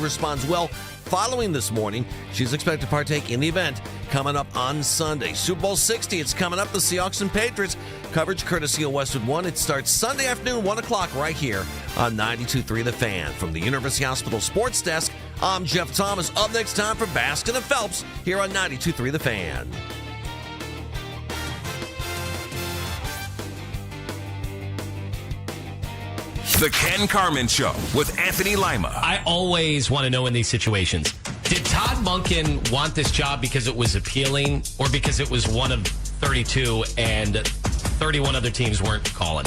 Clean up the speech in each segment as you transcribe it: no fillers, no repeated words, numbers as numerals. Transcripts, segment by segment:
responds well following this morning. She's expected to partake in the event coming up on Sunday. Super Bowl 60, it's coming up. The Seahawks and Patriots. Coverage courtesy of Westwood One. It starts Sunday afternoon, 1 o'clock, right here on 92.3 The Fan. From the University Hospital Sports Desk, I'm Jeff Thomas. Up next, time for Baskin and Phelps here on 92.3 The Fan. The Ken Carman Show with Anthony Lima. I always want to know in these situations, did Todd Monken want this job because it was appealing or because it was one of 32 and 31 other teams weren't calling?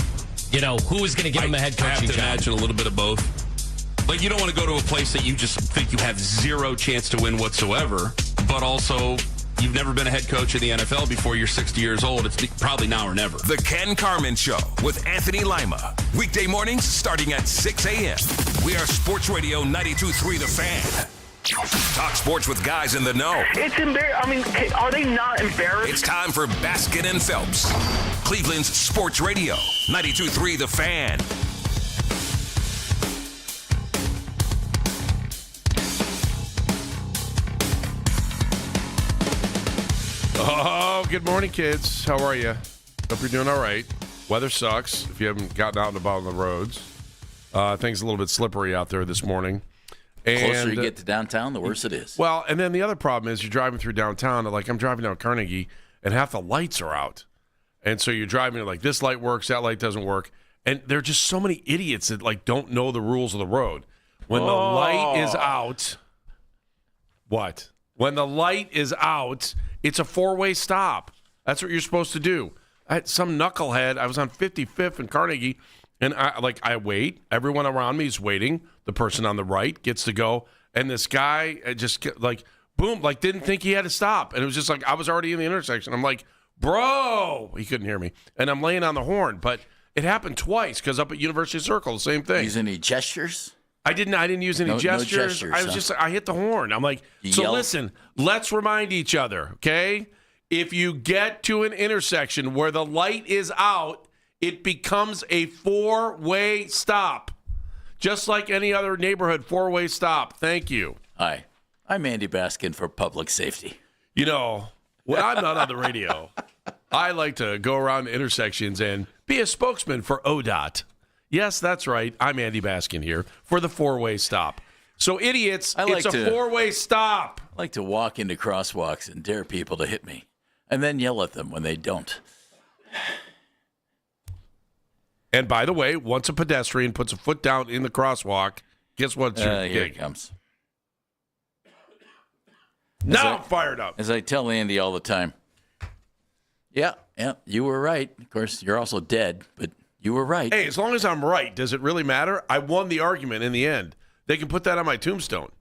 You know, who was going to give him a head coaching job? I have to imagine a little bit of both. Like, you don't want to go to a place that you just think you have zero chance to win whatsoever, but also you've never been a head coach in the NFL before you're 60 years old. It's probably now or never. The Ken Carman Show with Anthony Lima. Weekday mornings starting at 6 a.m. We are Sports Radio 92.3 The Fan. Talk sports with guys in the know. It's embarrassing. I mean, are they not embarrassed? It's time for Baskin and Phelps. Cleveland's Sports Radio 92.3 The Fan. Oh, good morning, kids. How are you? Hope you're doing all right. Weather sucks if you haven't gotten out and about on the roads. Things a little bit slippery out there this morning. The closer you get to downtown, the worse it is. Well, and then the other problem is you're driving through downtown. Like, I'm driving down Carnegie, and half the lights are out. And so you're driving, like, this light works, that light doesn't work. And there are just so many idiots that, like, don't know the rules of the road. When the light is out, what? When the light is out, it's a four-way stop. That's what you're supposed to do. I had some knucklehead. I was on 55th in Carnegie, and I wait. Everyone around me is waiting. The person on the right gets to go, and this guy just boom, didn't think he had to stop, and it was just like I was already in the intersection. I'm like, bro, he couldn't hear me, and I'm laying on the horn. But it happened twice because up at University Circle, the same thing. Use any gestures? I didn't use any gestures. No gestures. I hit the horn. I'm like, listen, let's remind each other, okay? If you get to an intersection where the light is out, it becomes a four-way stop. Just like any other neighborhood four-way stop. Thank you. Hi, I'm Andy Baskin for Public Safety. You know, when I'm not on the radio, I like to go around intersections and be a spokesman for ODOT. Yes, that's right. I'm Andy Baskin here for the four-way stop. So, idiots, it's a four-way stop. I like to walk into crosswalks and dare people to hit me and then yell at them when they don't. And by the way, once a pedestrian puts a foot down in the crosswalk, guess what? Here it comes. Now I'm fired up. As I tell Andy all the time. Yeah, you were right. Of course, you're also dead, but you were right. Hey, as long as I'm right, does it really matter? I won the argument in the end. They can put that on my tombstone.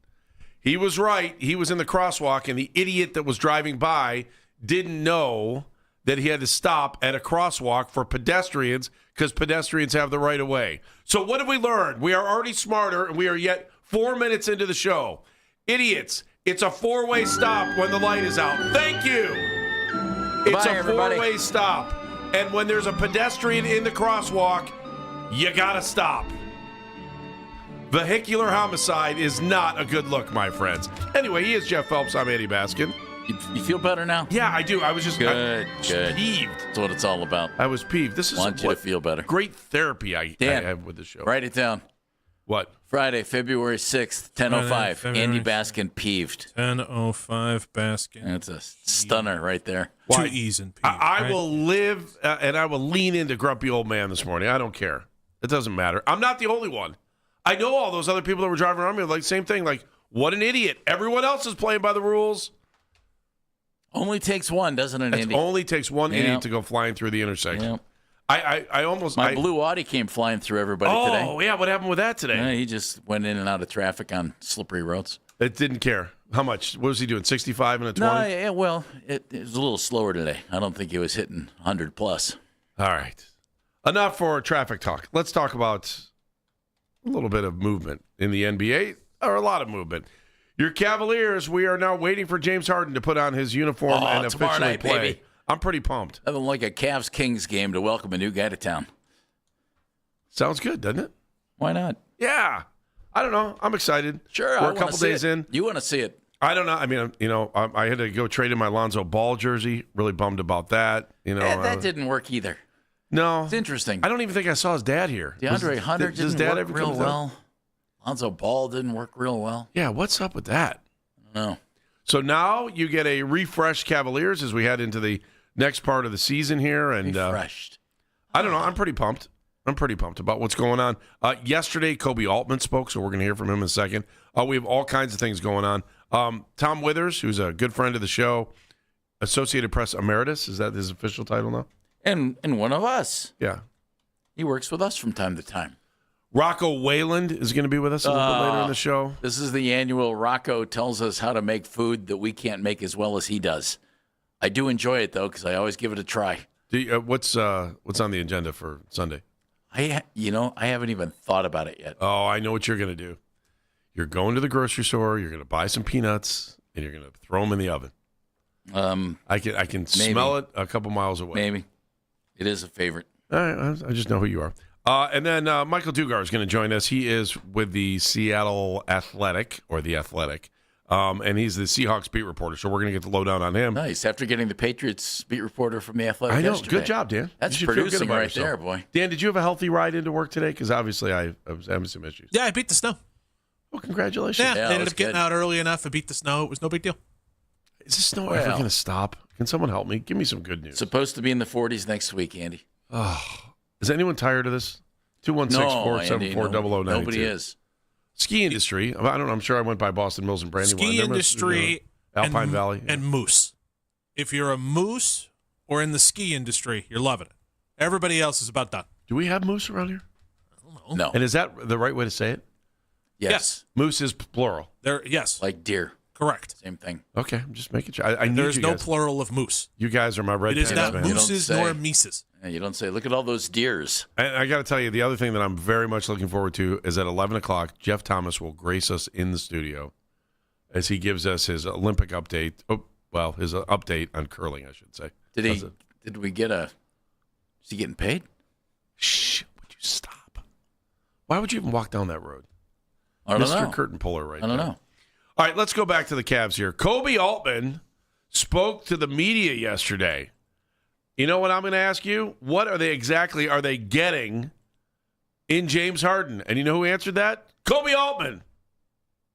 He was right. He was in the crosswalk, and the idiot that was driving by didn't know that he had to stop at a crosswalk for pedestrians because pedestrians have the right of way. So what have we learned? We are already smarter, and we are yet 4 minutes into the show. Idiots, it's a four-way stop when the light is out. Thank you. It's a four-way stop. And when there's a pedestrian in the crosswalk, you got to stop. Vehicular homicide is not a good look, my friends. Anyway, he is Jeff Phelps. I'm Andy Baskin. You feel better now? Yeah, I do. I was just good. Peeved. That's what it's all about. I was peeved. This is want you to feel better. Great therapy I have with the show. Write it down. What? Friday, February 6th, 10:05. Andy Baskin peeved. 10:05 Baskin. That's a stunner right there. Two E's in peeved. I will live and I will lean into grumpy old man this morning. I don't care. It doesn't matter. I'm not the only one. I know all those other people that were driving around me like same thing. Like, what an idiot. Everyone else is playing by the rules. Only takes one, doesn't it, Andy? It only takes one idiot to go flying through the intersection. Yep. My blue Audi came flying through everybody today. Oh, yeah. What happened with that today? He just went in and out of traffic on slippery roads. It didn't care. How much? What was he doing, 65 and a 20? No, yeah, well, it was a little slower today. I don't think he was hitting 100 plus. All right. Enough for traffic talk. Let's talk about a little bit of movement in the NBA, or a lot of movement. Your Cavaliers, we are now waiting for James Harden to put on his uniform and officially play. Baby. I'm pretty pumped. Nothing like a Cavs-Kings game to welcome a new guy to town. Sounds good, doesn't it? Why not? Yeah. I don't know. I'm excited. Sure, We're a couple days in. You want to see it? I don't know. I mean, I had to go trade in my Lonzo Ball jersey. Really bummed about that. That didn't work either. No. It's interesting. I don't even think I saw his dad here. DeAndre Hunter does didn't dad work ever real come well. Lonzo Ball didn't work real well. Yeah, what's up with that? No. So now you get a refreshed Cavaliers as we head into the next part of the season here. And Refreshed. I don't know. I'm pretty pumped. I'm pretty pumped about what's going on. Yesterday, Kobe Altman spoke, so we're going to hear from him in a second. We have all kinds of things going on. Tom Withers, who's a good friend of the show, Associated Press Emeritus. Is that his official title now? And one of us. Yeah. He works with us from time to time. Rocco Wayland is going to be with us a little bit later in the show. This is the annual Rocco tells us how to make food that we can't make as well as he does. I do enjoy it, though, because I always give it a try. What's on the agenda for Sunday? I haven't even thought about it yet. Oh, I know what you're going to do. You're going to the grocery store. You're going to buy some peanuts, and you're going to throw them in the oven. I can smell it a couple miles away. Maybe. It is a favorite. All right, I just know who you are. And then Michael Dugar is going to join us. He is with the Seattle Athletic, or The Athletic, and he's the Seahawks beat reporter, so we're going to get the lowdown on him. Nice. After getting the Patriots beat reporter from The Athletic I know. yesterday. Good job, Dan. That's you should feel good producing about right yourself. there, boy. Dan, did you have a healthy ride into work today? Because obviously I was having some issues. Yeah, I beat the snow. Well, congratulations. Yeah, Yeah, they ended that was up getting good. out early enough. I beat the snow. It was no big deal. Is this snow ever Well. going to stop? Can someone help me? Give me some good news. Supposed to be in the 40s next week, Andy. Is anyone tired of this? 216-474-0092. Nobody is. Ski industry. I don't know. I'm sure I went by Boston Mills and Brandywine. Ski Remember, industry, Alpine and, Valley. and moose. If you're a moose or in the ski industry, you're loving it. Everybody else is about done. Do we have moose around here? No. And is that the right way to say it? Yes. Moose is plural. Yes, Like deer. correct. Same thing. Okay, I'm just making sure. I need There's you no guys. plural of moose. You guys are my red It is pants, not man. You don't mooses say. nor mises. And you don't say, look at all those deers. And I got to tell you, the other thing that I'm very much looking forward to is at 11 o'clock, Jeff Thomas will grace us in the studio as he gives us his Olympic update. His update on curling, I should say. Did we get is he getting paid? Shh, would you stop? Why would you even walk down that road? I don't Mr. know. Curtain Puller right I don't there. know. All right, let's go back to the Cavs here. Kobe Altman spoke to the media yesterday. You know what I'm going to ask you? What are they getting in James Harden? And you know who answered that? Kobe Altman.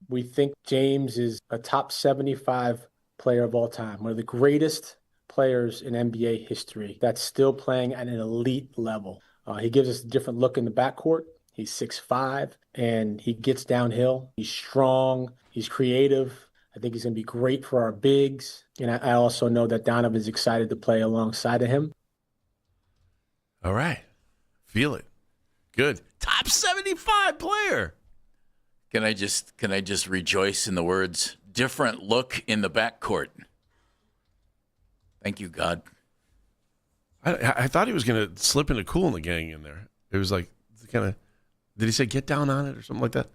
We think James is a top 75 player of all time, one of the greatest players in NBA history that's still playing at an elite level. He gives us a different look in the backcourt. He's 6'5", and he gets downhill. He's strong. He's creative. I think he's going to be great for our bigs. And I also know that Donovan's excited to play alongside of him. All right. Feel it. Good. Top 75 player. Can I just rejoice in the words, different look in the backcourt? Thank you, God. I thought he was going to slip into Cool in the Gang in there. It was like kind of, did he say get down on it or something like that?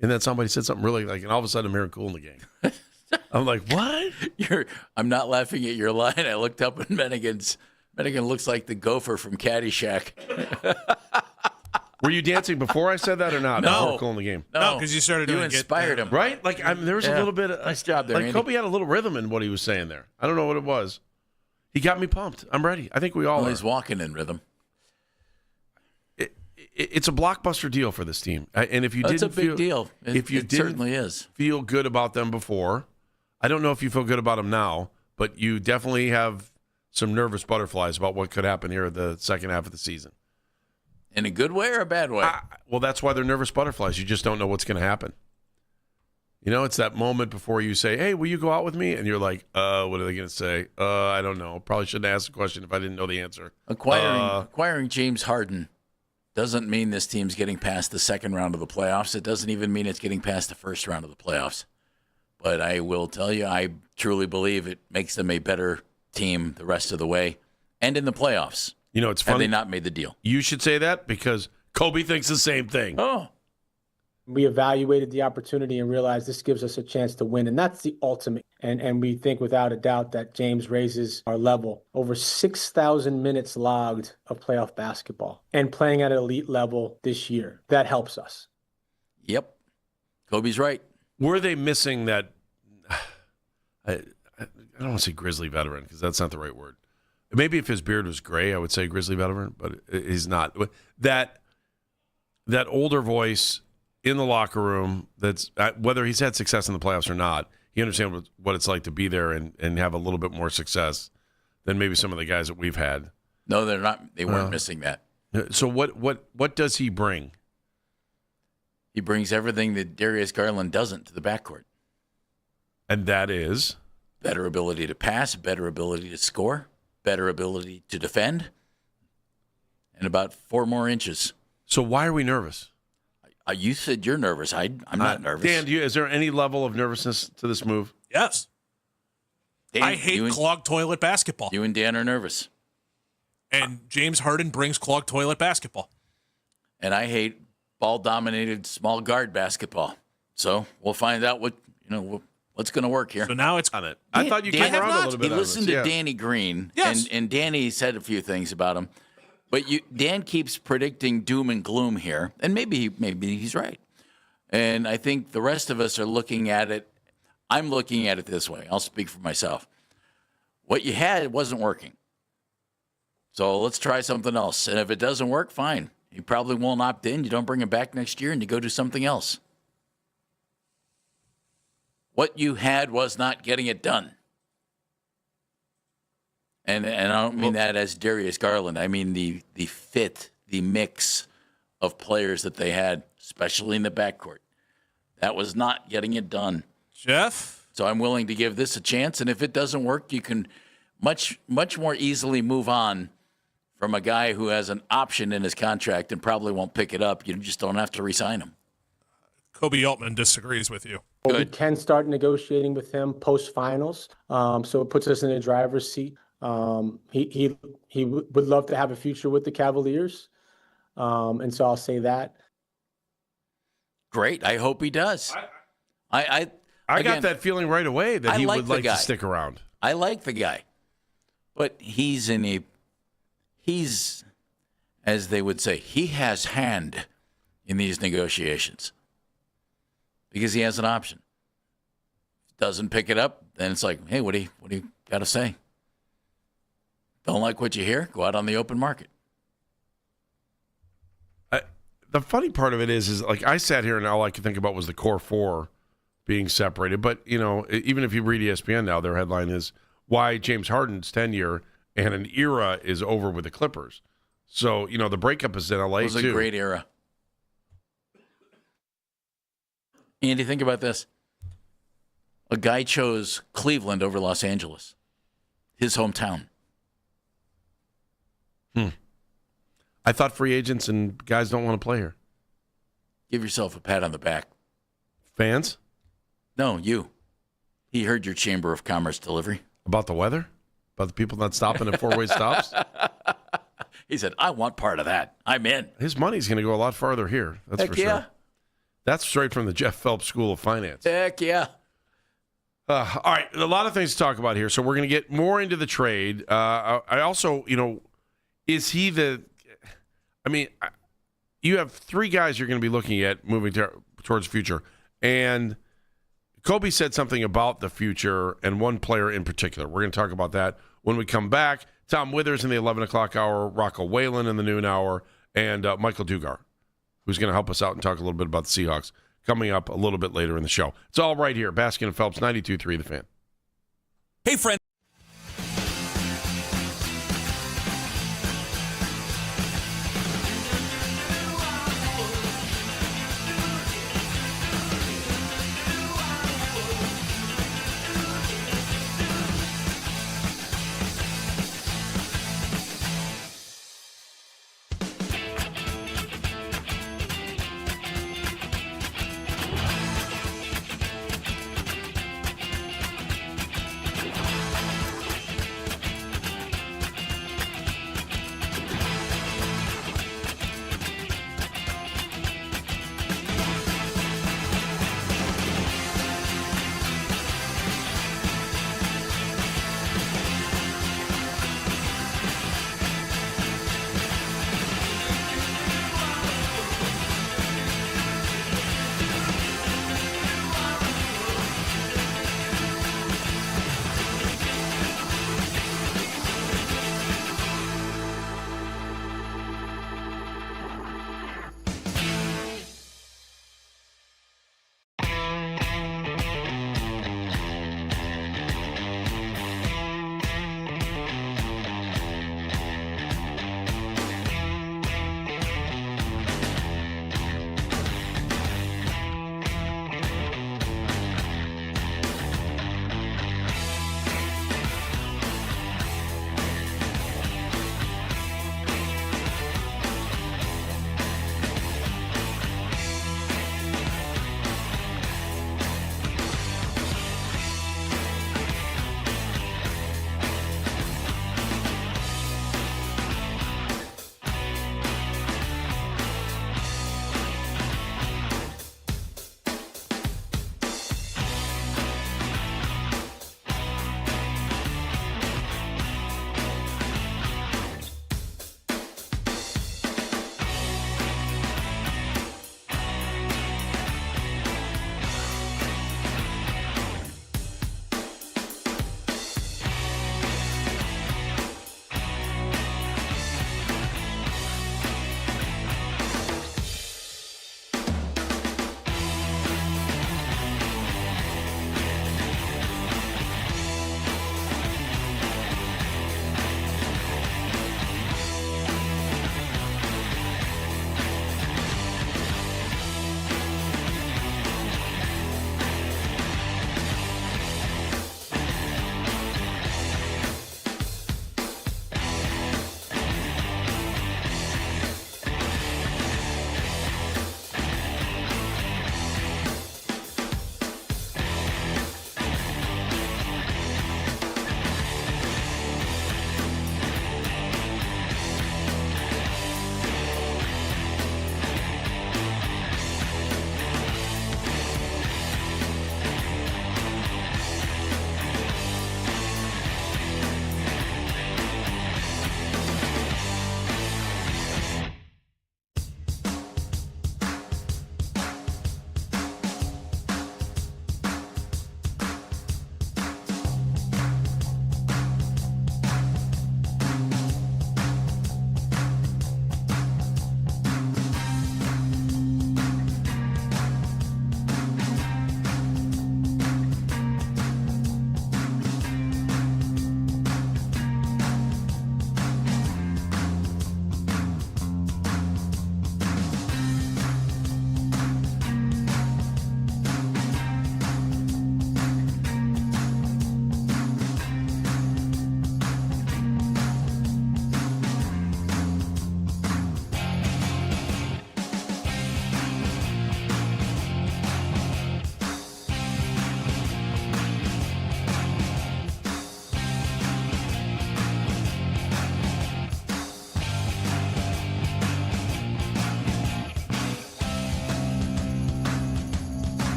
And then somebody said something really like, and all of a sudden I'm hearing Cool in the Gang. I'm like, what? I'm not laughing at your line. I looked up and Menigan looks like the gopher from Caddyshack. Were you dancing before I said that or not? No. Before Cool in the Game. No, because you started You doing inspired him. Right? Like there was a little bit of Nice job there, like Andy. Kobe had a little rhythm in what he was saying there. I don't know what it was. He got me pumped. I'm ready. I think we all Well, are. he's walking in rhythm. It's a blockbuster deal for this team. And if you That's didn't a big feel, deal. If you it didn't certainly is. feel good about them before, I don't know if you feel good about them now, but you definitely have some nervous butterflies about what could happen here the second half of the season. In a good way or a bad way? Well, that's why they're nervous butterflies. You just don't know what's going to happen. You know, it's that moment before you say, hey, will you go out with me? And you're like, what are they going to say? I don't know. Probably shouldn't ask the question if I didn't know the answer. Acquiring James Harden doesn't mean this team's getting past the second round of the playoffs. It doesn't even mean it's getting past the first round of the playoffs. But I will tell you, I truly believe it makes them a better team the rest of the way and in the playoffs. You know, it's Had funny. they not made the deal. You should say that because Kobe thinks the same thing. Oh, We evaluated the opportunity and realized this gives us a chance to win, and that's the ultimate. And we think without a doubt that James raises our level. Over 6,000 minutes logged of playoff basketball and playing at an elite level this year. That helps us. yep. Kobe's right. Were they missing that? I don't want to say grizzly veteran because that's not the right word. Maybe if his beard was gray, I would say grizzly veteran, but he's not. That older voice in the locker room, that's whether he's had success in the playoffs or not, he understands what it's like to be there and have a little bit more success than maybe some of the guys that we've had. No, they're not. They weren't missing that. So what does he bring? He brings everything that Darius Garland doesn't to the backcourt. And that is? Better ability to pass, better ability to score, better ability to defend, and about 4 more inches. So why are we nervous? You said you're nervous. I'm not nervous. Dan, is there any level of nervousness to this move? Yes. Dan, I hate clogged toilet basketball. You and Dan are nervous. And James Harden brings clogged toilet basketball. And I hate ball-dominated small guard basketball. So we'll find out what's going to work here. So now it's on it. I thought you came around a little bit. He listened to Danny Green, yes. and Danny said a few things about him. But Dan keeps predicting doom and gloom here, and maybe he's right. And I think the rest of us are looking at it. I'm looking at it this way. I'll speak for myself. What you had wasn't working. So let's try something else. And if it doesn't work, fine. You probably won't opt in. You don't bring him back next year, and you go do something else. What you had was not getting it done. And I don't mean that as Darius Garland. I mean the fit, the mix of players that they had, especially in the backcourt. That was not getting it done. Jeff? So I'm willing to give this a chance, and if it doesn't work, you can much more easily move on from a guy who has an option in his contract and probably won't pick it up. You just don't have to re-sign him. Kobe Altman disagrees with you. Well, we can start negotiating with him post-finals, so it puts us in the driver's seat. He would love to have a future with the Cavaliers, and so I'll say that. Great. I hope he does. I got that feeling right away that he would like to stick around. I like the guy, but he's, as they would say, he has hand in these negotiations because he has an option. Doesn't pick it up, then it's like, hey, what do you got to say? Don't like what you hear? Go out on the open market. The funny part of it is like I sat here and all I could think about was the core 4 being separated. But, even if you read ESPN now, their headline is why James Harden's tenure and an era is over with the Clippers. So, the breakup is in L.A. too. It was a great era. Andy, think about this. A guy chose Cleveland over Los Angeles, his hometown. I thought free agents and guys don't want to play here. Give yourself a pat on the back. Fans? No, you. He heard your Chamber of Commerce delivery. About the weather? About the people not stopping at 4-way stops? He said, I want part of that. I'm in. His money's going to go a lot farther here. That's for sure. That's straight from the Jeff Phelps School of Finance. Heck yeah. All right, a lot of things to talk about here. So we're going to get more into the trade. I also, is he the... you have 3 guys you're going to be looking at moving towards the future. And Kobe said something about the future and one player in particular. We're going to talk about that when we come back. Tom Withers in the 11 o'clock hour, Rocco Whalen in the noon hour, and Michael Dugar, who's going to help us out and talk a little bit about the Seahawks, coming up a little bit later in the show. It's all right here. Baskin and Phelps, 92.3 The Fan. Hey, friend.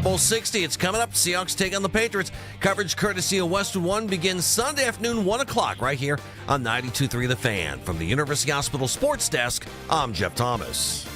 Bowl 60, it's coming up. Seahawks take on the Patriots. Coverage courtesy of Westwood One begins Sunday afternoon, 1 o'clock, right here on 92.3 The Fan. From the University Hospital Sports Desk, I'm Jeff Thomas.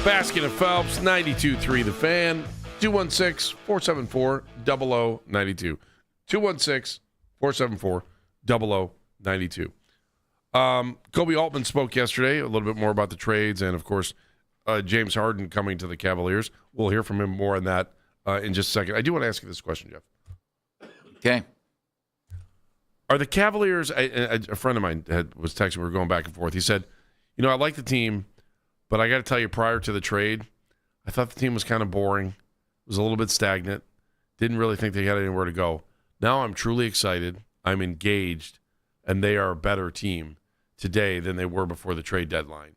Baskin and Phelps, 92.3 The Fan, 216-474-0092. 216-474-0092. Kobe Altman spoke yesterday a little bit more about the trades and, of course, James Harden coming to the Cavaliers. We'll hear from him more on that in just a second. I do want to ask you this question, Jeff. Okay. Are the Cavaliers, a friend of mine was texting, we were going back and forth. He said, I like the team, but I got to tell you, prior to the trade, I thought the team was kind of boring. It was a little bit stagnant. Didn't really think they had anywhere to go. Now I'm truly excited. I'm engaged, and they are a better team today than they were before the trade deadline.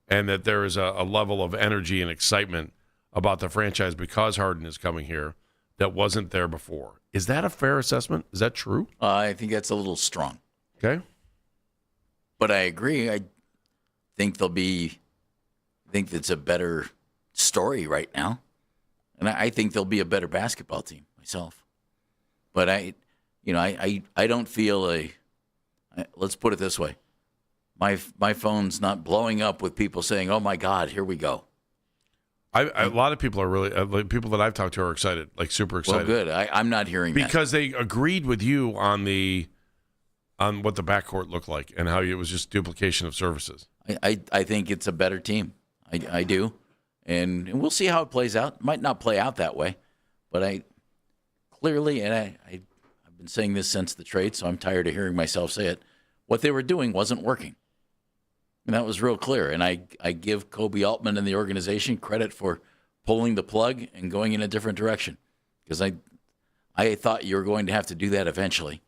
And that there is a level of energy and excitement about the franchise because Harden is coming here that wasn't there before. Is that a fair assessment? Is that true? I think that's a little strong. Okay. But I agree. I think it's a better story right now. And I think they'll be a better basketball team myself. But I don't feel let's put it this way. My phone's not blowing up with people saying, "Oh my God, here we go." A lot of people are really people that I've talked to are excited, like super excited. Well, good. I'm not hearing that because they agreed with you on what the backcourt looked like and how it was just duplication of services. I think it's a better team. I do, and we'll see how it plays out. It might not play out that way, but I've been saying this since the trade, so I'm tired of hearing myself say it. What they were doing wasn't working, and that was real clear. And I give Kobe Altman and the organization credit for pulling the plug and going in a different direction, because I thought you were going to have to do that eventually,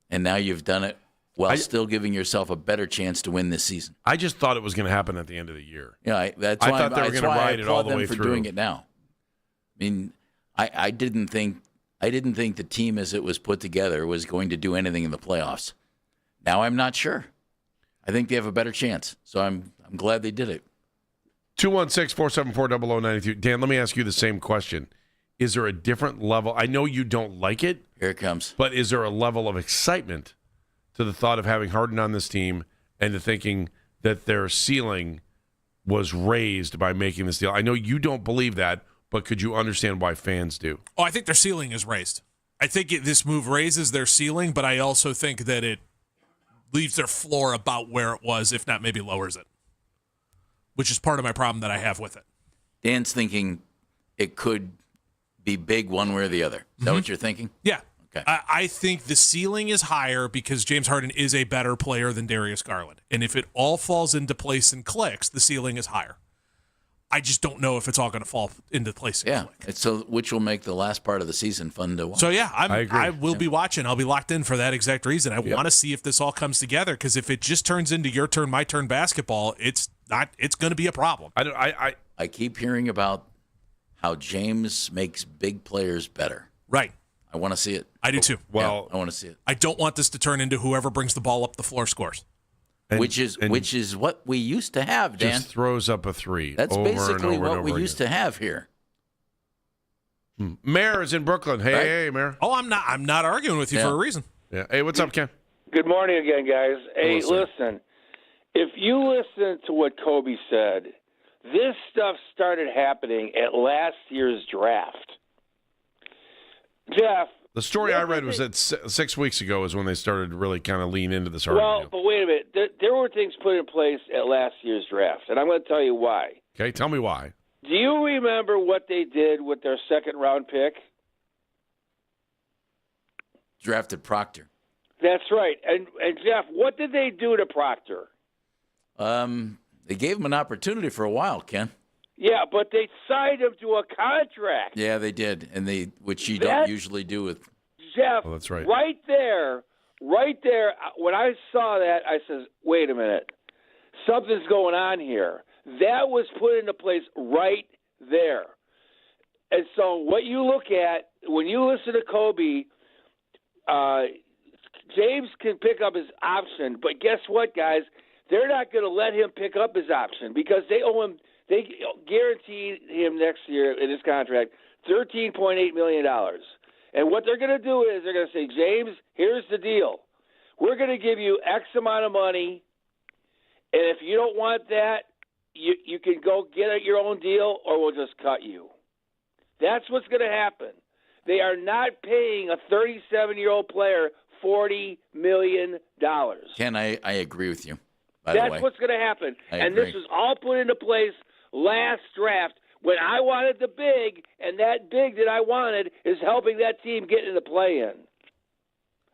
and now you've done it while still giving yourself a better chance to win this season. I just thought it was going to happen at the end of the year. Yeah, I thought they were going to ride it all the way through. For doing it now. I mean, I didn't think the team as it was put together was going to do anything in the playoffs. Now I'm not sure. I think they have a better chance, so I'm glad they did it. 216-474-0092. Dan, let me ask you the same question. Is there a different level? I know you don't like it. Here it comes. But is there a level of excitement to the thought of having Harden on this team and to thinking that their ceiling was raised by making this deal? I know you don't believe that, but could you understand why fans do? Oh, I think their ceiling is raised. I think this move raises their ceiling, but I also think that it leaves their floor about where it was, if not maybe lowers it, which is part of my problem that I have with it. Dan's thinking it could be big one way or the other. Is that what you're thinking? Yeah. Okay. I think the ceiling is higher because James Harden is a better player than Darius Garland. And if it all falls into place and clicks, the ceiling is higher. I just don't know if it's all going to fall into place and click. So which will make the last part of the season fun to watch. So, yeah, I agree. I will be watching. I'll be locked in for that exact reason. I want to see if this all comes together, because if it just turns into your turn, my turn basketball, it's going to be a problem. I keep hearing about how James makes big players better. Right. I want to see it. I do too. Well, I want to see it. I don't want this to turn into whoever brings the ball up the floor scores. Which is what we used to have, Dan. Just throws up a three. That's over basically and over what we used to have here. Mayor is in Brooklyn. Hey, Right? Hey, Mayor. Oh, I'm not arguing with you for a reason. Yeah. Hey, what's up, Ken? Good morning again, guys. Hey, Hello, listen, if you listen to what Kobe said, this stuff started happening at last year's draft. Jeff. The story I read was that 6 weeks ago is when they started to really kind of lean into this Harden Well, deal. but wait a minute. There were things put in place at last year's draft, and I'm going to tell you why. Okay, tell me why. Do you remember what they did with their second-round pick? Drafted Proctor. That's right. And Jeff, what did they do to Proctor? They gave him an opportunity for a while, Ken. Yeah, but they signed him to a contract. Yeah, they did, which you don't usually do with. Jeff, Oh, that's right. Right there, when I saw that, I says, wait a minute. Something's going on here. That was put into place right there. And so what you look at, when you listen to Kobe, James can pick up his option, but guess what, guys? They're not going to let him pick up his option because they owe him. They guaranteed him next year in his contract $13.8 million. And what they're going to do is they're going to say, James, here's the deal. We're going to give you X amount of money, and if you don't want that, you can go get your own deal, or we'll just cut you. That's what's going to happen. They are not paying a 37-year-old player $40 million. Ken, I agree with you, by the way. That's what's going to happen. And agree. this was all put into place last draft when I wanted the big, and that big that I wanted is helping that team get in the play-in.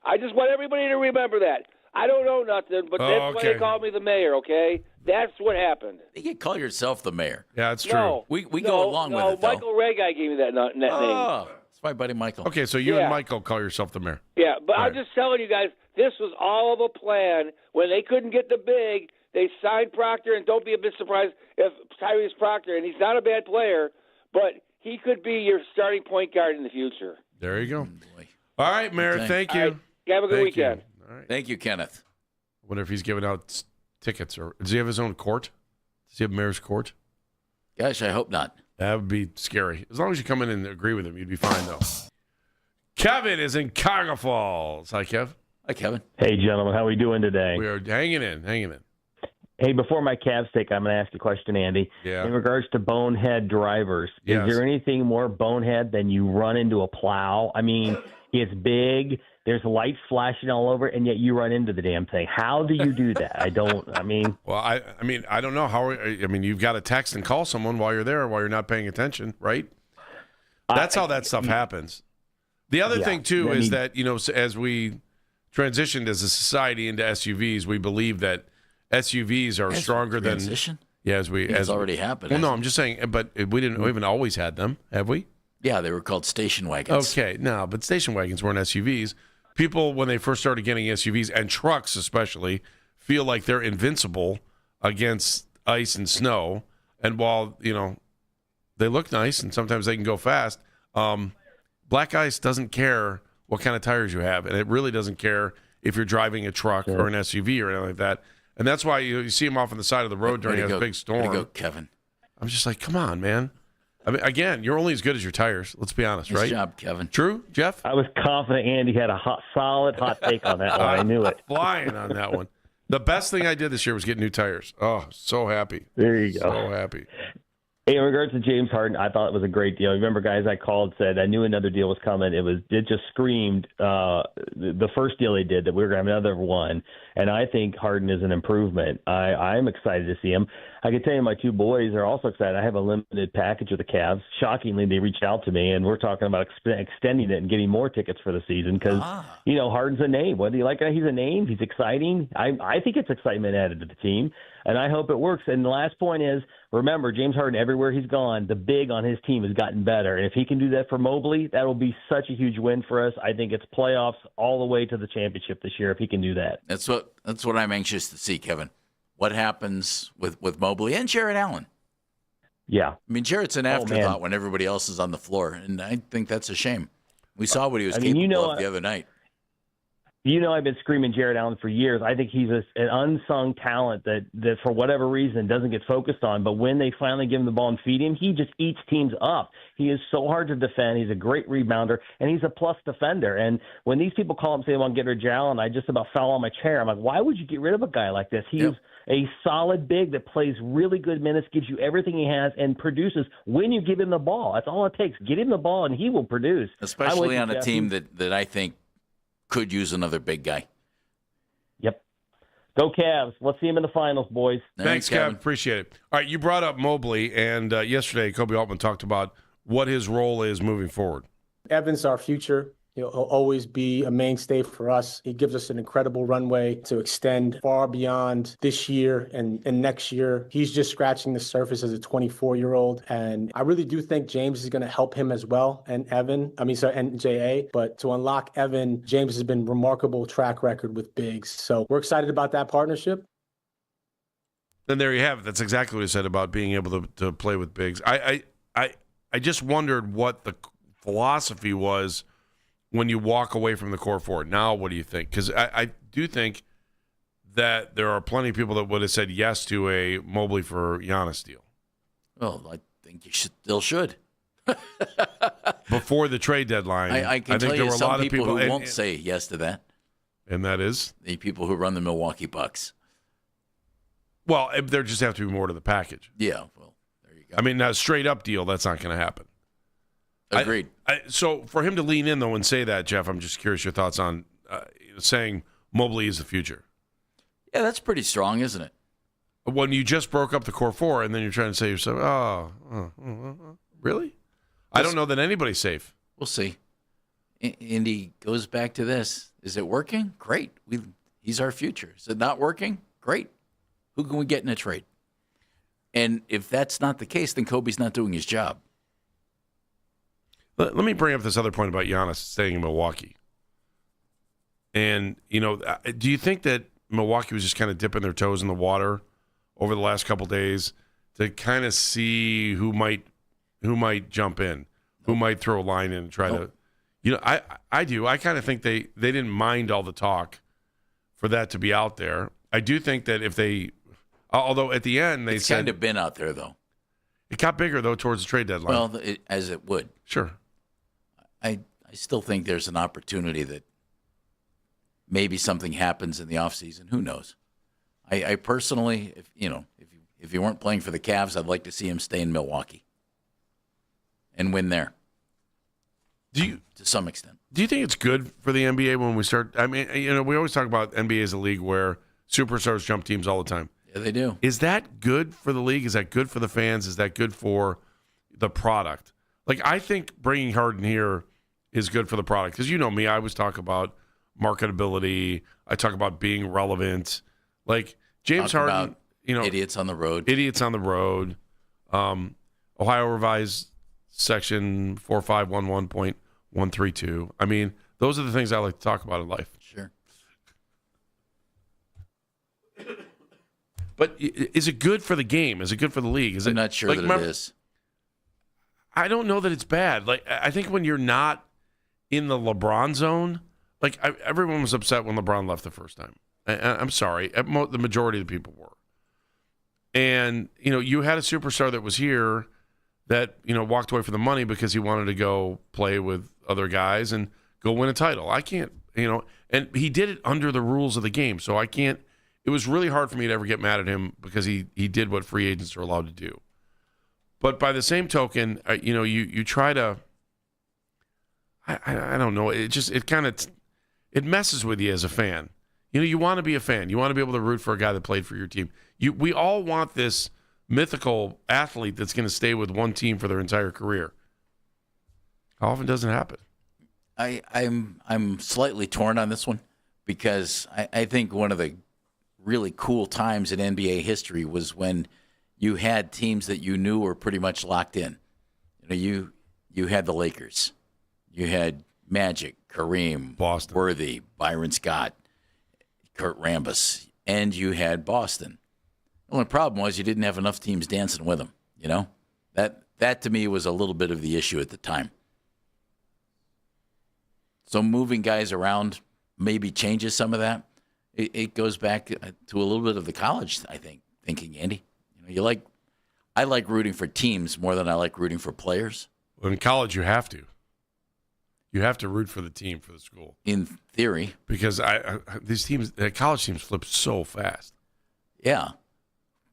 I just want everybody to remember that. I don't know nothing, but that's why they call me the mayor, okay? That's what happened. You can call yourself the mayor. Yeah, that's true. No, We go along with it, though. Michael Ray guy gave me that name. It's my buddy Michael. Okay, so you and Michael call yourself the mayor. Yeah, but I'm just telling you guys, this was all of a plan. When they couldn't get the big, they signed Proctor, and don't be a bit surprised if Tyrese Proctor, and he's not a bad player, but he could be your starting point guard in the future. There you go. Boy. All right, Mayor, Okay. thank you. All right, have a good weekend. All right. Thank you, Kenneth. I wonder if he's giving out tickets, or does he have his own court? Does he have mayor's court? Gosh, I hope not. That would be scary. As long as you come in and agree with him, you'd be fine, though. Kevin is in Cuyahoga Falls. Hi, Kev. Hi, Kevin. Hey, gentlemen, how are we doing today? We are hanging in. Hey, before my Cavs take, I'm going to ask you a question, Andy. Yeah. In regards to bonehead drivers, Yes. is there anything more bonehead than you run into a plow? I mean, it's big, there's lights flashing all over, and yet you run into the damn thing. How do you do that? Well, I don't know how. You've got to text and call someone while you're there, while you're not paying attention, right? That's how that stuff happens. The other thing too is that as we transitioned as a society into SUVs, we believe that SUVs are stronger than transition? Yeah, It's already happened. Well, no, I'm just saying, but we haven't always had them, have we? Yeah, they were called station wagons. Okay, no, but station wagons weren't SUVs. People, when they first started getting SUVs, and trucks especially, feel like they're invincible against ice and snow. And while, they look nice and sometimes they can go fast, black ice doesn't care what kind of tires you have. And it really doesn't care if you're driving a truck or an SUV or anything like that. And that's why you see them off on the side of the road during a big storm. Way to go, Kevin. I'm just like, come on, man. I mean, again, you're only as good as your tires. Let's be honest, right? Nice job, Kevin. True, Jeff? I was confident Andy had a solid hot take on that one. I knew it. Flying on that one. The best thing I did this year was get new tires. Oh, so happy. There you go. So happy. Hey, in regards to James Harden, I thought it was a great deal. Remember, guys, I called, said I knew another deal was coming. It just screamed the first deal they did that we were going to have another one. And I think Harden is an improvement. I'm excited to see him. I can tell you my two boys are also excited. I have a limited package with the Cavs. Shockingly, they reached out to me, and we're talking about extending it and getting more tickets for the season because, Harden's a name. Whether you like it, he's a name. He's exciting. I think it's excitement added to the team, and I hope it works. And the last point is, remember, James Harden, everywhere he's gone, the big on his team has gotten better. And if he can do that for Mobley, that will be such a huge win for us. I think it's playoffs all the way to the championship this year if he can do that. That's what I'm anxious to see, Kevin. What happens with Mobley and Jarrett Allen? Yeah. I mean, Jarrett's an afterthought when everybody else is on the floor, and I think that's a shame. We saw what he was capable of the other night. I've been screaming Jarrett Allen for years. I think he's an unsung talent that for whatever reason doesn't get focused on. But when they finally give him the ball and feed him, he just eats teams up. He is so hard to defend. He's a great rebounder, and he's a plus defender. And when these people call him and say they want to get rid of Jarrett Allen, I just about fell on my chair. I'm like, why would you get rid of a guy like this? He is a solid big that plays really good minutes, gives you everything he has, and produces when you give him the ball. That's all it takes. Get him the ball, and he will produce. Especially on a team that I think could use another big guy. Yep. Go Cavs. Let's see him in the finals, boys. Thanks, Kevin. Appreciate it. All right, you brought up Mobley, and yesterday Kobe Altman talked about what his role is moving forward. Evan's our future. He'll always be a mainstay for us. He gives us an incredible runway to extend far beyond this year and next year. He's just scratching the surface as a 24-year-old. And I really do think James is going to help him as well, and and J.A. But to unlock Evan, James has been remarkable track record with bigs. So we're excited about that partnership. And there you have it. That's exactly what he said about being able to play with bigs. I I just wondered what the philosophy was when you walk away from the core four. Now, what do you think? Because I do think that there are plenty of people that would have said yes to a Mobley for Giannis deal. Well, I think you still should. Before the trade deadline, I can think tell there you were a some lot of people who and, won't say yes to that. And that is? The people who run the Milwaukee Bucks. Well, there just have to be more to the package. Yeah, well, there you go. I mean, a straight-up deal, that's not going to happen. Agreed. So for him to lean in, though, and say that, Jeff, I'm just curious your thoughts on saying Mobley is the future. Yeah, that's pretty strong, isn't it? When you just broke up the core four, and then you're trying to say to yourself, really? I don't know that anybody's safe. We'll see. And he goes back to this. Is it working? Great. He's our future. Is it not working? Great. Who can we get in a trade? And if that's not the case, then Kobe's not doing his job. Let me bring up this other point about Giannis staying in Milwaukee. And, do you think that Milwaukee was just kind of dipping their toes in the water over the last couple days to kind of see who might jump in, who might throw a line in and try to I do. I kind of think they didn't mind all the talk for that to be out there. I do think that if they, although at the end they it's said kind of been out there though. It got bigger though towards the trade deadline. Well, as it would. Sure. I still think there's an opportunity that maybe something happens in the offseason. Who knows? I personally, if you weren't playing for the Cavs, I'd like to see him stay in Milwaukee and win there. To some extent. Do you think it's good for the NBA when we start? I mean, we always talk about NBA as a league where superstars jump teams all the time. Yeah, they do. Is that good for the league? Is that good for the fans? Is that good for the product? Like, I think bringing Harden here is good for the product. Because you know me, I always talk about marketability. I talk about being relevant. Like, James Harden, idiots on the road. Idiots on the road. Ohio Revised Section 4511.132. I mean, those are the things I like to talk about in life. Sure. But is it good for the game? Is it good for the league? I'm not sure that it is. I don't know that it's bad. Like, I think when you're not in the LeBron zone, like everyone was upset when LeBron left the first time. I'm sorry. The majority of the people were. And, you had a superstar that was here that, walked away for the money because he wanted to go play with other guys and go win a title. I can't, and he did it under the rules of the game. So I can't, it was really hard for me to ever get mad at him because he did what free agents are allowed to do. But by the same token, you try to, I don't know, it messes with you as a fan. You want to be a fan. You want to be able to root for a guy that played for your team. We all want this mythical athlete that's going to stay with one team for their entire career. How often does it happen? I'm slightly torn on this one because I think one of the really cool times in NBA history was when you had teams that you knew were pretty much locked in. You had the Lakers, you had Magic, Kareem, Boston, Worthy, Byron Scott, Kurt Rambis, and you had Boston. The only problem was you didn't have enough teams dancing with them. That to me was a little bit of the issue at the time. So moving guys around maybe changes some of that. It goes back to a little bit of the college, I think, thinking, Andy. I like rooting for teams more than I like rooting for players. Well, in college, you have to. You have to root for the team, for the school. In theory. Because these teams, college teams flip so fast. Yeah.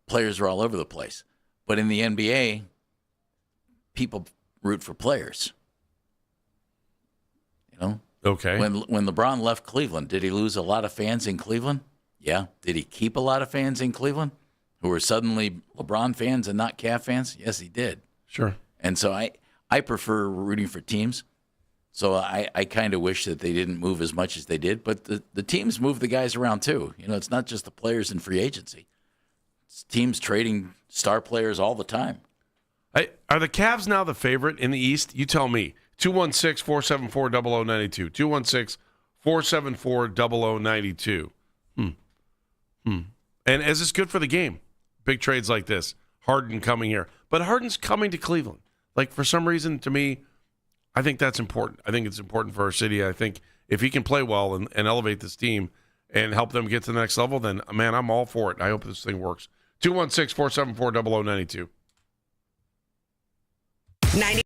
Players are all over the place. But in the NBA, people root for players. Okay. When LeBron left Cleveland, did he lose a lot of fans in Cleveland? Yeah. Did he keep a lot of fans in Cleveland who were suddenly LeBron fans and not Cavs fans? Yes, he did. Sure. And so I prefer rooting for teams. So I kind of wish that they didn't move as much as they did. But the teams move the guys around too. It's not just the players in free agency. It's teams trading star players all the time. Are the Cavs now the favorite in the East? You tell me. 216-474-0092. 216-474-0092. And is this good for the game? Big trades like this. Harden coming here. But Harden's coming to Cleveland. Like, for some reason, to me, I think that's important. I think it's important for our city. I think if he can play well and elevate this team and help them get to the next level, then, man, I'm all for it. I hope this thing works. 216-474-0092. 90.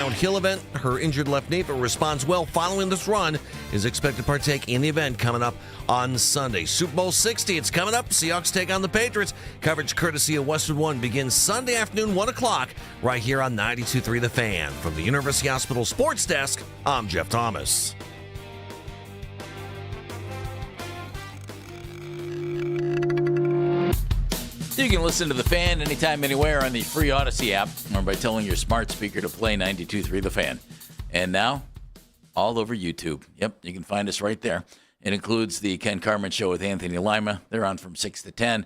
Downhill event, her injured left knee, but responds well following this run, is expected to partake in the event coming up on Sunday. Super Bowl 60, it's coming up. Seahawks take on the Patriots. Coverage courtesy of Westwood One begins Sunday afternoon, 1 o'clock, right here on 92.3 The Fan. From the University Hospital Sports Desk, I'm Jeff Thomas. You can listen to The Fan anytime, anywhere on the free Odyssey app or by telling your smart speaker to play 92.3 The Fan. And now, all over YouTube. Yep, you can find us right there. It includes the Ken Carman Show with Anthony Lima. They're on from 6 to 10.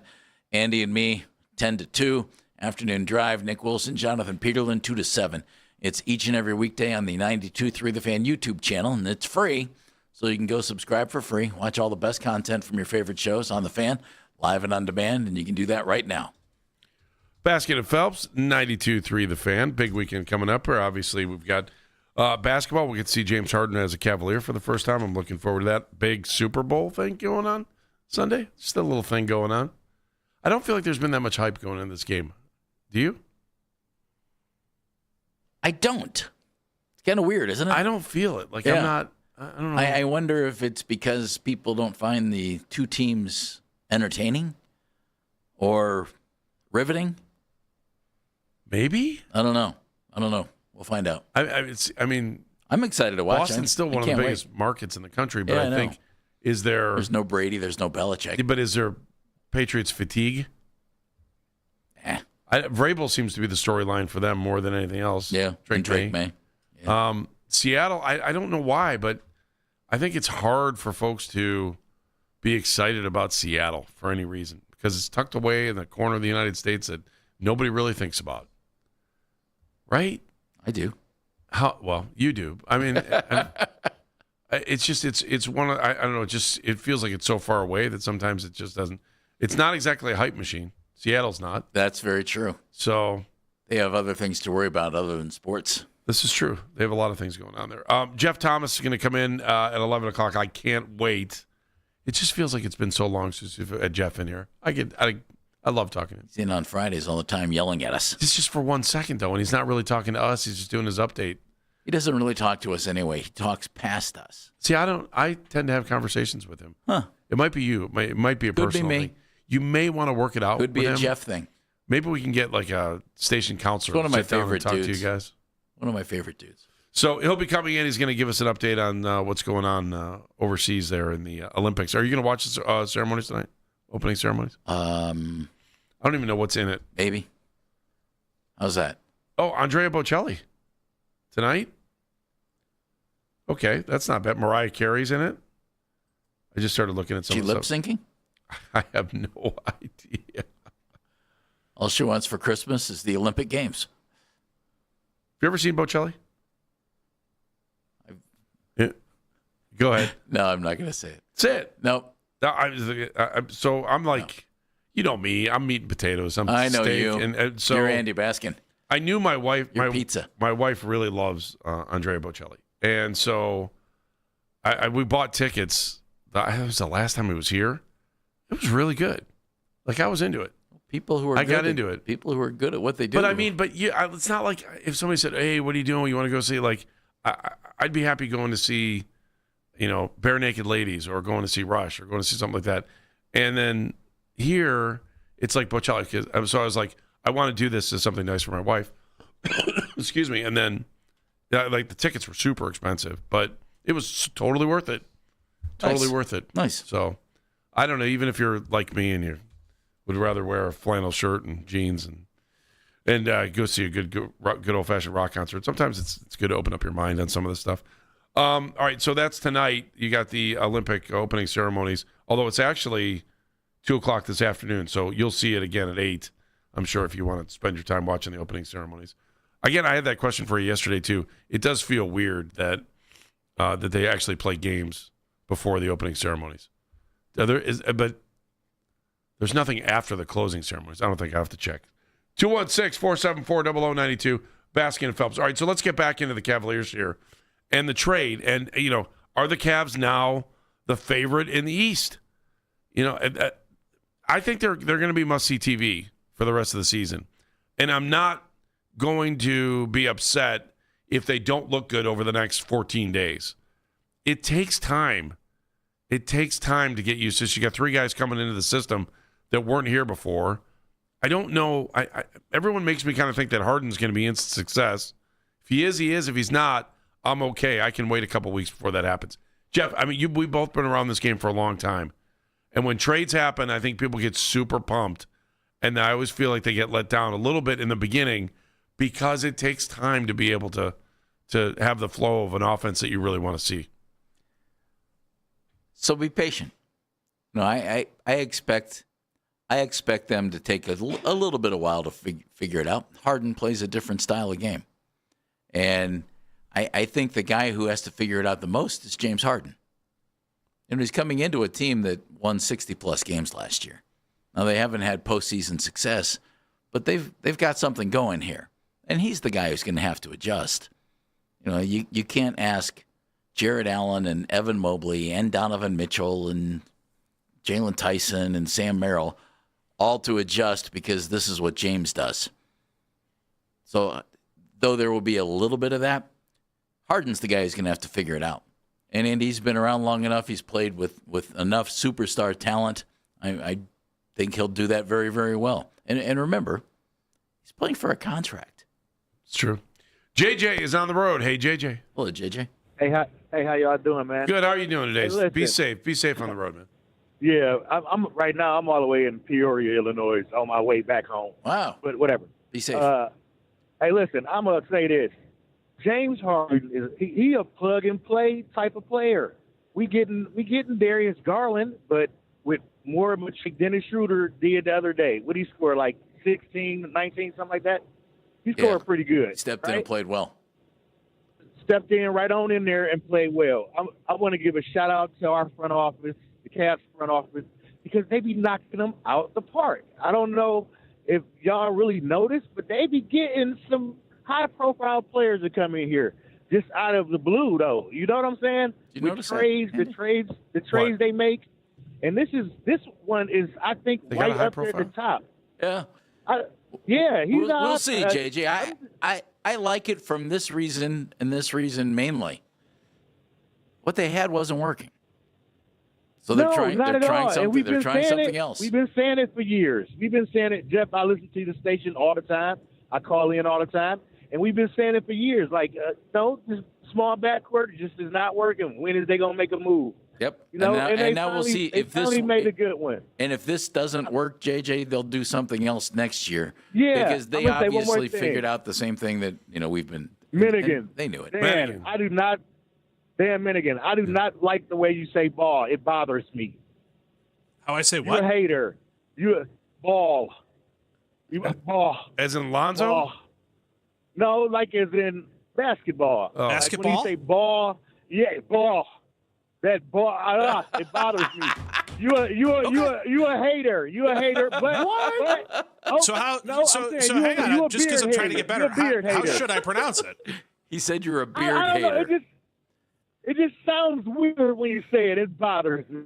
Andy and me, 10 to 2. Afternoon Drive, Nick Wilson, Jonathan Peterlin, 2 to 7. It's each and every weekday on the 92.3 The Fan YouTube channel, and it's free. So you can go subscribe for free. Watch all the best content from your favorite shows on The Fan, live and on demand, and you can do that right now. Basket and Phelps, 92.3 The Fan. Big weekend coming up here. Obviously, we've got basketball. We get to see James Harden as a Cavalier for the first time. I'm looking forward to that big Super Bowl thing going on Sunday. Just a little thing going on. I don't feel like there's been that much hype going in this game. Do you? I don't. It's kind of weird, isn't it? I don't feel it. Like, Yeah. I'm not, I don't know. I wonder if it's because people don't find the two teams entertaining or riveting. Maybe? I don't know. We'll find out. I'm excited to watch. Boston's still one of the biggest markets in the country, but I think, there's no Brady, there's no Belichick. But is there Patriots fatigue? Vrabel seems to be the storyline for them more than anything else. Yeah, Drake May. Yeah. Seattle, I don't know why, but I think it's hard for folks to be excited about Seattle for any reason because it's tucked away in the corner of the United States that nobody really thinks about. Right? I do. Well, you do. I mean, it's one of, I don't know, it feels like it's so far away that sometimes it just doesn't. It's not exactly a hype machine. Seattle's not. That's very true. So they have other things to worry about other than sports. This is true. They have a lot of things going on there. Jeff Thomas is going to come in at 11 o'clock. I can't wait. It just feels like it's been so long since we've had Jeff in here. I love talking to him. He's in on Fridays all the time yelling at us. It's just for 1 second, though, and he's not really talking to us. He's just doing his update. He doesn't really talk to us anyway. He talks past us. See, I tend to have conversations with him. Huh. It might be you. It might be a Could personal be me. thing. You may want to work it out Could be with a him. Jeff thing. Maybe we can get like a station counselor. It's one of my sit down and favorite talk dudes. to you guys. One of my favorite dudes. So he'll be coming in. He's going to give us an update on what's going on overseas there in the Olympics. Are you going to watch the ceremonies tonight? Opening ceremonies? I don't even know what's in it. Maybe. How's that? Oh, Andrea Bocelli tonight? Okay, that's not bad. Mariah Carey's in it. I just started looking at some She of the lip syncing? I have no idea. All she wants for Christmas is the Olympic Games. Have you ever seen Bocelli? Yeah. Go ahead. No, I'm not going to say it. Say it. Nope. I'm like, you know me. I'm meat and potatoes. I know steak, you. And so You're Andy Baskin. I knew my wife. Your pizza. My wife really loves Andrea Bocelli, and so we bought tickets. That was the last time he was here. It was really good. Like I was into it. People who are got into it. People who are good at what they do. But it's not like if somebody said, "Hey, what are you doing? You want to go see?" Like, I'd be happy going to see, Bare Naked Ladies or going to see Rush or going to see something like that. And then here, it's like Bocelli. So I was like, I want to do this as something nice for my wife. Excuse me. And then, like the tickets were super expensive, but it was totally worth it. Totally worth it. Nice. So, I don't know. Even if you're like me and you would rather wear a flannel shirt and jeans and go see a good old fashioned rock concert. Sometimes it's good to open up your mind on some of this stuff. All right, so that's tonight. You got the Olympic opening ceremonies, although it's actually 2:00 this afternoon. So you'll see it again at 8. I'm sure if you want to spend your time watching the opening ceremonies. Again, I had that question for you yesterday too. It does feel weird that they actually play games before the opening ceremonies. But there's nothing after the closing ceremonies. I don't think I have to check. 216-474-0092, Baskin and Phelps. All right, so let's get back into the Cavaliers here and the trade. And, are the Cavs now the favorite in the East? I think they're going to be must-see TV for the rest of the season. And I'm not going to be upset if they don't look good over the next 14 days. It takes time. It takes time to get used to this. You got 3 guys coming into the system that weren't here before. I don't know. Everyone makes me kind of think that Harden's going to be instant success. If he is, he is. If he's not, I'm okay. I can wait a couple weeks before that happens. Jeff, I mean, we've both been around this game for a long time. And when trades happen, I think people get super pumped. And I always feel like they get let down a little bit in the beginning because it takes time to be able to have the flow of an offense that you really want to see. So be patient. No, I expect them to take a little bit of while to figure it out. Harden plays a different style of game. And I think the guy who has to figure it out the most is James Harden. And he's coming into a team that won 60-plus games last year. Now, they haven't had postseason success, but they've got something going here. And he's the guy who's going to have to adjust. You know, you can't ask Jared Allen and Evan Mobley and Donovan Mitchell and Jalen Tyson and Sam Merrill all to adjust because this is what James does. So, though there will be a little bit of that, Harden's the guy who's going to have to figure it out. And Andy's been around long enough. He's played with enough superstar talent. I think he'll do that very, very well. And remember, he's playing for a contract. It's true. JJ is on the road. Hey, JJ. Hello, JJ. Hey, how y'all doing, man? Good. How are you doing today? Hey, Be safe. Be safe on the road, man. Yeah, I'm right now. I'm all the way in Peoria, Illinois, on my way back home. Wow. But whatever. Be safe. Hey, listen, I'm gonna say this. James Harden is he a plug and play type of player. We getting Darius Garland, but with more of a Dennis Schroeder did the other day. What did he score, like 16, 19, something like that? He scored pretty good. He stepped in and played well. Stepped in right on in there and played well. I want to give a shout out to our front office, the Cavs front office, because they be knocking them out the park. I don't know if y'all really noticed, but they be getting some high-profile players that come in here just out of the blue, though. You know what I'm saying? You With notice trades, that? the trades they make, and this one is I think They got a right high up there at the profile? top. Yeah. He's We'll see, JJ. I like it from this reason and this reason mainly. What they had wasn't working. So they're trying something. They're trying something else. We've been saying it for years. We've been saying it, Jeff. I listen to the station all the time. I call in all the time, and we've been saying it for years. Like, this small backcourt just is not working. When is they gonna make a move? Yep. You know, and now we'll see if this made a good one. And if this doesn't work, JJ, they'll do something else next year. Yeah, because they obviously figured out the same thing that we've been. Minnigan. They knew it. Dan, Minnigan. I do not like the way you say ball. It bothers me. How I say what? You're a hater. You a ball. You a ball. As in Lonzo? Ball. No, like as in basketball. Oh. Basketball? Like when you say ball, yeah, ball. That ball, it bothers me. You a hater. You a hater. But what? But, So how? No, so I'm saying hang on. Just because I'm trying to hater. get better, You're a beard how hater. should I pronounce it? He said you're a beard I don't know. hater. It just sounds weird when you say it. It bothers me.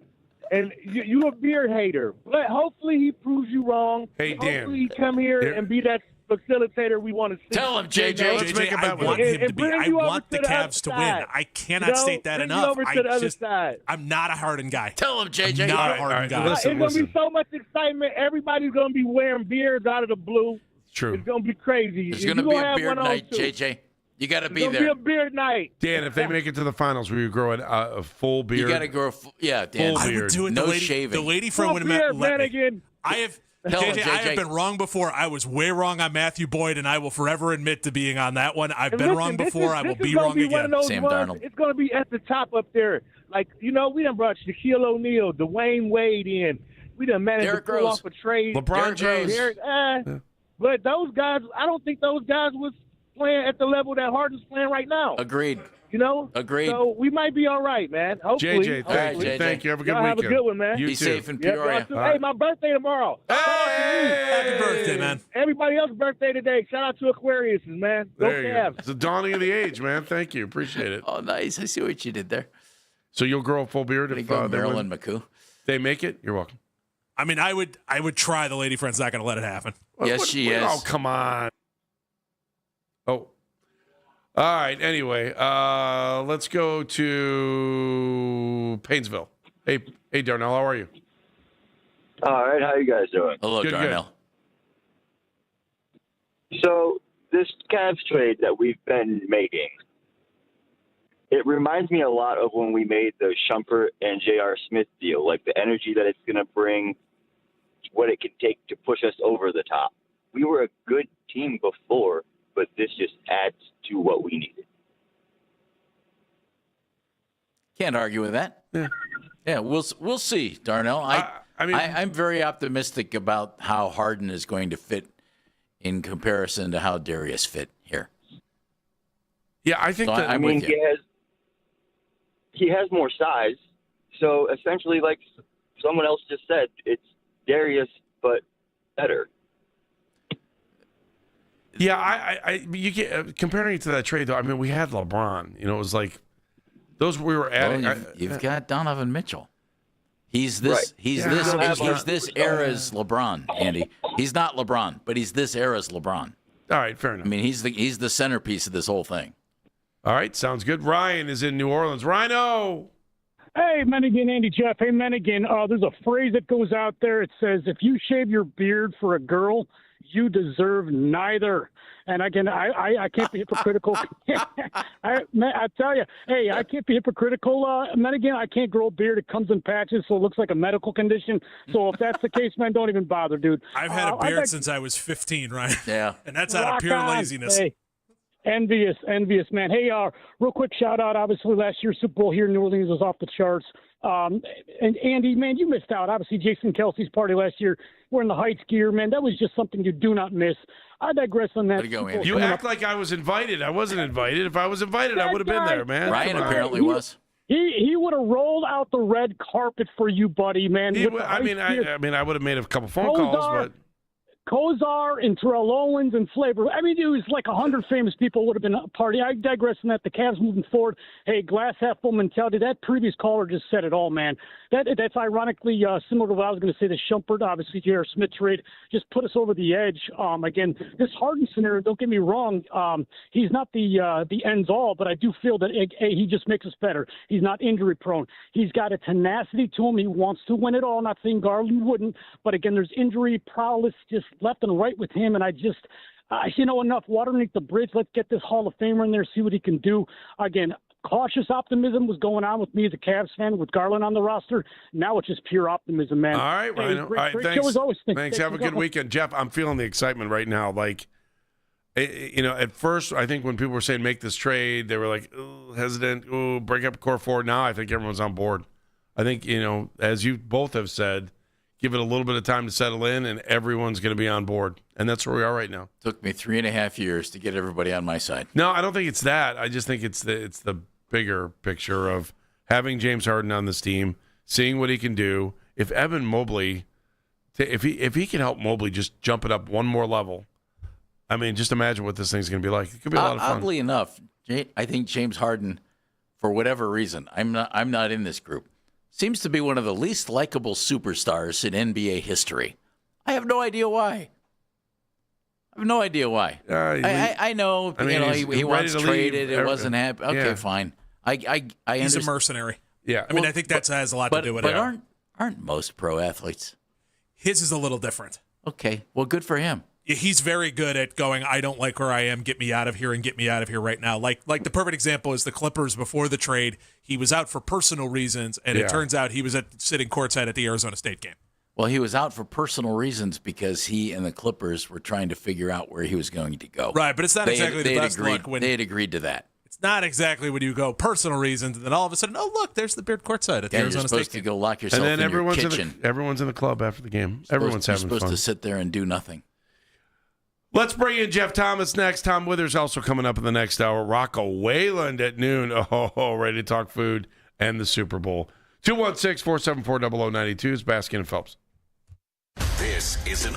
And you a beard hater. But hopefully he proves you wrong. Hey, Dan. Hopefully he come here and be that facilitator we want to see. Tell him, JJ. Let's make a I bet with want him. him to be. I want the Cavs to win. I cannot state that enough. Over to the other side. I'm not a Harden guy. Tell him, JJ. I'm not a All right, Harden guy. listen. It's going to be so much excitement. Everybody's going to be wearing beards out of the blue. True. It's going to be crazy. There's going to be a beard night, JJ. You got to be It's there. going to be a beard night. Dan, if they make it to the finals, will you grow a full beard? You got to grow. Dan. Full I beard. would do it. No the lady, shaving. The lady from Full when beard, let me. Mannigan. I have. Tell him, JJ, I have JJ. been wrong before. I was way wrong on Matthew Boyd, and I will forever admit to being on that one. I've And been listen, wrong this before. is- I will this is be gonna wrong be one again. of those Sam ones, Darnold. It's going to be at the top up there. Like, you know, we done brought Shaquille O'Neal, Dwayne Wade in. We done managed Derrick to pull Rose. off a trade. LeBron James. But those guys, I don't think those guys was playing at the level that Harden's playing right now. Agreed. You know? Agreed. So we might be all right, man. Hopefully. JJ, All right, thank you. JJ. Thank you. Have a good Y'all have weekend. a good one, man. You Be too. safe in Yep, y'all Peoria. too. Hey, my birthday tomorrow. Happy birthday, man. Everybody else's birthday today. Shout out to Aquarius, man. Go There you go. Cavs. It's the dawning of the age, man. Thank you. Appreciate it. Oh, nice. I see what you did there. So you'll grow a full beard There you if go, they Marilyn win? McCoo. They make it? You're welcome. I mean, I would try. The lady friend's not going to let it happen. Yes, she is. Oh, come on. Oh. All right. Anyway, let's go to Painesville. Hey, Darnell, how are you? All right. How you guys doing? Hello, Good, Darnell. So this Cavs trade that we've been making, it reminds me a lot of when we made the Shumpert and J.R. Smith deal, like the energy that it's going to bring, what it can take to push us over the top. We were a good team before, but this just adds to what we needed. Can't argue with that. Yeah, we'll see, Darnell. I'm very optimistic about how Harden is going to fit in comparison to how Darius fit here. Yeah, I think so that. I mean, he has more size. So essentially, like someone else just said, it's Darius, but better. Yeah, you get comparing it to that trade though. I mean, we had LeBron. You know, it was like those we were adding. Well, you've got Donovan Mitchell. He's this. Right. He's this era's LeBron, Andy. He's not LeBron, but he's this era's LeBron. All right, fair enough. I mean, he's the centerpiece of this whole thing. All right, sounds good. Ryan is in New Orleans. Rhino. Hey, Menigan, Andy, Jeff. Hey, Menigan, there's a phrase that goes out there. It says, if you shave your beard for a girl, you deserve neither. And again, I can't be hypocritical. I tell you, hey, I can't be hypocritical. Menigan, I can't grow a beard. It comes in patches, so it looks like a medical condition. So if that's the case, man, don't even bother, dude. I've had a beard since I was 15, right? Yeah. And that's out of pure laziness. Hey. Envious, man. Hey, real quick shout out. Obviously, last year's Super Bowl here in New Orleans was off the charts. And Andy, man, you missed out. Obviously, Jason Kelsey's party last year, wearing the Heights gear, man. That was just something you do not miss. I digress on that. You act like I was invited. I wasn't invited. If I was invited, I would have been there, man. Ryan apparently was. He would have rolled out the red carpet for you, buddy, man. I would have made a couple phone calls, but. Kozar and Terrell Owens and Flavor. I mean, it was like 100 famous people would have been a party. I digress on that. The Cavs moving forward. Hey, glass half full mentality. That previous caller just said it all, man. That's ironically similar to what I was going to say. The Shumpert, obviously, J.R. Smith trade just put us over the edge. Again, this Harden scenario, don't get me wrong, he's not the ends all, but I do feel that he just makes us better. He's not injury prone. He's got a tenacity to him. He wants to win it all. Not saying Garland wouldn't, but again, there's injury prowess just left and right with him, and I just, enough water underneath the bridge. Let's get this Hall of Famer in there, see what he can do. Again, cautious optimism was going on with me as a Cavs fan with Garland on the roster. Now it's just pure optimism, man. All right, Rhino. All right, thanks. As always. Thanks. Have a good weekend. Jeff, I'm feeling the excitement right now. Like, at first, I think when people were saying make this trade, they were like, hesitant, break up core four. Now I think everyone's on board. I think, as you both have said, give it a little bit of time to settle in, and everyone's going to be on board. And that's where we are right now. Took me 3.5 years to get everybody on my side. No, I don't think it's that. I just think it's the bigger picture of having James Harden on this team, seeing what he can do. If Evan Mobley, if he can help Mobley just jump it up one more level, I mean, just imagine what this thing's going to be like. It could be a lot of fun. Oddly enough, I think James Harden, for whatever reason, I'm not in this group, seems to be one of the least likable superstars in NBA history. I have no idea why. I know. He wants traded. It wasn't happy. Okay, yeah. Fine. He's a mercenary. Yeah. I mean, I think that has a lot to do with it. But aren't most pro athletes? His is a little different. Okay. Well, good for him. He's very good at going, I don't like where I am, get me out of here and get me out of here right now. Like the perfect example is the Clippers before the trade. He was out for personal reasons, and it turns out he was sitting courtside at the Arizona State game. Well, he was out for personal reasons because he and the Clippers were trying to figure out where he was going to go. Right, but it's not exactly the best look when they had agreed to that. It's not exactly when you go personal reasons, and then all of a sudden, oh, look, there's the beard courtside at the Arizona State game. You're supposed to go lock yourself in your kitchen. Everyone's in the club after the game. Everyone's having fun. You're supposed to sit there and do nothing. Let's bring in Jeff Thomas next. Tom Withers also coming up in the next hour. Rocco Wayland at noon. Oh, ready to talk food and the Super Bowl. 216-474-0092 is Baskin and Phelps. This is an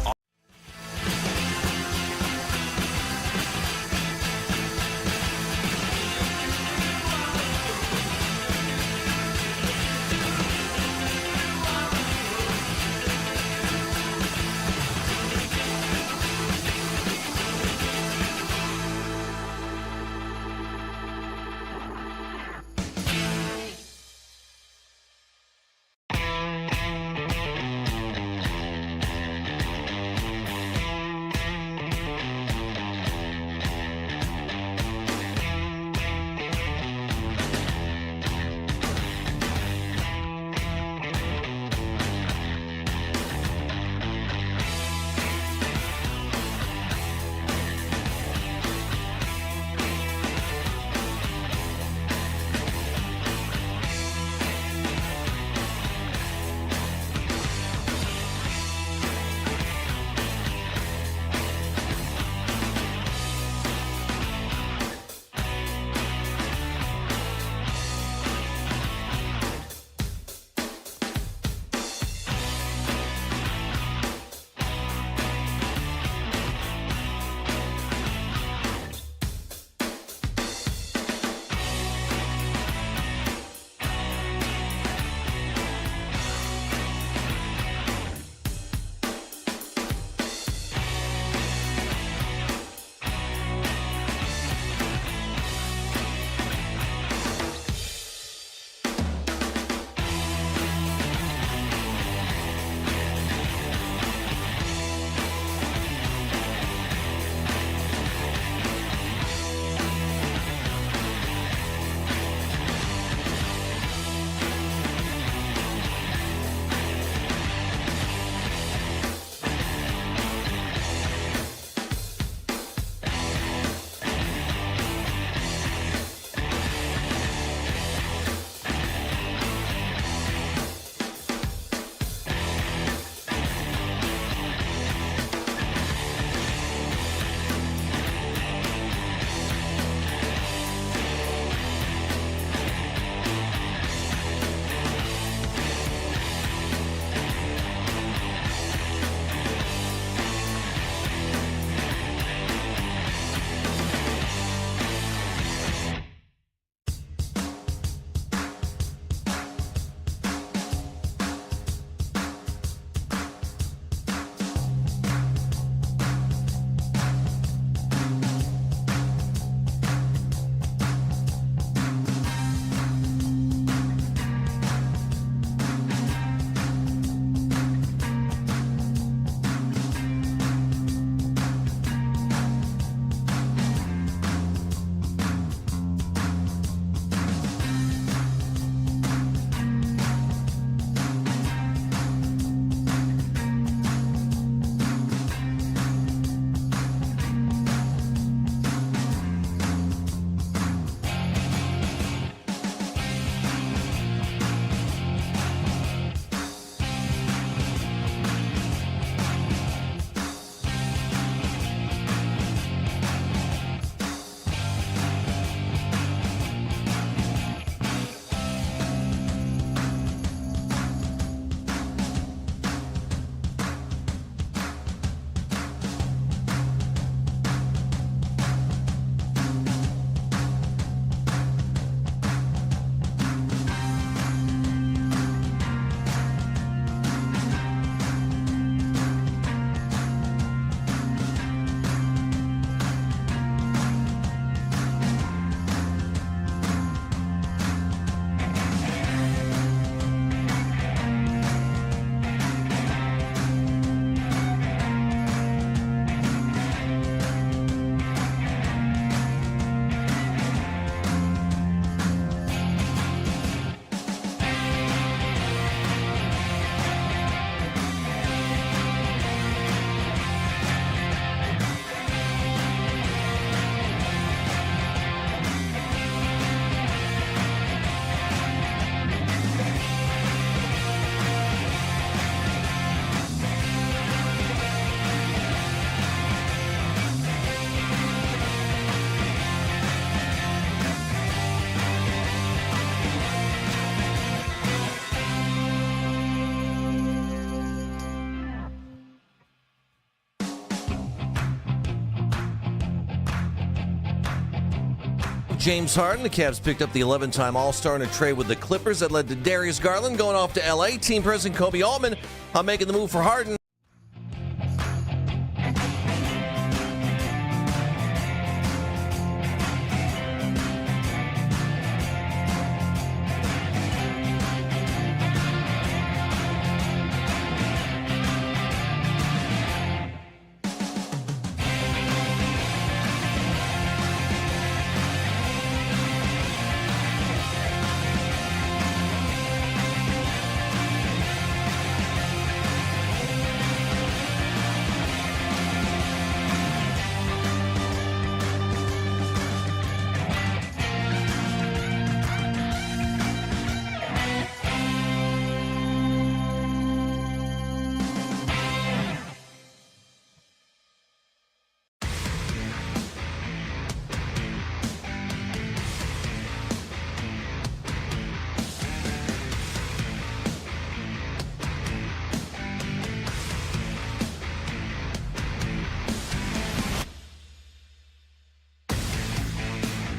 James Harden. The Cavs picked up the 11-time All-Star in a trade with the Clippers that led to Darius Garland going off to L.A. Team president Kobe Altman making the move for Harden.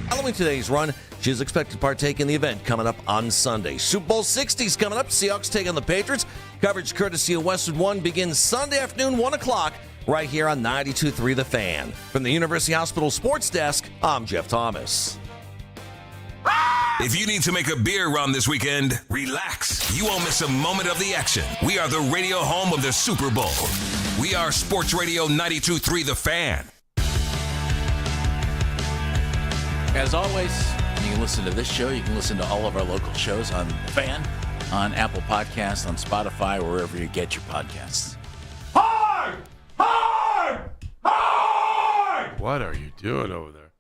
Following today's run, she is expected to partake in the event coming up on Sunday. Super Bowl 60 is coming up. Seahawks take on the Patriots. Coverage courtesy of Westwood One begins Sunday afternoon, 1 o'clock, right here on 92.3 The Fan. From the University Hospital Sports Desk, I'm Jeff Thomas. If you need to make a beer run this weekend, relax. You won't miss a moment of the action. We are the radio home of the Super Bowl. We are Sports Radio 92.3 The Fan. As always, you can listen to this show. You can listen to all of our local shows on The Fan, on Apple Podcasts, on Spotify, wherever you get your podcasts. Hard! Hard! Hard! What are you doing over there?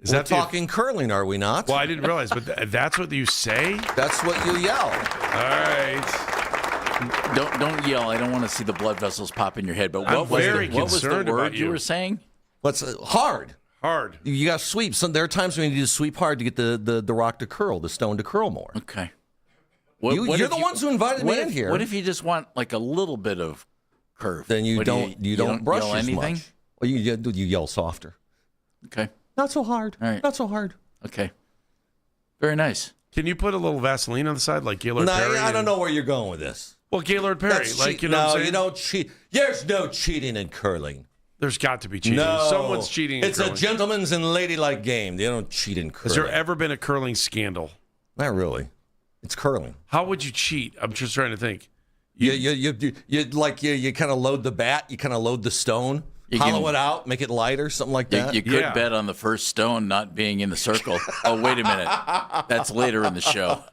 We're talking curling, are we not? Well, I didn't realize, but that's what you say? That's what you yell. All right. Don't yell. I don't want to see the blood vessels pop in your head. But what was the word you were saying? What's hard? Hard. You got to sweep. There are times when you need to sweep hard to get the rock to curl, the stone to curl more. Okay. You're the ones who invited me in here. What if you just want like a little bit of curve? Then you don't brush yell as anything? much. Well, you yell softer. Okay. Not so hard. All right. Not so hard. Okay. Very nice. Can you put a little Vaseline on the side like Gaylord Perry? No, I don't know where you're going with this. Well, Gaylord Perry. You know what I'm saying? You don't cheat. There's no cheating in curling. There's got to be cheating. No. Someone's cheating in It's curling. a gentleman's and ladylike game. They don't cheat in curling. Has there ever been a curling scandal? Not really. It's curling. How would you cheat? I'm just trying to think. You kind of load the bat. You kind of load the stone. Hollow it out, make it lighter, something like that. You could bet on the first stone not being in the circle. Oh, wait a minute. That's later in the show.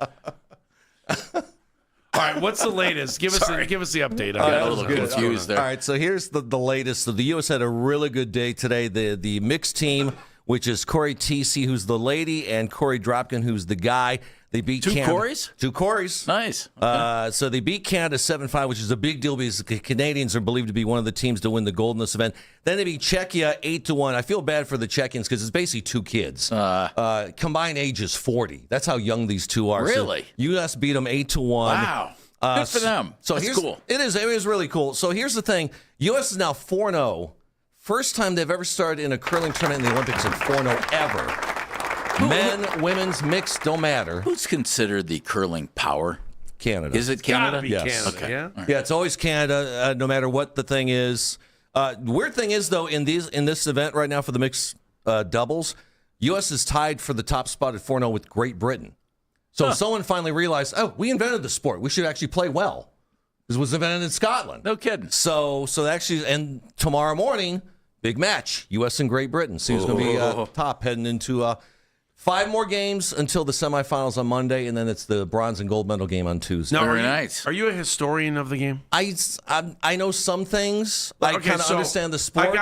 All right, what's the latest? Give us the update. I got a little confused there. All right, so here's the latest. So the U.S. had a really good day today. The mixed team, which is Corey Tesey, who's the lady, and Corey Dropkin, who's the guy. They beat Canada. Two Corys? Nice. Okay. So they beat Canada 7-5, which is a big deal because the Canadians are believed to be one of the teams to win the gold in this event. Then they beat Czechia 8-1. I feel bad for the Czechians because it's basically two kids. Combined age is 40. That's how young these two are. Really? So U.S. beat them 8-1. Wow. Good for them. So that's cool. It is really cool. So here's the thing. U.S. is now 4-0. First time they've ever started in a curling tournament in the Olympics at 4-0 ever. Men, women's, mixed, don't matter. Who's considered the curling power? Canada. Is it Canada? Gotta be Yes. Canada, Okay. yeah? Right. Yeah, it's always Canada, no matter what the thing is. Weird thing is, though, in this event right now for the mixed doubles, U.S. is tied for the top spot at 4-0 with Great Britain. So someone finally realized, we invented the sport. We should actually play well. This was invented in Scotland. No kidding. So actually, and tomorrow morning, big match, U.S. and Great Britain. See who's going to be top heading into 5 more games until the semifinals on Monday, and then it's the bronze and gold medal game on Tuesday. Now, Very nice. Are you a historian of the game? I know some things. I kind of understand the sport. You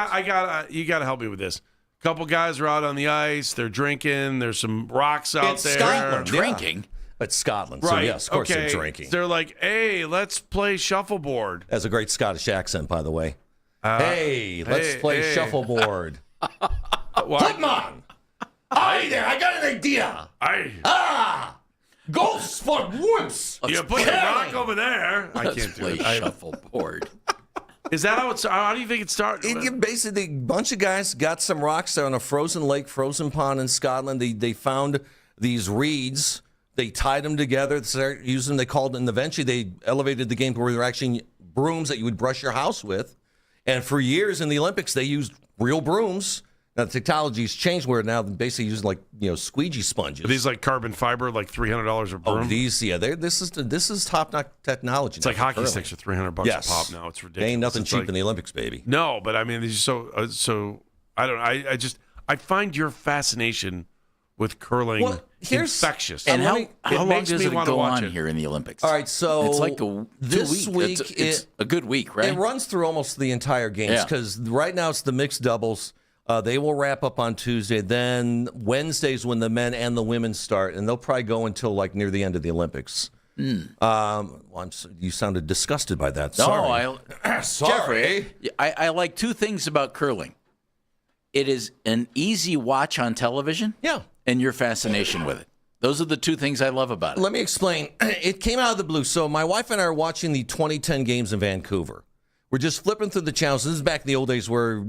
got to help me with this. A couple guys are out on the ice. They're drinking. There's some rocks out It's there. Scotland. Drinking? It's Scotland, Right. so yes, of course okay. they're drinking. They're like, hey, let's play shuffleboard. That's a great Scottish accent, by the way. Let's play shuffleboard. Come on! Hi there, I got an idea. Ghosts for once. You put the rock over there. I Let's can't do play it. shuffleboard. Is that how do you think it started? Basically, a bunch of guys got some rocks there on a frozen lake, frozen pond in Scotland. They found these reeds. They tied them together, started using them. They called, and eventually they elevated the game to where they're actually brooms that you would brush your house with. And for years in the Olympics, they used real brooms. Now the technology's changed where now they basically use squeegee sponges. Are these like carbon fiber, like $300 a broom? Oh, these, this is top-notch technology. It's like hockey sticks are $300 a pop now. It's ridiculous. Ain't nothing it's cheap in the Olympics, baby. No, but I mean, these are so I don't know. I find your fascination with curling infectious. And how long does it go on here in the Olympics? All right, so it's like this week. It's a good week, right? It runs through almost the entire games because right now it's the mixed doubles. They will wrap up on Tuesday. Then Wednesday's when the men and the women start, and they'll probably go until like near the end of the Olympics. You sounded disgusted by that. No, sorry. Jeffrey, I like two things about curling. It is an easy watch on television. Yeah. And your fascination with it. Those are the two things I love about it. Let me explain. It came out of the blue. So my wife and I are watching the 2010 games in Vancouver. We're just flipping through the channels. This is back in the old days where,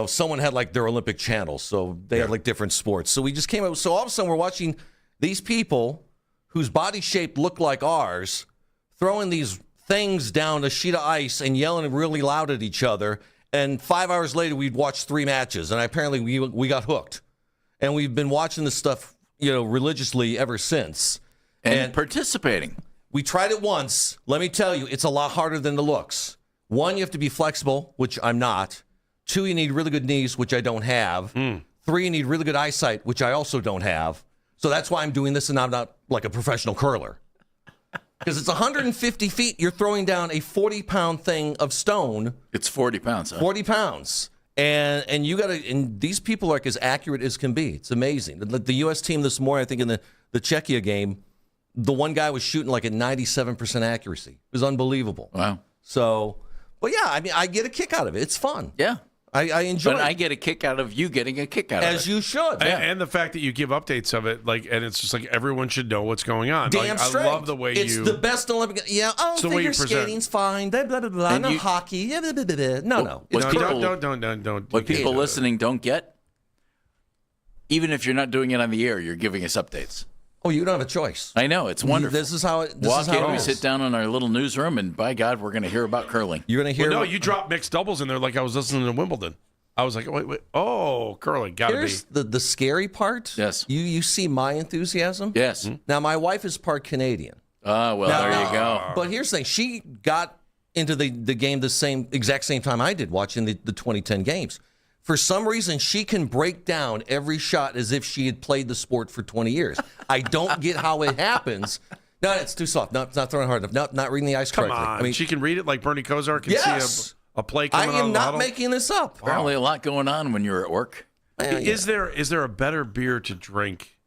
someone had like their Olympic channels. So they had like different sports. So we just came out. So all of a sudden we're watching these people whose body shape looked like ours throwing these things down a sheet of ice and yelling really loud at each other. And 5 hours later, we'd watched 3 matches. And apparently we got hooked. And we've been watching this stuff, religiously ever since. And participating. We tried it once. Let me tell you, it's a lot harder than it looks. 1, you have to be flexible, which I'm not. 2, you need really good knees, which I don't have. 3, you need really good eyesight, which I also don't have. So that's why I'm doing this and I'm not like a professional curler. Because it's 150 feet. You're throwing down a 40-pound thing of stone. It's 40 pounds, huh? 40 pounds. And you got to, and these people are like as accurate as can be. It's amazing. The U.S. team this morning, I think in the Czechia game, the one guy was shooting like at 97% accuracy. It was unbelievable. Wow. So, but yeah, I mean, I get a kick out of it. It's fun. Yeah. I enjoy it. But I get a kick out of you getting a kick out of it. As you should. Yeah. And the fact that you give updates of it, and it's just like everyone should know what's going on. Damn straight. I love the way it's the best Olympic. Yeah, figure skating's fine. Blah, blah, blah, blah. No hockey. Yeah, blah, blah, blah, blah. No. Don't. What people listening don't get, even if you're not doing it on the air, you're giving us updates. Oh, you don't have a choice. I know. It's wonderful. This is how it we sit down in our little newsroom, and by God, we're going to hear about curling. You're going to hear. Well, no, you dropped mixed doubles in there like I was listening to Wimbledon. I was like, wait. Oh, curling. Gotta Here's the scary part. Yes. You see my enthusiasm? Yes. Now, my wife is part Canadian. Oh, well, there you go. But here's the thing. She got into the game the exact same time I did, watching the 2010 games. For some reason, she can break down every shot as if she had played the sport for 20 years. I don't get how it happens. No, it's too soft. No, it's not throwing hard enough. No, not reading the ice correctly. Come on. I mean, she can read it like Bernie Kosar can see a play coming out of the I am not huddle. making this up. Apparently a lot going on when you're at work. Is there a better beer to drink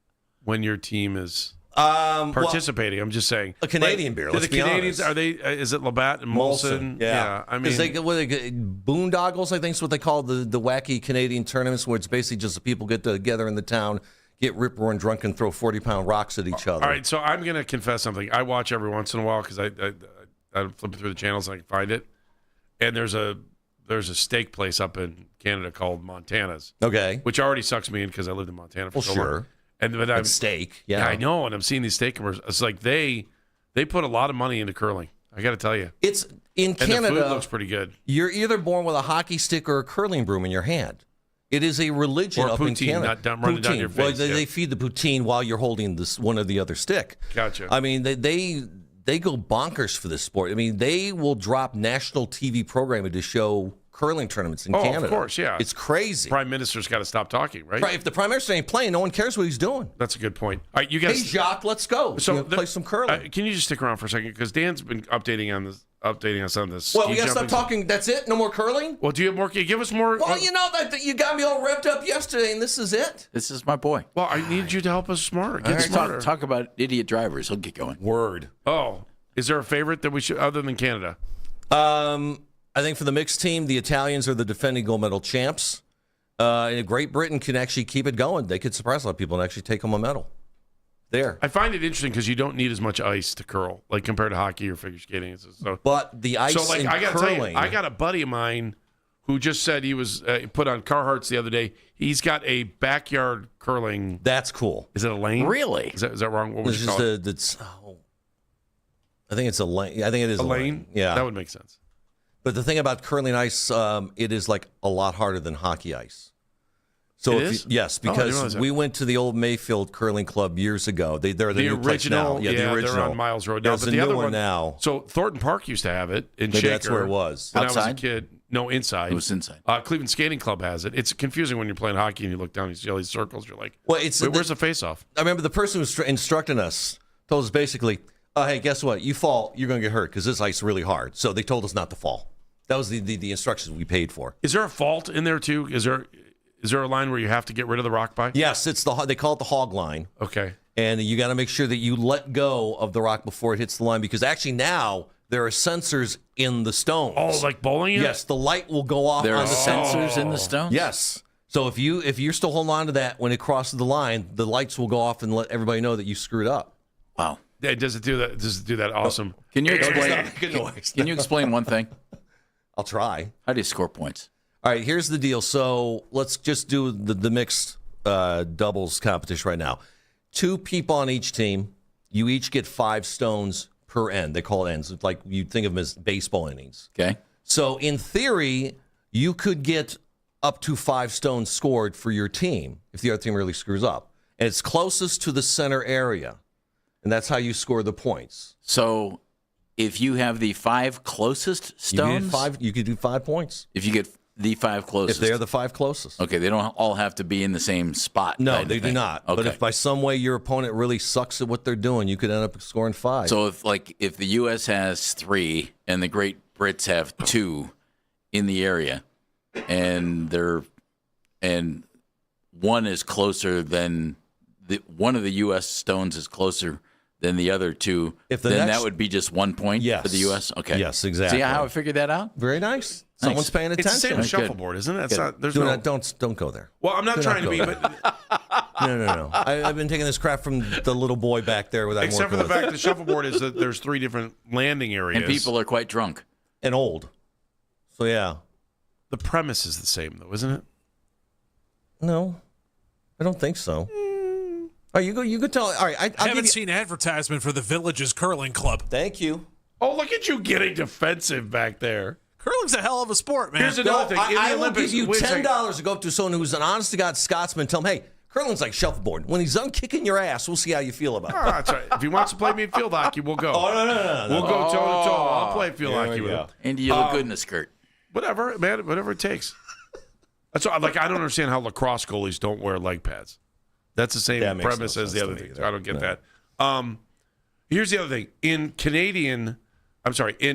when your team is participating? I'm just saying. A Canadian beer, let's be Canadians, honest. Are they, is it Labatt and Molson? Yeah. I mean. Boondoggles, I think is what they call the wacky Canadian tournaments where it's basically just the people get together in the town, get rip-roaring drunk and throw 40-pound rocks at each other. All right, so I'm going to confess something. I watch every once in a while because I'm flipping through the channels and I can find it. And there's a steak place up in Canada called Montana's. Okay. Which already sucks me in because I lived in Montana for so long. Sure. But I'm steak. Yeah, I know. And I'm seeing these steak commercials. It's like they put a lot of money into curling. I got to tell you. It's in Canada. And the food looks pretty good. You're either born with a hockey stick or a curling broom in your hand. It is a religion up in Canada. Not running down your face. Well, they feed the poutine while you're holding this one or the other stick. Gotcha. I mean, they go bonkers for this sport. I mean, they will drop national TV programming to show curling tournaments in Canada. Of course, yeah. It's crazy. Prime Minister's got to stop talking, right? Right. If the Prime Minister ain't playing, no one cares what he's doing. That's a good point. All right, you guys. Hey, Jacques, let's go. So play some curling. Can you just stick around for a second? Because Dan's been updating us on this. Well, we got to stop talking. That's it? No more curling? Well, do you have more? Give us more. Well, you got me all revved up yesterday, and this is it? This is my boy. Well, I need you to help us smarter. Get smarter. Talk about idiot drivers. He'll get going. Word. Oh. Is there a favorite that we should, other than Canada? I think for the mixed team, the Italians are the defending gold medal champs. And Great Britain can actually keep it going. They could surprise a lot of people and actually take home a medal. there. I find it interesting because you don't need as much ice to curl, like compared to hockey or figure skating. So, but the ice in I gotta curling. tell you, I got a buddy of mine who just said he was put on Carhartts the other day. He's got a backyard curling. That's cool. Is it a lane? Really? Is that wrong? What would you call it? I think it's a lane. I think it is a lane. Yeah, that would make sense. But the thing about curling ice, it is like a lot harder than hockey ice. So yes, because we went to the old Mayfield Curling Club years ago. They're the new place now. Yeah, the original. They're on Miles Road now. There's but a the new other one now. So Thornton Park used to have it in Maybe Shaker. that's where it was. When Outside? I was a kid. No, inside. It was inside. Cleveland Skating Club has it. It's confusing when you're playing hockey and you look down and you see all these circles. You're like, where's the face-off? I remember the person who was instructing us told us basically, hey, guess what? You fall, you're going to get hurt because this ice is really hard. So they told us not to fall. That was the instructions we paid for. Is there a fault in there, too? Is there a line where you have to get rid of the rock by? Yes, they call it the hog line. Okay. And you got to make sure that you let go of the rock before it hits the line because actually now there are sensors in the stones. Oh, like bowling? Yes, the light will go off. There on are the sensors in the stones? Yes. So if you're still holding on to that when it crosses the line, the lights will go off and let everybody know that you screwed up. Wow. Yeah, does it do that? Does it do that? Awesome. Can you explain? Can you explain one thing? I'll try. How do you score points? All right, here's the deal. So let's just do the mixed doubles competition right now. 2 people on each team. You each get 5 stones per end. They call it ends. It's like you think of them as baseball innings. Okay. So in theory, you could get up to 5 stones scored for your team if the other team really screws up. And it's closest to the center area. And that's how you score the points. So if you have the 5 closest stones, you could do 5 points. If you get the 5 closest. If they're the 5 closest. Okay, they don't all have to be in the same spot. No, they do not. Okay. But if by some way your opponent really sucks at what they're doing, you could end up scoring 5. So if the U.S. has 3 and the Great Brits have 2 in the area, and one is closer than one of the U.S. stones is closer than the other 2, then that would be just 1 point for the U.S.? Okay. Yes, exactly. See how I figured that out? Very nice. Someone's paying attention. It's the same as shuffleboard, isn't it? It's not, there's don't go there. Well, I'm not trying to be, but no. I've been taking this crap from the little boy back there with except for the fact that shuffleboard is that there's 3 different landing areas, and people are quite drunk and old. So yeah, the premise is the same though, isn't it? No, I don't think so. Oh, you go tell. All right, I haven't seen advertisement for the Villages Curling Club. Thank you. Oh, look at you getting defensive back there. Curling's a hell of a sport, man. Here's another thing. I will give you $10 to go up to someone who's an honest-to-God Scotsman. Tell him, hey, curling's like shuffleboard. When he's done kicking your ass, we'll see how you feel about it. Oh, that's right. If he wants to play me field hockey, we'll go. Oh, no. We'll go toe-to-toe. I'll play field hockey with him. And you look good in a skirt. Whatever, man. Whatever it takes. That's what, I don't understand how lacrosse goalies don't wear leg pads. That's the same premise as the other thing. I don't get that. Here's the other thing. In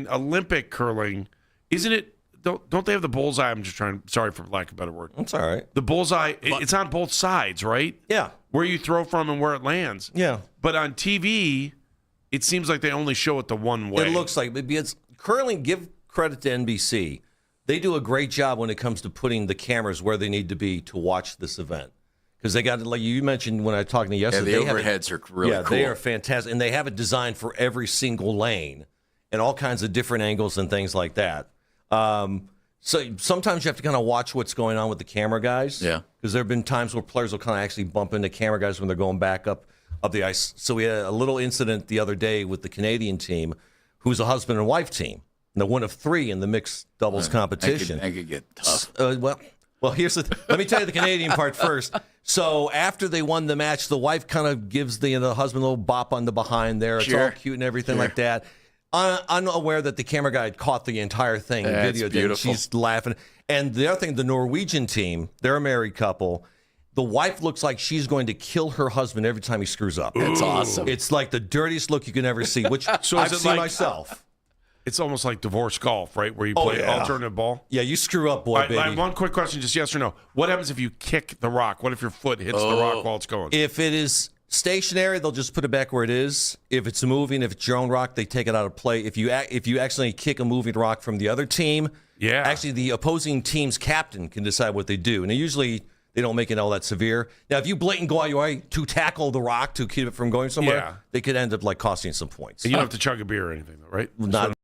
Olympic curling, isn't it? Don't they have the bullseye? I'm just trying. Sorry for lack of a better word. That's all right. The bullseye. It's on both sides, right? Yeah. Where you throw from and where it lands. Yeah. But on TV, it seems like they only show it the one way. It looks like it's curling. Give credit to NBC. They do a great job when it comes to putting the cameras where they need to be to watch this event. Because they got, like you mentioned when I was talking to you yesterday. Yeah, the overheads are really cool. They are fantastic. And they have it designed for every single lane and all kinds of different angles and things like that. So sometimes you have to kind of watch what's going on with the camera guys. Yeah. Because there have been times where players will kind of actually bump into camera guys when they're going back up the ice. So we had a little incident the other day with the Canadian team, who's a husband and wife team. And they're one of 3 in the mixed doubles competition. That could get tough. Well, here's let me tell you the Canadian part first. So after they won the match, the wife kind of gives the husband a little bop on the behind there. It's all cute and everything like that. Unaware that the camera guy had caught the entire thing and videoed it. She's laughing. And the other thing, the Norwegian team, they're a married couple. The wife looks like she's going to kill her husband every time he screws up. That's awesome. It's like the dirtiest look you can ever see, which I've seen myself. It's almost like divorce golf, right? Where you play alternative ball. Yeah, you screw up, boy, baby. I have one quick question, just yes or no. What happens if you kick the rock? What if your foot hits the rock while it's going? If it is stationary, they'll just put it back where it is. If it's moving, if it's your own rock, they take it out of play. If you accidentally kick a moving rock from the other team, actually the opposing team's captain can decide what they do. And they don't make it all that severe. Now, if you blatant go out your way to tackle the rock to keep it from going somewhere, they could end up like costing some points. And you don't have to chug a beer or anything, though, right? Not.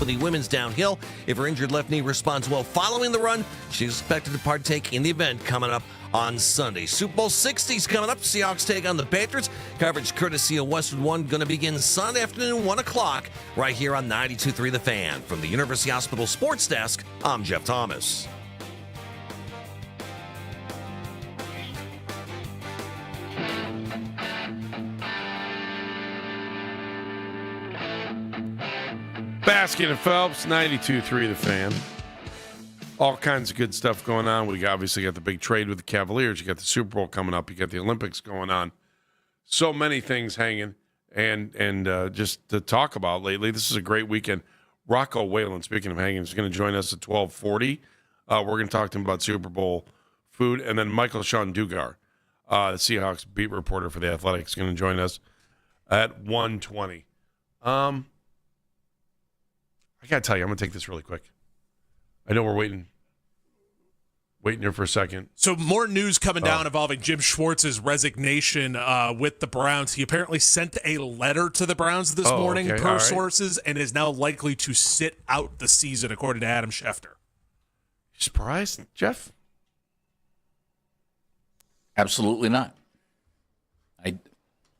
for the women's downhill. If her injured left knee responds well following the run, she's expected to partake in the event coming up on Sunday. Super Bowl 60 is coming up. Seahawks take on the Patriots. Coverage courtesy of Westwood One going to begin Sunday afternoon, 1 o'clock, right here on 92.3 The Fan. From the University Hospital Sports Desk, I'm Jeff Thomas. Baskin and Phelps, 92.3 The Fan. All kinds of good stuff going on. We obviously got the big trade with the Cavaliers. You got the Super Bowl coming up. You got the Olympics going on. So many things hanging. And just to talk about lately, this is a great weekend. Rocco Whalen, speaking of hanging, is going to join us at 12:40. We're going to talk to him about Super Bowl food. And then Michael Sean Dugar, the Seahawks beat reporter for The Athletic, is going to join us at 1:20. I got to tell you, I'm going to take this really quick. I know we're waiting here for a second. So more news coming down involving Jim Schwartz's resignation with the Browns. He apparently sent a letter to the Browns this morning, per sources, and is now likely to sit out the season, according to Adam Schefter. Surprised, Jeff? Absolutely not.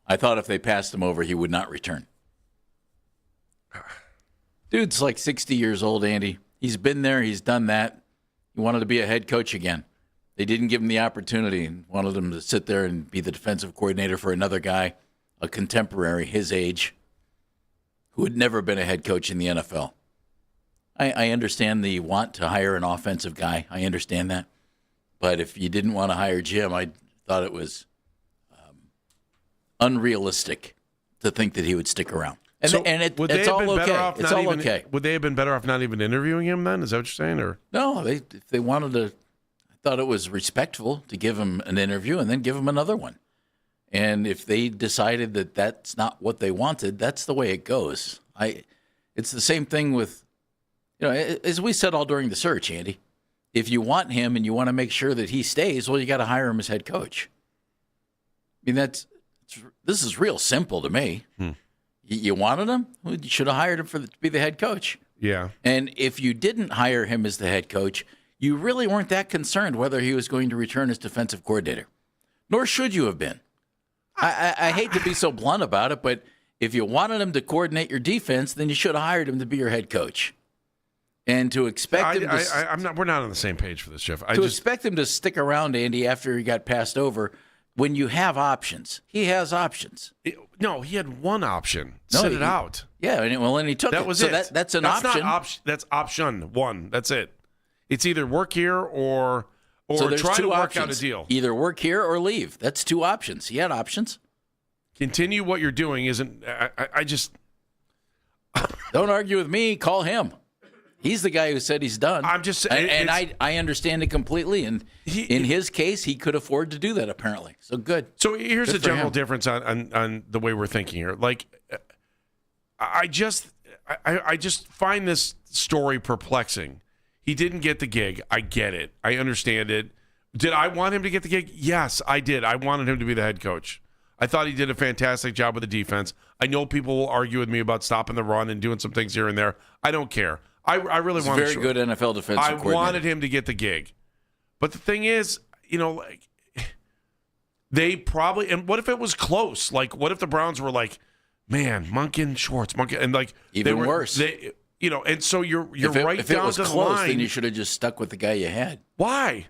I thought if they passed him over, he would not return. Dude's like 60 years old, Andy. He's been there. He's done that. He wanted to be a head coach again. They didn't give him the opportunity and wanted him to sit there and be the defensive coordinator for another guy, a contemporary his age, who had never been a head coach in the NFL. I understand the want to hire an offensive guy. I understand that. But if you didn't want to hire Jim, I thought it was unrealistic to think that he would stick around. And, so it's all okay. It's all okay. Would they have been better off not even interviewing him then? Is that what you're saying? Or no, if they wanted to, I thought it was respectful to give him an interview and then give him another one. And if they decided that that's not what they wanted, that's the way it goes. It's the same thing with, as we said all during the search, Andy. If you want him and you want to make sure that he stays, well, you got to hire him as head coach. I mean, this is real simple to me. You wanted him? Well, you should have hired him to be the head coach. Yeah. And if you didn't hire him as the head coach, you really weren't that concerned whether he was going to return as defensive coordinator. Nor should you have been. I hate to be so blunt about it, but if you wanted him to coordinate your defense, then you should have hired him to be your head coach. And to expect him to... we're not on the same page for this, Jeff. Expect him to stick around, Andy, after he got passed over... When you have options, he has options. No, he had one option. Sit it out. Yeah, and he took it. That was so it. That's an option. That's option one. That's it. It's either work here or try to work out a deal. Either work here or leave. That's two options. He had options. Continue what you're doing isn't. I just don't argue with me. Call him. He's the guy who said he's done. I'm just and I understand it completely. And in his case, he could afford to do that, apparently. So good. So here's the general difference on the way we're thinking here. Like, I just find this story perplexing. He didn't get the gig. I get it. I understand it. Did I want him to get the gig? Yes, I did. I wanted him to be the head coach. I thought he did a fantastic job with the defense. I know people will argue with me about stopping the run and doing some things here and there. I don't care. I really wanted very good NFL defensive coordinator. I wanted him to get the gig. But the thing is, they probably, and what if it was close? Like, what if the Browns were like, man, Monken, Schwartz, and like even worse. And so you're right if down it was to the close, line. Then you should have just stuck with the guy you had. Why?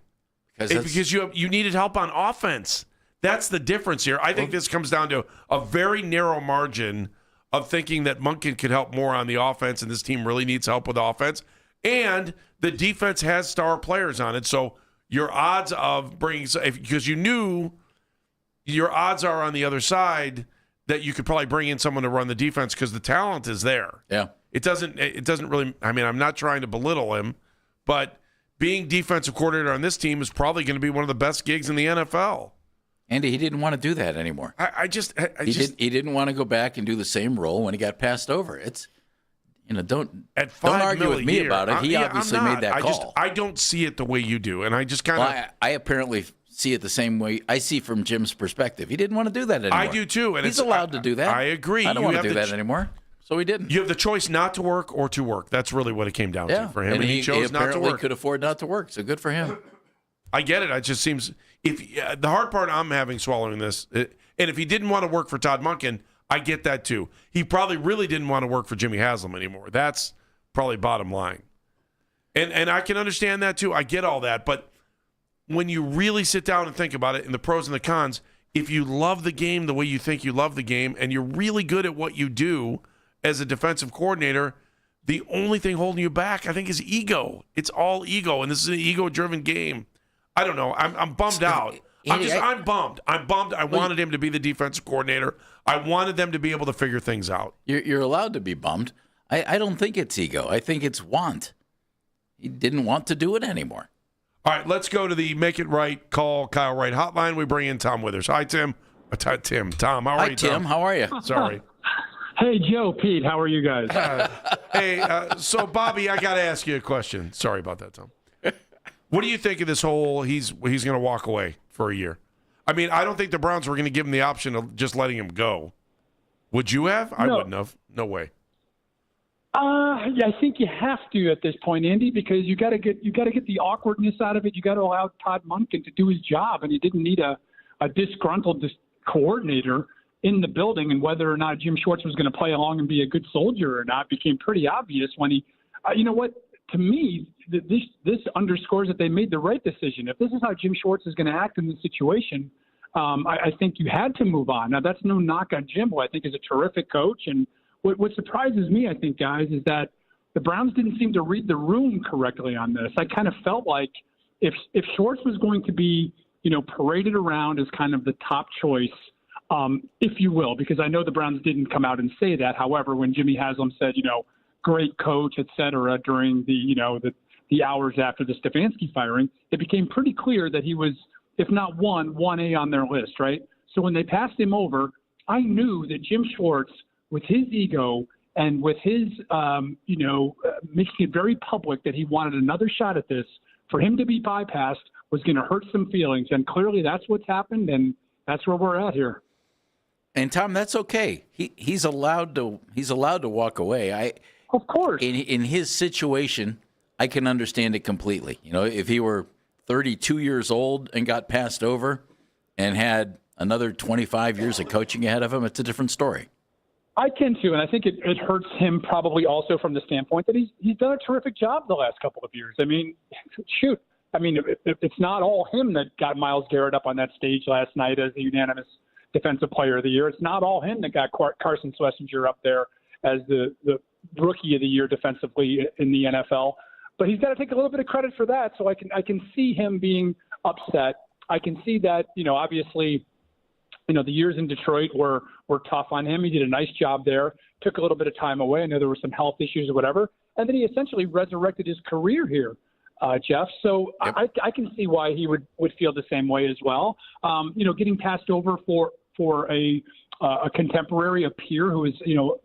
Because you needed help on offense. That's the difference here. I think this comes down to a very narrow margin of thinking that Monken could help more on the offense, and this team really needs help with offense. And the defense has star players on it, so your odds of bringing – because you knew your odds are on the other side that you could probably bring in someone to run the defense because the talent is there. Yeah. It doesn't really – I mean, I'm not trying to belittle him, but being defensive coordinator on this team is probably going to be one of the best gigs in the NFL. Andy, he didn't want to do that anymore. He didn't want to go back and do the same role when he got passed over. It's, don't argue with me about it. He obviously made that call. I don't see it the way you do, and I just kind of. I apparently see it the same way I see from Jim's perspective. He didn't want to do that anymore. I do too, and he's allowed to do that. I agree. I don't want to do that anymore. So he didn't. You have the choice not to work or to work. That's really what it came down to for him. And he chose not to apparently work. could afford not to work, so good for him. I get it. It just seems the hard part I'm having swallowing this, and if he didn't want to work for Todd Monken, I get that too. He probably really didn't want to work for Jimmy Haslam anymore. That's probably bottom line. And I can understand that too. I get all that. But when you really sit down and think about it and the pros and the cons, if you love the game the way you think you love the game and you're really good at what you do as a defensive coordinator, the only thing holding you back, I think, is ego. It's all ego, and this is an ego-driven game. I don't know. I'm bummed out. I'm bummed. I'm bummed. I wanted him to be the defensive coordinator. I wanted them to be able to figure things out. You're allowed to be bummed. I don't think it's ego. I think it's want. He didn't want to do it anymore. All right, let's go to the Make It Right Call Kyle Wright hotline. We bring in Tom Withers. Hi, Tim. Tom, how are you, Tom? Tim, how are you? Sorry. Hey, Joe, Pete, how are you guys? So, Bobby, I got to ask you a question. Sorry about that, Tom. What do you think of this whole he's going to walk away for a year? I mean, I don't think the Browns were going to give him the option of just letting him go. Would you have? I wouldn't have. No way. Yeah, I think you have to at this point, Andy, because you got to get the awkwardness out of it. You got to allow Todd Monken to do his job, and you didn't need a disgruntled coordinator in the building. And whether or not Jim Schwartz was going to play along and be a good soldier or not became pretty obvious when he. You know what? To me, this underscores that they made the right decision. If this is how Jim Schwartz is going to act in this situation, I think you had to move on. Now, that's no knock on Jim, who I think is a terrific coach. And what surprises me, I think, guys, is that the Browns didn't seem to read the room correctly on this. I kind of felt like if Schwartz was going to be, paraded around as kind of the top choice, if you will, because I know the Browns didn't come out and say that. However, when Jimmy Haslam said, great coach, et cetera, during the hours after the Stefanski firing, it became pretty clear that he was, if not 1A on their list, right? So when they passed him over, I knew that Jim Schwartz, with his ego and with his, making it very public that he wanted another shot at this, for him to be bypassed was going to hurt some feelings. And clearly that's what's happened, and that's where we're at here. And Tom, that's okay. He's allowed to walk away. Of course. In his situation, I can understand it completely. If he were 32 years old and got passed over and had another 25 years of coaching ahead of him, it's a different story. I can too, and I think it hurts him probably also from the standpoint that he's done a terrific job the last couple of years. I mean, shoot. I mean, it's not all him that got Myles Garrett up on that stage last night as the unanimous Defensive Player of the Year. It's not all him that got Carson Sweatzinger up there as the Rookie of the Year defensively in the NFL. But he's got to take a little bit of credit for that. So I can see him being upset. I can see that, obviously, the years in Detroit were tough on him. He did a nice job there, took a little bit of time away. I know there were some health issues or whatever. And then he essentially resurrected his career here, Jeff. So yep. I can see why he would feel the same way as well. Getting passed over for a contemporary, a peer who is,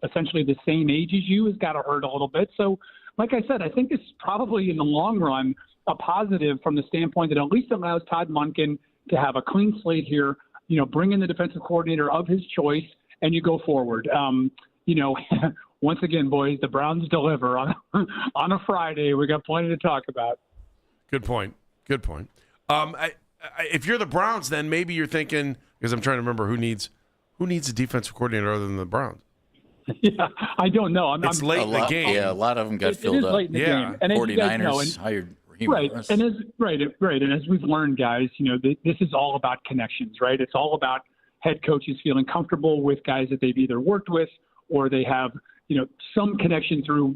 essentially the same age as you has got to hurt a little bit. So, like I said, I think this is probably in the long run a positive from the standpoint that at least allows Todd Monken to have a clean slate here, bring in the defensive coordinator of his choice, and you go forward. Once again, boys, the Browns deliver on a Friday. We got plenty to talk about. Good point. If you're the Browns, then maybe you're thinking, because I'm trying to remember who needs a defensive coordinator other than the Browns. Yeah, I don't know. It's late in the game. Yeah, a lot of them got filled up. Late in the game. And 49ers hired Raheem Morris. And as we've learned, guys, this is all about connections, right? It's all about head coaches feeling comfortable with guys that they've either worked with or they have, some connection through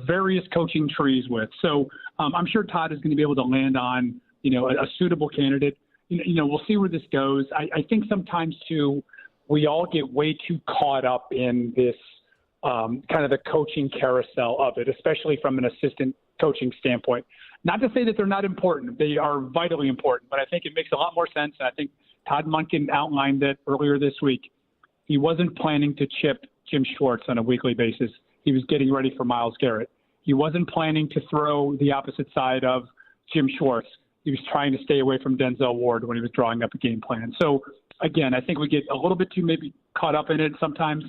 various coaching trees with. So I'm sure Todd is going to be able to land on, a suitable candidate. We'll see where this goes. I think sometimes too, we all get way too caught up in this kind of the coaching carousel of it, especially from an assistant coaching standpoint. Not to say that they're not important. They are vitally important, but I think it makes a lot more sense. And I think Todd Monken outlined that earlier this week. He wasn't planning to chip Jim Schwartz on a weekly basis. He was getting ready for Myles Garrett. He wasn't planning to throw the opposite side of Jim Schwartz. He was trying to stay away from Denzel Ward when he was drawing up a game plan. So, again, I think we get a little bit too maybe caught up in it sometimes.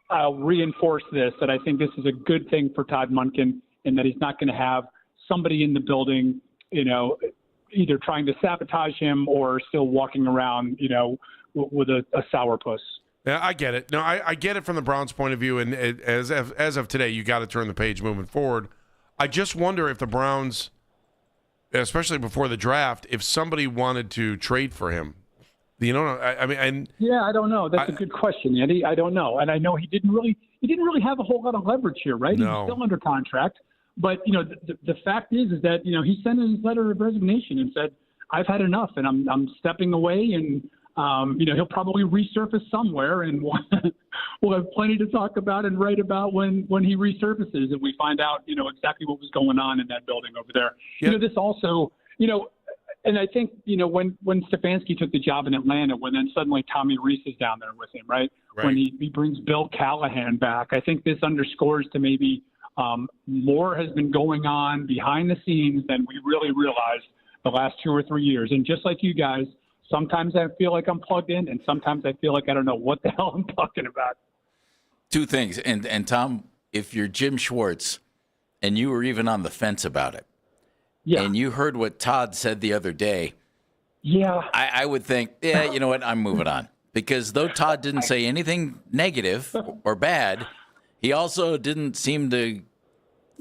I'll reinforce this, that I think this is a good thing for Todd Monken, and that he's not going to have somebody in the building, either trying to sabotage him or still walking around, with a sourpuss. Yeah, I get it. No, I get it from the Browns' point of view, and as of today, you got to turn the page moving forward. I just wonder if the Browns, especially before the draft, if somebody wanted to trade for him. I don't know. That's a good question, Andy. I don't know, and I know he didn't really have a whole lot of leverage here, right? No. He's still under contract, but the fact is that he sent in his letter of resignation and said, "I've had enough, and I'm stepping away." And he'll probably resurface somewhere, and we'll have plenty to talk about and write about when he resurfaces and we find out exactly what was going on in that building over there. Yep. This also And I think, when Stefanski took the job in Atlanta, when then suddenly Tommy Rees is down there with him, right? When he brings Bill Callahan back, I think this underscores to maybe more has been going on behind the scenes than we really realized the last 2 or 3 years. And just like you guys, sometimes I feel like I'm plugged in, and sometimes I feel like I don't know what the hell I'm talking about. Two things. And Tom, if you're Jim Schwartz and you were even on the fence about it, and you heard what Todd said the other day, I would think, you know what, I'm moving on. Because though Todd didn't say anything negative or bad, he also didn't seem to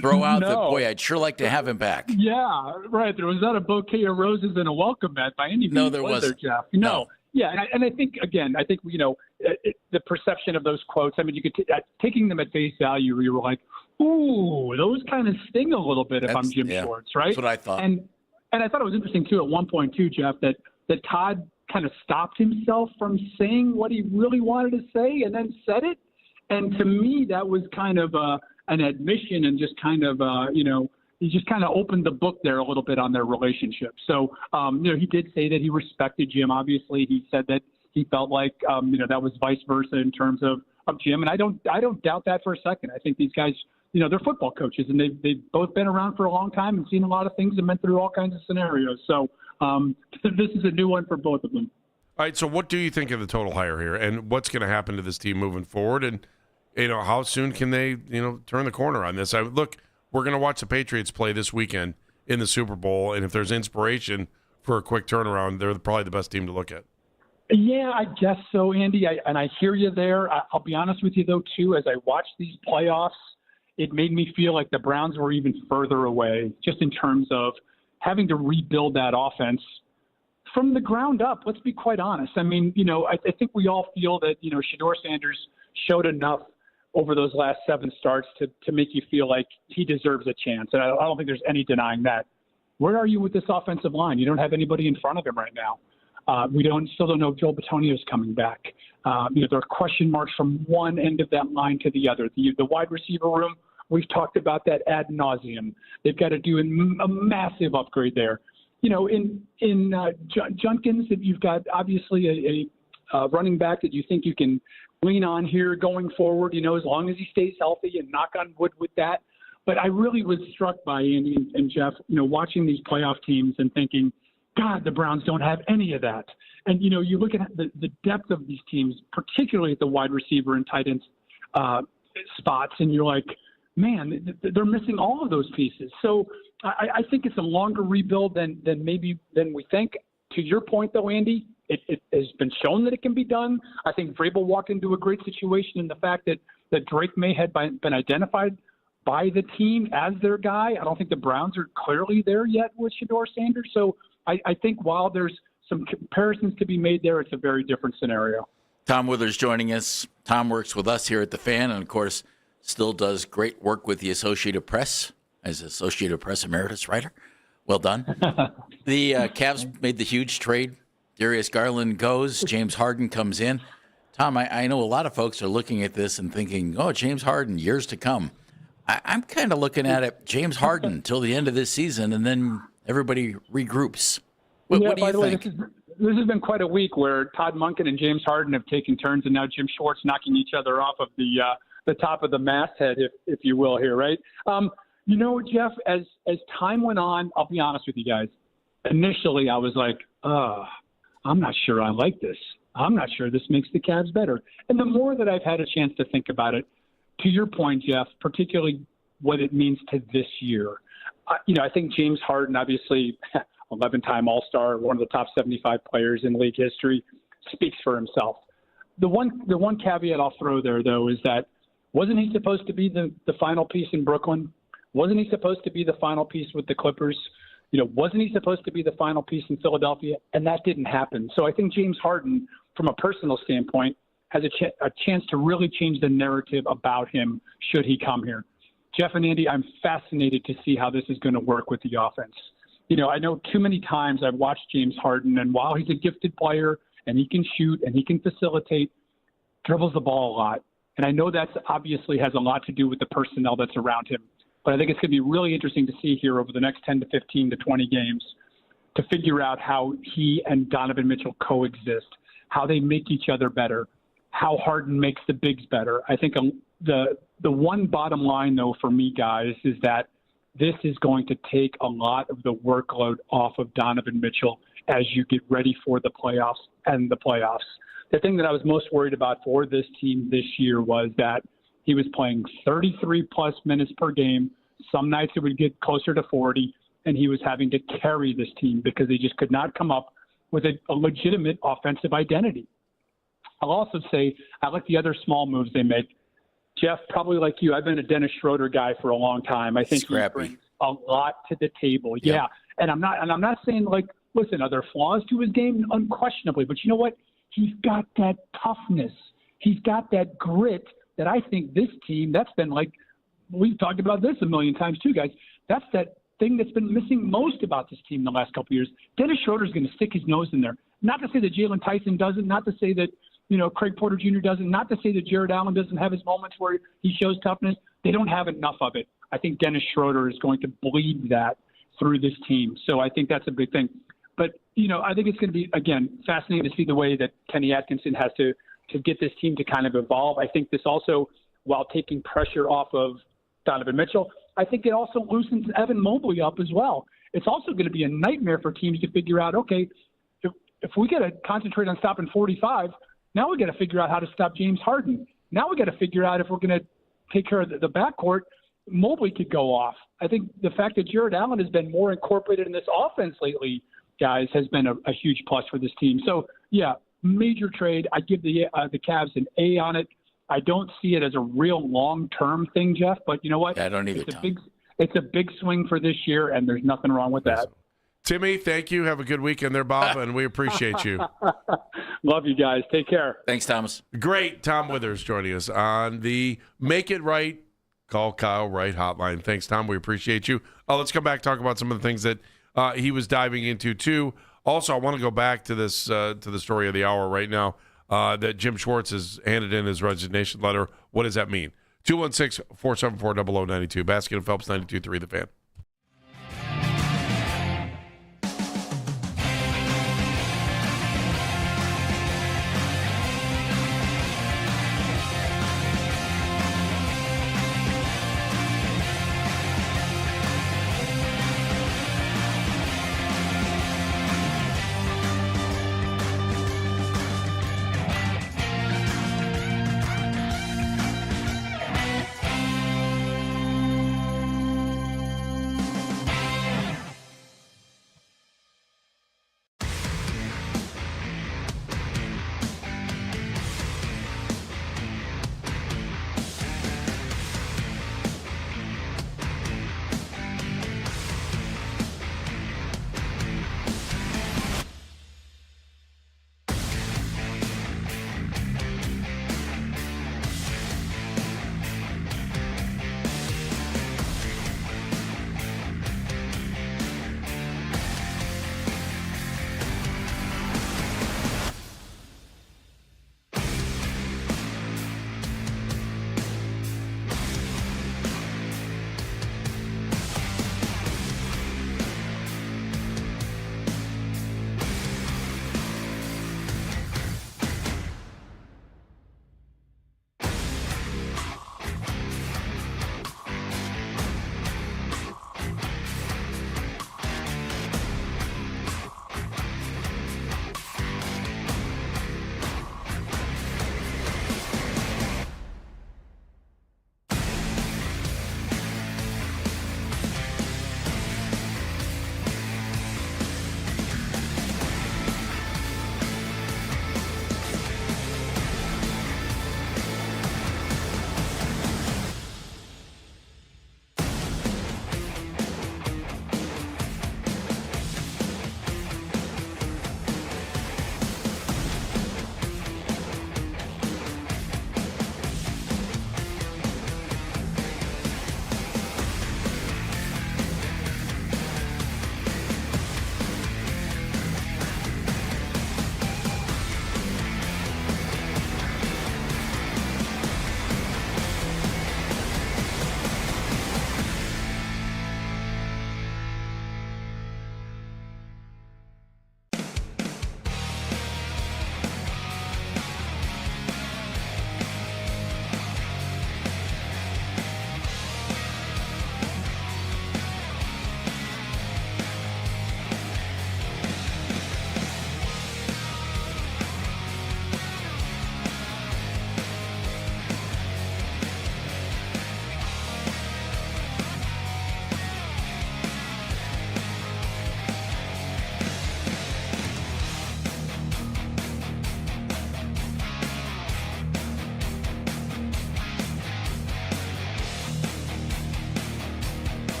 throw out that, boy, I'd sure like to have him back. Yeah, right. There was not a bouquet of roses and a welcome mat by any means. No, there wasn't. Jeff. No. Yeah, and I think, again, the perception of those quotes, I mean, you could taking them at face value, you were like, ooh, those kind of sting a little bit if I'm Jim Schwartz, right? That's what I thought. And I thought it was interesting, too, at one point, too, Jeff, that Todd kind of stopped himself from saying what he really wanted to say and then said it. And to me, that was kind of an admission and just kind of, he just kind of opened the book there a little bit on their relationship. So, he did say that he respected Jim. Obviously, he said that he felt like, that was vice versa in terms of Jim. And I don't doubt that for a second. I think these guys, they're football coaches, and they've both been around for a long time and seen a lot of things and been through all kinds of scenarios. So this is a new one for both of them. All right, so what do you think of the total hire here, and what's going to happen to this team moving forward? And, how soon can they, turn the corner on this? Look, we're going to watch the Patriots play this weekend in the Super Bowl, and if there's inspiration for a quick turnaround, they're probably the best team to look at. Yeah, I guess so, Andy, and I hear you there. I'll be honest with you, though, too, as I watch these playoffs, it made me feel like the Browns were even further away, just in terms of having to rebuild that offense from the ground up. Let's be quite honest. I mean, I think we all feel that, Shedeur Sanders showed enough over those last 7 starts to make you feel like he deserves a chance. And I don't think there's any denying that. Where are you with this offensive line? You don't have anybody in front of him right now. We still don't know if Joel Bitonio is coming back. There are question marks from one end of that line to the other. The wide receiver room, we've talked about that ad nauseum. They've got to do a massive upgrade there. In Junkins, you've got obviously a running back that you think you can lean on here going forward, as long as he stays healthy, and knock on wood with that. But I really was struck by Andy and Jeff, watching these playoff teams and thinking, God, the Browns don't have any of that. And, you look at the depth of these teams, particularly at the wide receiver and tight end spots, and you're like, man, they're missing all of those pieces. So I think it's a longer rebuild than we think. To your point, though, Andy, it has been shown that it can be done. I think Vrabel walked into a great situation in the fact that Drake May had been identified by the team as their guy. I don't think the Browns are clearly there yet with Shedeur Sanders. So I think while there's some comparisons to be made there, it's a very different scenario. Tom Withers joining us. Tom works with us here at The Fan, and, of course, still does great work with the Associated Press as Associated Press Emeritus writer. Well done. The Cavs made the huge trade. Darius Garland goes. James Harden comes in. Tom, I know a lot of folks are looking at this and thinking, oh, James Harden, years to come. I'm kind of looking at it, James Harden, till the end of this season, and then everybody regroups. What do you think? This has been quite a week where Todd Monken and James Harden have taken turns, and now Jim Schwartz knocking each other off of the top of the masthead, if you will, here, right? Jeff, as time went on, I'll be honest with you guys. Initially, I was like, I'm not sure I like this. I'm not sure this makes the Cavs better. And the more that I've had a chance to think about it, to your point, Jeff, particularly what it means to this year, I think James Harden, obviously 11-time All-Star, one of the top 75 players in league history, speaks for himself. The one caveat I'll throw there, though, is that wasn't he supposed to be the final piece in Brooklyn? Wasn't he supposed to be the final piece with the Clippers? Wasn't he supposed to be the final piece in Philadelphia? And that didn't happen. So I think James Harden, from a personal standpoint, has a chance to really change the narrative about him should he come here. Jeff and Andy, I'm fascinated to see how this is going to work with the offense. I know too many times I've watched James Harden, and while he's a gifted player and he can shoot and he can facilitate, dribbles the ball a lot. And I know that obviously has a lot to do with the personnel that's around him. But I think it's going to be really interesting to see here over the next 10 to 15 to 20 games to figure out how he and Donovan Mitchell coexist, how they make each other better, how Harden makes the bigs better. I think the one bottom line, though, for me, guys, is that this is going to take a lot of the workload off of Donovan Mitchell as you get ready for the playoffs and the playoffs. The thing that I was most worried about for this team this year was that he was playing 33-plus minutes per game. Some nights it would get closer to 40, and he was having to carry this team because he just could not come up with a legitimate offensive identity. I'll also say I like the other small moves they make. Jeff, probably like you, I've been a Dennis Schroeder guy for a long time. I think he brings a lot to the table. Yep. Yeah, and I'm not saying listen, are there flaws to his game? Unquestionably, but you know what? He's got that toughness. He's got that grit that I think this team, that's been we've talked about this a million times too, guys. That's that thing that's been missing most about this team the last couple of years. Dennis Schroeder's going to stick his nose in there. Not to say that Jalen Tyson doesn't, not to say that, Craig Porter Jr. doesn't, not to say that Jared Allen doesn't have his moments where he shows toughness. They don't have enough of it. I think Dennis Schroeder is going to bleed that through this team. So I think that's a big thing. But, I think it's going to be, again, fascinating to see the way that Kenny Atkinson has to get this team to kind of evolve. I think this also, while taking pressure off of Donovan Mitchell, I think it also loosens Evan Mobley up as well. It's also going to be a nightmare for teams to figure out, okay, if we got to concentrate on stopping 45, now we got to figure out how to stop James Harden. Now we got to figure out if we're going to take care of the backcourt, Mobley could go off. I think the fact that Jared Allen has been more incorporated in this offense lately, guys, has been a huge plus for this team. So, yeah, major trade. I give the Cavs an A on it. I don't see it as a real long-term thing, Jeff, but you know what? I don't either. It's a big swing for this year, and there's nothing wrong with that. Timmy, thank you. Have a good weekend there, Bob, and we appreciate you. Love you guys. Take care. Thanks, Thomas. Great. Tom Withers joining us on the Make It Right, Call Kyle Wright hotline. Thanks, Tom. We appreciate you. Let's come back, talk about some of the things that he was diving into, too. Also, I want to go back to this to the story of the hour right now, that Jim Schwartz has handed in his resignation letter. What does that mean? 216-474-0092. Baskin and Phelps, 92.3 The Fan.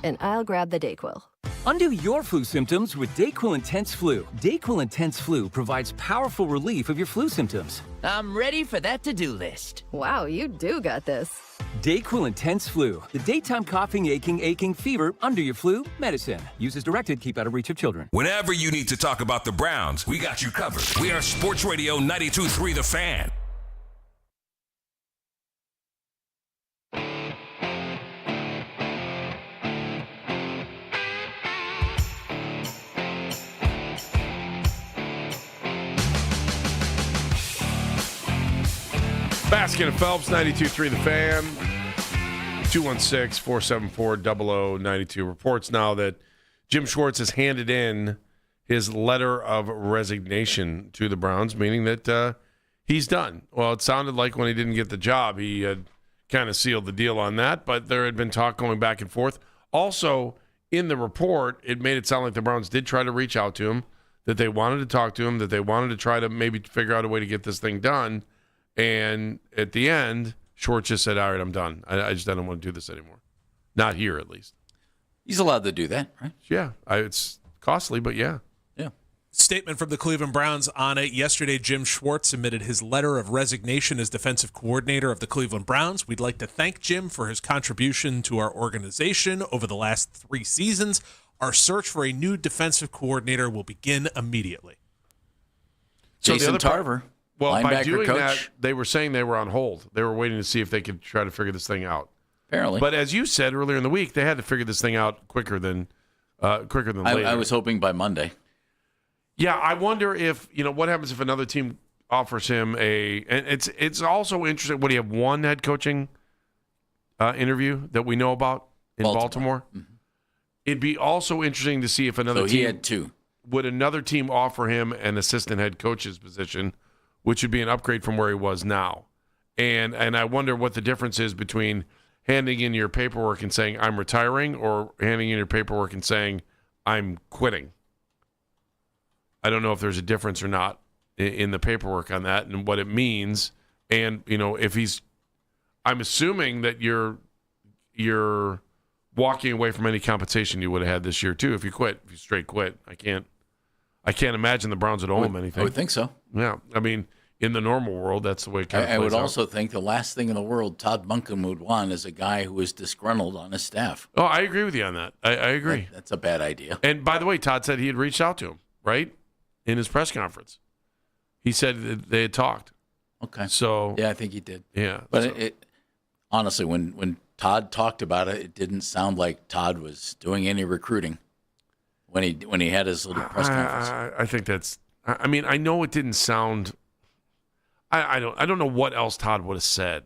and I'll grab the DayQuil. Undo your flu symptoms with DayQuil Intense Flu. DayQuil Intense Flu provides powerful relief of your flu symptoms. I'm ready for that to-do list. Wow, you do got this. DayQuil Intense Flu. The daytime coughing, aching, fever, under your flu, medicine. Use as directed, keep out of reach of children. Whenever you need to talk about the Browns, we got you covered. We are Sports Radio 92.3 The Fan. Baskin and Phelps, 92.3 The Fan. 216-474-0092 reports now that Jim Schwartz has handed in his letter of resignation to the Browns, meaning that he's done. Well, it sounded like when he didn't get the job, he had kind of sealed the deal on that, but there had been talk going back and forth. Also, in the report, it made it sound like the Browns did try to reach out to him, that they wanted to talk to him, that they wanted to try to maybe figure out a way to get this thing done. And at the end, Schwartz just said, all right, I'm done. I don't want to do this anymore. Not here, at least. He's allowed to do that, right? Yeah. It's costly, but yeah. Yeah. Statement from the Cleveland Browns on it. Yesterday, Jim Schwartz submitted his letter of resignation as defensive coordinator of the Cleveland Browns. We'd like to thank Jim for his contribution to our organization over the last 3 seasons. Our search for a new defensive coordinator will begin immediately. Jason Tarver. Well, by doing coach. that, they were saying they were on hold. They were waiting to see if they could try to figure this thing out. Apparently. But as you said earlier in the week, they had to figure this thing out quicker than later. I was hoping by Monday. Yeah, I wonder if, what happens if another team offers him and it's also interesting. What, do you have one head coaching interview that we know about in Baltimore? Mm-hmm. It'd be also interesting to see if another team. He had 2. Would another team offer him an assistant head coach's position, which would be an upgrade from where he was now. And I wonder what the difference is between handing in your paperwork and saying, I'm retiring, or handing in your paperwork and saying, I'm quitting. I don't know if there's a difference or not in the paperwork on that and what it means. And, if I'm assuming that you're walking away from any compensation you would have had this year too if you straight quit. I can't imagine the Browns would owe him anything. I would think so. Yeah. I mean, in the normal world, that's the way it kind of plays I would out. also think the last thing in the world Todd Monken would want is a guy who is disgruntled on his staff. Oh, I agree with you on that. I agree. That's a bad idea. And by the way, Todd said he had reached out to him, right? In his press conference. He said that they had talked. Okay. So yeah, I think he did. Yeah. But it honestly, when Todd talked about it, it didn't sound like Todd was doing any recruiting when he had his little press conference. I think that's. I mean, I know it didn't sound. I don't know what else Todd would have said.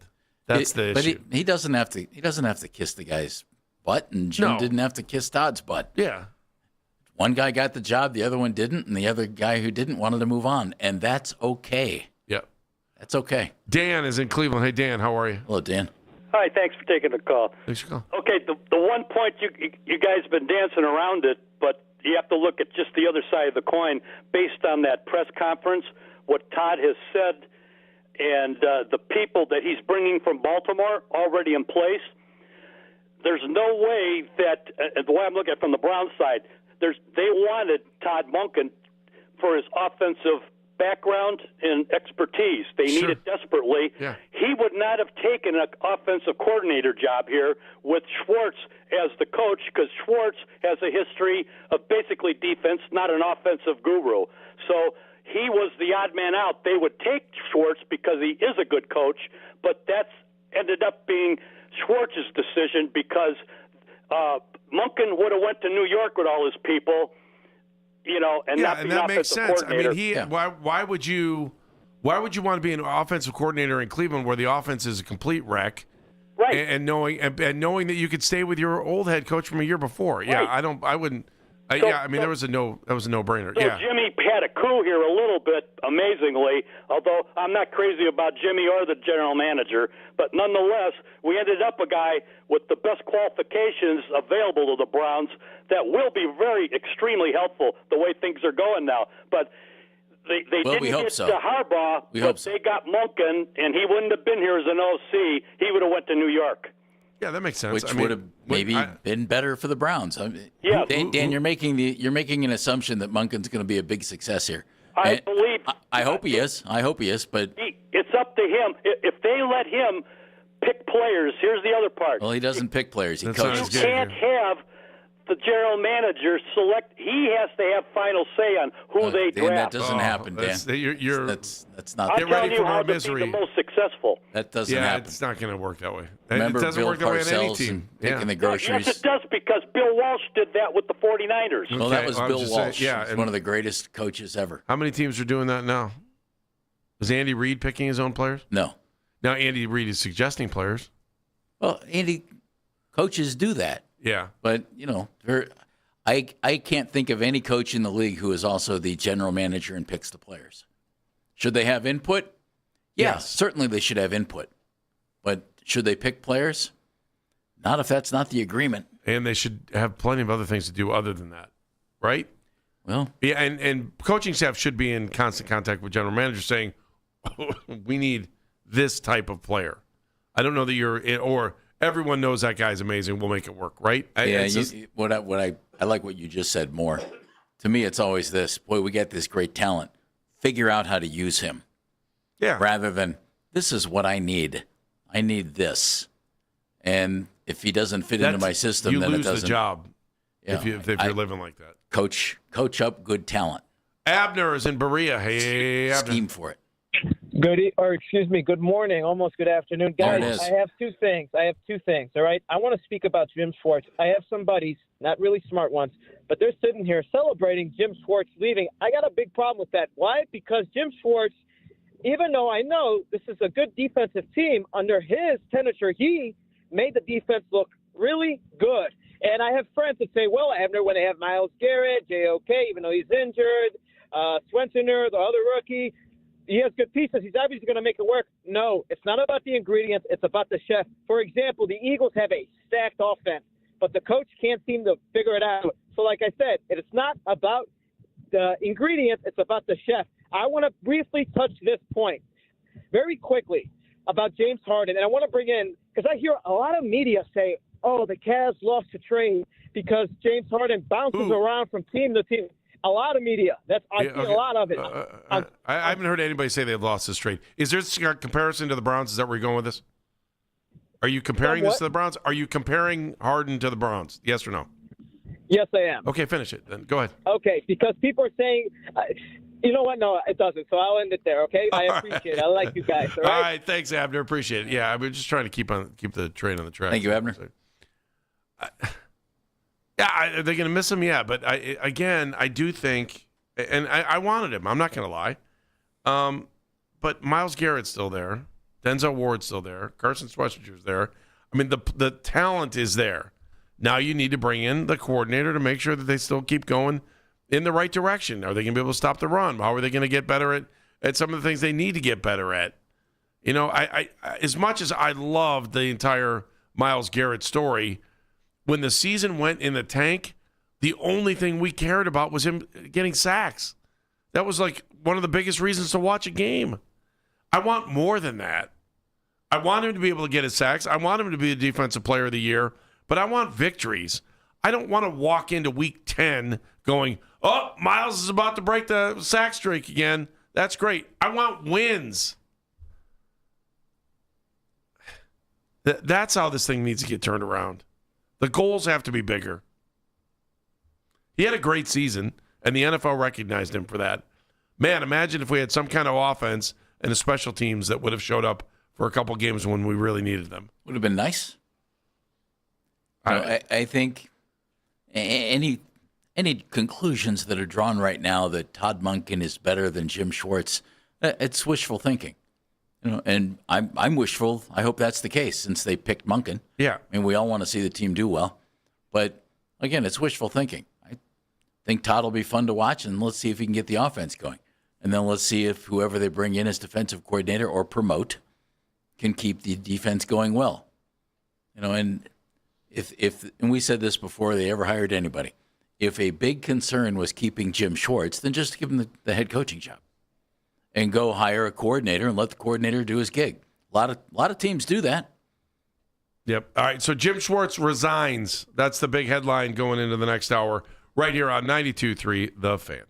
That's the issue. But he doesn't have to. He doesn't have to kiss the guy's butt, and Jim didn't have to kiss Todd's butt. Yeah. One guy got the job, the other one didn't, and the other guy who didn't wanted to move on, and that's okay. Yeah. That's okay. Dan is in Cleveland. Hey, Dan, how are you? Hello, Dan. Hi, thanks for taking the call. Thanks for calling. Okay, the one point you guys have been dancing around it, but you have to look at just the other side of the coin based on that press conference, what Todd has said, and the people that he's bringing from Baltimore already in place. There's no way that, the way I'm looking at it from the Browns side, they wanted Todd Monken for his offensive background and expertise. They need it desperately. Yeah. He would not have taken an offensive coordinator job here with Schwartz as the coach because Schwartz has a history of basically defense, not an offensive guru. So he was the odd man out. They would take Schwartz because he is a good coach, but that's ended up being Schwartz's decision because Monken would have went to New York with all his people, and not be an that makes offensive sense. coordinator. I mean, why would you want to be an offensive coordinator in Cleveland where the offense is a complete wreck, right? And knowing that you could stay with your old head coach from a year before. Yeah, Right. I wouldn't. That was a no-brainer. So Yeah. Jimmy had a coup here a little bit, amazingly, although I'm not crazy about Jimmy or the general manager. But nonetheless, we ended up a guy with the best qualifications available to the Browns that will be extremely helpful the way things are going now. But they didn't get to Harbaugh, but they got Monken, and he wouldn't have been here as an OC. He would have went to New York. Yeah, that makes sense. Which would have maybe been better for the Browns. Yeah. Dan, you're making an assumption that Monken's going to be a big success here. I believe. I hope he is. But it's up to him. If they let him pick players, here's the other part. Well, he doesn't pick players. He That's coaches. You can't have the general manager select. He has to have final say on who they Dan, draft. that doesn't happen, Dan. That's not. I'm telling you how to be the most successful. That doesn't happen. It's not going to work that way. Remember it doesn't Bill work that way on any Parcells team. and picking the groceries? Yes, it does, because Bill Walsh did that with the 49ers. Well, that was I'm Bill just Walsh. saying, He's one of the greatest coaches ever. How many teams are doing that now? Is Andy Reid picking his own players? No. Now Andy Reid is suggesting players. Well, coaches do that. Yeah. But, I can't think of any coach in the league who is also the general manager and picks the players. Should they have input? Yes. Certainly they should have input. But should they pick players? Not if that's not the agreement. And they should have plenty of other things to do other than that, right? Well, yeah, and coaching staff should be in constant contact with general managers saying, we need this type of player. I don't know that or everyone knows that guy's amazing. We'll make it work, right? I like what you just said more. To me, it's always this: boy, we got this great talent. Figure out how to use him. Yeah. Rather than this is what I need. I need this, and if he doesn't fit into my system, then it doesn't. You lose the job if you're living like that. Coach up good talent. Abner is in Berea. Hey, Abner. Scheme for it. Good morning, almost good afternoon. Guys, I have two things. All right. I want to speak about Jim Schwartz. I have some buddies, not really smart ones, but they're sitting here celebrating Jim Schwartz leaving. I got a big problem with that. Why? Because Jim Schwartz, even though I know this is a good defensive team, under his tenure, he made the defense look really good. And I have friends that say, well, Abner, when they have Myles Garrett, JOK, even though he's injured, Sweatzinger, the other rookie, he has good pieces. He's obviously going to make it work. No, it's not about the ingredients. It's about the chef. For example, the Eagles have a stacked offense, but the coach can't seem to figure it out. So like I said, it's not about the ingredients. It's about the chef. I want to briefly touch this point very quickly about James Harden. And I want to bring in, because I hear a lot of media say, oh, the Cavs lost a trade because James Harden bounces around from team to team. A lot of media. I see a lot of it. I haven't heard anybody say they've lost this trade. Is there a comparison to the Browns? Is that where you're going with this? Are you comparing this to the Browns? Are you comparing Harden to the Browns? Yes or no? Yes, I am. Okay, finish it then. Go ahead. Okay, because people are saying, you know what? No, it doesn't. So I'll end it there, okay? I appreciate it. I like you guys. All right, thanks, Abner. Appreciate it. Yeah, I'm just trying to keep the train on the track. Thank you, Abner. Yeah, are they going to miss him? Yeah, but I do think, and I wanted him. I'm not going to lie. But Myles Garrett's still there. Denzel Ward's still there. Carson Sweatzinger's there. I mean, the talent is there. Now you need to bring in the coordinator to make sure that they still keep going in the right direction. Are they going to be able to stop the run? How are they going to get better at some of the things they need to get better at? You know, I as much as I loved the entire Myles Garrett story, when the season went in the tank, the only thing we cared about was him getting sacks. That was like one of the biggest reasons to watch a game. I want more than that. I want him to be able to get his sacks. I want him to be the defensive player of the year, but I want victories. I don't want to walk into week 10 going, oh, Myles is about to break the sack streak again. That's great. I want wins. That's how this thing needs to get turned around. The goals have to be bigger. He had a great season, and the NFL recognized him for that. Man, imagine if we had some kind of offense and a special teams that would have showed up for a couple games when we really needed them. Would have been nice. I think any conclusions that are drawn right now that Todd Monken is better than Jim Schwartz, it's wishful thinking. You know, and I'm wishful. I hope that's the case since they picked Monken. Yeah. I mean, we all want to see the team do well. But, again, it's wishful thinking. I think Todd will be fun to watch, and let's see if he can get the offense going. And then let's see if whoever they bring in as defensive coordinator or promote can keep the defense going well. You know, and and we said this before they ever hired anybody, if a big concern was keeping Jim Schwartz, then just give him the head coaching job. And go hire a coordinator and let the coordinator do his gig. A lot of teams do that. Yep. All right, so Jim Schwartz resigns. That's the big headline going into the next hour right here on 92.3 The Fan.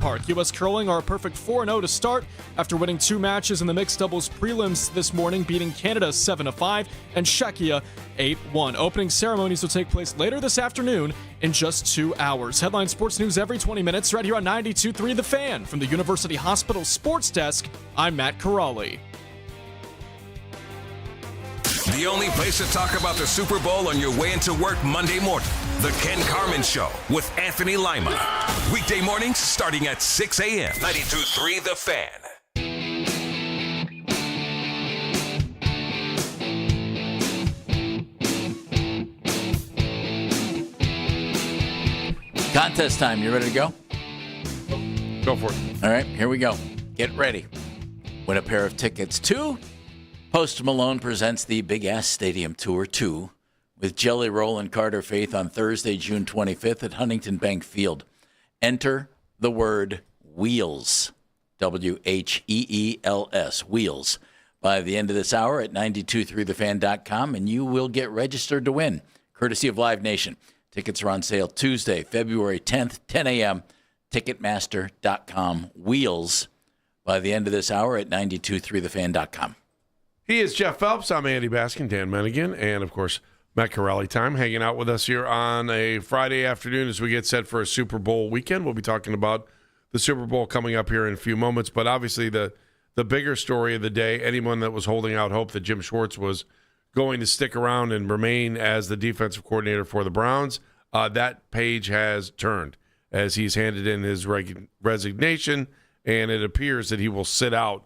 Park. U.S. Curling are a perfect 4-0 to start after winning 2 matches in the mixed doubles prelims this morning, beating Canada 7-5 and Czechia 8-1. Opening ceremonies will take place later this afternoon in just 2 hours. Headline sports news every 20 minutes right here on 92.3 The Fan. From the University Hospital Sports Desk, I'm Matt Corrali. The only place to talk about the Super Bowl on your way into work Monday morning. The Ken Carman Show with Anthony Lima. Weekday mornings starting at 6 a.m. 92.3 The Fan. Contest time. You ready to go? Go for it. All right, here we go. Get ready. Win a pair of tickets to Post Malone presents the Big Ass Stadium Tour 2 with Jelly Roll and Carter Faith on Thursday, June 25th at Huntington Bank Field. Enter the word WHEELS, WHEELS, WHEELS, by the end of this hour at 923thefan.com, and you will get registered to win, courtesy of Live Nation. Tickets are on sale Tuesday, February 10th, 10 a.m., Ticketmaster.com, WHEELS, by the end of this hour at 923thefan.com. He is Jeff Phelps. I'm Andy Baskin, Dan Mennigan, and, of course, Matt Corrali time hanging out with us here on a Friday afternoon as we get set for a Super Bowl weekend. We'll be talking about the Super Bowl coming up here in a few moments, but obviously the bigger story of the day, anyone that was holding out hope that Jim Schwartz was going to stick around and remain as the defensive coordinator for the Browns, that page has turned as he's handed in his resignation, and it appears that he will sit out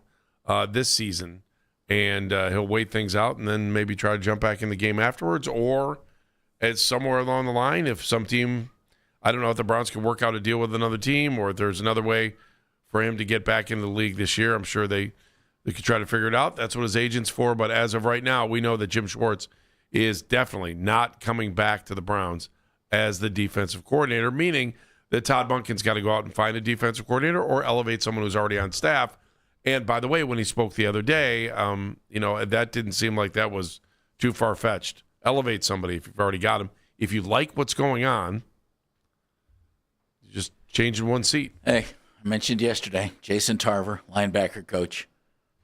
this season. And he'll wait things out and then maybe try to jump back in the game afterwards, or at somewhere along the line, if some team, I don't know if the Browns can work out a deal with another team, or if there's another way for him to get back into the league this year. I'm sure they could try to figure it out. That's what his agent's for. But as of right now, we know that Jim Schwartz is definitely not coming back to the Browns as the defensive coordinator, meaning that Todd Monken's got to go out and find a defensive coordinator or elevate someone who's already on staff. And by the way, when he spoke the other day, that didn't seem like that was too far-fetched. Elevate somebody if you've already got him. If you like what's going on, you just change in one seat. Hey, I mentioned yesterday, Jason Tarver, linebacker coach,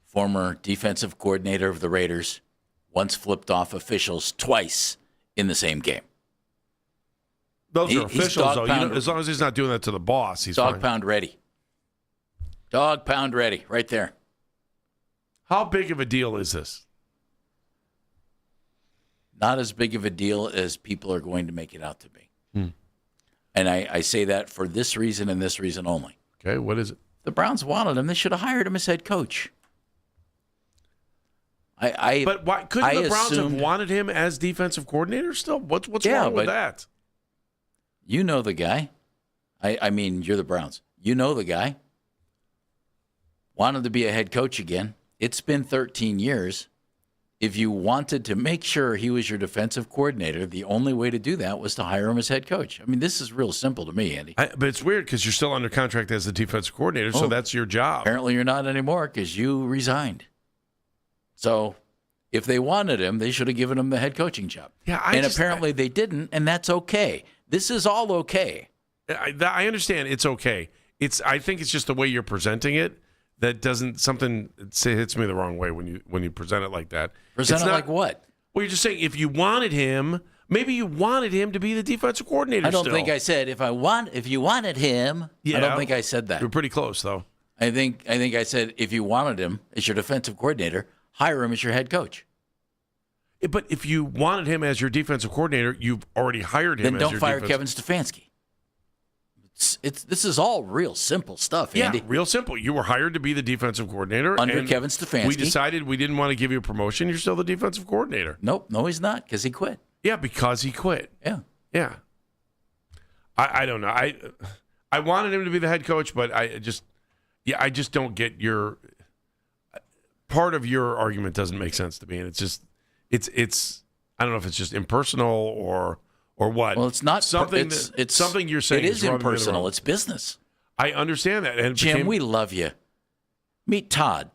former defensive coordinator of the Raiders, once flipped off officials twice in the same game. Those are officials, though. As long as he's not doing that to the boss, he's fine. Dog pound ready. Dog pound ready, right there. How big of a deal is this? Not as big of a deal as people are going to make it out to be. And I say that for this reason and this reason only. Okay, what is it? The Browns wanted him. They should have hired him as head coach. But why couldn't the Browns have wanted him as defensive coordinator still? What's wrong with that? You know the guy. I mean, you're the Browns. You know the guy. Wanted to be a head coach again. It's been 13 years. If you wanted to make sure he was your defensive coordinator, the only way to do that was to hire him as head coach. I mean, this is real simple to me, Andy. But it's weird because you're still under contract as the defensive coordinator, so that's your job. Apparently you're not anymore because you resigned. So if they wanted him, they should have given him the head coaching job. Yeah, apparently they didn't, and that's okay. This is all okay. I understand it's okay. I think it's just the way you're presenting it. That hits me the wrong way when you present it like that. Present it like what? Well, you're just saying if you wanted him, maybe you wanted him to be the defensive coordinator. I don't think I said if you wanted him. Yeah, I don't think I said that. You're pretty close though. I think I said if you wanted him as your defensive coordinator, hire him as your head coach. But if you wanted him as your defensive coordinator, you've already hired him. Then don't fire Kevin Stefanski. This is all real simple stuff, Andy. Yeah, real simple. You were hired to be the defensive coordinator. Under Kevin Stefanski. We decided we didn't want to give you a promotion. You're still the defensive coordinator. Nope. No, he's not because he quit. Yeah, because he quit. Yeah. Yeah. I don't know. I wanted him to be the head coach, but I just don't get your part of your argument doesn't make sense to me. And it's I don't know if it's just impersonal or what? Well, it's not something. It's something you're saying. It is impersonal. It's business. I understand that. And Jim, we love you. Meet Todd.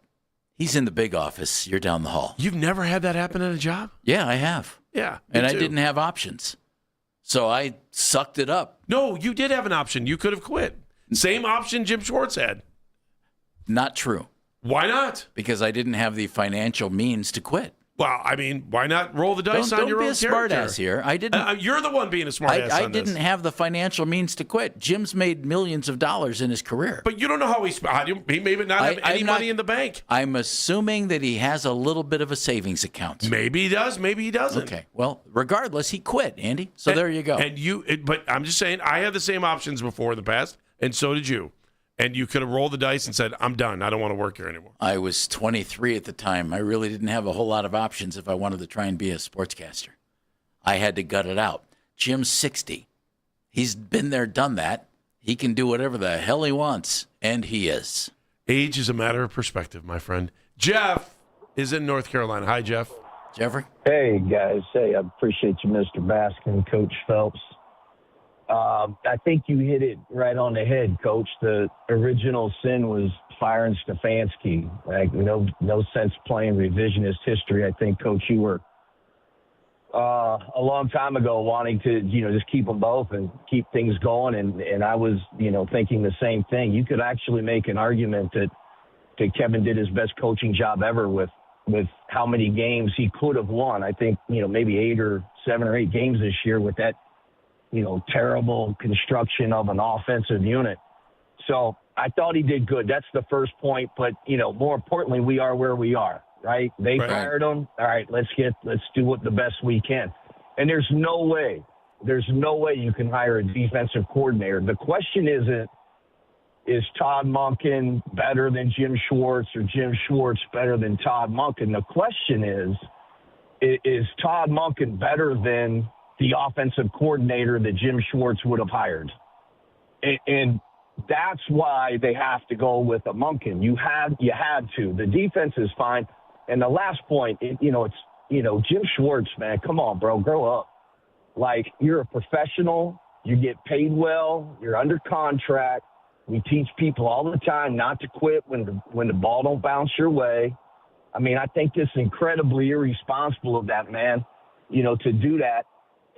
He's in the big office. You're down the hall. You've never had that happen at a job? Yeah, I have. Yeah, and I didn't have options, so I sucked it up. No, you did have an option. You could have quit. Same option Jim Schwartz had. Not true. Why not? Because I didn't have the financial means to quit. Well, I mean, why not roll the dice on your own character? Don't be a smartass here. I didn't. You're the one being a smartass. I didn't have the financial means to quit. Jim's made millions of dollars in his career. But you don't know how he may not have any money in the bank. I'm assuming that he has a little bit of a savings account. Maybe he does. Maybe he doesn't. Okay. Well, regardless, he quit, Andy. So there you go. But I'm just saying, I had the same options before in the past, and so did you. And you could have rolled the dice and said, I'm done. I don't want to work here anymore. I was 23 at the time. I really didn't have a whole lot of options if I wanted to try and be a sportscaster. I had to gut it out. Jim's 60. He's been there, done that. He can do whatever the hell he wants, and he is. Age is a matter of perspective, my friend. Jeff is in North Carolina. Hi, Jeff. Jeffrey? Hey, guys. Hey, I appreciate you, Mr. Baskin, Coach Phelps. I think you hit it right on the head, Coach. The original sin was firing Stefanski. Like, no sense playing revisionist history. I think, Coach, you were a long time ago wanting to, just keep them both and keep things going. And I was, thinking the same thing. You could actually make an argument that Kevin did his best coaching job ever with how many games he could have won. I think, maybe 7 or 8 games this year with that, terrible construction of an offensive unit. So I thought he did good. That's the first point. But, more importantly, we are where we are, right? They fired him. All right, let's do what the best we can. And there's no way you can hire a defensive coordinator. The question isn't, is Todd Monken better than Jim Schwartz or Jim Schwartz better than Todd Monken? The question is Todd Monken better than the offensive coordinator that Jim Schwartz would have hired? And that's why they have to go with a Monken. You had to. The defense is fine. And the last point, Jim Schwartz, man, come on, bro, grow up. Like, you're a professional. You get paid well. You're under contract. We teach people all the time not to quit when the ball don't bounce your way. I mean, I think it's incredibly irresponsible of that man, to do that.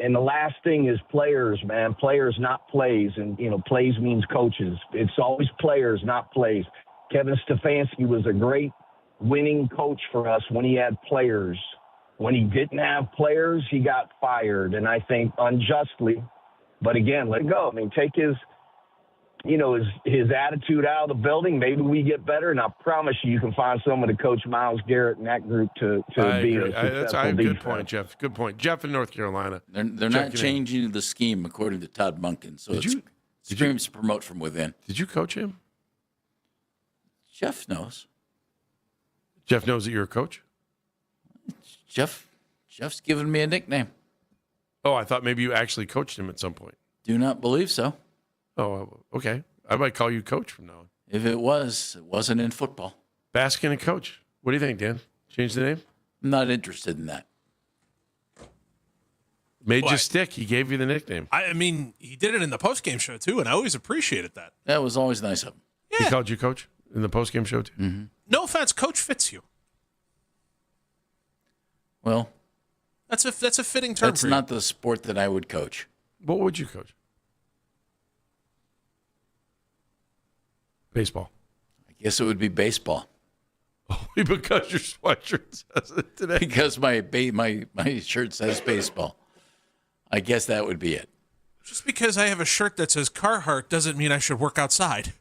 And the last thing is players, man. Players, not plays. And, plays means coaches. It's always players, not plays. Kevin Stefanski was a great winning coach for us when he had players. When he didn't have players, he got fired. And I think unjustly. But, again, let it go. I mean, take his attitude out of the building. Maybe we get better, and I promise you can find someone to coach Myles Garrett and that group to be a successful defense. Good point, Jeff. Good point. Jeff in North Carolina. They're not changing the scheme according to Todd Monken, so it screams promote from within. Did you coach him? Jeff knows. Jeff knows that you're a coach? Jeff's given me a nickname. Oh, I thought maybe you actually coached him at some point. Do not believe so. Oh, okay. I might call you coach from now on. If it wasn't in football. Baskin and coach. What do you think, Dan? Change the name? I'm not interested in that. Made you stick. He gave you the nickname. I mean, he did it in the postgame show, too, and I always appreciated that. That was always nice of him. Yeah. He called you coach in the postgame show, too? Mm-hmm. No offense, coach fits you. Well, that's a fitting term. That's not the sport that I would coach. What would you coach? Baseball. I guess it would be baseball. Oh, because your sweatshirt says it today. Because my shirt says baseball. I guess that would be it. Just because I have a shirt that says Carhartt doesn't mean I should work outside.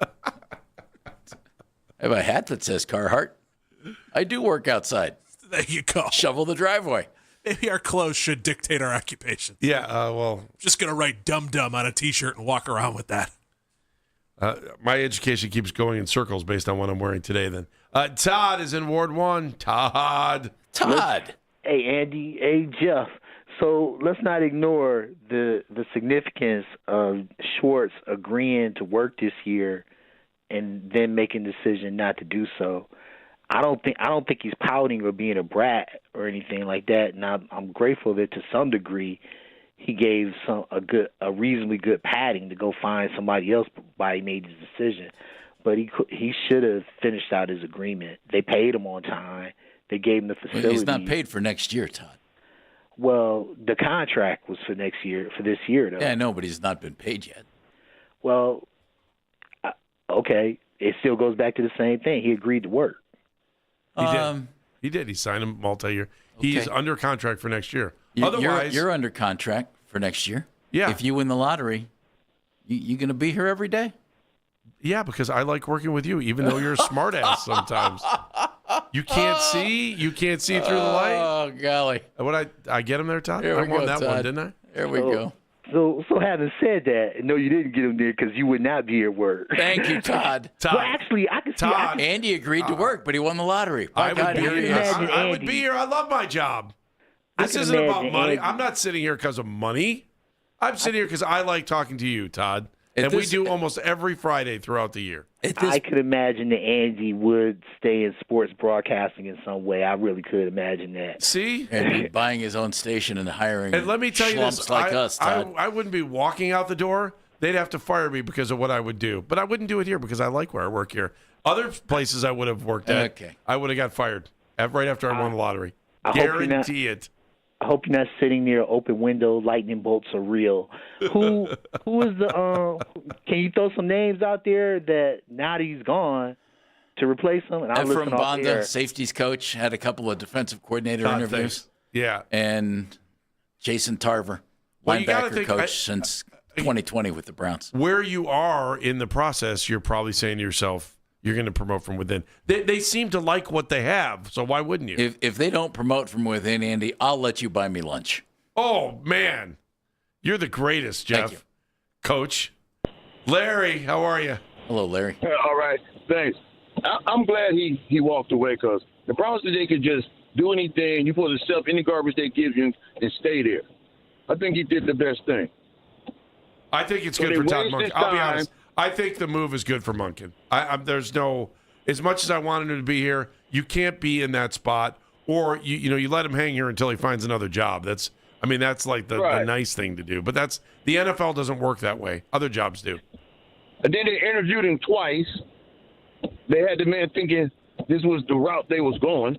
I have a hat that says Carhartt. I do work outside. There you go. Shovel the driveway. Maybe our clothes should dictate our occupation. Yeah, well. Just going to write dum-dum on a T-shirt and walk around with that. My education keeps going in circles based on what I'm wearing today, then. Todd is in Ward 1. Todd. Hey, Andy. Hey, Jeff. So let's not ignore the significance of Schwartz agreeing to work this year and then making the decision not to do so. I don't think he's pouting or being a brat or anything like that. And I'm grateful that to some degree he gave a reasonably good padding to go find somebody else while he made his decision. But he should have finished out his agreement. They paid him on time. They gave him the facility. Well, he's not paid for next year, Todd. Well, the contract was for this year, though. Yeah, I know, but he's not been paid yet. Well, okay. It still goes back to the same thing. He agreed to work. He did. He did. He signed a multi-year. He's under contract for next year. Otherwise, you're under contract for next year. Yeah. If you win the lottery, you going to be here every day? Yeah, because I like working with you, even though you're a smart ass sometimes. You can't see through the light. Oh, golly. What I get him there, Todd? Here I we won go, that Todd. one, didn't I? There we go. So having said that, no, you didn't get him there because you would not be at work. Thank you, Todd. Well, actually, I can see. Andy agreed to work, but he won the lottery. I would be here. I love my job. This isn't about money. I'm not sitting here because of money. I'm sitting here because I like talking to you, Todd. And we do almost every Friday throughout the year. I could imagine that Andy would stay in sports broadcasting in some way. I really could imagine that. See? And buying his own station and hiring And let me tell you this, like us, Todd. I wouldn't be walking out the door. They'd have to fire me because of what I would do. But I wouldn't do it here because I like where I work here. Other places I would have worked at, I would have got fired right after I won the lottery. Guarantee it. I hope you're not sitting near an open window. Lightning bolts are real. Who is the? Can you throw some names out there that now that he's gone to replace him? And I'll Ephraim listen off Bonda, air. safeties coach, had a couple of defensive coordinator Todd, interviews. thanks. Yeah, and Jason Tarver, Well, you gotta linebacker think- coach since 2020 with the Browns. Where you are in the process, you're probably saying to yourself, you're going to promote from within. They seem to like what they have, so why wouldn't you? If they don't promote from within, Andy, I'll let you buy me lunch. Oh, man. You're the greatest, Jeff. Thank you. Coach. Larry, how are you? Hello, Larry. All right, thanks. I'm glad he walked away because the Browns, they could just do anything. You're supposed to accept any garbage they give you and stay there. I think he did the best thing. I think it's So good they for Todd wasted Monken. I'll be time. honest. I think the move is good for Monken. There's no, as much as I wanted him to be here, you can't be in that spot, or you let him hang here until he finds another job. That's like the nice thing to do. But the NFL doesn't work that way. Other jobs do. And then they interviewed him twice. They had the man thinking this was the route they was going.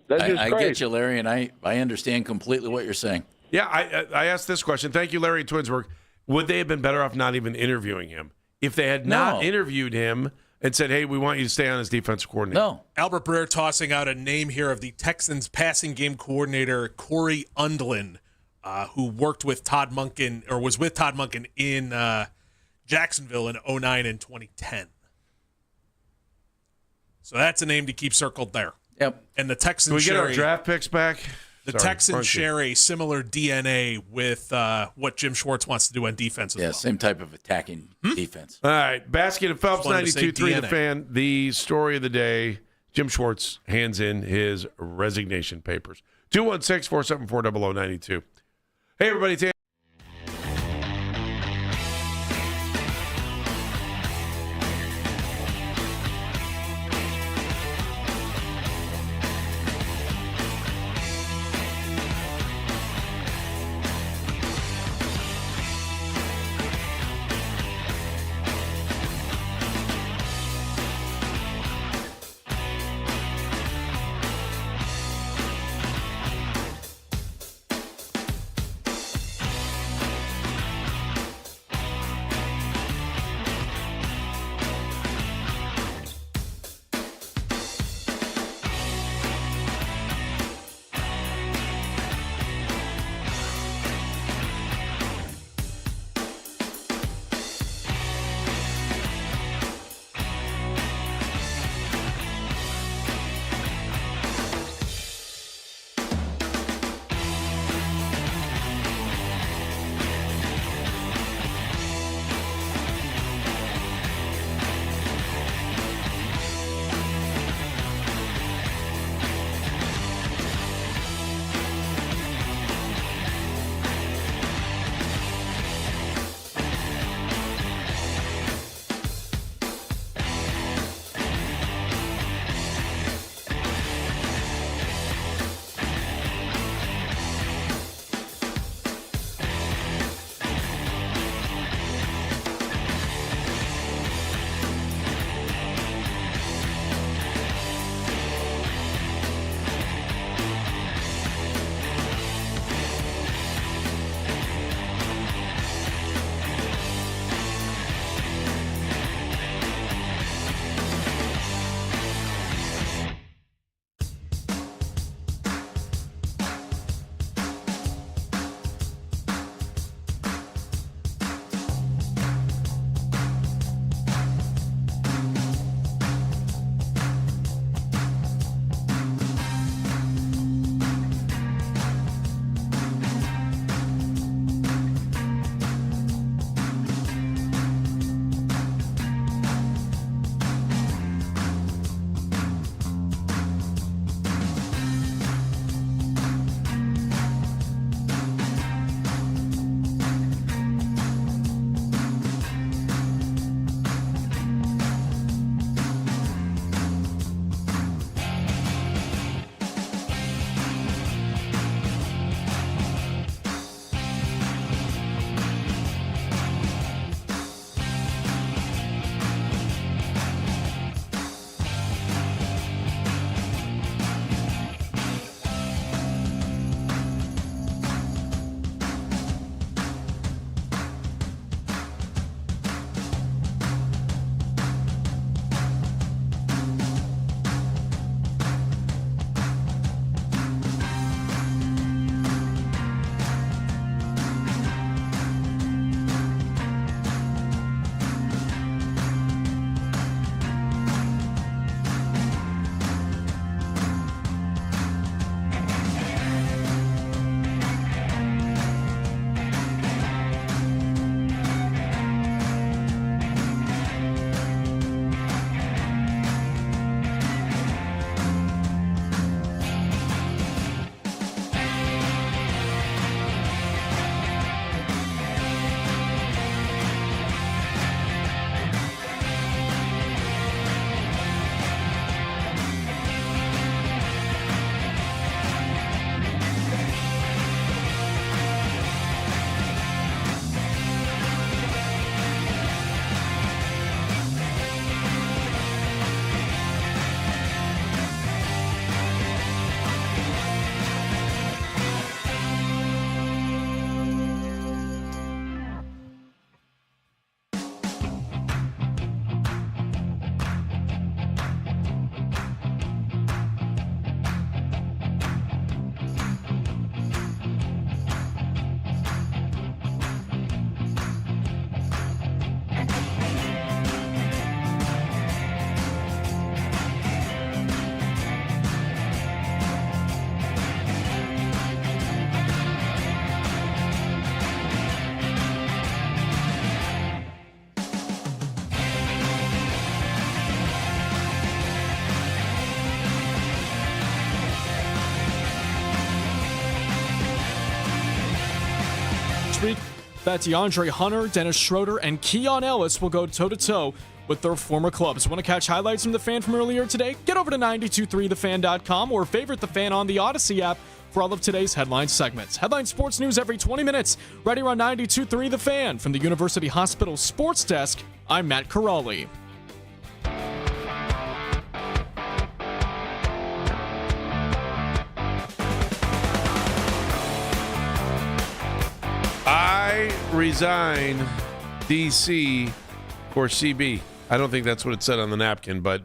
That's just I crazy. get you, Larry, and I understand completely what you're saying. Yeah, I asked this question. Thank you, Larry Twinsburg. Would they have been better off not even interviewing him? If they had not interviewed him and said, hey, we want you to stay on as defensive coordinator. No. Albert Breer tossing out a name here of the Texans passing game coordinator, Corey Undlin, who worked with Todd Monken, or was with Todd Monken in Jacksonville in 2009 and 2010. So that's a name to keep circled there. Yep. And the Texans Can we get share our draft picks back? The Sorry, Texans crunchy. share a similar DNA with what Jim Schwartz wants to do on defense as well. Same type of attacking defense. All right, Basket and Phelps, Just wanted to say 92.3 The DNA. Fan. The story of the day, Jim Schwartz hands in his resignation papers. 216-474-0092. Hey, everybody. It's Andy. next week that DeAndre Hunter, Dennis Schroeder, and Keon Ellis will go toe-to-toe with their former clubs. Want to catch highlights from The Fan from earlier today? Get over to 923thefan.com or favorite The Fan on the Odyssey app for all of today's headline segments. Headline sports news every 20 minutes, right here on 92.3 The Fan. From the University Hospital Sports Desk, I'm Matt Corrali. I resign DC for CB. I don't think that's what it said on the napkin, but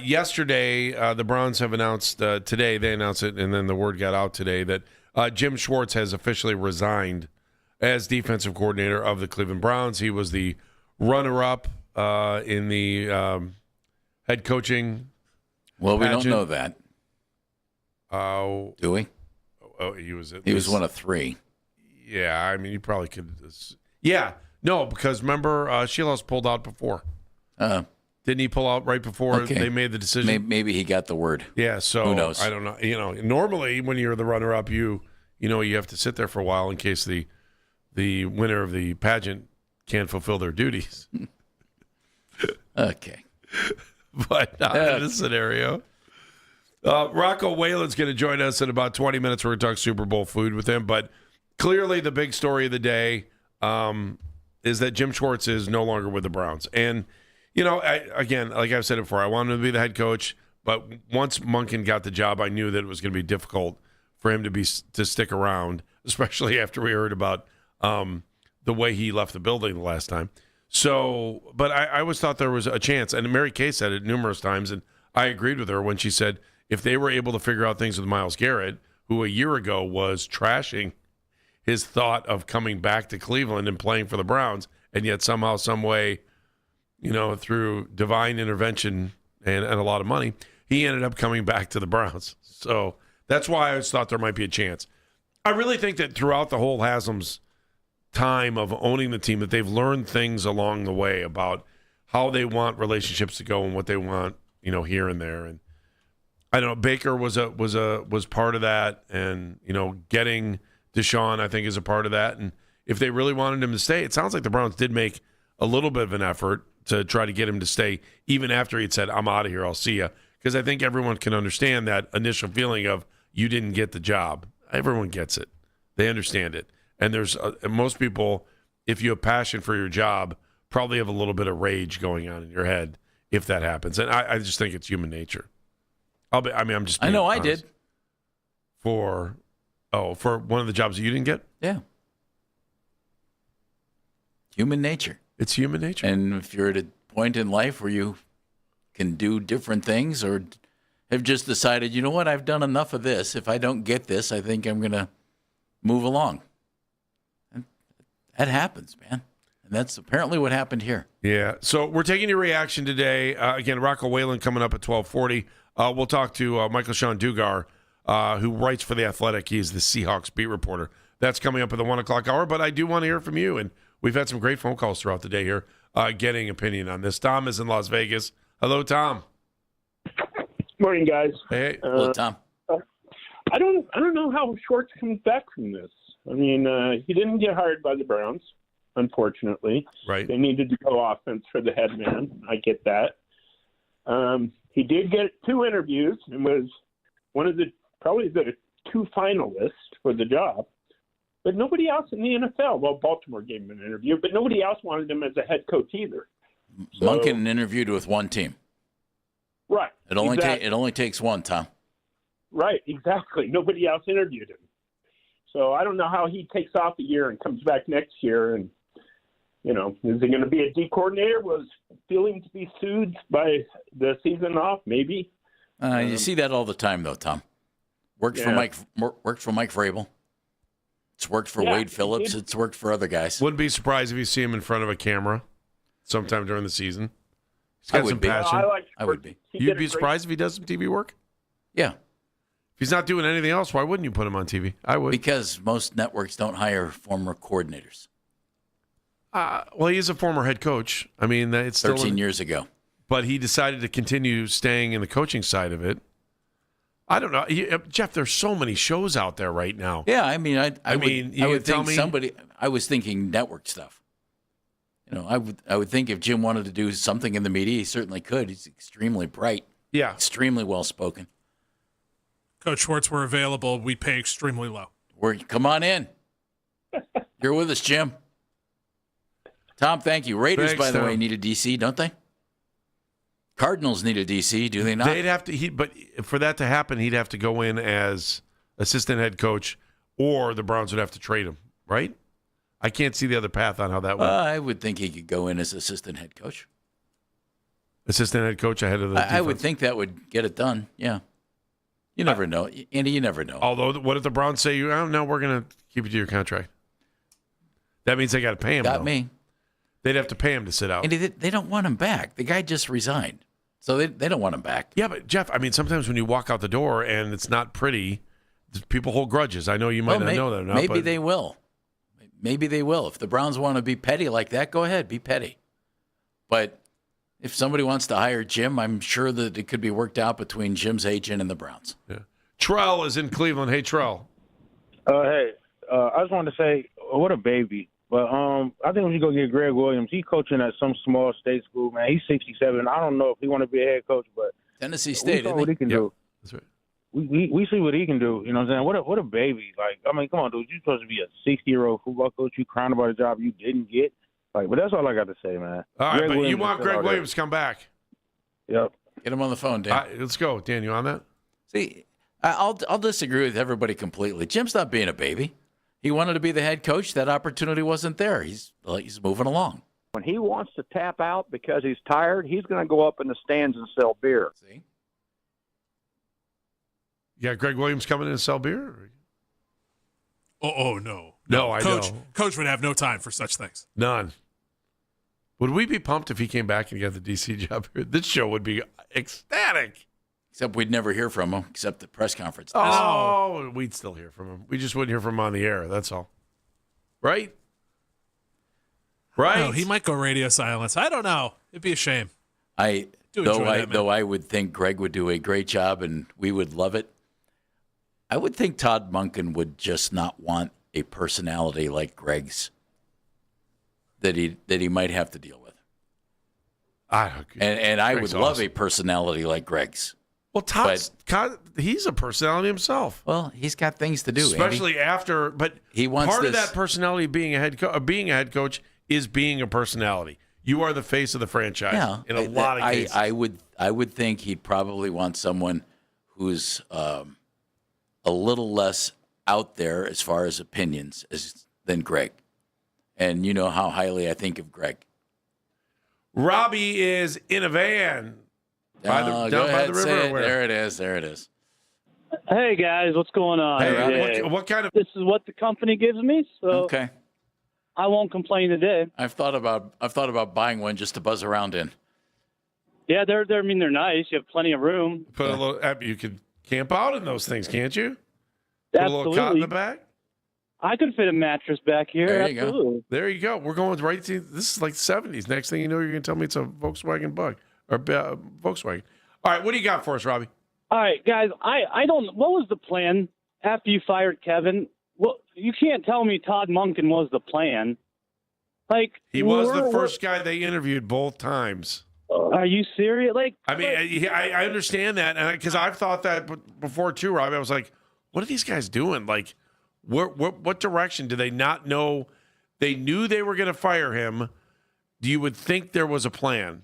yesterday the Browns have announced, today they announced it, and then the word got out today that Jim Schwartz has officially resigned as defensive coordinator of the Cleveland Browns. He was the runner-up in the head coaching Well, we pageant. don't know that. Do we? Oh, he was one of three. Yeah, I mean, you probably could. Yeah, no, because remember, Sheila's pulled out before. Didn't he pull out right before they made the decision? Maybe he got the word. Yeah, so who knows? I don't know. Normally when you're the runner-up, you have to sit there for a while in case the winner of the pageant can't fulfill their duties. Okay, but not in this scenario. Rocco Whalen's going to join us in about 20 minutes. We're going to talk Super Bowl food with him, but clearly the big story of the day is that Jim Schwartz is no longer with the Browns. And, again, like I've said it before, I wanted him to be the head coach, but once Monken got the job, I knew that it was going to be difficult for him to stick around, especially after we heard about the way he left the building the last time. So, but I always thought there was a chance, and Mary Kay said it numerous times, and I agreed with her when she said if they were able to figure out things with Myles Garrett, who a year ago was trashing his thought of coming back to Cleveland and playing for the Browns, and yet somehow, some way, through divine intervention and a lot of money, he ended up coming back to the Browns. So that's why I always thought there might be a chance. I really think that throughout the whole Haslam's time of owning the team, that they've learned things along the way about how they want relationships to go and what they want, here and there. And I don't know, Baker was part of that, and getting Deshaun, I think, is a part of that. And if they really wanted him to stay, it sounds like the Browns did make a little bit of an effort to try to get him to stay, even after he'd said, "I'm out of here, I'll see you." Because I think everyone can understand that initial feeling of you didn't get the job. Everyone gets it. They understand it. And there's most people, if you have passion for your job, probably have a little bit of rage going on in your head if that happens. And I just think it's human nature. I'm just being honest. I did. For one of the jobs that you didn't get? Yeah. Human nature. It's human nature. And if you're at a point in life where you can do different things or have just decided, you know what, I've done enough of this. If I don't get this, I think I'm going to move along. And that happens, man. And that's apparently what happened here. Yeah. So we're taking your reaction today. Again, Rocco Whalen coming up at 12:40. We'll talk to Michael Sean Dugar, who writes for The Athletic. He's the Seahawks beat reporter. That's coming up at the 1 o'clock hour, but I do want to hear from you. And we've had some great phone calls throughout the day here, getting opinion on this. Tom is in Las Vegas. Hello, Tom. Morning, guys. Hey. Hello, Tom. I don't know how Schwartz comes back from this. I mean, he didn't get hired by the Browns, unfortunately. Right. They needed to go offense for the head man. I get that. He did get 2 interviews and was one of probably the 2 finalists for the job. But nobody else in the NFL, well, Baltimore gave him an interview, but nobody else wanted him as a head coach either. Monken interviewed with one team. Right. It only takes one, Tom. Right, exactly. Nobody else interviewed him. So I don't know how he takes off a year and comes back next year. And, is he going to be a D coordinator? Was feeling to be soothed by the season off? Maybe. You see that all the time, though, Tom. Worked for Mike Vrabel. It's worked for Wade Phillips. It's worked for other guys. Wouldn't be surprised if you see him in front of a camera sometime during the season. He's got some passion. I would be. You'd be surprised if he does some TV work? Yeah. If he's not doing anything else, why wouldn't you put him on TV? I would. Because most networks don't hire former coordinators. Well, he is a former head coach. I mean, it's 13 years ago. But he decided to continue staying in the coaching side of it. I don't know, Jeff. There's so many shows out there right now. Yeah, I mean, I would tell think me somebody. I was thinking network stuff. I would think if Jim wanted to do something in the media, he certainly could. He's extremely bright. Yeah, extremely well spoken. Coach Schwartz, we're available. We pay extremely low. Come on in. You're with us, Jim. Tom, thank you. Raiders, by the way, need a DC, don't they? Cardinals need a DC, do they not? They'd have to. But for that to happen, he'd have to go in as assistant head coach, or the Browns would have to trade him, right? I can't see the other path on how that would. I would think he could go in as assistant head coach. Assistant head coach ahead of the defense. I would think that would get it done, yeah. You never know. Andy, you never know. Although, what if the Browns say, no, we're going to keep you to your contract? That means they got to pay him, Got me. They'd have to pay him to sit out. Andy, they don't want him back. The guy just resigned. So they don't want him back. Yeah, but, Jeff, I mean, sometimes when you walk out the door and it's not pretty, people hold grudges. I know you might not know that or not. Maybe they will. Maybe they will. If the Browns want to be petty like that, go ahead, be petty. But if somebody wants to hire Jim, I'm sure that it could be worked out between Jim's agent and the Browns. Yeah. Trell is in Cleveland. Hey, Trell. Hey, I just wanted to say, what a baby. But I think we should go get Greg Williams. He's coaching at some small state school, man. He's 67. I don't know if he want to be a head coach, but Tennessee State, we saw what he can do. That's right. We see what he can do. You know what I'm saying? What a baby. Like, I mean, come on, dude. You're supposed to be a 60-year-old football coach. You crying about a job you didn't get. Like, but that's all I got to say, man. All right, Greg but Williams you want Greg Williams to come back? Yep. Get him on the phone, Dan. Let's go. Dan, you on that? See, I'll disagree with everybody completely. Jim's not being a baby. He wanted to be the head coach. That opportunity wasn't there. He's moving along. When he wants to tap out because he's tired, he's going to go up in the stands and sell beer. See? You got Greg Williams coming in and sell beer? Oh, no. No, I know. Coach would have no time for such things. None. Would we be pumped if he came back and got the DC job? This show would be ecstatic. Except we'd never hear from him, except the press conference. Oh, we'd still hear from him. We just wouldn't hear from him on the air. That's all. Right? Right? No, he might go radio silence. I don't know. It'd be a shame. Though I would think Greg would do a great job and we would love it, I would think Todd Monken would just not want a personality like Greg's that he might have to deal with. And I would love a personality like Greg's. Well, he's a personality himself. Well, he's got things to do, especially Andy. after. But he wants part of that personality of being a head coach is being a personality. You are the face of the franchise in a lot of cases. I would think he'd probably want someone who's a little less out there as far as opinions than Greg. And you know how highly I think of Greg. Robbie is in a van. Down by the river. There it is. Hey guys, what's going on? Hey, what kind of? This is what the company gives me, so okay. I won't complain today. I've thought about buying one just to buzz around in. Yeah, they're nice. You have plenty of room. Put a little. You could camp out in those things, can't you? Put Absolutely. a little cot in the back. I could fit a mattress back here. There you Absolutely. go. There you go. We're going right to this is like the 70s. Next thing you know, you're going to tell me it's a Volkswagen Bug or Volkswagen. All right, what do you got for us, Robbie? All right, guys. I don't. What was the plan after you fired Kevin? Well, you can't tell me Todd Monken was the plan. Like He was the first guy they interviewed both times. Are you serious? Like, I mean, I understand that, because I've thought that before too, Robbie. I was like, what are these guys doing? Like, what direction do they not know? They knew they were going to fire him. You would think there was a plan.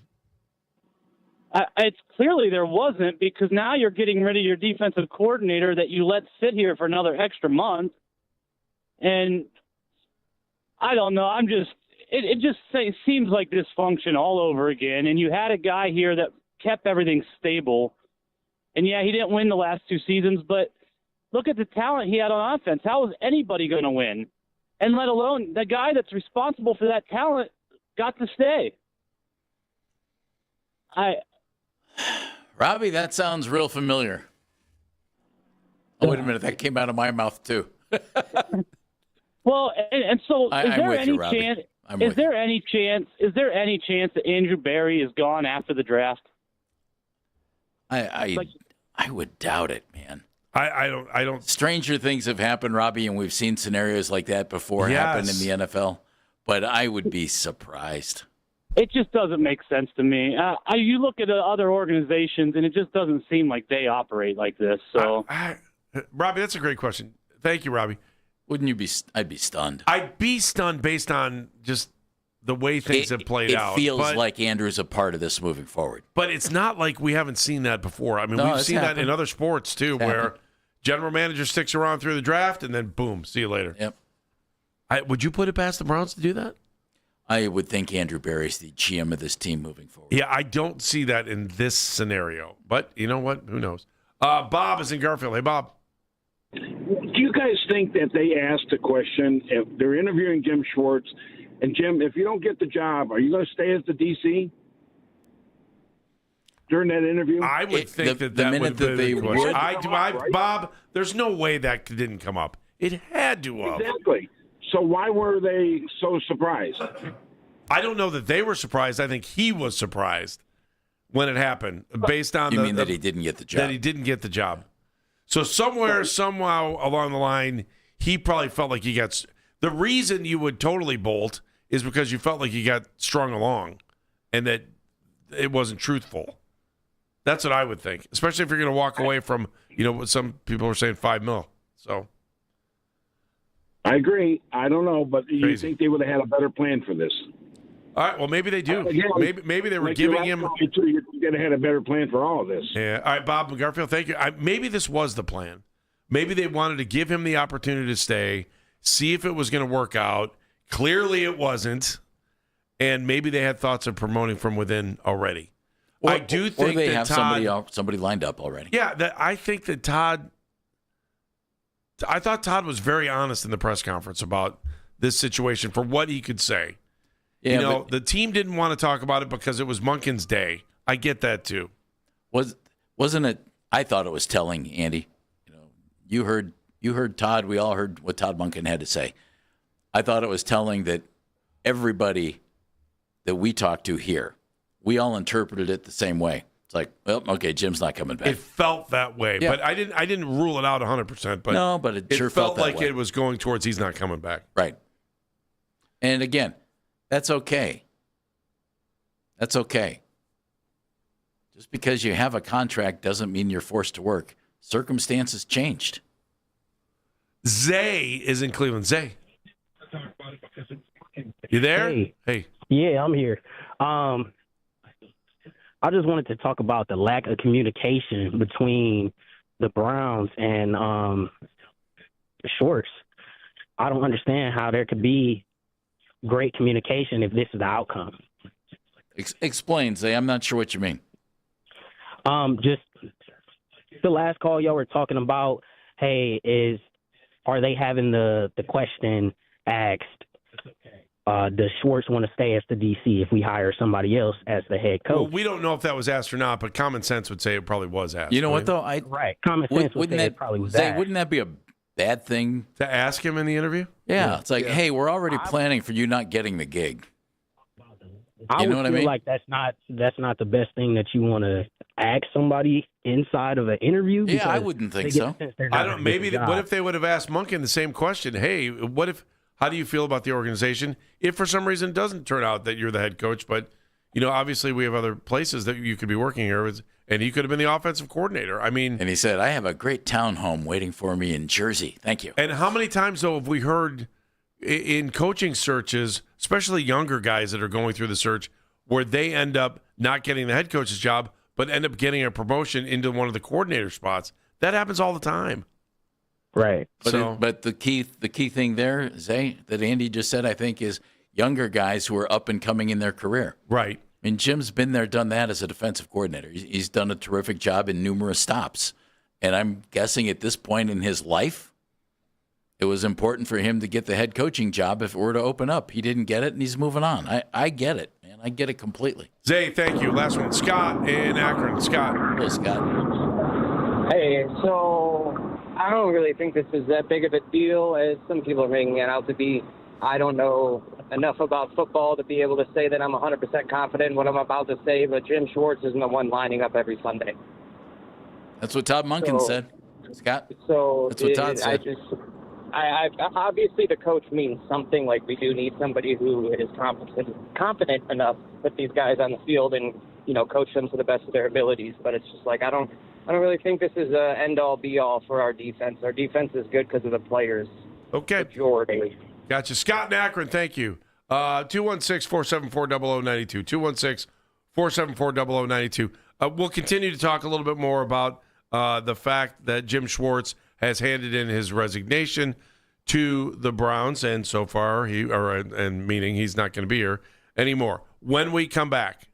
It's clearly there wasn't, because now you're getting rid of your defensive coordinator that you let sit here for another extra month. And I don't know. It just seems like dysfunction all over again. And you had a guy here that kept everything stable. And yeah, he didn't win the last 2 seasons, but look at the talent he had on offense. How was anybody going to win? And let alone the guy that's responsible for that talent got to stay. Robbie, that sounds real familiar. Oh, wait a minute. That came out of my mouth, too. Well, and so is there any chance? Is there any chance that Andrew Berry is gone after the draft? I I would doubt it, man. I don't. Stranger things have happened, Robbie, and we've seen scenarios like that before happen in the NFL. But I would be surprised. It just doesn't make sense to me. You look at other organizations, and it just doesn't seem like they operate like this. So, Robbie, that's a great question. Thank you, Robbie. Wouldn't you be? I'd be stunned. I'd be stunned based on just the way things have played out. It feels like Andrew's a part of this moving forward. But it's not like we haven't seen that before. I mean, No, we've it's seen happened. that in other sports, too, where general manager sticks around through the draft and then, boom, see you later. Yep. Would you put it past the Browns to do that? I would think Andrew Berry's the GM of this team moving forward. Yeah, I don't see that in this scenario. But you know what? Who knows? Bob is in Garfield. Hey, Bob. Do you guys think that they asked a question if they're interviewing Jim Schwartz? And, Jim, if you don't get the job, are you going to stay as the DC during that interview? I would think that would be the question. Bob, there's no way that didn't come up. It had to have. Exactly. So why were they so surprised? I don't know that they were surprised. I think he was surprised when it happened, based on You mean that he didn't get the job? That he didn't get the job. So somehow along the line, he probably felt like he got. The reason you would totally bolt is because you felt like you got strung along, and that it wasn't truthful. That's what I would think, especially if you're going to walk away from, what some people are saying, $5 million. So. I agree. I don't know, but you think they would have had a better plan for this? All right. Well, maybe they do. Maybe they were giving him. You could have had a better plan for all of this. Yeah. All right, Bob Garfield. Thank you. Maybe this was the plan. Maybe they wanted to give him the opportunity to stay, see if it was going to work out. Clearly, it wasn't, and maybe they had thoughts of promoting from within already. I do think they that have somebody lined up already. Yeah. I think that Todd. I thought Todd was very honest in the press conference about this situation for what he could say. Yeah, the team didn't want to talk about it because it was Monken's day. I get that too. Wasn't it? I thought it was telling, Andy. You heard Todd. We all heard what Todd Monken had to say. I thought it was telling that everybody that we talked to here, we all interpreted it the same way. It's like, well, okay, Jim's not coming back. It felt that way, Yeah. but I didn't rule it out 100%. But no, but it sure felt that like way. it was going towards he's not coming back. Right. And again, that's okay. That's okay. Just because you have a contract doesn't mean you're forced to work. Circumstances changed. Zay is in Cleveland. Zay, you there? Hey. Yeah, I'm here. I just wanted to talk about the lack of communication between the Browns and Schwartz. I don't understand how there could be great communication if this is the outcome. Explain, Zay. I'm not sure what you mean. Just the last call y'all were talking about, hey, are they having the question asked, does Schwartz want to stay as the DC if we hire somebody else as the head coach? Well, we don't know if that was asked or not, but common sense would say it probably was asked. You know what, though? Right. Common sense would say it probably was asked. Wouldn't that be a bad thing? To ask him in the interview? Yeah. It's like, hey, we're already planning for you not getting the gig. I You know would what I feel mean? like that's not the best thing that you want to ask somebody inside of an interview. Yeah, I because wouldn't think they get so. the sense they're not I don't. gonna Maybe. get the What job. if they would have asked Monken the same question? Hey, how do you feel about the organization? If for some reason it doesn't turn out that you're the head coach, but obviously we have other places that you could be working here with, and he could have been the offensive coordinator. I mean, And he said, I have a great townhome waiting for me in Jersey. Thank you. and how many times though have we heard in coaching searches, especially younger guys that are going through the search, where they end up not getting the head coach's job, but end up getting a promotion into one of the coordinator spots? That happens all the time. Right. But the key thing there, Zay, that Andy just said, I think, is younger guys who are up and coming in their career. Right. I mean, Jim's been there, done that as a defensive coordinator. He's done a terrific job in numerous stops. And I'm guessing at this point in his life, it was important for him to get the head coaching job if it were to open up. He didn't get it, and he's moving on. I get it, man. I get it completely. Zay, thank you. Last one, Scott in Akron. Scott. Hello, Scott. Hey, so I don't really think this is that big of a deal as some people are making it out to be. I don't know enough about football to be able to say that I'm 100% confident in what I'm about to say, but Jim Schwartz isn't the one lining up every Sunday. That's what Todd Monken said. Scott? So That's what Todd said. I obviously the coach means something. Like, we do need somebody who is competent enough to put these guys on the field and, coach them to the best of their abilities. But it's just like, I don't really think this is a end-all, be-all for our defense. Our defense is good because of the players. Okay. Majority. Gotcha. Scott in Akron, thank you. 216-474-0092. 216-474-0092. We'll continue to talk a little bit more about the fact that Jim Schwartz has handed in his resignation to the Browns, and so far meaning he's not going to be here anymore. When we come back,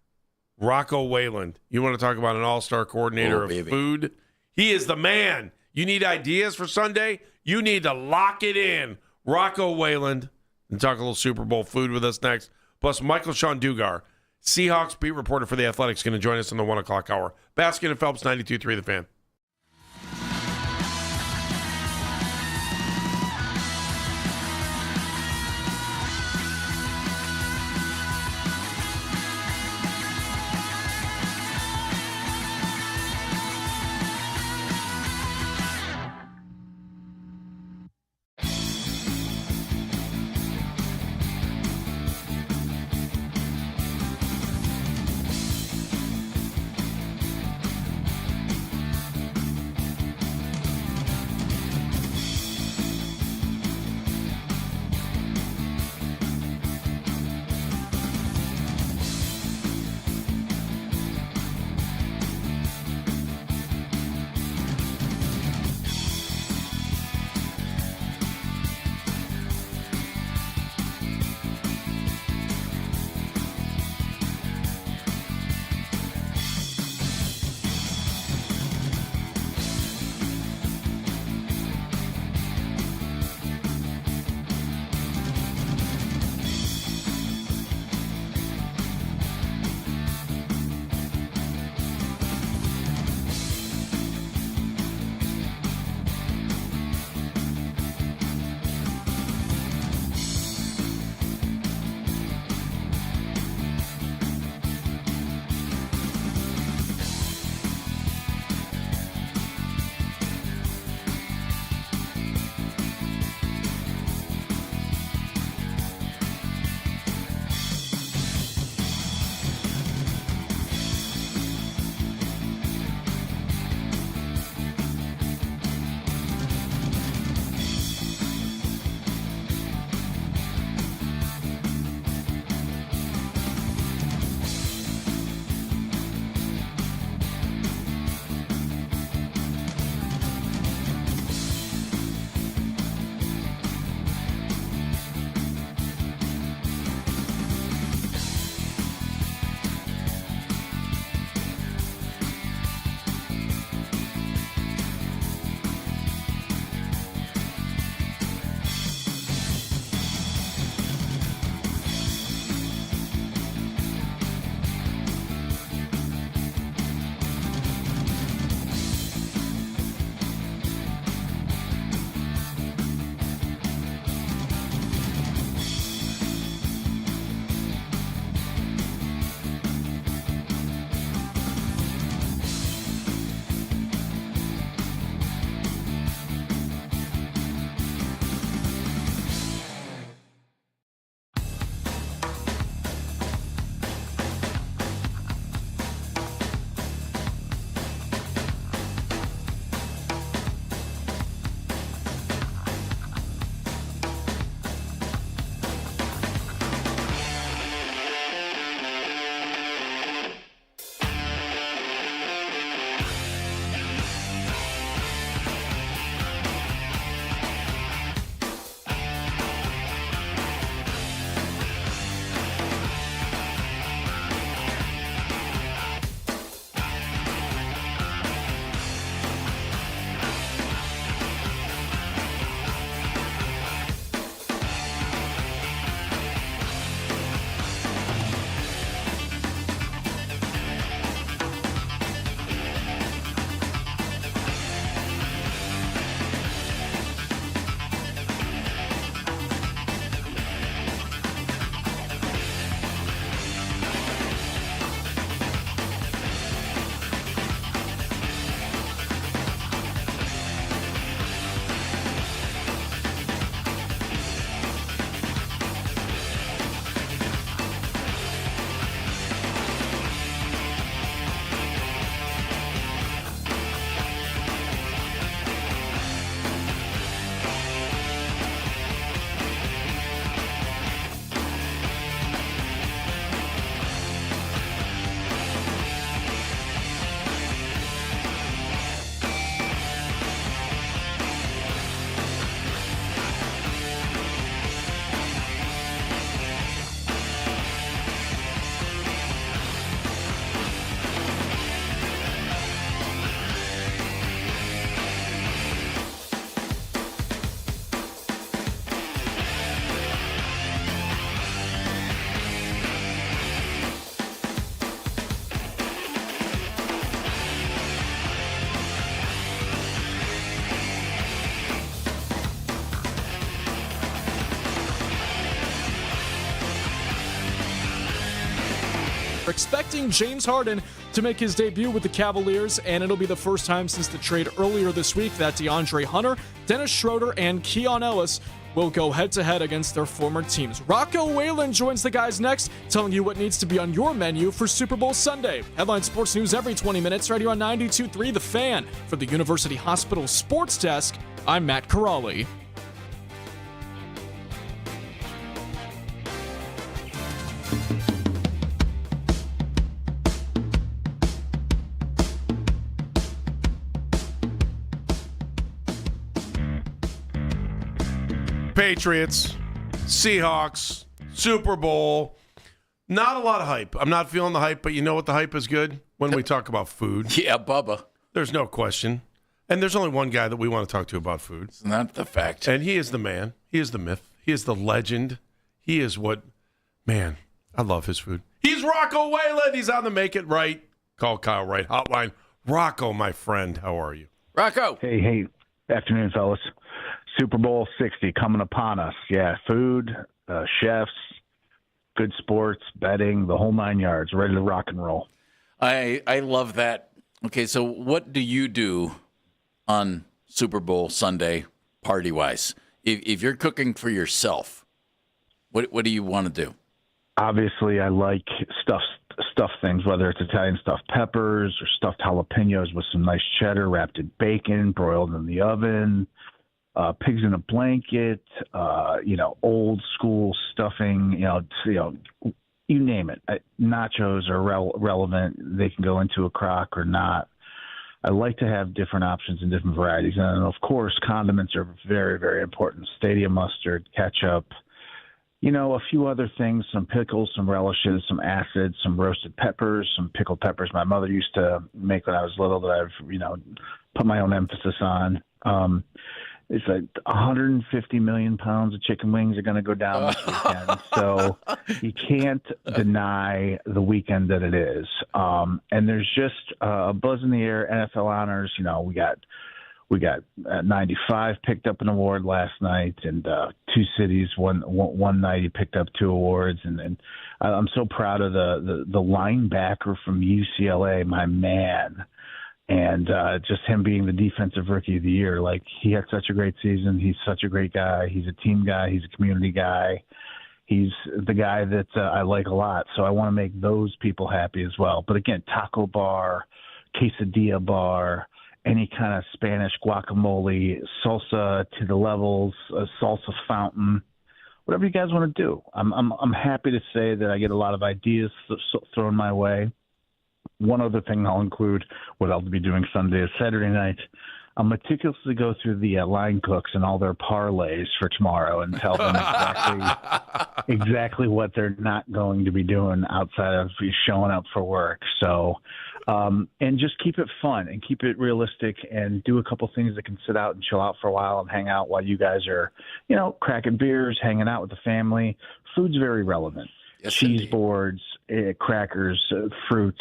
Rocco Wayland. You want to talk about an all-star coordinator of food? He is the man. You need ideas for Sunday? You need to lock it in. Rocco Wayland. And talk a little Super Bowl food with us next. Plus, Michael Sean Dugar, Seahawks beat reporter for The Athletic, going to join us in the 1 o'clock hour. Baskin and Phelps, 92.3 The Fan. expecting James Harden to make his debut with the Cavaliers, and it'll be the first time since the trade earlier this week that DeAndre Hunter, Dennis Schroeder, and Keon Ellis will go head-to-head against their former teams. Rocco Whalen joins the guys next, telling you what needs to be on your menu for Super Bowl Sunday. Headline Sports News every 20 minutes, right here on 92.3 The Fan. For the University Hospital Sports Desk, I'm Matt Corrali. Patriots, Seahawks, Super Bowl. Not a lot of hype. I'm not feeling the hype, but you know what the hype is good? When we talk about food. Yeah, Bubba. There's no question. And there's only one guy that we want to talk to about food. It's not the fact. And he is the man. He is the myth. He is the legend. He is what, man, I love his food. He's Rocco Whalen. He's on the Make It Right. Call Kyle Wright hotline. Rocco, my friend, how are you? Rocco. Hey. Afternoon, fellas. Super Bowl 60 coming upon us. Yeah, food, chefs, good sports, betting, the whole 9 yards, ready to rock and roll. I love that. Okay, so what do you do on Super Bowl Sunday, party-wise? If you're cooking for yourself, what do you want to do? Obviously, I like stuffed things, whether it's Italian stuffed peppers or stuffed jalapenos with some nice cheddar wrapped in bacon, broiled in the oven. Pigs in a blanket, old school stuffing, you name it. Nachos are relevant. They can go into a crock or not. I like to have different options and different varieties. And, of course, condiments are very, very important. Stadium mustard, ketchup, a few other things, some pickles, some relishes, some acids, some roasted peppers, some pickled peppers my mother used to make when I was little that I've, put my own emphasis on. It's like 150 million pounds of chicken wings are going to go down this weekend. So you can't deny the weekend that it is. And there's just a buzz in the air. NFL honors, we got 95 picked up an award last night, and two cities one night he picked up 2 awards. And I'm so proud of the linebacker from UCLA, my man. And just him being the defensive rookie of the year, like he had such a great season. He's such a great guy. He's a team guy. He's a community guy. He's the guy that I like a lot. So I want to make those people happy as well. But again, taco bar, quesadilla bar, any kind of Spanish guacamole, salsa to the levels, a salsa fountain, whatever you guys want to do. I'm happy to say that I get a lot of ideas thrown my way. One other thing I'll include, what I'll be doing Sunday is Saturday night. I'll meticulously go through the line cooks and all their parlays for tomorrow and tell them exactly what they're not going to be doing outside of showing up for work. So, and just keep it fun and keep it realistic and do a couple things that can sit out and chill out for a while and hang out while you guys are, cracking beers, hanging out with the family. Food's very relevant. Yes, cheese indeed. Boards, crackers, fruits,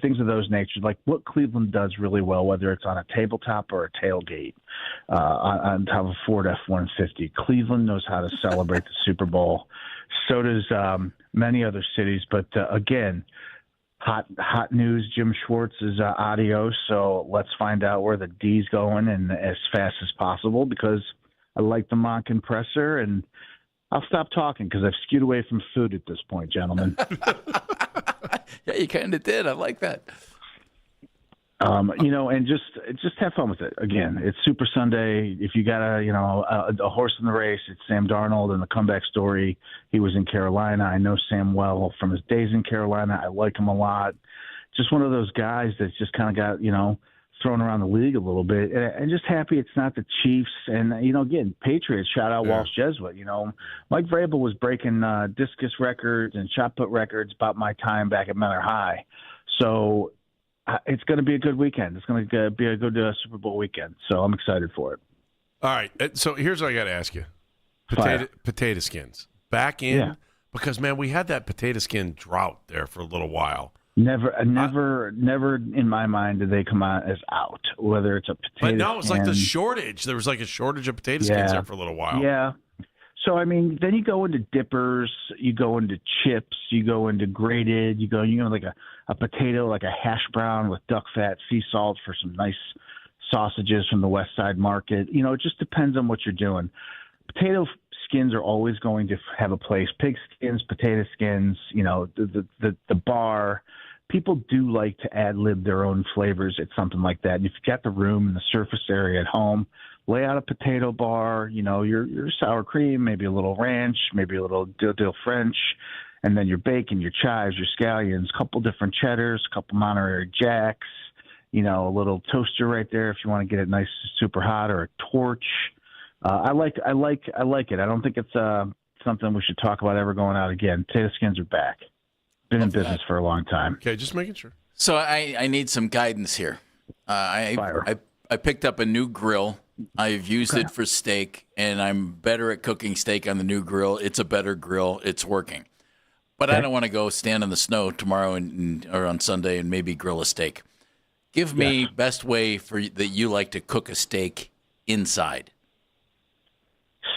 things of those nature. Like what Cleveland does really well, whether it's on a tabletop or a tailgate, on top of a Ford F-150. Cleveland knows how to celebrate the Super Bowl. So does many other cities. But again, hot news: Jim Schwartz is adios. So let's find out where the D's going and as fast as possible, because I like the mock compressor and. I'll stop talking because I've skewed away from food at this point, gentlemen. Yeah, you kind of did. I like that. And just have fun with it. Again, it's Super Sunday. If you got a horse in the race, it's Sam Darnold and the comeback story. He was in Carolina. I know Sam well from his days in Carolina. I like him a lot. Just one of those guys that's just kind of got, thrown around the league a little bit, and just happy it's not the Chiefs. And again, Patriots, shout out Walsh Jesuit. Mike Vrabel was breaking discus records and shot put records about my time back at Menor High. So it's going to be a good weekend. It's going to be a good Super Bowl weekend. So I'm excited for it. All right. So here's what I got to ask you: potato skins back in because man, we had that potato skin drought there for a little while. Never in my mind did they come out as out, whether it's a potato But no, it's like the shortage. There was like a shortage of potato skins there for a little while. Yeah. So, I mean, then you go into dippers, you go into chips, you go into grated, you go like a potato, like a hash brown with duck fat, sea salt for some nice sausages from the West Side Market. It just depends on what you're doing. Potato skins are always going to have a place. Pig skins, potato skins, the bar. People do like to ad-lib their own flavors at something like that. And if you've got the room and the surface area at home, lay out a potato bar, your sour cream, maybe a little ranch, maybe a little dill French, and then your bacon, your chives, your scallions, a couple different cheddars, a couple Monterey Jacks, a little toaster right there if you want to get it nice, super hot, or a torch. I like it. I don't think it's something we should talk about ever going out again. Potato skins are back. Been in business for a long time. Okay, just making sure. So I need some guidance here. I picked up a new grill. I've used it for steak, and I'm better at cooking steak on the new grill. It's a better grill. It's working. But I don't want to go stand in the snow tomorrow or on Sunday and maybe grill a steak. Give me best way that you like to cook a steak inside.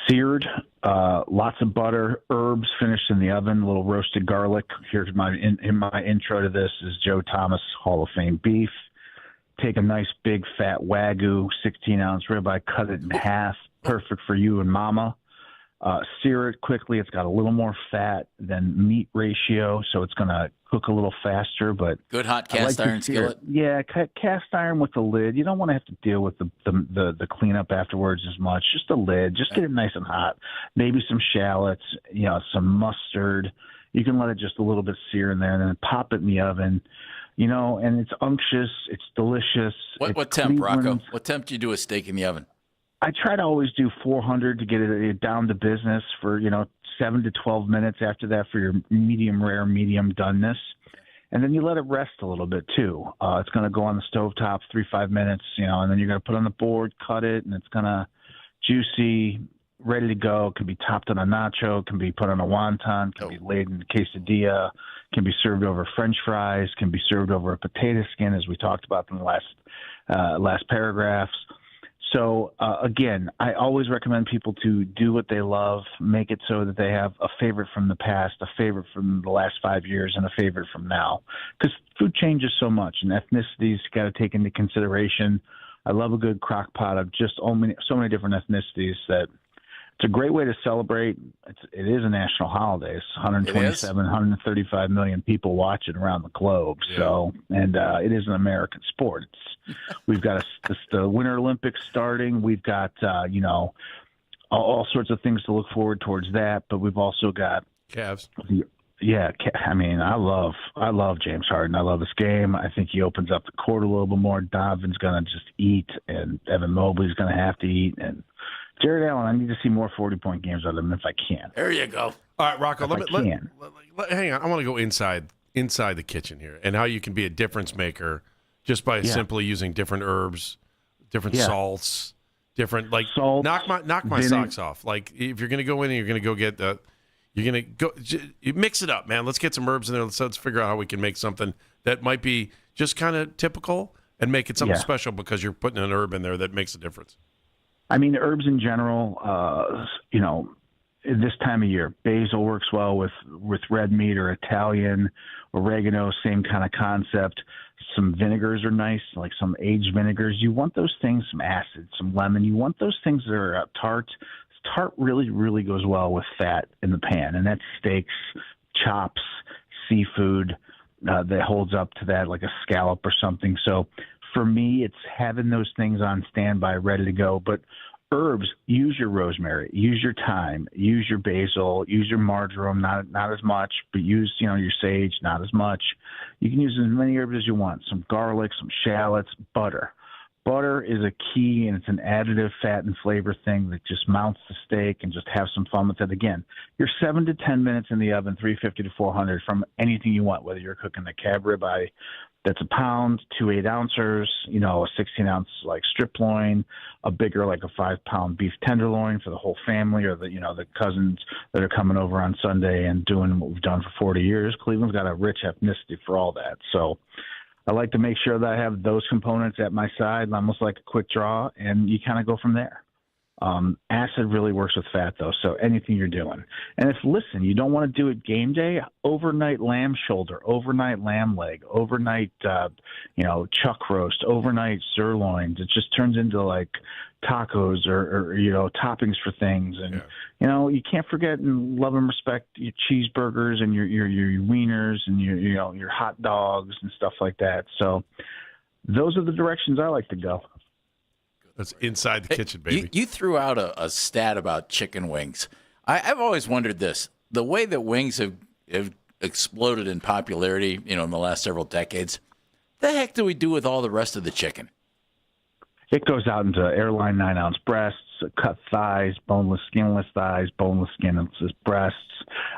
Seared, lots of butter, herbs finished in the oven, a little roasted garlic. Here's my intro to this is Joe Thomas Hall of Fame beef. Take a nice big fat Wagyu 16-ounce ribeye, cut it in half, perfect for you and mama. Sear it quickly. It's got a little more fat than meat ratio, so it's going to cook a little faster. But good hot cast iron skillet. Yeah, cast iron with the lid. You don't want to have to deal with the cleanup afterwards as much. Just a lid. Just get it nice and hot. Maybe some shallots. Some mustard. You can let it just a little bit sear in there, and then pop it in the oven. And it's unctuous. It's delicious. What temp, Rocco? What temp do you do a steak in the oven? I try to always do 400 to get it down to business for, 7 to 12 minutes after that for your medium rare, medium doneness. And then you let it rest a little bit too. It's going to go on the stovetop 3-5 minutes, and then you're going to put it on the board, cut it, and it's going to juicy, ready to go. It can be topped on a nacho, can be put on a wonton, can be laid in a quesadilla, can be served over French fries, can be served over a potato skin, as we talked about in the last paragraphs. So, again, I always recommend people to do what they love, make it so that they have a favorite from the past, a favorite from the last 5 years, and a favorite from now. Because food changes so much, and ethnicities got to take into consideration. I love a good crock pot of just so many different ethnicities that it's a great way to celebrate. It is a national holiday. It's 135 million people watching around the globe. Yeah. So, and it is an American sport. We've got the Winter Olympics starting. We've got all sorts of things to look forward towards that. But we've also got Cavs. Yeah, I mean, I love James Harden. I love his game. I think he opens up the court a little bit more. Donovan's going to just eat, and Evan Mobley's going to have to eat, and Jared Allen, I need to see more 40-point games out of him if I can. There you go. All right, Rocco, hang on. I want to go inside the kitchen here and how you can be a difference maker just by simply using different herbs, different salts, different salt, knock my socks off. Like if you're going to go in and you're going to go get you're going to go mix it up, man. Let's get some herbs in there. Let's figure out how we can make something that might be just kind of typical and make it something special because you're putting an herb in there that makes a difference. I mean, herbs in general, this time of year, basil works well with red meat or Italian. Oregano, same kind of concept. Some vinegars are nice, like some aged vinegars. You want those things, some acid, some lemon. You want those things that are tart. Tart really, really goes well with fat in the pan, and that's steaks, chops, seafood that holds up to that, like a scallop or something. So for me, it's having those things on standby, ready to go. But herbs, use your rosemary, use your thyme, use your basil, use your marjoram, not as much, but use, your sage, not as much. You can use as many herbs as you want, some garlic, some shallots, butter. Butter is a key, and it's an additive fat and flavor thing that just mounts the steak and just have some fun with it. Again, you're 7 to 10 minutes in the oven, 350 to 400 from anything you want, whether you're cooking a cab ribeye that's a pound, 2 8-ouncers, a 16-ounce like strip loin, a bigger like a 5-pound beef tenderloin for the whole family, or the cousins that are coming over on Sunday and doing what we've done for 40 years. Cleveland's got a rich ethnicity for all that. So I like to make sure that I have those components at my side, almost like a quick draw, and you kind of go from there. Acid really works with fat, though, so anything you're doing. And listen, you don't want to do it game day, overnight lamb shoulder, overnight lamb leg, overnight, chuck roast, overnight sirloins. It just turns into like tacos or toppings for things. And, you can't forget and love and respect your cheeseburgers and your wieners and your hot dogs and stuff like that. So those are the directions I like to go. That's inside the kitchen, baby. You threw out a stat about chicken wings. I've always wondered this. The way that wings have exploded in popularity, in the last several decades, the heck do we do with all the rest of the chicken? It goes out into airline 9-ounce breasts, cut thighs, boneless, skinless thighs, boneless, skinless breasts,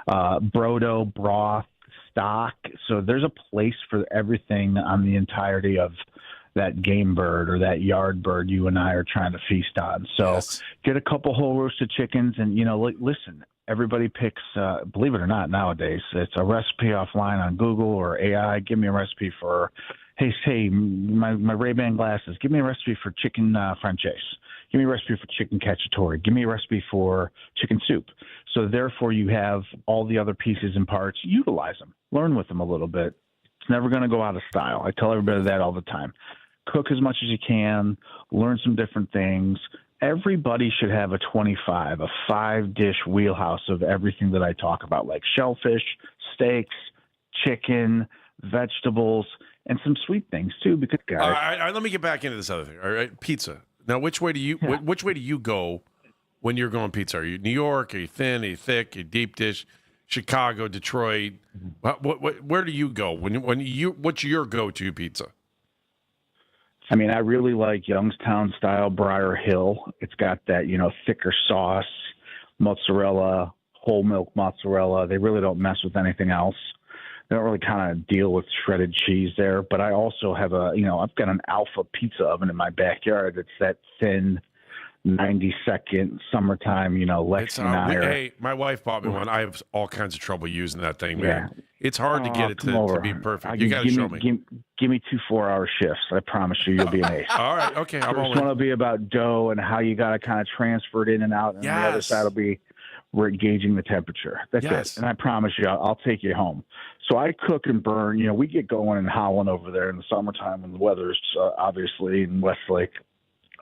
brodo, broth, stock. So there's a place for everything on the entirety of that game bird or that yard bird you and I are trying to feast on. So get a couple whole roasted chickens and, listen, everybody picks, believe it or not, nowadays, it's a recipe offline on Google or AI. Give me a recipe for, hey, my Ray-Ban glasses. Give me a recipe for chicken franchise. Give me a recipe for chicken cacciatore. Give me a recipe for chicken soup. So therefore you have all the other pieces and parts. Utilize them. Learn with them a little bit. It's never going to go out of style. I tell everybody that all the time. Cook as much as you can. Learn some different things. Everybody should have a 5-dish wheelhouse of everything that I talk about, like shellfish, steaks, chicken, vegetables, and some sweet things too. Because guys, all right, let me get back into this other thing. All right, pizza. Now, which way do you go when you're going pizza? Are you New York? Are you thin? Are you thick? Are you deep dish? Chicago, Detroit. Where do you go what's your go-to pizza? I mean, I really like Youngstown style Briar Hill. It's got that, thicker sauce, mozzarella, whole milk mozzarella. They really don't mess with anything else. They don't really kind of deal with shredded cheese there. But I also have I've got an Alpha pizza oven in my backyard. It's that thin 90-second summertime, Lex and I are. Hey, my wife bought me one. I have all kinds of trouble using that thing, man. Yeah. It's hard to get it to be perfect. You got to show me. Give me 2 4-hour shifts. I promise you'll be an ace. All right, okay. First one will be about dough and how you got to kind of transfer it in and out. And the other side will be we're gauging the temperature. That's it. And I promise you, I'll take you home. So I cook and burn. We get going in Holland over there in the summertime when the weather's obviously in Westlake.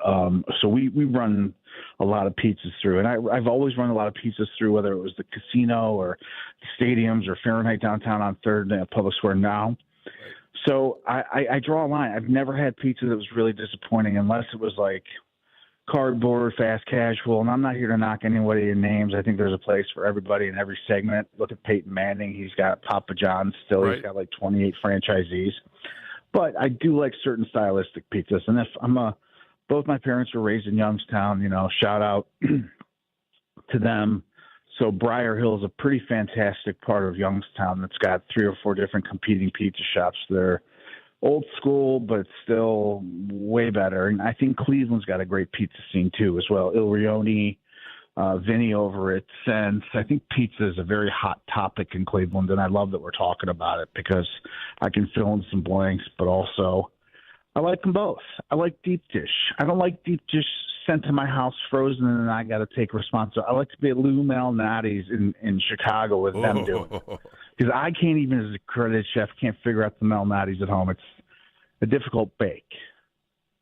So we run a lot of pizzas through, and I've always run a lot of pizzas through, whether it was the casino or the stadiums or Fahrenheit downtown on 3rd and Public Square now. So I draw a line. I've never had pizza that was really disappointing unless it was like cardboard, fast casual. And I'm not here to knock anybody in names. I think there's a place for everybody in every segment. Look at Peyton Manning. He's got Papa John's still. Right. He's got like 28 franchisees. But I do like certain stylistic pizzas. And if both my parents were raised in Youngstown, shout out to them. So Briar Hill is a pretty fantastic part of Youngstown that's got 3 or 4 different competing pizza shops. They're old school, but still way better. And I think Cleveland's got a great pizza scene too as well. Il Rione, Vinny over at Sense. I think pizza is a very hot topic in Cleveland, and I love that we're talking about it because I can fill in some blanks, but also I like them both. I like deep dish. I don't like deep dish sent to my house frozen and then I got to take responsibility. I like to be at Lou Malnati's in Chicago with them doing it. Because I can't even, as a accredited chef, can't figure out the Malnati's at home. It's a difficult bake.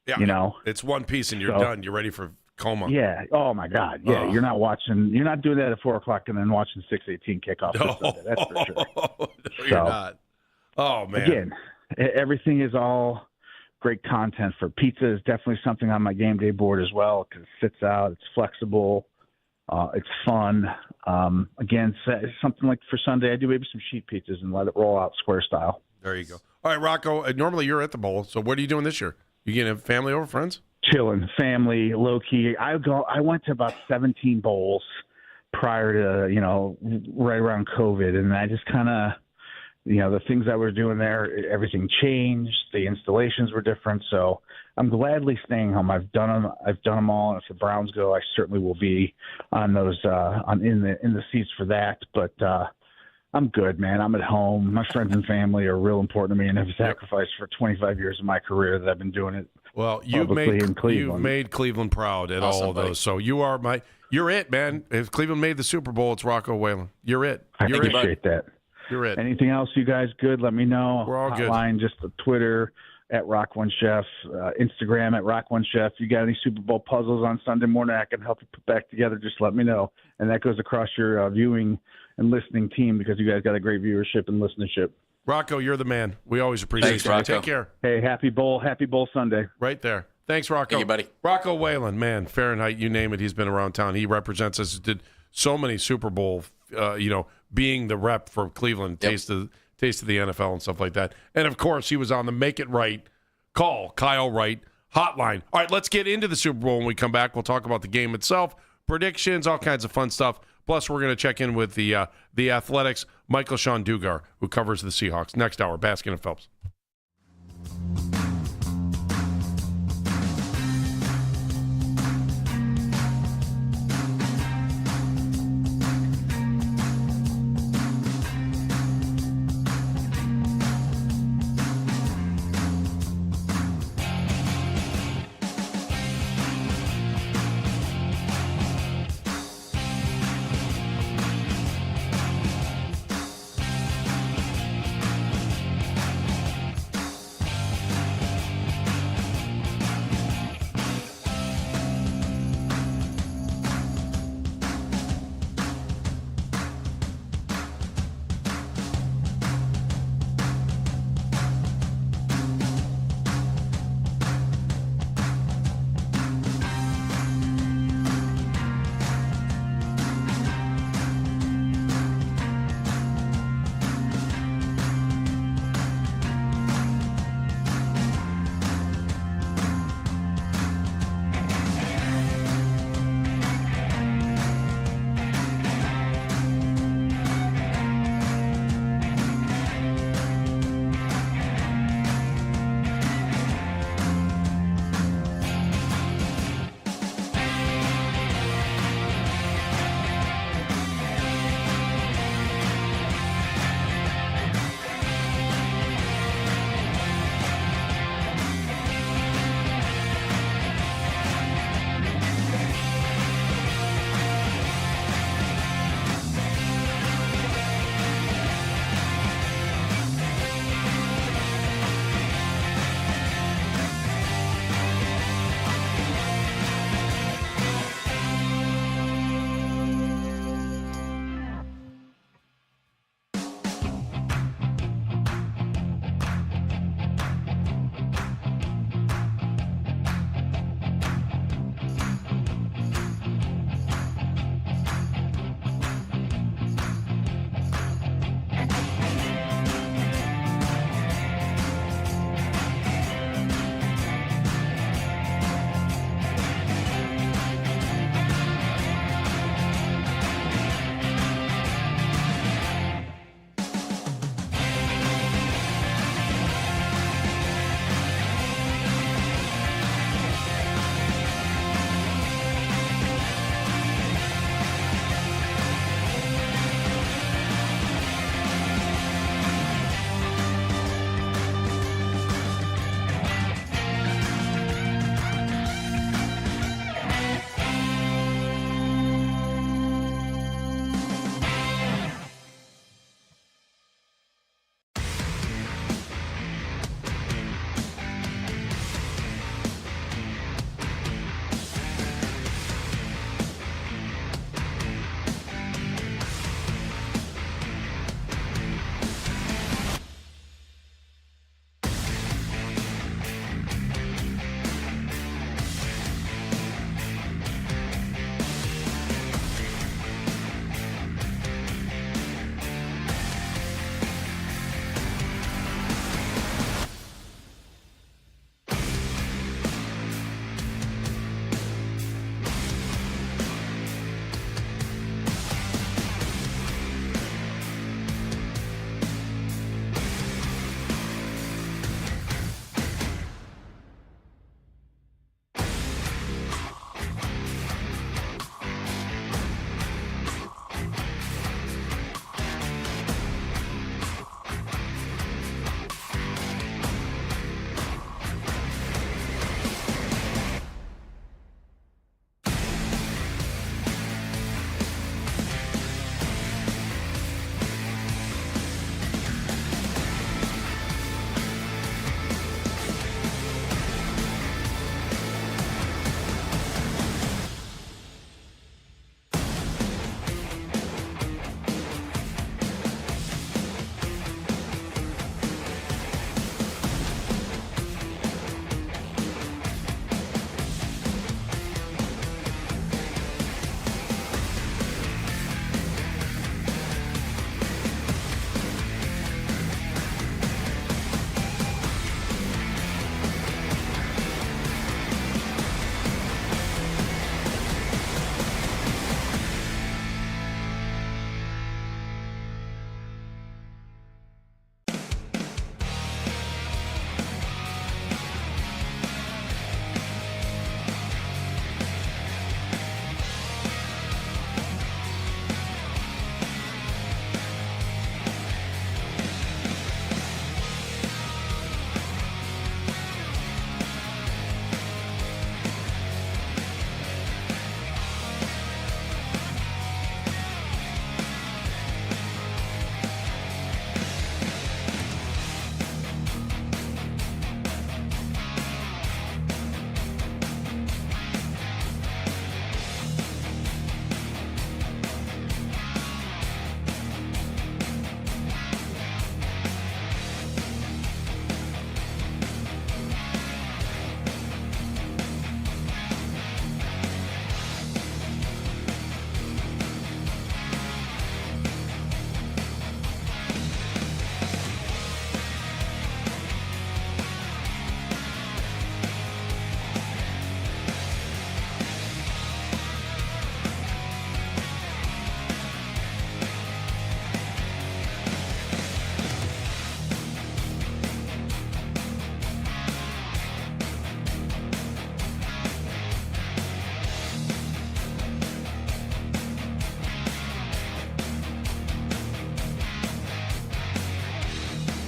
Yeah. It's one piece and you're done. You're ready for coma. Yeah. Oh, my God. Yeah. You're not doing that at 4 o'clock and then watching 6:18 kickoff. No. Sunday. That's for sure. No, you're not. Oh, man. Again, everything is all great content. For pizza is definitely something on my game day board as well because it sits out, it's flexible, it's fun. Again, something like for Sunday, I do maybe some sheet pizzas and let it roll out square style. There you go. All right, Rocco, normally you're at the bowl, so what are you doing this year? You getting a family over, friends? Chilling, family, low-key. I went to about 17 bowls prior to, right around COVID, and I just kind of, the things I was doing there, everything changed. The installations were different, so I'm gladly staying home. I've done them all, and if the Browns go, I certainly will be on those in the seats for that. But I'm good, man. I'm at home. My friends and family are real important to me, and have sacrificed for 25 years of my career that I've been doing it Well, you've made Cleveland proud at all of those. So you're it, man. If Cleveland made the Super Bowl, it's Rocco Whalen. You're it. I appreciate that. You're it. Anything else, you guys good? Let me know. We're all good. Hotline, just the Twitter at Rock1Chef, Instagram at Rock1Chef. You got any Super Bowl puzzles on Sunday morning I can help you put back together, just let me know. And that goes across your viewing and listening team because you guys got a great viewership and listenership. Rocco, you're the man. We always appreciate you. Take care. Hey, happy Bowl Sunday. Right there. Thanks, Rocco. Thank you, buddy. Rocco Whalen, man, Fahrenheit, you name it. He's been around town. He represents us. Did so many Super Bowl, being the rep for Cleveland, taste of the NFL and stuff like that. And, of course, he was on the Make It Right Call, Kyle Wright hotline. All right, let's get into the Super Bowl when we come back. We'll talk about the game itself, predictions, all kinds of fun stuff. Plus, we're going to check in with the Athletics' Michael Sean Dugar, who covers the Seahawks. Next hour, Baskin and Phelps.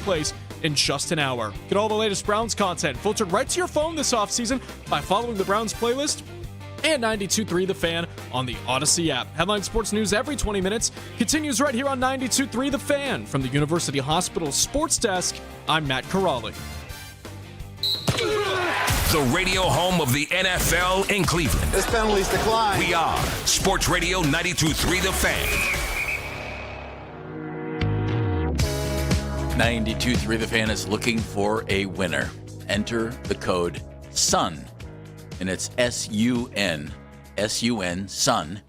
place in just an hour. Get all the latest Browns content filtered right to your phone this offseason by following the Browns playlist and 92.3 The Fan on the Odyssey app. Headline sports news every 20 minutes continues right here on 92.3 The Fan. From the University Hospital Sports Desk, I'm Matt Corrali. The radio home of the NFL in Cleveland. This penalty's declined. We are Sports Radio 92.3 The Fan. 92.3 The Fan is looking for a winner. Enter the code SUN, and it's S-U-N, S-U-N, SUN,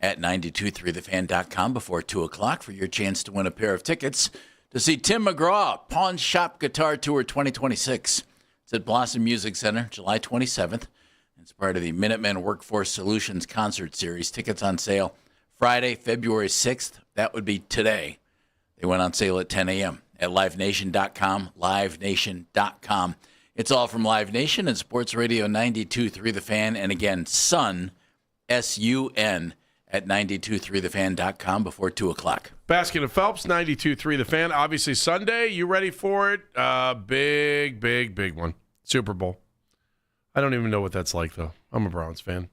at 923thefan.com before 2 o'clock for your chance to win a pair of tickets to see Tim McGraw, Pawn Shop Guitar Tour 2026. It's at Blossom Music Center, July 27th. It's part of the Minutemen Workforce Solutions Concert Series. Tickets on sale Friday, February 6th. That would be today. They went on sale at 10 a.m. at livenation.com, livenation.com. It's all from Live Nation and Sports Radio 92.3 The Fan. And again, SUN, S-U-N, at 923thefan.com before 2 o'clock. Baskin and Phelps, 92.3 The Fan. Obviously Sunday. You ready for it? Big one. Super Bowl. I don't even know what that's like, though. I'm a Browns fan.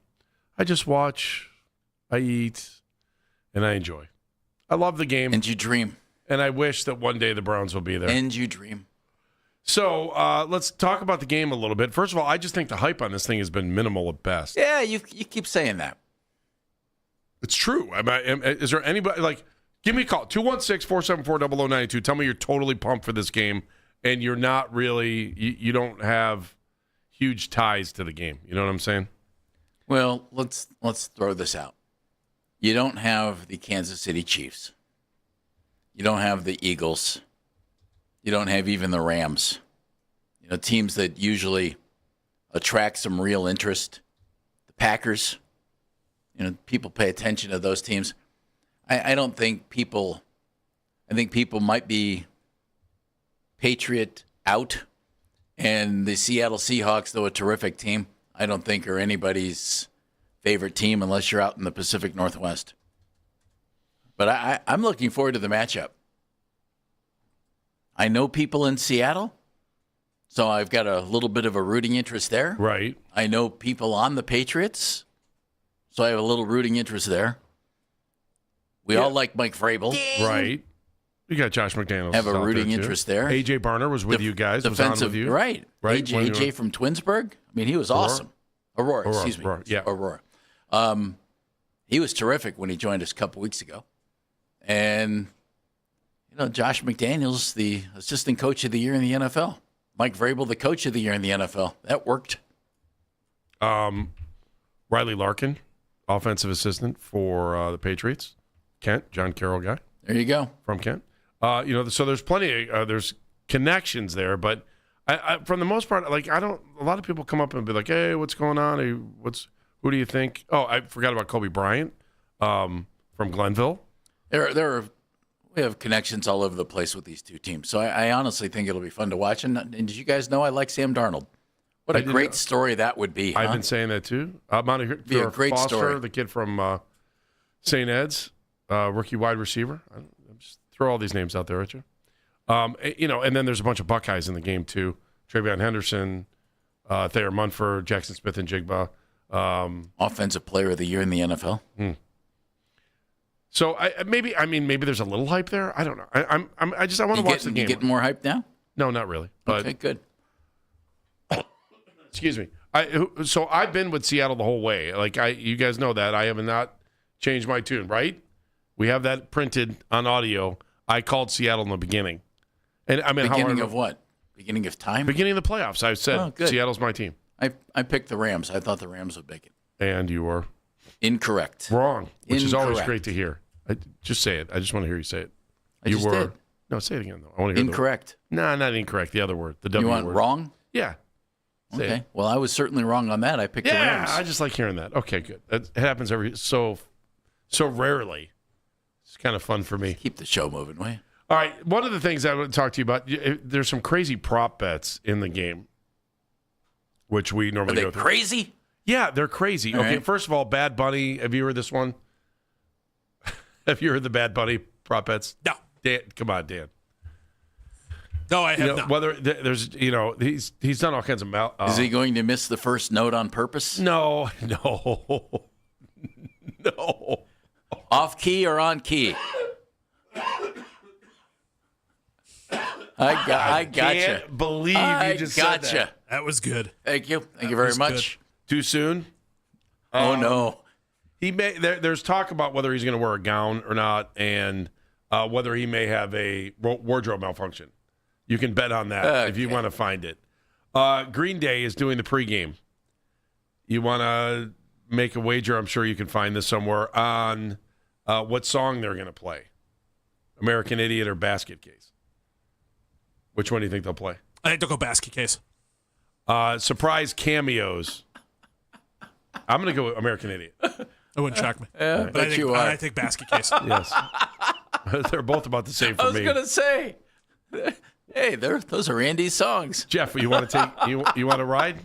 I just watch, I eat, and I enjoy. I love the game. And you dream. And I wish that one day the Browns will be there. And you dream. So let's talk about the game a little bit. First of all, I just think the hype on this thing has been minimal at best. Yeah, you keep saying that. It's true. Is there anybody, like, give me a call, 216-474-0092. Tell me you're totally pumped for this game, and you're not really, you don't have huge ties to the game. You know what I'm saying? Well, let's throw this out. You don't have the Kansas City Chiefs. You don't have the Eagles. You don't have even the Rams. You know, teams that usually attract some real interest. The Packers. You know, people pay attention to those teams. I don't think people. I think people might be Patriot out, and the Seattle Seahawks, though a terrific team, I don't think are anybody's favorite team unless you're out in the Pacific Northwest. But I'm looking forward to the matchup. I know people in Seattle, so I've got a little bit of a rooting interest there. Right. I know people on the Patriots, so I have a little rooting interest there. We all like Mike Vrabel. Right. You got Josh McDaniels. Have a rooting interest there. A.J. Barner was with you guys. Defensive, was on with you. Right. A.J. from Twinsburg. I mean, he was awesome. Aurora, excuse me. Aurora. He was terrific when he joined us a couple weeks ago. And, you know, Josh McDaniels, the assistant coach of the year in the NFL. Mike Vrabel, the coach of the year in the NFL. That worked. Riley Larkin, offensive assistant for the Patriots. Kent, John Carroll guy. There you go. From Kent. You know, so there's plenty of, there's connections there, but I from the most part, like, a lot of people come up and be like, hey, what's going on? Hey, who do you think? Oh, I forgot about Kobe Bryant from Glenville. We have connections all over the place with these two teams. So I honestly think it'll be fun to watch. And did you guys know I like Sam Darnold? What a great story that would be. I've been saying that too. Monteclair be a great Foster, story. The kid from St. Ed's, rookie wide receiver. I'm just throw all these names out there at you. You know, and then there's a bunch of Buckeyes in the game too. Travion Henderson, Thayer Munford, Jackson Smith and Jigba. Offensive player of the year in the NFL. So maybe there's a little hype there. I don't know. I want to watch the game. You getting more hype now? No, not really. But, okay, good. Excuse me. So I've been with Seattle the whole way. Like you guys know that I have not changed my tune, right? We have that printed on audio. I called Seattle in the beginning, and I mean, beginning of what? Beginning of time? Beginning of the playoffs. I said Seattle's my team. I picked the Rams. I thought the Rams would make it. And you were incorrect. Wrong, which is always great to hear. Just say it. I just want to hear you say it. You were. No, say it again though. I want to hear incorrect. No, not incorrect. The other word. The W word. You want wrong? Yeah. Okay. Well, I was certainly wrong on that. I picked the Rams. Yeah, I just like hearing that. Okay, good. It happens so rarely. It's kind of fun for me. Keep the show moving, will you? All right. One of the things I want to talk to you about, there's some crazy prop bets in the game, which we normally go through. Crazy? Yeah, they're crazy. All okay, right. First of all, Bad Bunny. Have you heard this one? Have you heard the Bad Bunny prop bets? No. Dan, come on, Dan. No, I have not. Whether there's, he's done all kinds of Is he going to miss the first note on purpose? No. Off key or on key? I gotcha. Can't believe you just said that. That was good. Thank you. Thank you very much. Good. Too soon? Oh no. He may. There's talk about whether he's going to wear a gown or not, and whether he may have a wardrobe malfunction. You can bet on that if you want to find it. Green Day is doing the pregame. You want to make a wager? I'm sure you can find this somewhere on what song they're going to play. American Idiot or Basket Case. Which one do you think they'll play? I think they'll go Basket Case. Surprise cameos. I'm going to go with American Idiot. It wouldn't shock me. Yeah, but I think Basket Case. Yes. They're both about the same for me. I was going to say, hey, those are Andy's songs. Jeff, you want to take? You want to ride?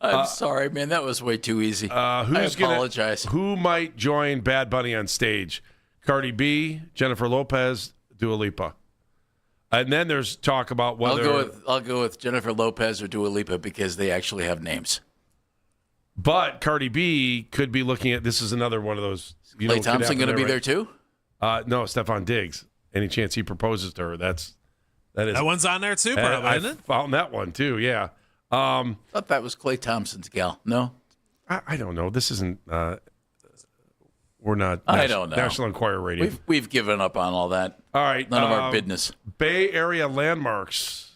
I'm sorry, man. That was way too easy. I apologize. Who might join Bad Bunny on stage? Cardi B, Jennifer Lopez, Dua Lipa. And then there's talk about whether I'll go with Jennifer Lopez or Dua Lipa because they actually have names. But Cardi B could be looking at this is another one of those. Klay Thompson going to be there too? No, Stephon Diggs. Any chance he proposes to her? That one's on there too, probably, isn't it? I found that one too. Yeah. I thought that was Klay Thompson's gal. No, I don't know. This isn't. We're not. I don't know. National Enquirer Radio. We've given up on all that. All right, none of our business. Bay Area landmarks.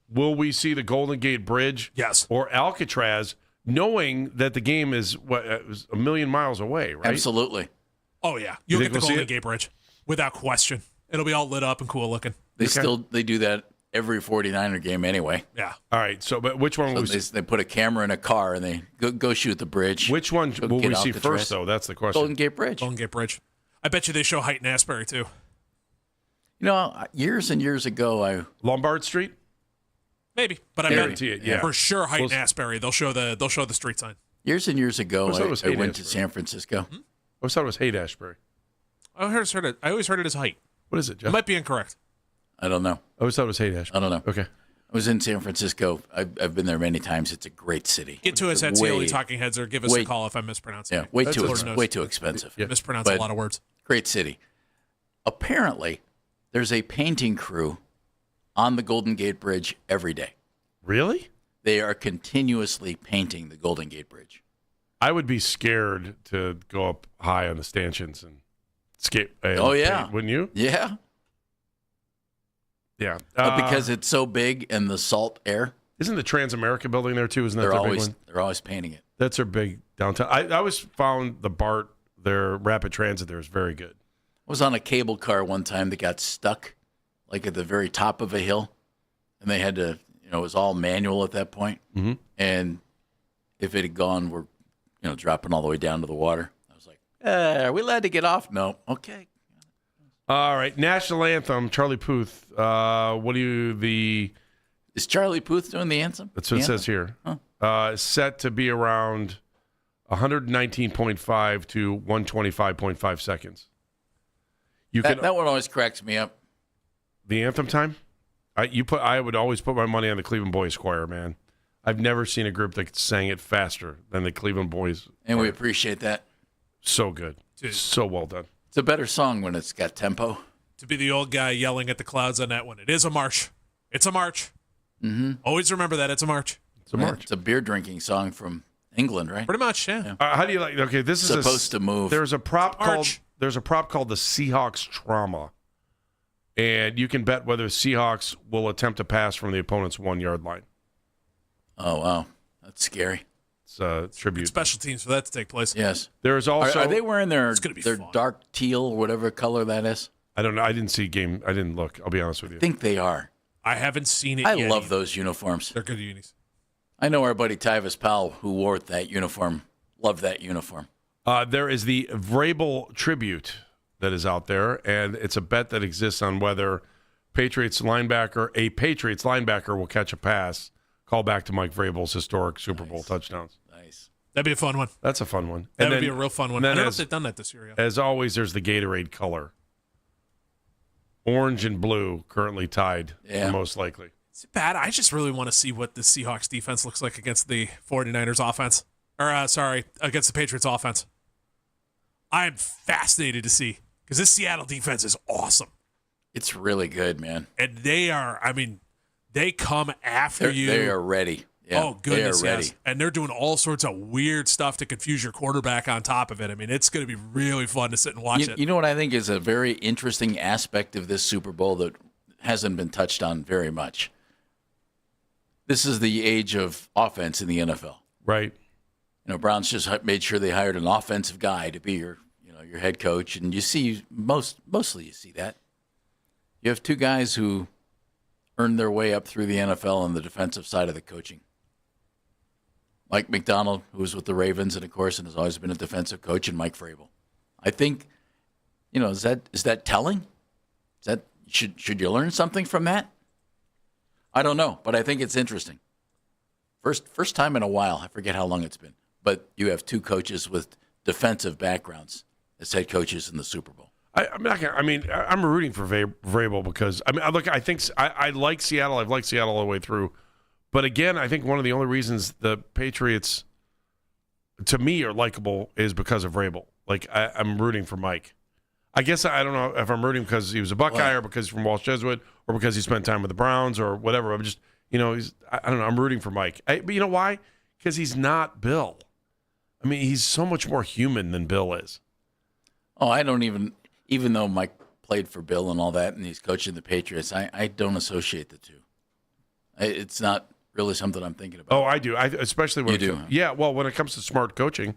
Will we see the Golden Gate Bridge? Yes. Or Alcatraz, knowing that the game is it was a million miles away, right? Absolutely. Oh yeah, you'll get the Golden Gate Bridge without question. It'll be all lit up and cool looking. They do that every 49er game anyway. Yeah. All right. So, but which one? They put a camera in a car and they go shoot the bridge. Which one will we see first, though? That's the question. Golden Gate Bridge. Golden Gate Bridge. I bet you they show Height and Asbury too. Years and years ago, Lombard Street. Maybe, but I guarantee it. Yeah, for sure. Height and Asbury. They'll show the street sign. Years and years ago, I went to San Francisco. I always thought it was Haight Ashbury. I always heard it as Height. What is it, Jeff? It might be incorrect. I don't know. I always thought it was Haight Ashbury. I don't know. Okay. I was in San Francisco. I've been there many times. It's a great city. Get to us at CLE Talking Heads or give us a call if I'm mispronouncing. Yeah, way too expensive. Yeah. Mispronounce a lot of words. Great city. Apparently, there's a painting crew on the Golden Gate Bridge every day. Really? They are continuously painting the Golden Gate Bridge. I would be scared to go up high on the stanchions and skate. Paint, wouldn't you? Yeah. Yeah. Because it's so big and the salt air. Isn't the Transamerica building there too? Isn't that their big one? They're always painting it. That's their big downtown. I always found the BART, their rapid transit there, is very good. I was on a cable car one time that got stuck, like at the very top of a hill, and they had to, it was all manual at that point. Mm-hmm. And if it had gone, we're, dropping all the way down to the water. I was like, are we allowed to get off? No. Okay. All right. National anthem, Charlie Puth. Is Charlie Puth doing the anthem? That's what it says here. Huh. Set to be around 119.5 to 125.5 seconds. That one always cracks me up. The anthem time? I would always put my money on the Cleveland Boys Choir, man. I've never seen a group that sang it faster than the Cleveland Boys. And we appreciate that. So good. Dude. So well done. It's a better song when it's got tempo. To be the old guy yelling at the clouds on that one. It is a march. It's a march. Mm-hmm. Always remember that. It's a march. It's a march. It's a beer drinking song from England, right? Pretty much, yeah. How do you like? Okay, this is supposed to move. There's a prop called the Seahawks Trauma, and you can bet whether Seahawks will attempt to pass from the opponent's 1 yard line. Oh wow, that's scary. It's a tribute. Special teams for that to take place. Yes. There's also. Are they wearing their fun. dark teal or whatever color that is? I don't know. I didn't see game. I didn't look. I'll be honest with you. I think they are. I haven't seen it I yet. love those uniforms. They're good unis. I know our buddy Tyvis Powell, who wore that uniform, loved that uniform. There is the Vrabel tribute that is out there, and it's a bet that exists on whether a Patriots linebacker will catch a pass. Call back to Mike Vrabel's historic Super Bowl touchdowns. Nice. That'd be a fun one. That's a fun one. That would be a real fun one. I don't know if they've done that this year yet. As always, there's the Gatorade color. Orange and blue currently tied, most likely. It's bad. I just really want to see what the Seahawks defense looks like against the 49ers offense. Or, against the Patriots offense. I'm fascinated to see, because this Seattle defense is awesome. It's really good, man. And they come after you. They are ready. Yeah, oh, goodness, they are ready. yes. And they're doing all sorts of weird stuff to confuse your quarterback on top of it. I mean, it's going to be really fun to sit and watch it. You know what I think is a very interesting aspect of this Super Bowl that hasn't been touched on very much? This is the age of offense in the NFL. Right. Browns just made sure they hired an offensive guy to be your head coach, and you see mostly you see that. You have two guys who earned their way up through the NFL on the defensive side of the coaching. Mike McDonald, who was with the Ravens, and of course, and has always been a defensive coach, and Mike Vrabel. I think, is that telling? Is that should you learn something from that? I don't know, but I think it's interesting. First time in a while, I forget how long it's been, but you have two coaches with defensive backgrounds as head coaches in the Super Bowl. I'm rooting for Vrabel because I think I like Seattle. I've liked Seattle all the way through, but again, I think one of the only reasons the Patriots, to me, are likable is because of Vrabel. Like I'm rooting for Mike. I guess I don't know if I'm rooting because he was a Buckeye or because he's from Walsh Jesuit or because he spent time with the Browns or whatever. I'm just I don't know. I'm rooting for Mike. But you know why? Because he's not Bill. I mean, he's so much more human than Bill is. Oh, I don't even though Mike played for Bill and all that, and he's coaching the Patriots, I don't associate the two. It's not really something I'm thinking about. Oh, I do. Especially when when it comes to smart coaching.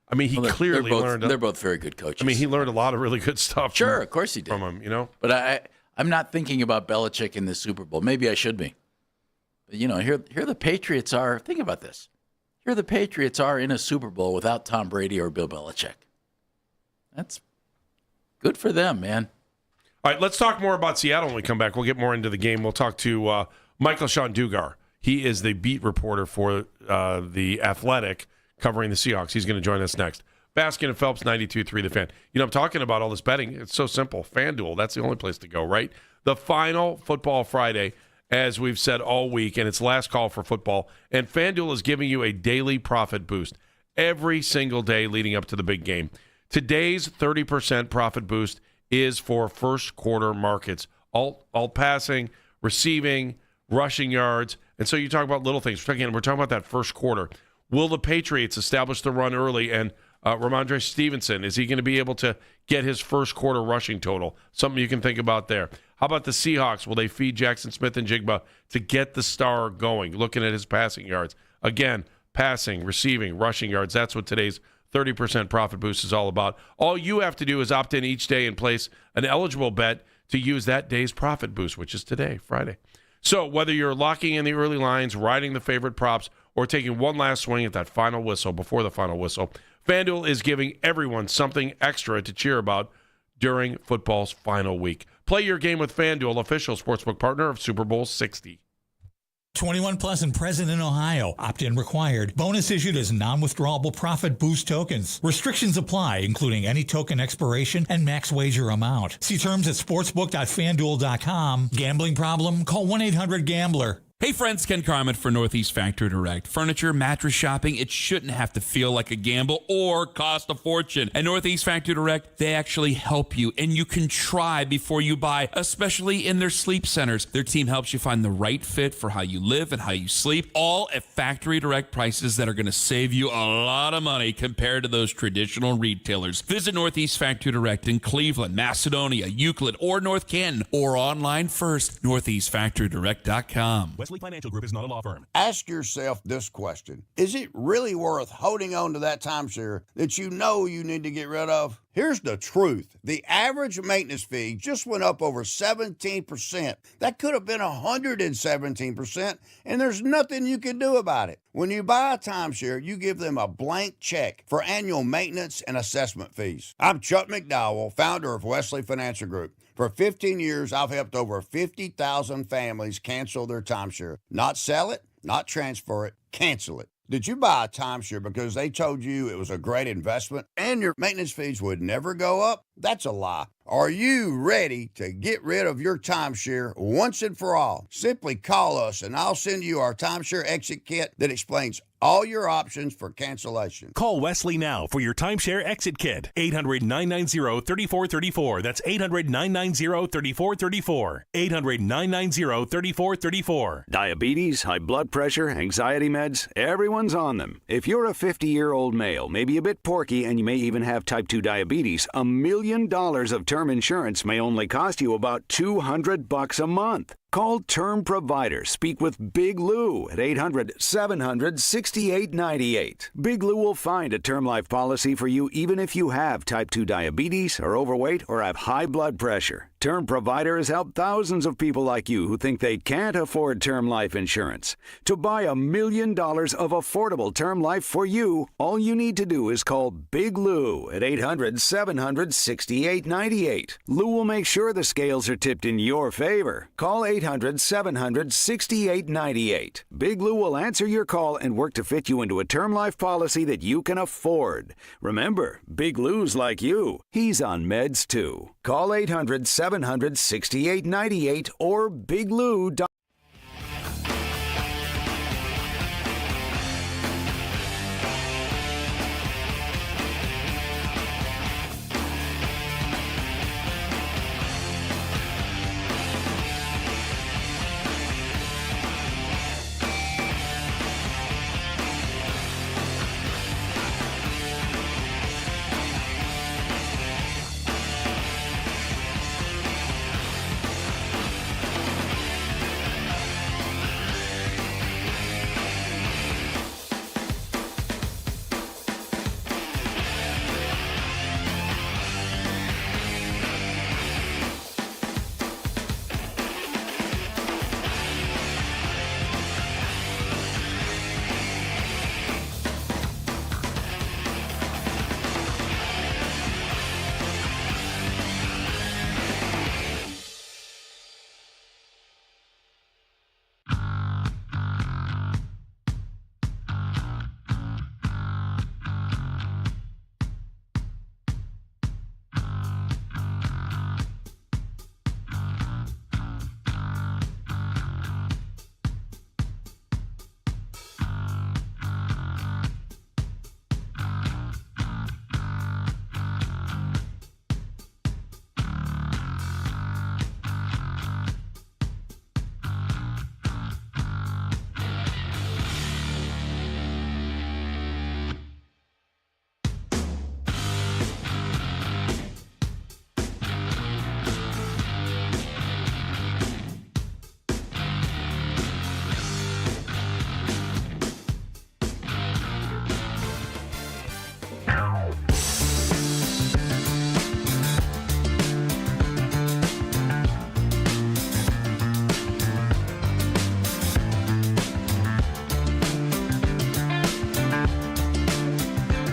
I mean, he clearly learned. They're both very good coaches. I mean, he learned a lot of really good stuff. Sure, of course he did. From him, But I'm not thinking about Belichick in the Super Bowl. Maybe I should be. But, here the Patriots are. Think about this. Here the Patriots are in a Super Bowl without Tom Brady or Bill Belichick. That's good for them, man. All right, let's talk more about Seattle when we come back. We'll get more into the game. We'll talk to Michael Sean Dugar. He is the beat reporter for The Athletic, covering the Seahawks. He's going to join us next. Baskin and Phelps, 92.3 The Fan. I'm talking about all this betting. It's so simple. FanDuel, that's the only place to go, right? The final Football Friday, as we've said all week, and it's last call for football. And FanDuel is giving you a daily profit boost every single day leading up to the big game. Today's 30% profit boost is for first quarter markets, all passing, receiving, rushing yards. And so you talk about little things. Again, we're talking about that first quarter. Will the Patriots establish the run early? And Ramondre Stevenson, is he going to be able to get his first quarter rushing total? Something you can think about there. How about the Seahawks? Will they feed Jackson Smith and Jigba to get the star going? Looking at his passing yards. Again, passing, receiving, rushing yards. That's what today's 30% profit boost is all about. All you have to do is opt in each day and place an eligible bet to use that day's profit boost, which is today, Friday. So whether you're locking in the early lines, riding the favorite props, or taking one last swing at that final whistle before the final whistle, FanDuel is giving everyone something extra to cheer about during football's final week. Play your game with FanDuel, official sportsbook partner of Super Bowl 60. 21 plus and present in Ohio. Opt-in required. Bonus issued as non-withdrawable profit boost tokens. Restrictions apply, including any token expiration and max wager amount. See terms at sportsbook.fanduel.com. Gambling problem? Call 1-800-GAMBLER. Hey friends, Ken Carmen for Northeast Factory Direct. Furniture, mattress shopping, it shouldn't have to feel like a gamble or cost a fortune. At Northeast Factory Direct, they actually help you, and you can try before you buy, especially in their sleep centers. Their team helps you find the right fit for how you live and how you sleep, all at Factory Direct prices that are going to save you a lot of money compared to those traditional retailers. Visit Northeast Factory Direct in Cleveland, Macedonia, Euclid, or North Canton, or online first, northeastfactorydirect.com. Financial Group is not a law firm. Ask yourself this question. Is it really worth holding on to that timeshare that you know you need to get rid of? Here's the truth. The average maintenance fee just went up over 17%. That could have been 117%, and there's nothing you can do about it. When you buy a timeshare, you give them a blank check for annual maintenance and assessment fees. I'm Chuck McDowell, founder of Wesley Financial Group. For 15 years, I've helped over 50,000 families cancel their timeshare. Not sell it, not transfer it, cancel it. Did you buy a timeshare because they told you it was a great investment and your maintenance fees would never go up? That's a lie. Are you ready to get rid of your timeshare once and for all? Simply call us and I'll send you our timeshare exit kit that explains all your options for cancellation. Call Wesley now for your timeshare exit kit. 800-990-3434. That's 800-990-3434. 800-990-3434. Diabetes, high blood pressure, anxiety meds, everyone's on them. If you're a 50-year-old male, maybe a bit porky, and you may even have type 2 diabetes, $1 million of term insurance may only cost you about $200 a month. Call Term Provider. Speak with Big Lou at 800-700-6898. Big Lou will find a term life policy for you even if you have type 2 diabetes, are overweight, or have high blood pressure. Term Provider has helped thousands of people like you who think they can't afford term life insurance. To buy $1 million of affordable term life for you, all you need to do is call Big Lou at 800-700-6898. Lou will make sure the scales are tipped in your favor. Call 800-700-6898. Big Lou will answer your call and work to fit you into a term life policy that you can afford. Remember, Big Lou's like you. He's on meds too. Call 800-700-6898 or biglou.com.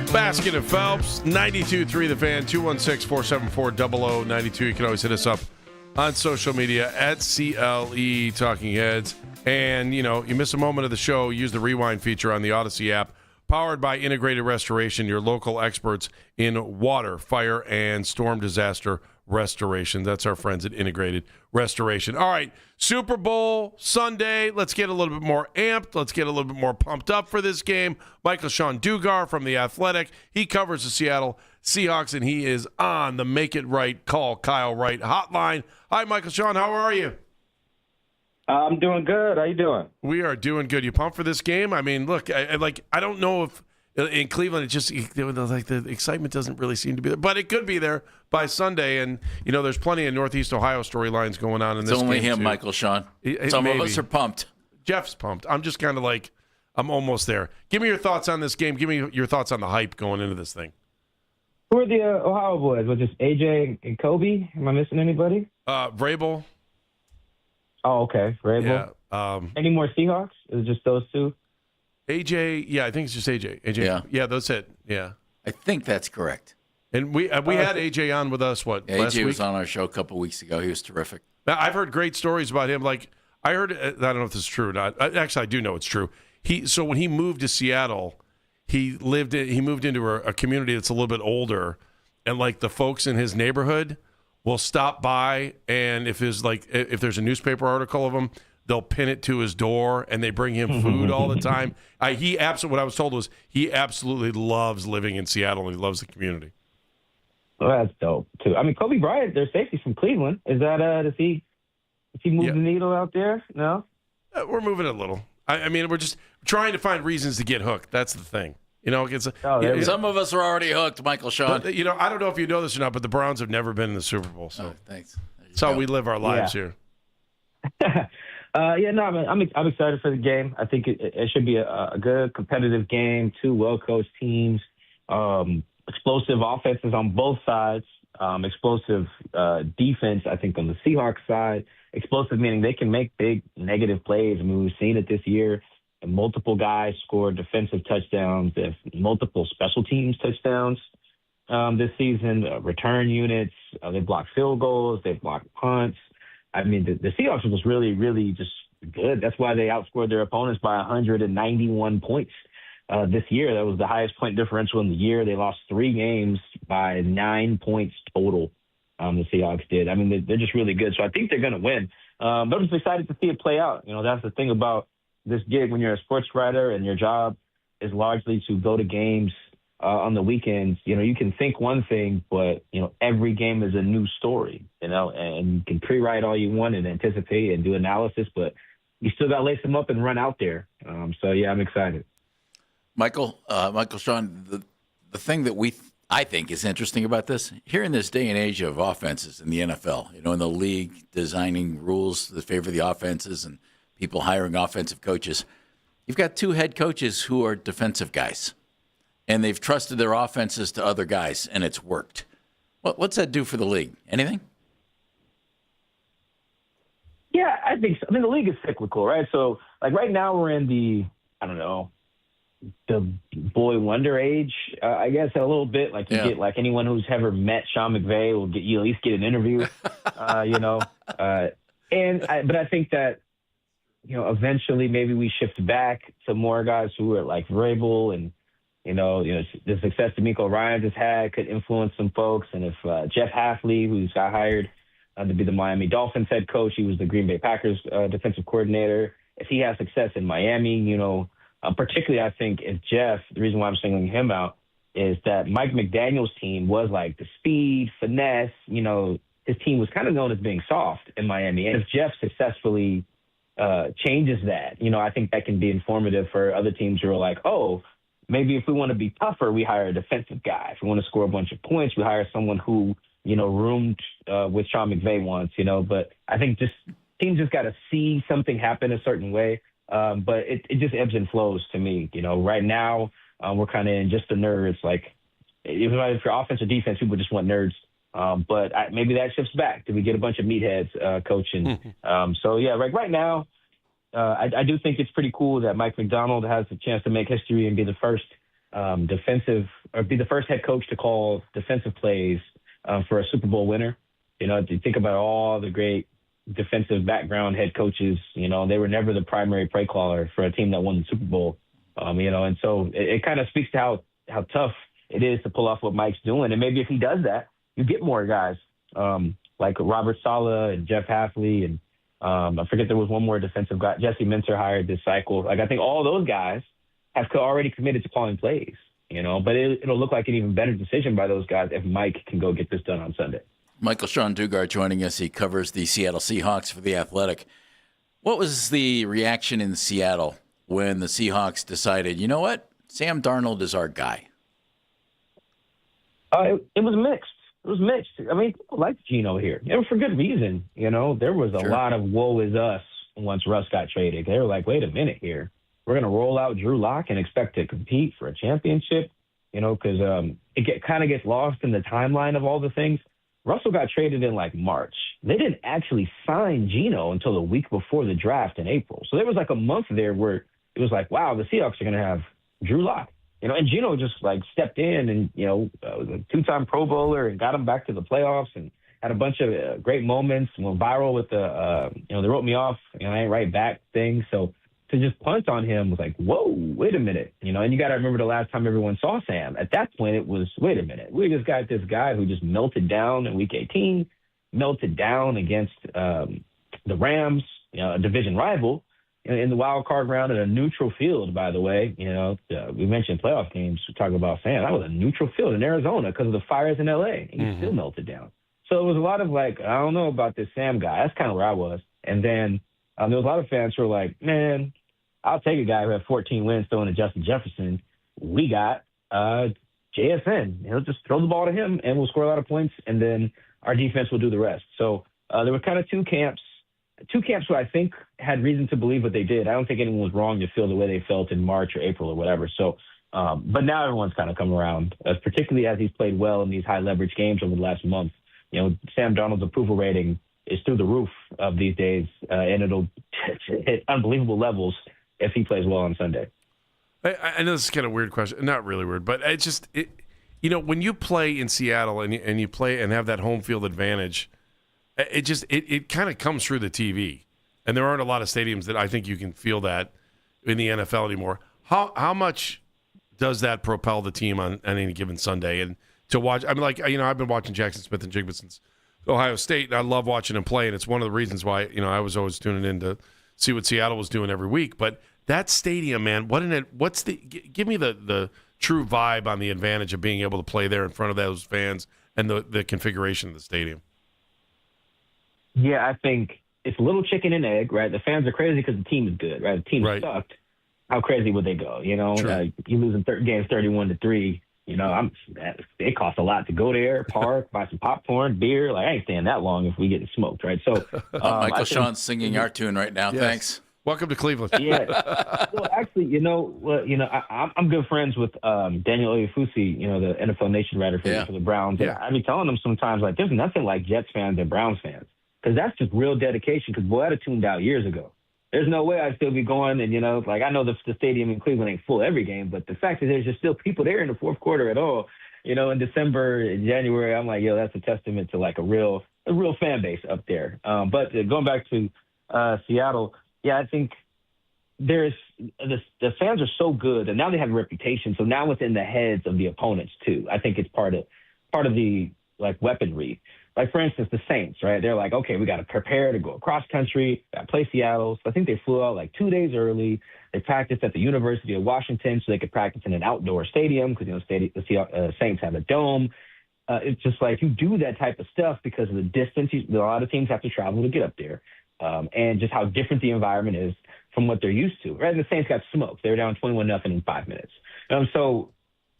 Baskin and Phelps, 92.3 The Fan, 216-474-0092. You can always hit us up on social media at CLE Talking Heads. And, you know, you miss a moment of the show, use the rewind feature on the Odyssey app. Powered by Integrated Restoration, your local experts in water, fire, and storm disaster restoration. That's our friends at Integrated Restoration. All right, Super Bowl Sunday. Let's get a little bit more amped. Let's get a little bit more pumped up for this game. Michael Sean Dugar from The Athletic. He covers the Seattle Seahawks, and he is on the Make It Right Call Kyle Wright hotline. Hi, Michael Sean. How are you? I'm doing good. How you doing? We are doing good. You pumped for this game? I mean, look, I don't know if in Cleveland it just like the excitement doesn't really seem to be there, but it could be there by Sunday. And you know, there's plenty of Northeast Ohio storylines going on in this game. It's only him, too. Michael Sean. Some of us are pumped. Jeff's pumped. I'm just kind of like, I'm almost there. Give me your thoughts on this game. Give me your thoughts on the hype going into this thing. Who are the Ohio boys? Was this AJ and Kobe? Am I missing anybody? Vrabel. Oh, okay. Vrabel. Yeah. Any more Seahawks? Is it just those two? AJ, yeah, I think it's just AJ. Yeah, that's it. Yeah, I think that's correct. And we had AJ on with us. Last AJ week? was on our show a couple weeks ago. He was terrific. Now, I've heard great stories about him. Like I heard, I don't know if this is true or not. Actually, I do know it's true. So when he moved to Seattle, he moved into a community that's a little bit older, and like the folks in his neighborhood will stop by, and if there's a newspaper article of him, they'll pin it to his door, and they bring him food all the time. What I was told was he absolutely loves living in Seattle, and he loves the community. Well, that's dope too. I mean, Kobe Bryant, their safety's from Cleveland. Is that does he move the needle out there? No, we're moving it a little. I mean, we're just trying to find reasons to get hooked. That's the thing. Some of us are already hooked, Michael Sean. But, I don't know if you know this or not, but the Browns have never been in the Super Bowl. So thanks. That's how we live our lives here. I'm excited for the game. I think it should be a good competitive game. Two well-coached teams, explosive offenses on both sides, explosive defense, I think, on the Seahawks side. Explosive meaning they can make big negative plays. I mean, we've seen it this year. And multiple guys scored defensive touchdowns. They have multiple special teams touchdowns this season, return units. They blocked field goals. They blocked punts. I mean, the Seahawks was really, really just good. That's why they outscored their opponents by 191 points this year. That was the highest point differential in the year. They lost 3 games by 9 points total. The Seahawks did. I mean, they're just really good. So I think they're going to win. But I'm just excited to see it play out. That's the thing about this gig when you're a sports writer and your job is largely to go to games on the weekends. You can think one thing, but, every game is a new story, and you can pre-write all you want and anticipate and do analysis, but you still got to lace them up and run out there. I'm excited. Michael Sean, the thing that I think is interesting about this, here in this day and age of offenses in the NFL, in the league designing rules that favor the offenses and people hiring offensive coaches, you've got 2 head coaches who are defensive guys, and they've trusted their offenses to other guys, and it's worked. What's that do for the league? Anything? Yeah, I think so. I mean, the league is cyclical, right? So, like right now we're in the boy wonder age, I guess, a little bit. Like you get like anyone who's ever met Sean McVay will get you at least get an interview, but I think that eventually maybe we shift back to more guys who are like Vrabel and the success DeMeco Ryans has had could influence some folks. And if Jeff Hafley, who's got hired to be the Miami Dolphins head coach, he was the Green Bay Packers defensive coordinator. If he has success in Miami, particularly, I think if Jeff, the reason why I'm singling him out is that Mike McDaniel's team was like the speed, finesse, his team was kind of known as being soft in Miami. And if Jeff successfully changes that, I think that can be informative for other teams who are like, oh, maybe if we want to be tougher, we hire a defensive guy. If we want to score a bunch of points, we hire someone who, roomed with Sean McVay once, But I think teams just got to see something happen a certain way. But it just ebbs and flows to me. Right now we're kind of in just the nerds. Like if you're offense or defense, people just want nerds. But maybe that shifts back. Do we get a bunch of meatheads coaching? Right now, I do think it's pretty cool that Mike McDonald has the chance to make history and be the first head coach to call defensive plays for a Super Bowl winner. If you think about all the great defensive background head coaches, they were never the primary play caller for a team that won the Super Bowl. And so it kind of speaks to how tough it is to pull off what Mike's doing. And maybe if he does that, you get more guys like Robert Saleh and Jeff Hafley. And I forget there was one more defensive guy, Jesse Minter, hired this cycle. Like I think all those guys have already committed to calling plays, but it'll look like an even better decision by those guys if Mike can go get this done on Sunday. Michael Sean Dugard joining us. He covers the Seattle Seahawks for The Athletic. What was the reaction in Seattle when the Seahawks decided, you know what, Sam Darnold is our guy? It was mixed. It was mixed. I mean, people liked Geno here. It was for good reason. There was a lot of woe is us once Russ got traded. They were like, wait a minute here. We're going to roll out Drew Lock and expect to compete for a championship, because it kind of gets lost in the timeline of all the things. Russell got traded in like March. They didn't actually sign Geno until the week before the draft in April. So there was like a month there where it was like, wow, the Seahawks are going to have Drew Lock. And Geno just like stepped in and, was a 2-time Pro Bowler and got him back to the playoffs and had a bunch of great moments. Went viral with the wrote me off, I ain't right back thing. So to just punt on him was like, whoa, wait a minute. And you got to remember the last time everyone saw Sam. At that point, it was, wait a minute. We just got this guy who just melted down in Week 18, melted down against the Rams, a division rival, in the wild card round at a neutral field, by the way. We mentioned playoff games. We talk about Sam. That was a neutral field in Arizona because of the fires in L.A., and he still melted down. So it was a lot of like, I don't know about this Sam guy. That's kind of where I was. And then there was a lot of fans who were like, man, I'll take a guy who had 14 wins throwing to Justin Jefferson. We got JSN. He'll just throw the ball to him, and we'll score a lot of points, and then our defense will do the rest. So there were kind of two camps who I think had reason to believe what they did. I don't think anyone was wrong to feel the way they felt in March or April or whatever. So, but now everyone's kind of come around, particularly as he's played well in these high leverage games over the last month. Sam Darnold's approval rating is through the roof of these days, and it'll hit unbelievable levels if he plays well on Sunday. I know this is kind of a weird question. Not really weird, but it's just, when you play in Seattle and you play and have that home field advantage, it kind of comes through the TV. And there aren't a lot of stadiums that I think you can feel that in the NFL anymore. How much does that propel the team on any given Sunday? And to watch, I've been watching Jackson Smith and Jigba since Ohio State, and I love watching him play, and it's one of the reasons why, I was always tuning in to see what Seattle was doing every week. But that stadium, man, give me the true vibe on the advantage of being able to play there in front of those fans and the configuration of the stadium. Yeah, I think it's a little chicken and egg, right? The fans are crazy because the team is good, right? The team sucked. How crazy would they go? You losing games 31-3. It costs a lot to go there, park, buy some popcorn, beer. Like, I ain't staying that long if we get smoked, right? So Michael Sean's singing our tune right now. Yes. Thanks. Welcome to Cleveland. Yeah. Well, actually, I'm good friends with Daniel Oyefusi, the NFL Nation writer for the Browns. Yeah. I be telling them sometimes, like, there's nothing like Jets fans and Browns fans, because that's just real dedication. Because boy, I'd have tuned out years ago. There's no way I'd still be going. And, I know the stadium in Cleveland ain't full every game, but the fact that there's just still people there in the fourth quarter at all, in December, in January, I'm like, that's a testament to like a real fan base up there. But going back to Seattle, I think the fans are so good, and now they have a reputation. So now it's in the heads of the opponents too. I think it's part of the like weaponry. Like, for instance, the Saints, right? They're like, okay, we got to prepare to go across country, got to play Seattle. So I think they flew out like 2 days early. They practiced at the University of Washington so they could practice in an outdoor stadium because, the Saints have a dome. It's just like you do that type of stuff because of the distance. A lot of teams have to travel to get up there, and just how different the environment is from what they're used to. Right? And the Saints got smoked. They were down 21-0 in 5 minutes. So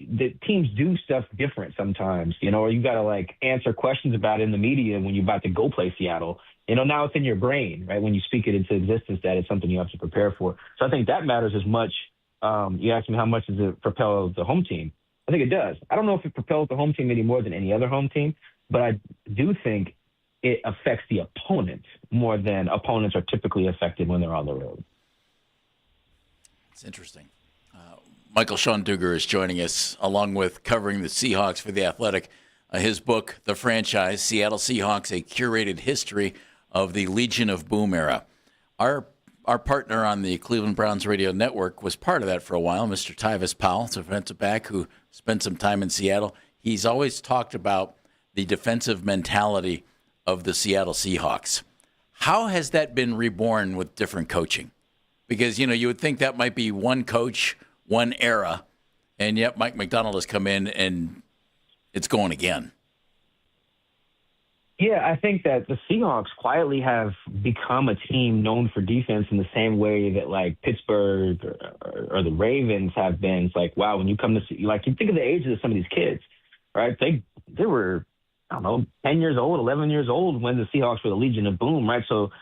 the teams do stuff different sometimes, or you got to like answer questions about it in the media when you're about to go play Seattle. Now it's in your brain, right? When you speak it into existence, that it's something you have to prepare for. So I think that matters as much. You asked me how much does it propel the home team? I think it does. I don't know if it propels the home team any more than any other home team, but I do think it affects the opponent more than opponents are typically affected when they're on the road. It's interesting. Michael Sean Dugar is joining us, along with covering the Seahawks for The Athletic. His book, The Franchise, Seattle Seahawks, A Curated History of the Legion of Boom Era. Our partner on the Cleveland Browns radio network was part of that for a while, Mr. Tyvis Powell, a defensive back who spent some time in Seattle. He's always talked about the defensive mentality of the Seattle Seahawks. How has that been reborn with different coaching? Because, you would think that might be one coach, one era, and yet Mike McDonald has come in and it's going again. Yeah, I think that the Seahawks quietly have become a team known for defense in the same way that like Pittsburgh or the Ravens have been. It's like, wow, when you come to see, like, you think of the ages of some of these kids, right? They were, 10 years old, 11 years old when the Seahawks were the Legion of Boom, right? So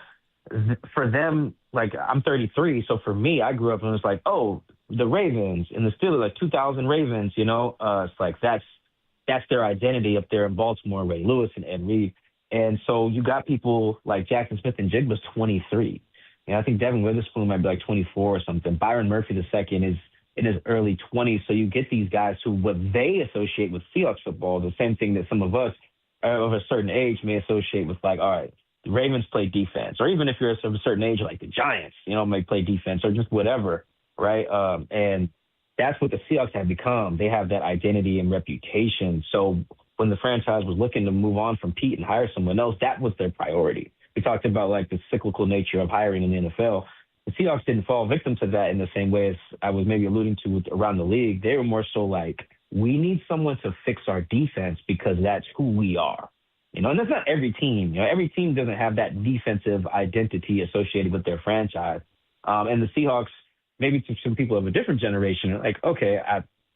for them, like, I'm 33, so for me, I grew up and it was like, oh, the Ravens and the Steelers, like 2000 Ravens, it's like that's their identity up there in Baltimore, Ray Lewis and Ed Reed. And so you got people like Jackson Smith and Jigba's 23. I think Devin Witherspoon might be like 24 or something. Byron Murphy II is in his early 20s. So you get these guys who what they associate with Seahawks football, the same thing that some of us of a certain age may associate with, like, all right, the Ravens play defense, or even if you're of a certain age, like the Giants, might play defense or just whatever, right? And that's what the Seahawks have become. They have that identity and reputation. So when the franchise was looking to move on from Pete and hire someone else, that was their priority. We talked about like the cyclical nature of hiring in the NFL. The Seahawks didn't fall victim to that in the same way as I was maybe alluding to around the league. They were more so like, we need someone to fix our defense because that's who we are. And that's not every team. Every team doesn't have that defensive identity associated with their franchise. And the Seahawks, maybe to some people of a different generation, are like, okay,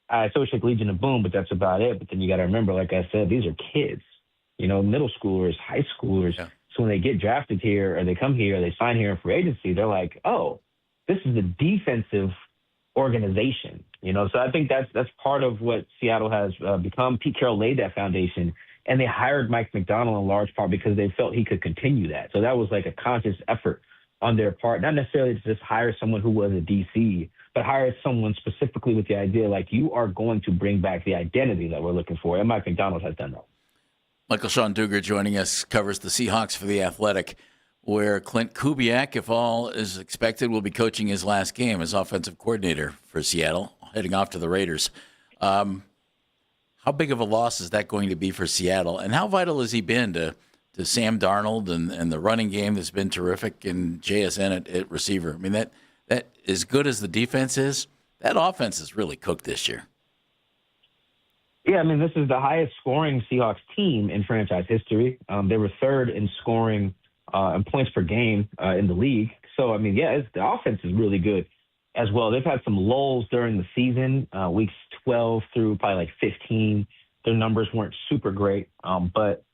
I associate Legion of Boom, but that's about it. But then you got to remember, like I said, these are kids, middle schoolers, high schoolers. Yeah. So when they get drafted here or they come here, or they sign here in free agency, they're like, oh, this is a defensive organization. So I think that's part of what Seattle has become. Pete Carroll laid that foundation. And they hired Mike McDonald in large part because they felt he could continue that. So that was like a conscious effort on their part, not necessarily to just hire someone who was a DC, but hire someone specifically with the idea like you are going to bring back the identity that we're looking for. And Mike McDonald has done that. Michael Sean Dugar joining us, covers the Seahawks for The Athletic, where Clint Kubiak, if all is expected, will be coaching his last game as offensive coordinator for Seattle, heading off to the Raiders. How big of a loss is that going to be for Seattle? And how vital has he been to Sam Darnold and the running game that's been terrific, and JSN at receiver? I mean, that as good as the defense is, that offense is really cooked this year. Yeah, I mean, this is the highest scoring Seahawks team in franchise history. They were third in scoring and points per game in the league. So, I mean, yeah, the offense is really good as well. They've had some lulls during the season, weeks 12 through probably like 15. Their numbers weren't super great. But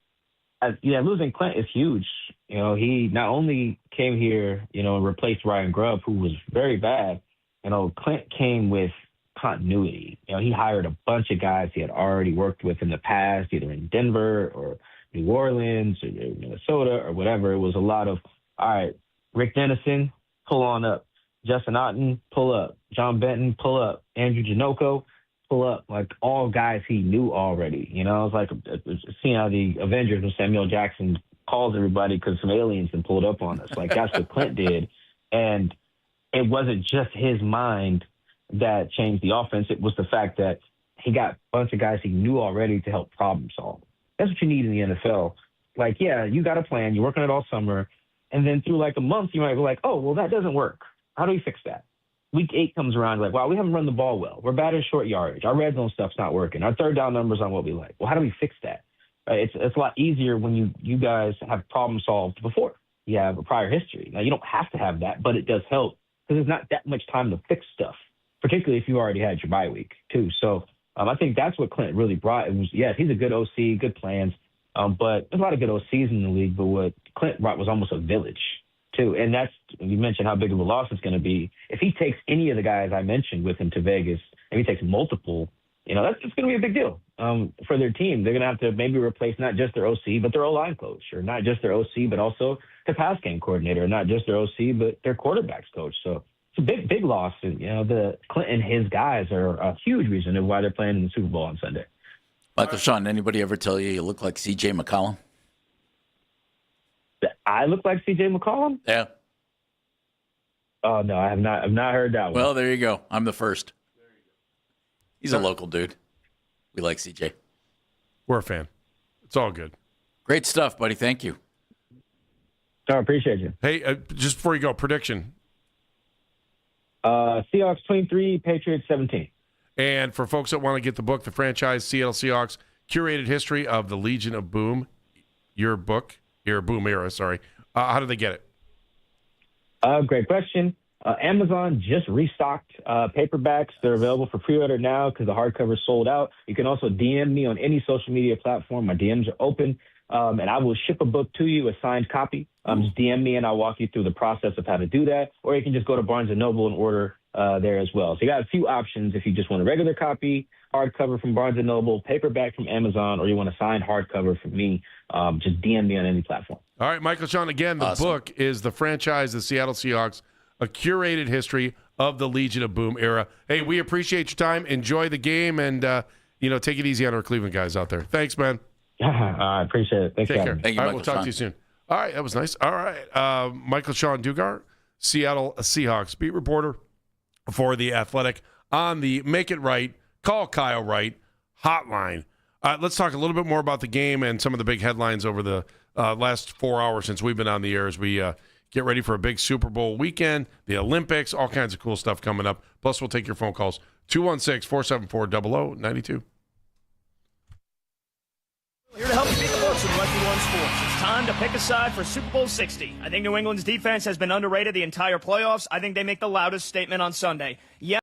losing Clint is huge. He not only came here, and replaced Ryan Grubb, who was very bad. Clint came with continuity. He hired a bunch of guys he had already worked with in the past, either in Denver or New Orleans or Minnesota or whatever. It was a lot of, all right, Rick Dennison, pull on up. Justin Otten, pull up. John Benton, pull up. Andrew Janoko, pull up. Like all guys he knew already. It was like seeing how the Avengers when Samuel Jackson calls everybody because some aliens and pulled up on us. Like that's what Clint did. And it wasn't just his mind that changed the offense. It was the fact that he got a bunch of guys he knew already to help problem solve. That's what you need in the NFL. Like, yeah, you got a plan. You're working it all summer. And then through like a month, you might be like, oh, well, that doesn't work. How do we fix that? Week 8 comes around, like, wow, we haven't run the ball well. We're bad in short yardage. Our red zone stuff's not working. Our third down numbers on what we like. Well, how do we fix that? It's a lot easier when you guys have problem solved before. You have a prior history. Now, you don't have to have that, but it does help because there's not that much time to fix stuff, particularly if you already had your bye week, too. So I think that's what Clint really brought. It was, yes, he's a good OC, good plans, but there's a lot of good OCs in the league, but what Clint brought was almost a village, too. And that's, you mentioned how big of a loss it's going to be. If he takes any of the guys I mentioned with him to Vegas, and he takes multiple, that's it's going to be a big deal for their team. They're going to have to maybe replace not just their OC, but their O-line coach, or not just their OC, but also their pass game coordinator, not just their OC, but their quarterbacks coach. So it's a big, big loss. And, the Clint and his guys are a huge reason of why they're playing in the Super Bowl on Sunday. Michael Sean, anybody ever tell you look like C.J. McCollum? I look like C.J. McCollum? Yeah. Oh, no, I have not. I've not heard that one. Well, there you go. I'm the first. He's a local dude. We like CJ. We're a fan. It's all good. Great stuff, buddy. Thank you. I appreciate you. Hey, just before you go, prediction. Seahawks 23, Patriots 17. And for folks that want to get the book, The Franchise Seattle Seahawks, Curated History of the Legion of Boom, your Boom Era, sorry. How do they get it? Great question. Amazon just restocked paperbacks. They're available for pre-order now because the hardcover sold out. You can also DM me on any social media platform. My DMs are open, and I will ship a book to you, a signed copy. Just DM me, and I'll walk you through the process of how to do that. Or you can just go to Barnes & Noble and order there as well. So you got a few options if you just want a regular copy, hardcover from Barnes & Noble, paperback from Amazon, or you want a signed hardcover from me. Just DM me on any platform. All right, Michael Sean, again, the book is The Franchise, the Seattle Seahawks, a curated history of the Legion of Boom era. Hey, we appreciate your time. Enjoy the game, and take it easy on our Cleveland guys out there. Thanks, man. I appreciate it. Thanks, Take care. Thank you, All right, Michael we'll talk Sean. to you soon. All right, that was nice. All right, Michael Sean Dugar, Seattle Seahawks beat reporter for The Athletic on the Make It Right, Call Kyle Wright hotline. Let's talk a little bit more about the game and some of the big headlines over the last 4 hours since we've been on the air as we get ready for a big Super Bowl weekend, the Olympics, all kinds of cool stuff coming up. Plus, we'll take your phone calls, 216-474-0092. Here to help you beat the books with Lucky One Sports. It's time to pick a side for Super Bowl 60. I think New England's defense has been underrated the entire playoffs. I think they make the loudest statement on Sunday. Yeah.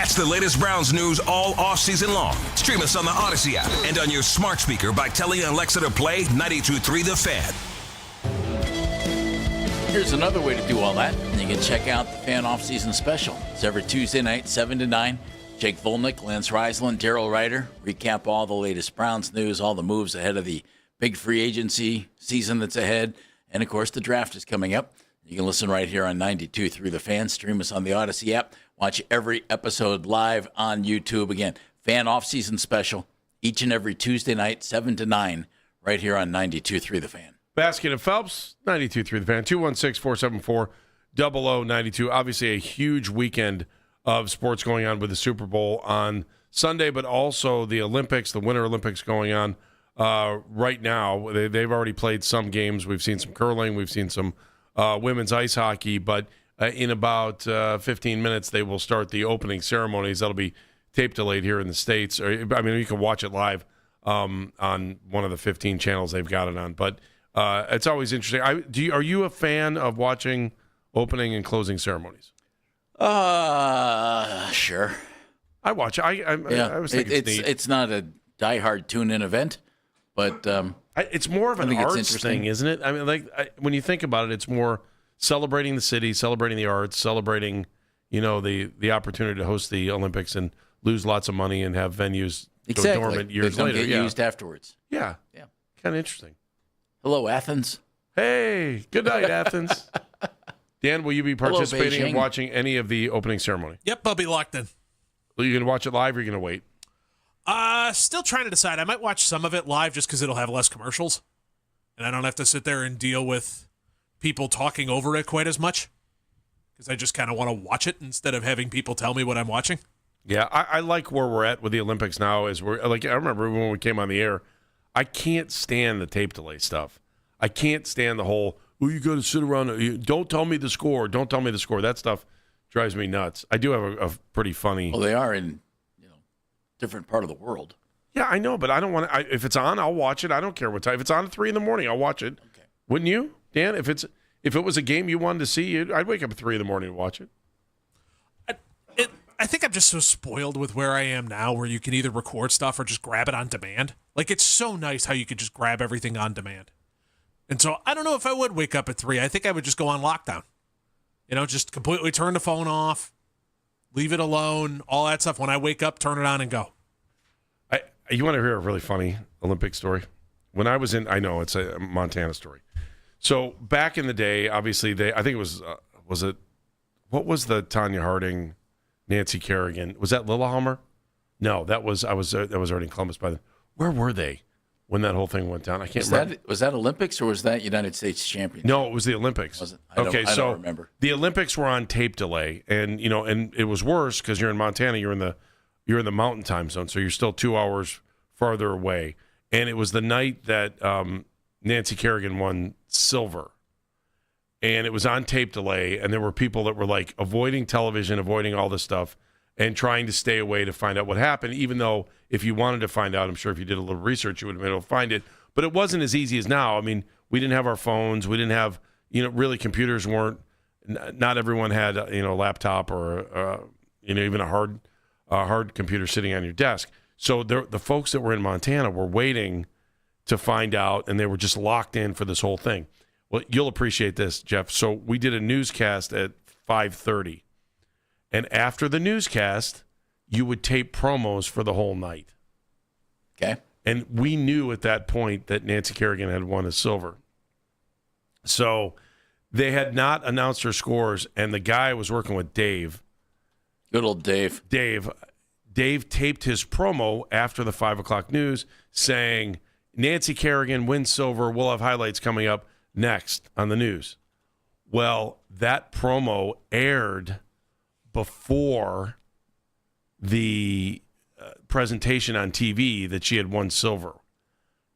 Catch the latest Browns news all off-season long. Stream us on the Odyssey app and on your smart speaker by telling Alexa to play 92.3 The Fan. Here's another way to do all that. You can check out the Fan Off-Season Special. It's every Tuesday night, 7 to 9. Jake Volnick, Lance Reisland, Daryl Ryder recap all the latest Browns news, all the moves ahead of the big free agency season that's ahead. And, of course, the draft is coming up. You can listen right here on 92.3 The Fan. Stream us on the Odyssey app. Watch every episode live on YouTube. Again, Fan Off-Season Special each and every Tuesday night, 7 to 9, right here on 92.3 The Fan. Basket and Phelps, 92.3 The Fan, 216-474-0092. Obviously, a huge weekend of sports going on with the Super Bowl on Sunday, but also the Olympics, the Winter Olympics going on right now. They've already played some games. We've seen some curling. We've seen some women's ice hockey, but in about 15 minutes, they will start the opening ceremonies. That'll be tape delayed here in the States. I mean, you can watch it live on one of the 15 channels they've got it on, but it's always interesting. Are you a fan of watching opening and closing ceremonies? Sure. I watch. I was thinking it's not a diehard tune-in event, but it's more of an arts thing, isn't it? I mean, when you think about it, it's more celebrating the city, celebrating the arts, celebrating, the opportunity to host the Olympics and lose lots of money and have venues go dormant years later. Get used afterwards. Yeah. Kind of interesting. Hello, Athens. Hey, good night, Athens. Dan, will you be participating in watching any of the opening ceremony? Yep, I'll be locked in. Are you going to watch it live or are you going to wait? Still trying to decide. I might watch some of it live just because it'll have less commercials. And I don't have to sit there and deal with people talking over it quite as much. Because I just kind of want to watch it instead of having people tell me what I'm watching. Yeah, I like where we're at with the Olympics now. I remember when we came on the air, I can't stand the tape delay stuff. I can't stand the whole, you got to sit around, don't tell me the score, don't tell me the score. That stuff drives me nuts. I do have a pretty funny... Well, they are in different part of the world. Yeah, I know, but I don't want to... If it's on, I'll watch it. I don't care what time. If it's on at 3 in the morning, I'll watch it. Okay. Wouldn't you, Dan? If it was a game you wanted to see, I'd wake up at 3 in the morning and watch it. I think I'm just so spoiled with where I am now where you can either record stuff or just grab it on demand. Like, it's so nice how you could just grab everything on demand. And so I don't know if I would wake up at 3. I think I would just go on lockdown. Just completely turn the phone off, leave it alone, all that stuff. When I wake up, turn it on and go. You want to hear a really funny Olympic story? When I was I know it's a Montana story. So back in the day, obviously I think it was what was the Tanya Harding, Nancy Kerrigan? Was that Lillehammer? No, that was already in Columbus by then. Where were they when that whole thing went down? I can't remember. Was that Olympics or was that United States Championship? No, it was the Olympics. Was it? I don't remember. The Olympics were on tape delay, and and it was worse because you're in Montana. You're in the Mountain Time Zone, so you're still 2 hours farther away. And it was the night that Nancy Kerrigan won silver. And it was on tape delay, and there were people that were like avoiding television, avoiding all this stuff, and trying to stay away to find out what happened, even though if you wanted to find out, I'm sure if you did a little research, you would have been able to find it. But it wasn't as easy as now. I mean, we didn't have our phones. We didn't have, really computers weren't, not everyone had, a laptop or, even a hard computer sitting on your desk. So the folks that were in Montana were waiting to find out, and they were just locked in for this whole thing. Well, you'll appreciate this, Jeff. So we did a newscast at 5:30. And after the newscast, you would tape promos for the whole night. Okay. And we knew at that point that Nancy Kerrigan had won a silver. So they had not announced her scores, and the guy was working with Dave. Good old Dave. Dave taped his promo after the 5 o'clock news saying, Nancy Kerrigan wins silver. We'll have highlights coming up next on the news. Well, that promo aired before the presentation on TV that she had won silver.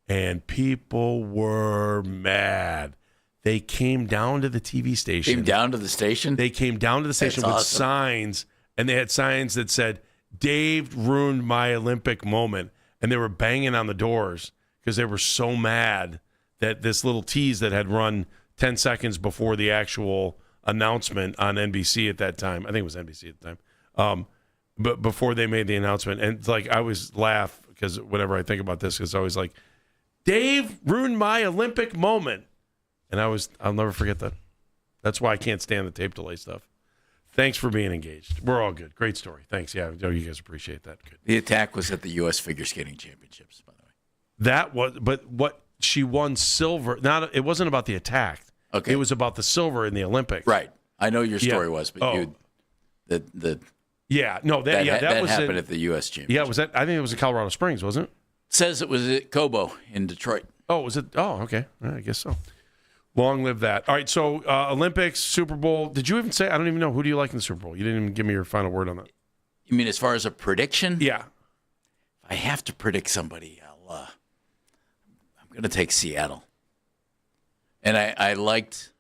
And people were mad. They came down to the TV station. Came down to the station? They came down to the station with signs, and they had signs that said, Dave ruined my Olympic moment. And they were banging on the doors because they were so mad that this little tease that had run 10 seconds before the actual announcement on NBC at that time, I think it was NBC at the time, but before they made the announcement. And it's like I always laugh because whenever I think about this, it's always like, Dave ruined my Olympic moment. And I'll never forget that. That's why I can't stand the tape delay stuff. Thanks for being engaged. We're all good. Great story. Thanks. Yeah, you guys appreciate that. Good. The attack was at the U.S. Figure Skating Championships, by the way. That was, but what she won silver. It wasn't about the attack. Okay. It was about the silver in the Olympics. Right. I know your story was, but that happened at the U.S. Championship. Yeah, was that? I think it was in Colorado Springs, wasn't it? Says it was at Cobo in Detroit. Oh, was it? Oh, okay. I guess so. Long live that. All right, so Olympics, Super Bowl. Did you even say? I don't even know. Who do you like in the Super Bowl? You didn't even give me your final word on that. You mean as far as a prediction? Yeah. If I have to predict somebody, I'm going to take Seattle. And I liked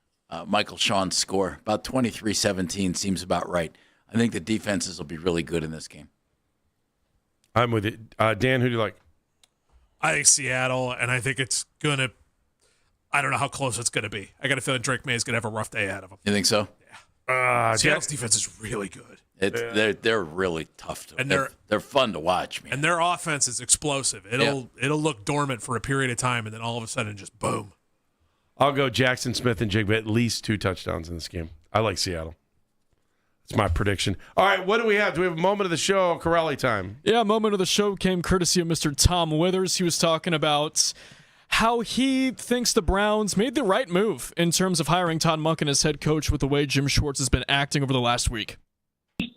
Michael Sean's score. About 23-17 seems about right. I think the defenses will be really good in this game. I'm with it. Dan, who do you like? I think Seattle, and I think it's going to – I don't know how close it's going to be. I got a feeling Drake May is going to have a rough day ahead of him. You think so? Yeah. Seattle's defense is really good. They're really tough they're fun to watch, man. And their offense is explosive. It'll look dormant for a period of time, and then all of a sudden just boom. I'll go Jackson Smith and Jigba at least 2 touchdowns in this game. I like Seattle. That's my prediction. All right, what do we have? Do we have a moment of the show? Corrali time. Yeah, moment of the show came courtesy of Mr. Tom Withers. He was talking about how he thinks the Browns made the right move in terms of hiring Todd Monken as head coach with the way Jim Schwartz has been acting over the last week.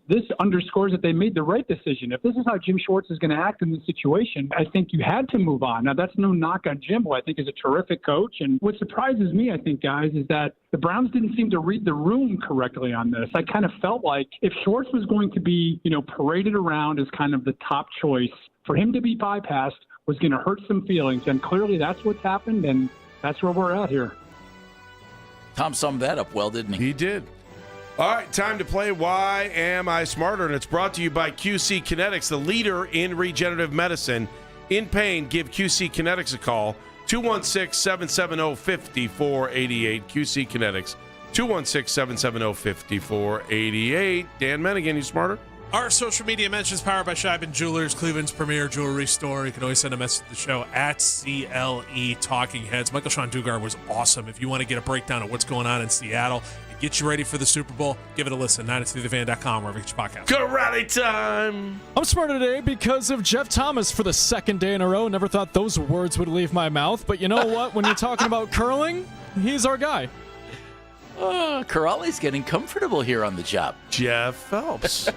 This underscores that they made the right decision. If this is how Jim Schwartz is going to act in this situation, I think you had to move on. Now, that's no knock on Jim, who I think is a terrific coach. And what surprises me, I think, guys, is that the Browns didn't seem to read the room correctly on this. I kind of felt like if Schwartz was going to be, paraded around as kind of the top choice, for him to be bypassed was going to hurt some feelings. And clearly that's what's happened, and that's where we're at here. Tom summed that up well, didn't he? He did. All right, time to play Why Am I Smarter? And it's brought to you by QC Kinetics, the leader in regenerative medicine. In pain, give QC Kinetics a call, 216-770-5488. QC Kinetics, 216-770-5488. Dan Mennigan, you smarter? Our social media mentions powered by Scheibin Jewelers, Cleveland's premier jewelry store. You can always send a message to the show at CLE Talking Heads. Michael Sean Dugar was awesome. If you want to get a breakdown of what's going on in Seattle, get you ready for the Super Bowl, give it a listen. 923thefan.com, wherever you get your podcast. Karate time! I'm smarter today because of Jeff Thomas for the second day in a row. Never thought those words would leave my mouth. But you know what? When you're talking about curling, he's our guy. Corrali's getting comfortable here on the job. Jeff Phelps.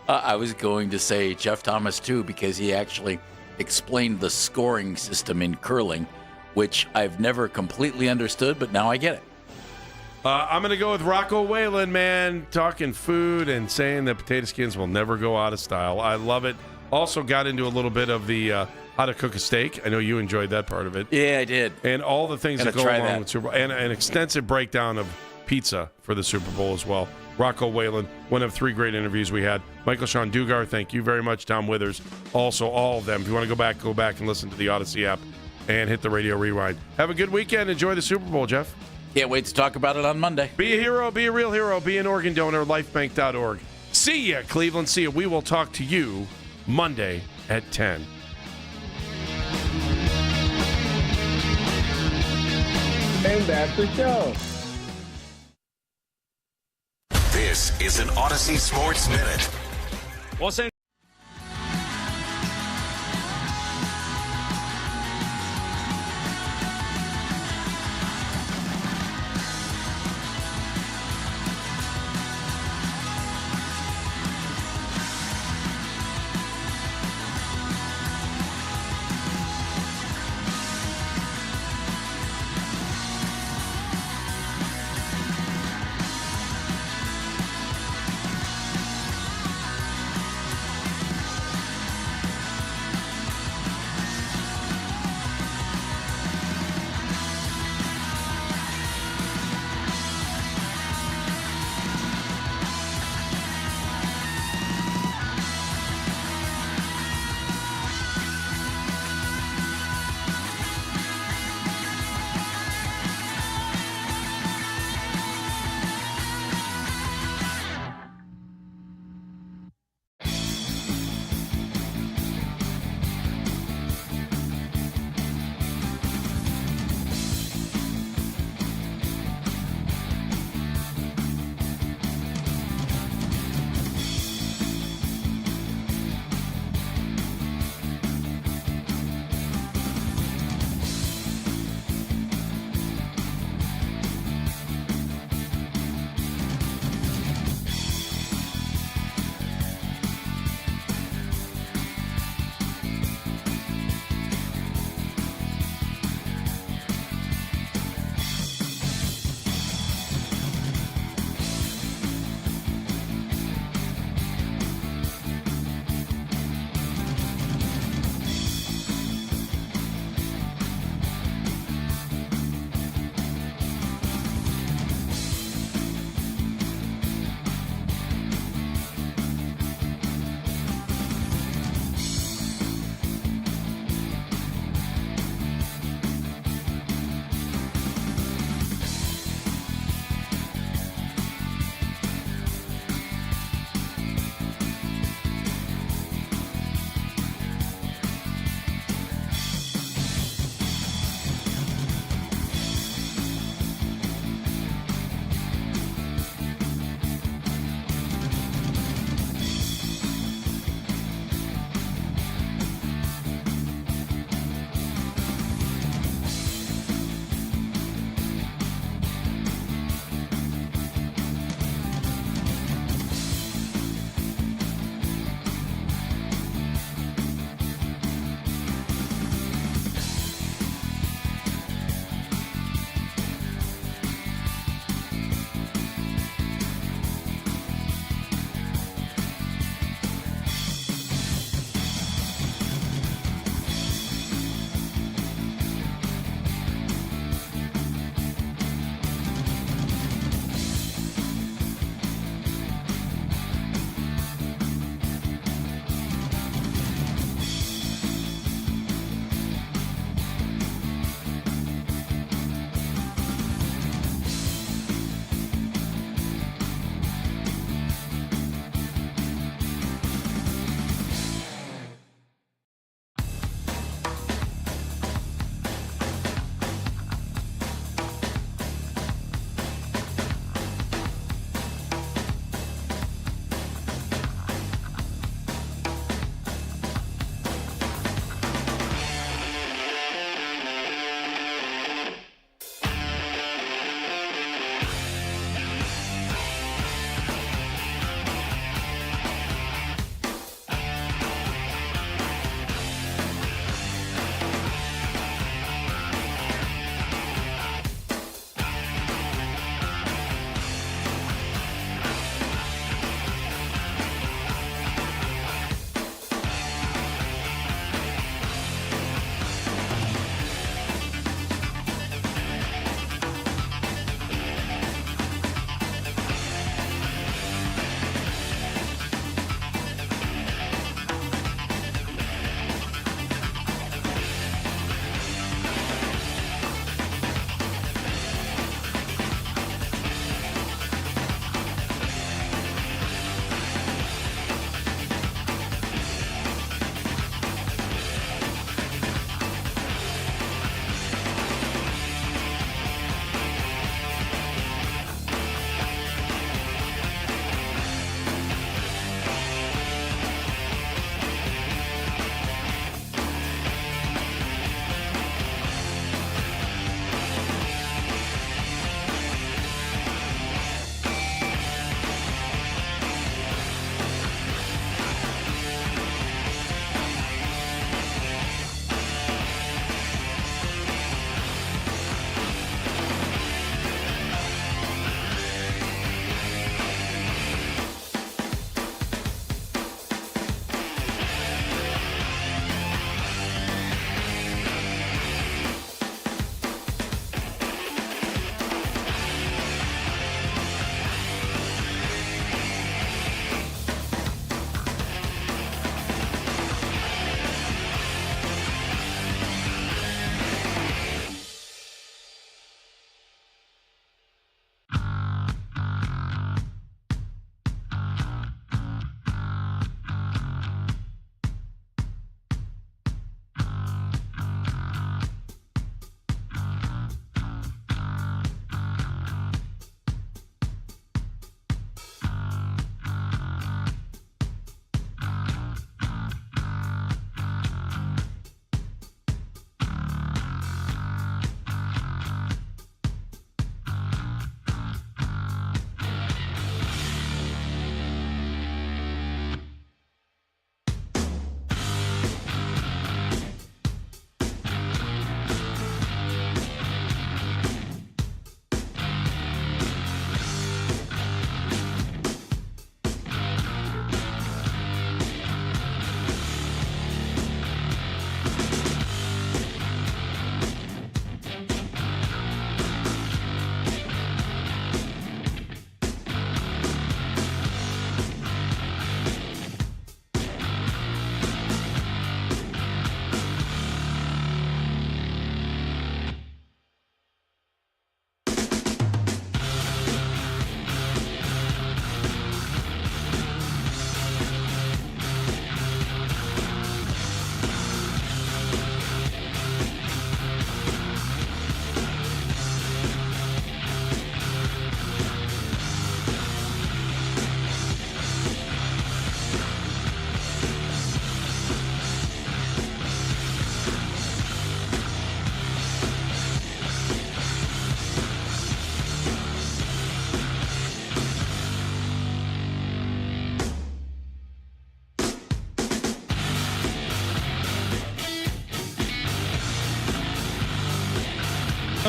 I was going to say Jeff Thomas, too, because he actually explained the scoring system in curling, which I've never completely understood, but now I get it. I'm going to go with Rocco Whalen, man, talking food and saying that potato skins will never go out of style. I love it. Also got into a little bit of the how to cook a steak. I know you enjoyed that part of it. Yeah, I did. And all the things that go along with Super Bowl. And an extensive breakdown of pizza for the Super Bowl as well. Rocco Whalen, one of 3 great interviews we had. Michael Sean Dugar, thank you very much. Tom Withers, also all of them. If you want to go back and listen to the Odyssey app and hit the radio rewind. Have a good weekend. Enjoy the Super Bowl, Jeff. Can't wait to talk about it on Monday. Be a hero, be a real hero, be an organ donor, lifebank.org. See ya, Cleveland. See ya. We will talk to you Monday at 10. And that's the show. This is an Odyssey Sports Minute.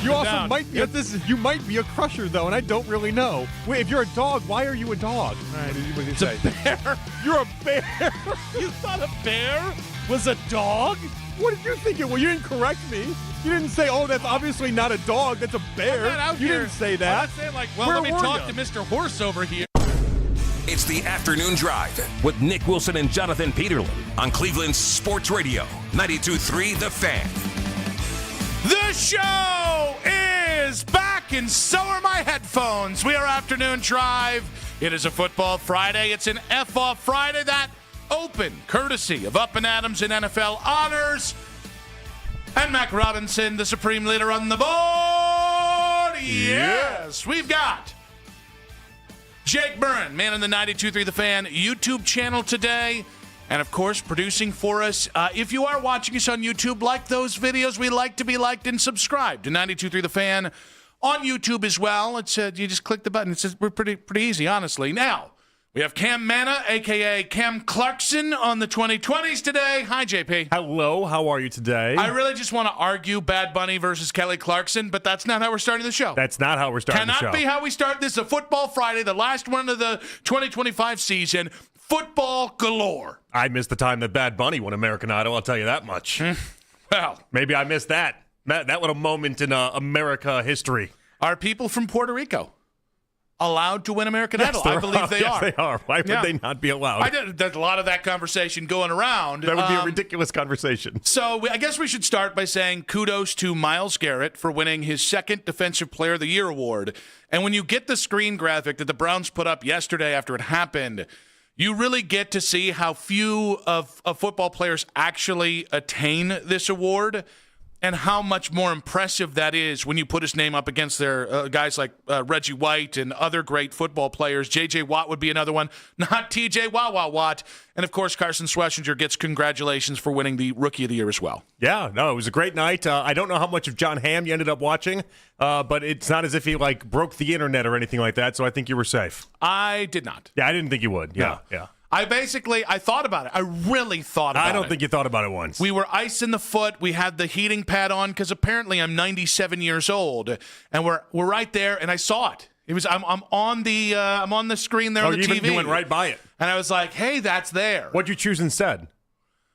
You also might be you might be a crusher though, and I don't really know. Wait, if you're a dog, why are you a dog? All right, what did you say? Bear. You're a bear. You thought a bear was a dog? What did you think it was? You didn't correct me. You didn't say, "Oh, that's obviously not a dog. That's a bear." You didn't say that. I'm not saying like, well, Where let me were talk you? to Mr. Horse over here. It's the Afternoon Drive with Nick Wilson and Jonathan Peterlin on Cleveland's Sports Radio 92.3 The Fan. The show is back, and so are my headphones. We are Afternoon Drive. It is a football Friday. It's an F-off Friday. That open courtesy of Up and Adams and NFL Honors. And Mac Robinson, the supreme leader on the board. Yes, we've got Jake Byrne, man in the 92.3 The Fan YouTube channel today. And, of course, producing for us. If you are watching us on YouTube, like those videos. We like to be liked and subscribed to 92.3 The Fan on YouTube as well. It's you just click the button. It's just, we're pretty easy, honestly. Now, we have Cam Manna, a.k.a. Cam Clarkson, on the 2020s today. Hi, JP. Hello, how are you today? I really just want to argue Bad Bunny versus Kelly Clarkson, but that's not how we're starting the show. That's not how we're starting the show. Cannot be how we start this. A football Friday, the last one of the 2025 season. Football galore. I missed the time that Bad Bunny won American Idol, I'll tell you that much. Well, maybe I missed that. That was a moment in America history. Are people from Puerto Rico allowed to win American Idol? I believe they are. Yes, they are. Why would they not be allowed? There's a lot of that conversation going around. That would be a ridiculous conversation. So I guess we should start by saying kudos to Myles Garrett for winning his second Defensive Player of the Year award. And when you get the screen graphic that the Browns put up yesterday after it happened, you really get to see how few of football players actually attain this award and how much more impressive that is when you put his name up against their guys like Reggie White and other great football players. J.J. Watt would be another one, not T.J. Watt. And, of course, Carson Sweatzinger gets congratulations for winning the Rookie of the Year as well. Yeah, no, it was a great night. I don't know how much of John Hamm you ended up watching, but it's not as if he, broke the internet or anything like that, so I think you were safe. I did not. Yeah, I didn't think you would. Yeah, No. yeah. I thought about it. I really thought about it. I don't think you thought about it once. We were icing the foot. We had the heating pad on because apparently I'm 97 years old, and we're right there. And I saw it. It was I'm on the screen there on the TV. You went right by it, and I was like, "Hey, that's there." What'd you choose instead?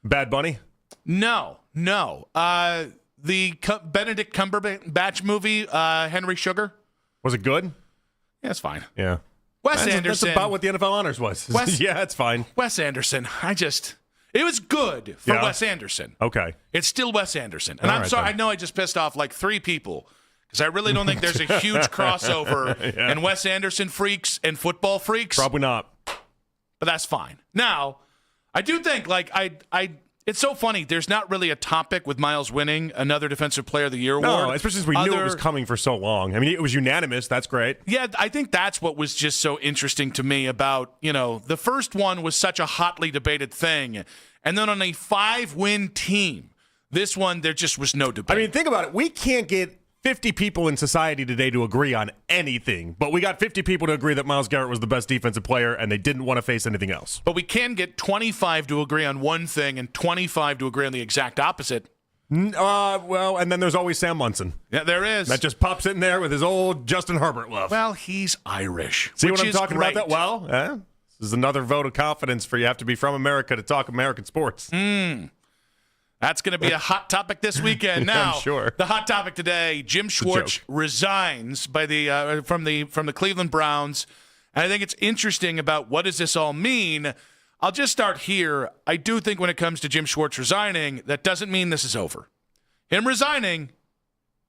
Bad Bunny? No. The Benedict Cumberbatch movie, Henry Sugar. Was it good? Yeah, it's fine. Yeah. Wes Anderson. That's about what the NFL Honors was. Yeah, it's fine. Wes Anderson. It was good for Wes Anderson. Okay. It's still Wes Anderson. And I'm sorry, then. I know I just pissed off 3 people because I really don't think there's a huge crossover in Wes Anderson freaks and football freaks. Probably not. But that's fine. Now, I do think, it's so funny. There's not really a topic with Myles winning another Defensive Player of the Year award. No, especially since we knew it was coming for so long. I mean, it was unanimous. That's great. Yeah, I think that's what was just so interesting to me about, the first one was such a hotly debated thing. And then on a 5-win team, this one, there just was no debate. I mean, think about it. We can't get 50 people in society today to agree on anything, but we got 50 people to agree that Myles Garrett was the best defensive player and they didn't want to face anything else. But we can get 25 to agree on one thing and 25 to agree on the exact opposite. Well, and then there's always Sam Munson. Yeah, there is. That just pops in there with his old Justin Herbert love. Well, he's Irish. See which what I'm is talking great. about? That well, this is another vote of confidence for you have to be from America to talk American sports. That's going to be a hot topic this weekend. Now, I'm sure. The hot topic today: Jim Schwartz resigns from the Cleveland Browns, and I think it's interesting about what does this all mean. I'll just start here. I do think when it comes to Jim Schwartz resigning, that doesn't mean this is over. Him resigning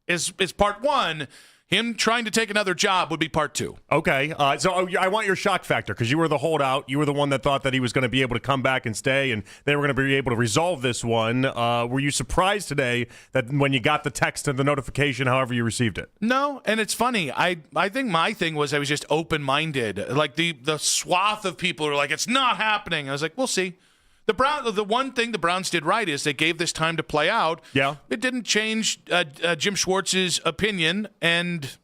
is part one. Him trying to take another job would be part two. Okay. So I want your shock factor because you were the holdout. You were the one that thought that he was going to be able to come back and stay, and they were going to be able to resolve this one. Were you surprised today that when you got the text and the notification, however you received it? No, and it's funny. I think my thing was I was just open-minded. Like the swath of people were like, it's not happening. I was like, we'll see. The one thing the Browns did right is they gave this time to play out. Yeah. It didn't change Jim Schwartz's opinion, and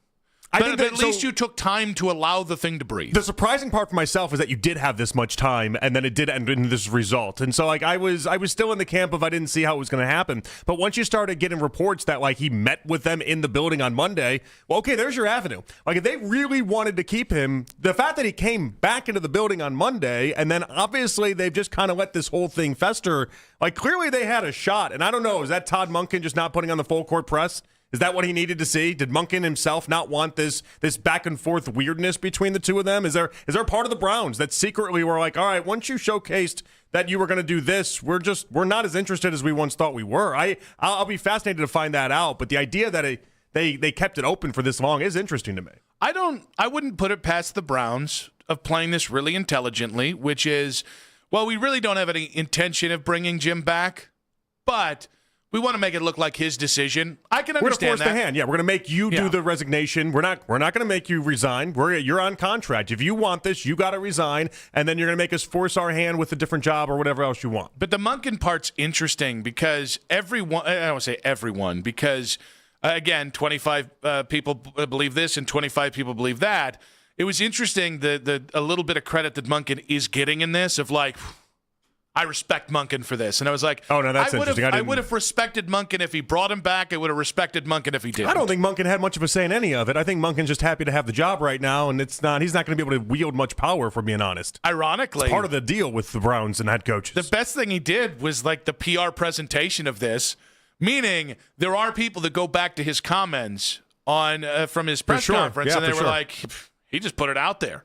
But at least you took time to allow the thing to breathe. The surprising part for myself is that you did have this much time, and then it did end in this result. And so, like, I was still in the camp of I didn't see how it was going to happen. But once you started getting reports that, like, he met with them in the building on Monday, well, okay, there's your avenue. Like, if they really wanted to keep him, the fact that he came back into the building on Monday, and then obviously they've just kind of let this whole thing fester, like, clearly they had a shot. And I don't know, is that Todd Monken just not putting on the full court press? Is that what he needed to see? Did Monken himself not want this back and forth weirdness between the two of them? Is there part of the Browns that secretly were like, all right, once you showcased that you were going to do this, we're not as interested as we once thought we were. I'll be fascinated to find that out. But the idea that they kept it open for this long is interesting to me. I wouldn't put it past the Browns of playing this really intelligently, which is, well, we really don't have any intention of bringing Jim back, but we want to make it look like his decision. I can understand that. We're going to force the hand. Yeah, we're going to make you do the resignation. We're not going to make you resign. You're on contract. If you want this, you got to resign, and then you're going to make us force our hand with a different job or whatever else you want. But the Monken part's interesting because everyone, I don't want to say everyone, because, again, 25 people believe this and 25 people believe that. It was interesting, a little bit of credit that Monken is getting in this of like, I respect Monken for this. And I was like, oh, no, that's interesting. I would have respected Monken if he brought him back. I would have respected Monken if he didn't. I don't think Monken had much of a say in any of it. I think Monken's just happy to have the job right now, and he's not going to be able to wield much power, for being honest. Ironically, it's part of the deal with the Browns and head coaches. The best thing he did was like the PR presentation of this, meaning there are people that go back to his comments on from his press conference, and they were like, he just put it out there.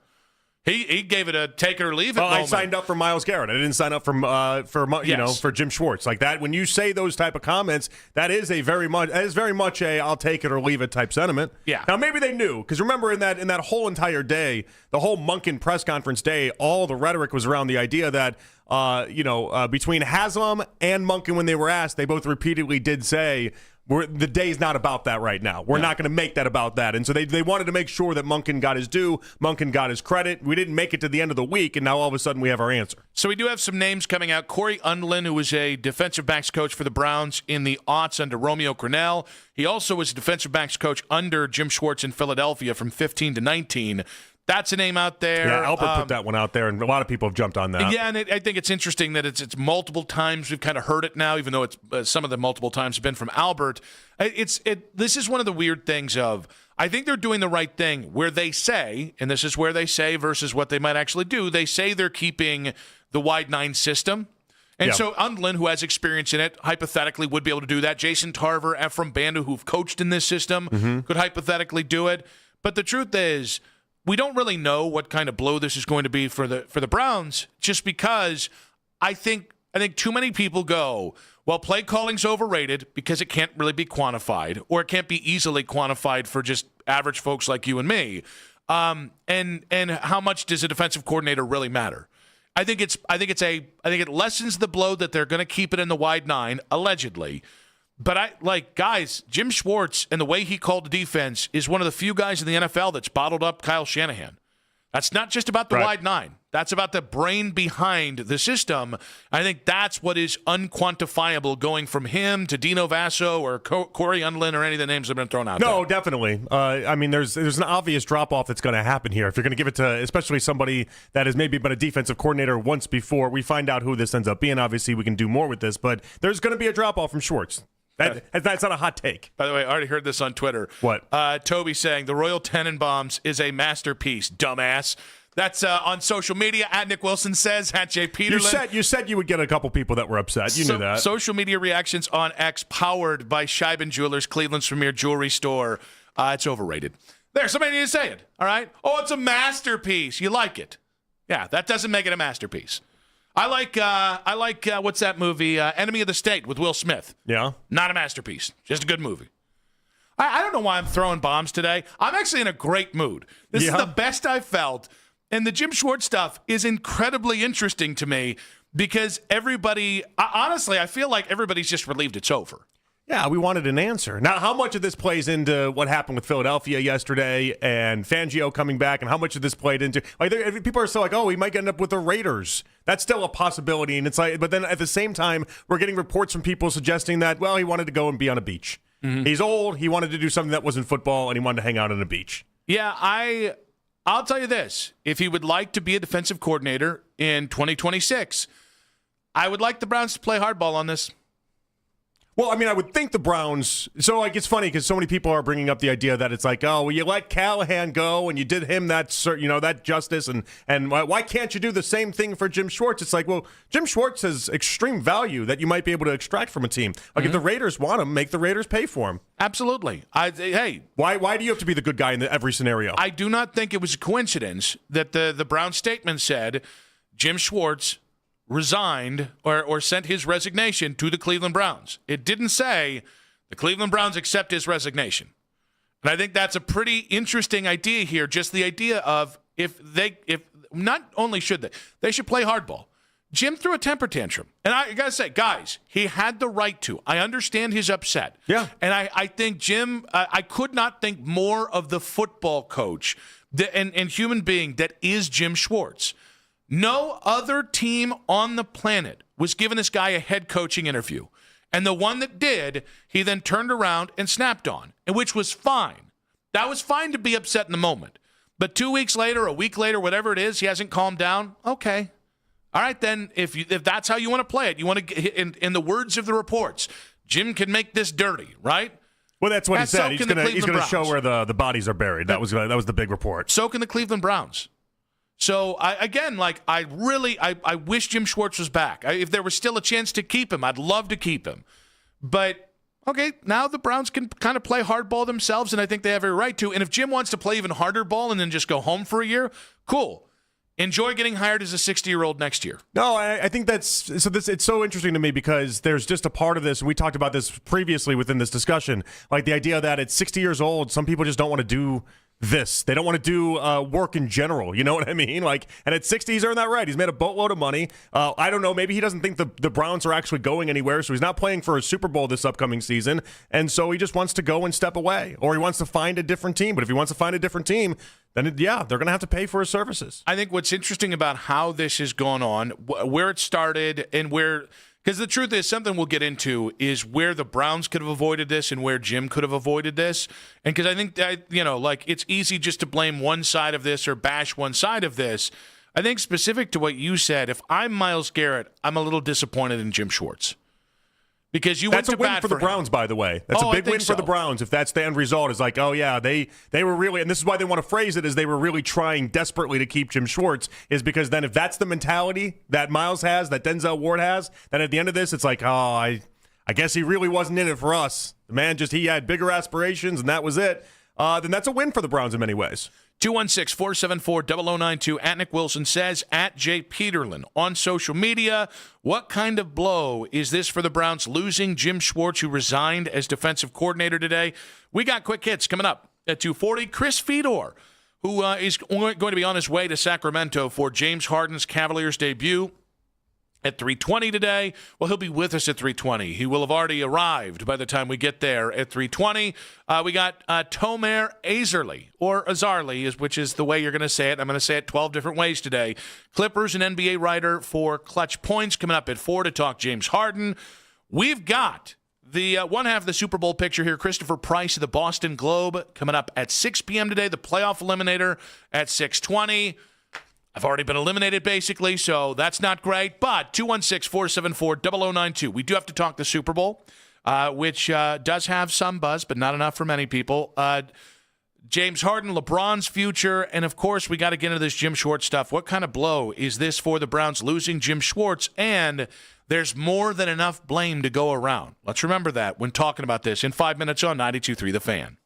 He gave it a take it or leave it moment. I signed up for Myles Garrett. I didn't sign up for Jim Schwartz. Like that, when you say those type of comments, that is very much a I'll take it or leave it type sentiment. Yeah. Now maybe they knew, because remember in that whole entire day, the whole Monken press conference day, all the rhetoric was around the idea that between Haslam and Monken, when they were asked, they both repeatedly did say, the day's not about that right now. We're not going to make that about that. And so they wanted to make sure that Monken got his due, Monken got his credit. We didn't make it to the end of the week, and now all of a sudden we have our answer. So we do have some names coming out. Corey Undlin, who was a defensive backs coach for the Browns in the aughts under Romeo Crennel. He also was a defensive backs coach under Jim Schwartz in Philadelphia from 15 to 19. That's a name out there. Yeah, Albert put that one out there, and a lot of people have jumped on that. Yeah, and I think it's interesting that it's multiple times we've kind of heard it now, even though it's some of the multiple times have been from Albert. This is one of the weird things of, I think they're doing the right thing where they say, and this is where they say versus what they might actually do, they say they're keeping the wide nine system. And so Undlin, who has experience in it, hypothetically would be able to do that. Jason Tarver, Ephraim Banda, who've coached in this system, could hypothetically do it. But the truth is, we don't really know what kind of blow this is going to be for the Browns, just because I think too many people go, well, play calling's overrated because it can't really be quantified, or it can't be easily quantified for just average folks like you and me. And how much does a defensive coordinator really matter? I think it lessens the blow that they're going to keep it in the wide nine, allegedly. But guys, Jim Schwartz and the way he called the defense is one of the few guys in the NFL that's bottled up Kyle Shanahan. That's not just about the wide nine. That's about the brain behind the system. I think that's what is unquantifiable, going from him to Dino Vasso or Corey Undlin or any of the names that have been thrown out there. No, definitely. I mean, there's an obvious drop-off that's going to happen here. If you're going to give it to especially somebody that has maybe been a defensive coordinator once before, we find out who this ends up being. Obviously, we can do more with this, but there's going to be a drop-off from Schwartz. That's not a hot take. By the way, I already heard this on Twitter. What? Toby saying, the Royal Tenenbaums is a masterpiece, dumbass. That's on social media, at Nick Wilson says, at Jay Peterlin. You said you would get a couple people that were upset. You knew that. Social media reactions on X, powered by Scheiben Jewelers, Cleveland's premier jewelry store. It's overrated. There, somebody needs to say it, all right? Oh, it's a masterpiece. You like it. Yeah, that doesn't make it a masterpiece. I like what's that movie, Enemy of the State with Will Smith. Yeah. Not a masterpiece. Just a good movie. I don't know why I'm throwing bombs today. I'm actually in a great mood. This is the best I've felt. And the Jim Schwartz stuff is incredibly interesting to me because everybody, honestly, I feel like everybody's just relieved it's over. Yeah, we wanted an answer. Now, how much of this plays into what happened with Philadelphia yesterday and Fangio coming back, and how much of this played into, people are still like, oh, he might end up with the Raiders. That's still a possibility. And it's like, but then at the same time, we're getting reports from people suggesting that, well, he wanted to go and be on a beach. Mm-hmm. He's old. He wanted to do something that wasn't football, and he wanted to hang out on a beach. Yeah, I'll tell you this. If he would like to be a defensive coordinator in 2026, I would like the Browns to play hardball on this. Well, I mean, I would think the Browns. So, like, it's funny because so many people are bringing up the idea that it's like, oh, well, you let Callahan go and you did him that justice, and why can't you do the same thing for Jim Schwartz? It's like, well, Jim Schwartz has extreme value that you might be able to extract from a team. Like, if the Raiders want him, make the Raiders pay for him. Absolutely. Hey, why do you have to be the good guy in every scenario? I do not think it was a coincidence that the Brown statement said Jim Schwartz resigned or sent his resignation to the Cleveland Browns. It didn't say the Cleveland Browns accept his resignation. And I think that's a pretty interesting idea here, just the idea of if not only should they should play hardball. Jim threw a temper tantrum. And I got to say, guys, he had the right to. I understand his upset. Yeah. And I think Jim, I could not think more of the football coach and human being that is Jim Schwartz. No other team on the planet was giving this guy a head coaching interview. And the one that did, he then turned around and snapped on, and which was fine. That was fine to be upset in the moment. But 2 weeks later, a week later, whatever it is, he hasn't calmed down. Okay. All right, then, if that's how you want to play it, you want to, in the words of the reports, Jim can make this dirty, right? Well, that's what he said. He's going to show where the bodies are buried. That was the big report. So can the Cleveland Browns. So, I wish Jim Schwartz was back. If there was still a chance to keep him, I'd love to keep him. But, okay, now the Browns can kind of play hardball themselves, and I think they have every right to. And if Jim wants to play even harder ball and then just go home for a year, cool. Enjoy getting hired as a 60-year-old next year. No, I think it's so interesting to me because there's just a part of this, and we talked about this previously within this discussion, like the idea that at 60 years old, some people just don't want to do this. They don't want to do work in general. You know what I mean? Like, and at 60, he's earned that right. He's made a boatload of money. I don't know. Maybe he doesn't think the Browns are actually going anywhere, so he's not playing for a Super Bowl this upcoming season, and so he just wants to go and step away, or he wants to find a different team. But if he wants to find a different team, then they're going to have to pay for his services. I think what's interesting about how this has gone on, where it started, and where. Because the truth is, something we'll get into is where the Browns could have avoided this and where Jim could have avoided this. And because I think that, it's easy just to blame one side of this or bash one side of this. I think specific to what you said, if I'm Myles Garrett, I'm a little disappointed in Jim Schwartz. Because that's a win for the Browns, by the way. That's a big win for the Browns. If that's the end result, is like, oh yeah, they were really, and this is why they want to phrase it, is they were really trying desperately to keep Jim Schwartz. Is because then if that's the mentality that Myles has, that Denzel Ward has, then at the end of this, it's like, oh, I guess he really wasn't in it for us. The man he had bigger aspirations, and that was it. Then that's a win for the Browns in many ways. 216-474-0092. At Nick Wilson says, at Jay Peterlin on social media, what kind of blow is this for the Browns losing Jim Schwartz, who resigned as defensive coordinator today? We got quick hits coming up at 2:40. Chris Fedor, who is going to be on his way to Sacramento for James Harden's Cavaliers debut at 3:20 today. Well, he'll be with us at 3:20. He will have already arrived by the time we get there at 3:20. We got Tomer Azarly, or Azarly, which is the way you're going to say it. I'm going to say it 12 different ways today. Clippers and NBA writer for Clutch Points coming up at 4 to talk James Harden. We've got the one half of the Super Bowl picture here. Christopher Price of the Boston Globe coming up at 6 p.m. today. The playoff eliminator at 6:20. I've already been eliminated, basically, so that's not great. But 216-474-0092. We do have to talk the Super Bowl, which does have some buzz, but not enough for many people. James Harden, LeBron's future, and, of course, we got to get into this Jim Schwartz stuff. What kind of blow is this for the Browns losing Jim Schwartz? And there's more than enough blame to go around. Let's remember that when talking about this in 5 minutes on 92.3 The Fan.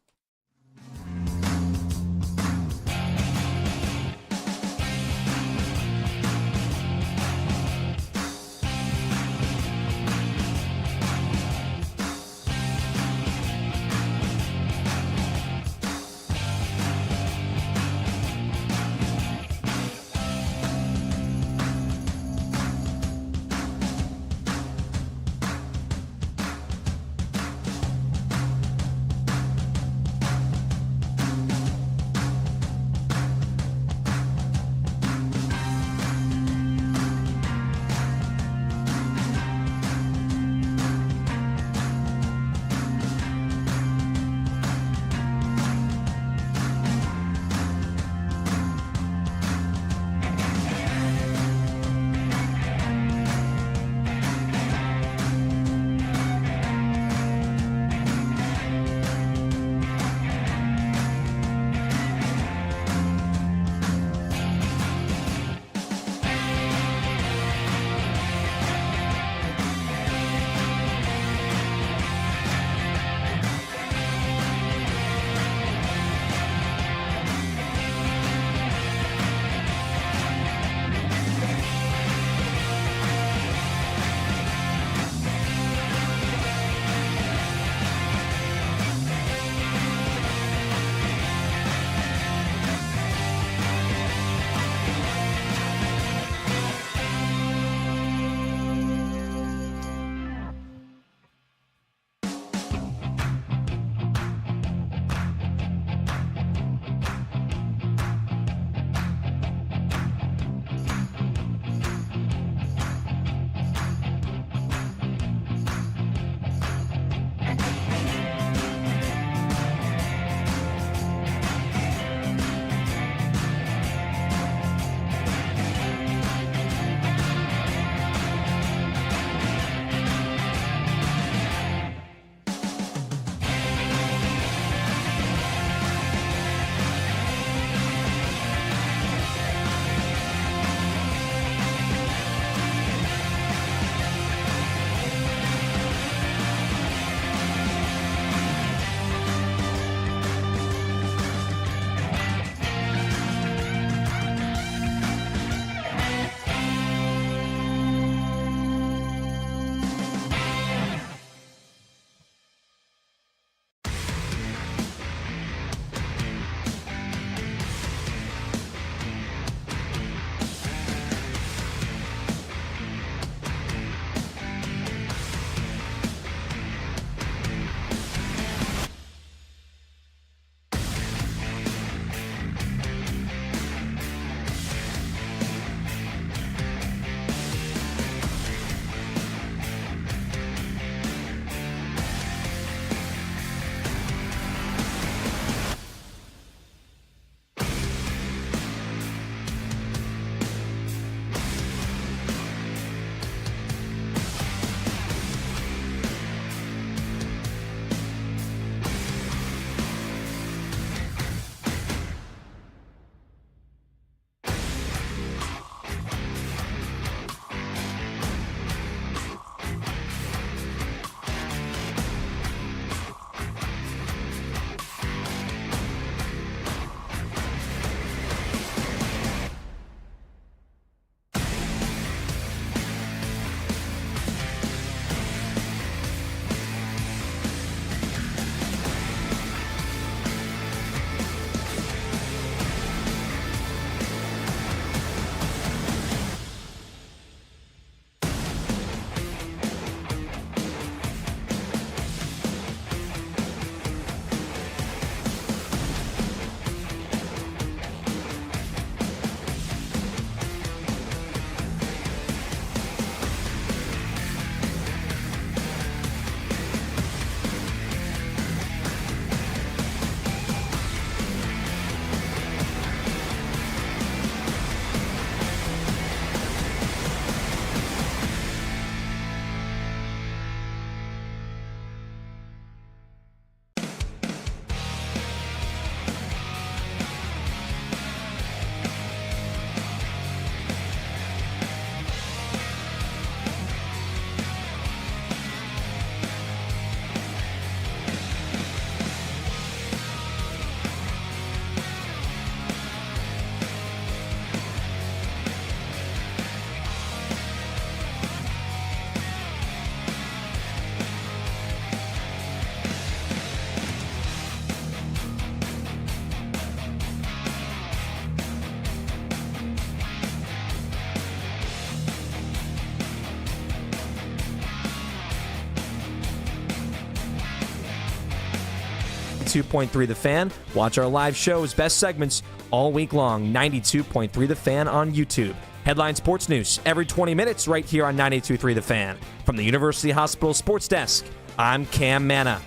92.3 The Fan. Watch our live shows, best segments all week long. 92.3 The Fan on YouTube. Headline Sports News every 20 minutes right here on 92.3 The Fan. From the University Hospital Sports Desk, I'm Cam Manna.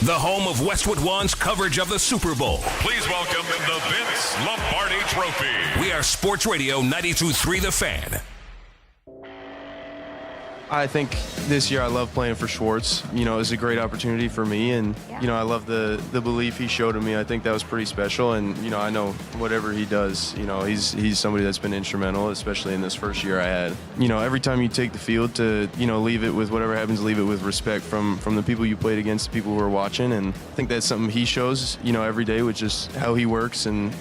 The home of Westwood One's coverage of the Super Bowl. Please welcome the Vince Lombardi Trophy. We are Sports Radio 92.3 The Fan. I think this year I love playing for Schwartz. You know, it's a great opportunity for me, and, you know, I love the belief he showed in me. I think that was pretty special, and, you know, I know whatever he does, you know, he's somebody that's been instrumental, especially in this first year I had. You know, every time you take the field to, you know, leave it with whatever happens, leave it with respect from the people you played against, the people who are watching, and I think that's something he shows, you know, every day, which is how he works and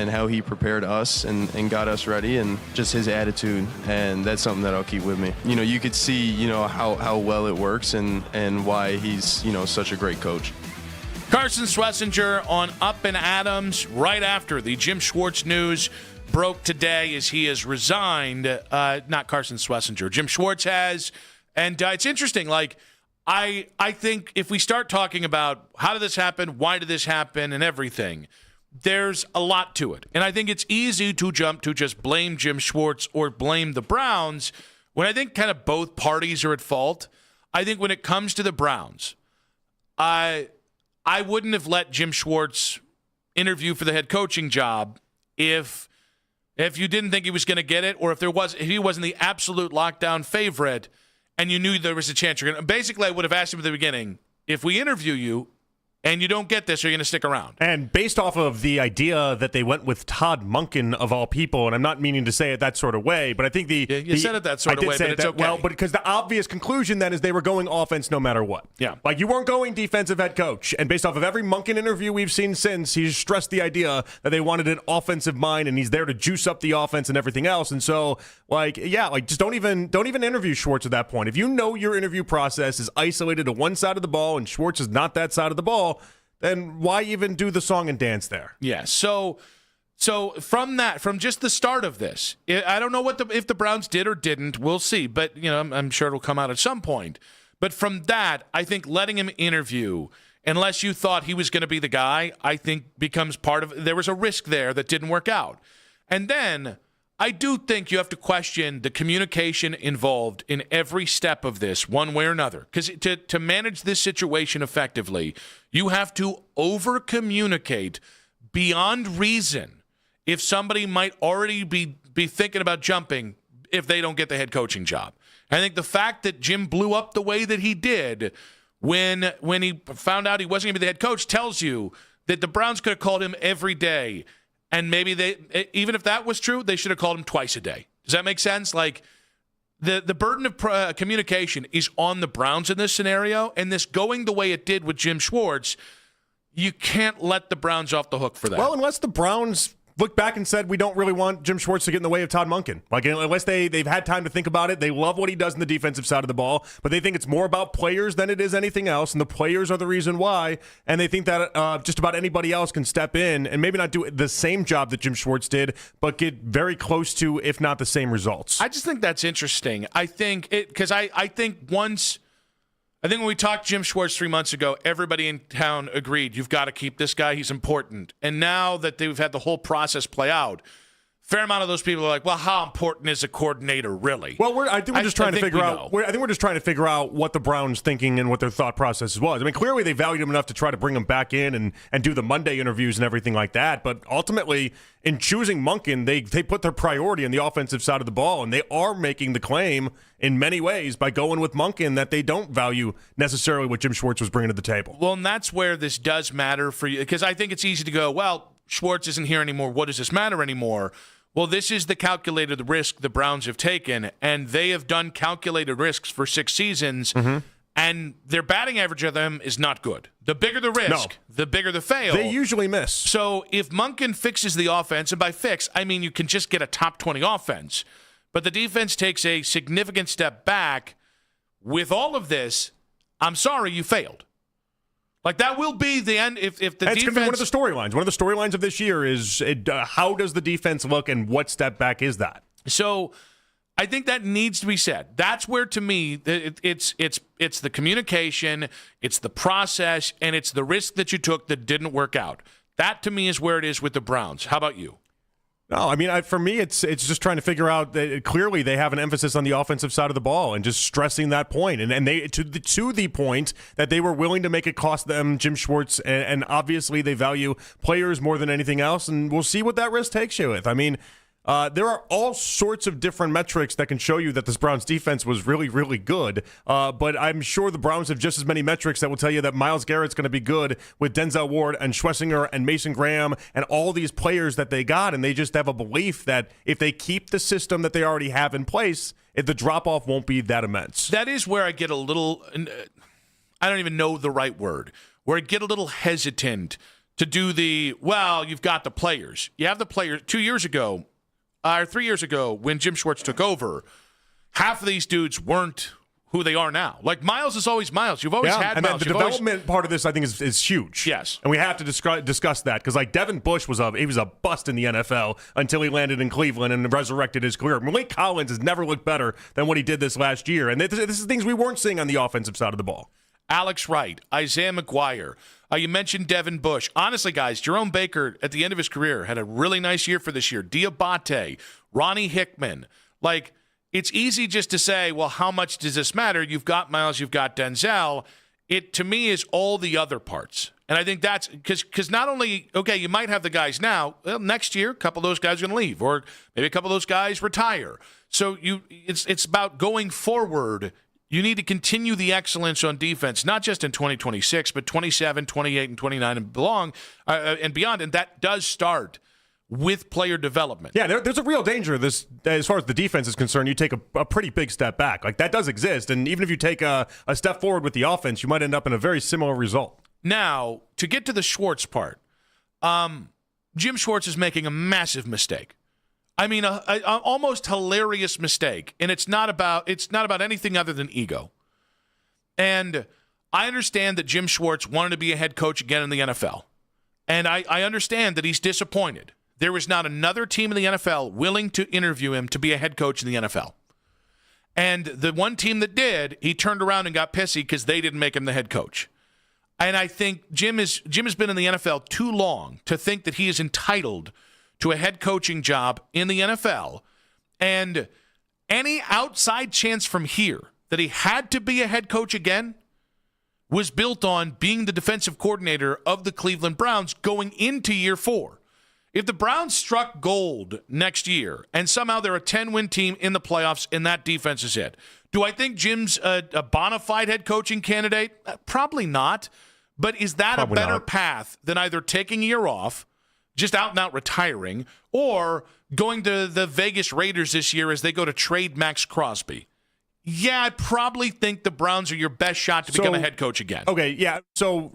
how he prepared us and got us ready, and just his attitude, and that's something that I'll keep with me. You know, you could see, you know, how well it works and why he's, you know, such a great coach. Carson Sweatzinger on Up and Adams right after the Jim Schwartz news broke today as he has resigned. Not Carson Sweatzinger. Jim Schwartz has. And it's interesting. Like, I think if we start talking about how did this happen, why did this happen, and everything, there's a lot to it. And I think it's easy to jump to just blame Jim Schwartz or blame the Browns when I think kind of both parties are at fault. I think when it comes to the Browns, I wouldn't have let Jim Schwartz interview for the head coaching job if you didn't think he was going to get it, or if he wasn't the absolute lockdown favorite and you knew there was a chance you're going to. Basically, I would have asked him at the beginning, if we interview you and you don't get this, are you going to stick around? And based off of the idea that they went with Todd Monken of all people, and I'm not meaning to say it that sort of way, but I think you said it that sort of way, but it's okay. Well, but because the obvious conclusion then is they were going offense no matter what. Yeah. Like, you weren't going defensive head coach. And based off of every Monken interview we've seen since, he's stressed the idea that they wanted an offensive mind, and he's there to juice up the offense and everything else. And so, just don't even interview Schwartz at that point. If you know your interview process is isolated to one side of the ball and Schwartz is not that side of the ball, then why even do the song and dance there? Yeah. So from just the start of this, I don't know if the Browns did or didn't. We'll see. But, you know, I'm sure it'll come out at some point. But from that, I think letting him interview, unless you thought he was going to be the guy, I think becomes part of. There was a risk there that didn't work out. And then I do think you have to question the communication involved in every step of this, one way or another. Because to manage this situation effectively, you have to over-communicate beyond reason if somebody might already be thinking about jumping if they don't get the head coaching job. I think the fact that Jim blew up the way that he did when he found out he wasn't going to be the head coach tells you that the Browns could have called him every day. And maybe even if that was true, they should have called him twice a day. Does that make sense? Like, the burden of communication is on the Browns in this scenario, and this going the way it did with Jim Schwartz, you can't let the Browns off the hook for that. Well, unless the Browns looked back and said, we don't really want Jim Schwartz to get in the way of Todd Monken. Like, unless they've had time to think about it, they love what he does in the defensive side of the ball, but they think it's more about players than it is anything else, and the players are the reason why, and they think that just about anybody else can step in and maybe not do the same job that Jim Schwartz did, but get very close to, if not the same results. I just think that's interesting. I think when we talked Jim Schwartz 3 months ago, everybody in town agreed, you've got to keep this guy, he's important. And now that they've had the whole process play out, fair amount of those people are like, well, how important is a coordinator really? Well, I think we're just trying to figure out what the Browns' thinking and what their thought process was. I mean, clearly they valued him enough to try to bring him back in and do the Monday interviews and everything like that. But ultimately, in choosing Monken, they put their priority on the offensive side of the ball, and they are making the claim in many ways by going with Monken that they don't value necessarily what Jim Schwartz was bringing to the table. Well, and that's where this does matter for you, because I think it's easy to go, well, Schwartz isn't here anymore. What does this matter anymore? Well, this is the calculated risk the Browns have taken, and they have done calculated risks for 6 seasons, and their batting average of them is not good. The bigger the risk, the bigger the fail. They usually miss. So if Monken fixes the offense, and by fix, I mean you can just get a top 20 offense, but the defense takes a significant step back, with all of this, I'm sorry, you failed. Like, that will be the end if the defense... It's going to be one of the storylines. One of the storylines of this year is how does the defense look and what step back is that? So I think that needs to be said. That's where, to me, it's the communication, it's the process, and it's the risk that you took that didn't work out. That, to me, is where it is with the Browns. How about you? No, I mean, for me, it's just trying to figure out that clearly they have an emphasis on the offensive side of the ball and just stressing that point. And they to the point that they were willing to make it cost them Jim Schwartz, and obviously they value players more than anything else, and we'll see what that risk takes you with. I mean, there are all sorts of different metrics that can show you that this Browns defense was really, really good. But I'm sure the Browns have just as many metrics that will tell you that Myles Garrett's going to be good with Denzel Ward and Schwartzinger and Mason Graham and all these players that they got. And they just have a belief that if they keep the system that they already have in place, the drop-off won't be that immense. That is where I get a little, I don't even know the right word, where I get a little hesitant to do you've got the players. You have the players. 2 years ago, or 3 years ago, when Jim Schwartz took over, half of these dudes weren't who they are now. Like, Myles is always Myles. You've always had Myles. The development part of this, I think, is huge. Yes. And we have to discuss that, because, like, Devin Bush was a bust in the NFL until he landed in Cleveland and resurrected his career. Malik Collins has never looked better than what he did this last year. And this is things we weren't seeing on the offensive side of the ball. Alex Wright, Isaiah McGuire. You mentioned Devin Bush. Honestly, guys, Jerome Baker, at the end of his career, had a really nice year for this year. Diabate, Ronnie Hickman. Like, it's easy just to say, well, how much does this matter? You've got Myles, you've got Denzel. It, to me, is all the other parts. And I think that's because not only, okay, you might have the guys now. Well, next year, a couple of those guys are going to leave, or maybe a couple of those guys retire. So it's about going forward. You need to continue the excellence on defense, not just in 2026, but 27, 28, and 29 and beyond. And that does start with player development. Yeah, there's a real danger of this as far as the defense is concerned. You take a pretty big step back. Like, that does exist. And even if you take a step forward with the offense, you might end up in a very similar result. Now, to get to the Schwartz part, Jim Schwartz is making a massive mistake. I mean, an almost hilarious mistake, and it's not about anything other than ego. And I understand that Jim Schwartz wanted to be a head coach again in the NFL, and I understand that he's disappointed. There was not another team in the NFL willing to interview him to be a head coach in the NFL. And the one team that did, he turned around and got pissy because they didn't make him the head coach. And I think Jim has been in the NFL too long to think that he is entitled to a head coaching job in the NFL, and any outside chance from here that he had to be a head coach again was built on being the defensive coordinator of the Cleveland Browns going into year 4. If the Browns struck gold next year and somehow they're a 10-win team in the playoffs and that defense is it, do I think Jim's a bona fide head coaching candidate? Probably not. But is that a better path than either taking a year off, just out and out retiring, or going to the Vegas Raiders this year as they go to trade Max Crosby? Yeah, I probably think the Browns are your best shot to become a head coach again. Okay, yeah. So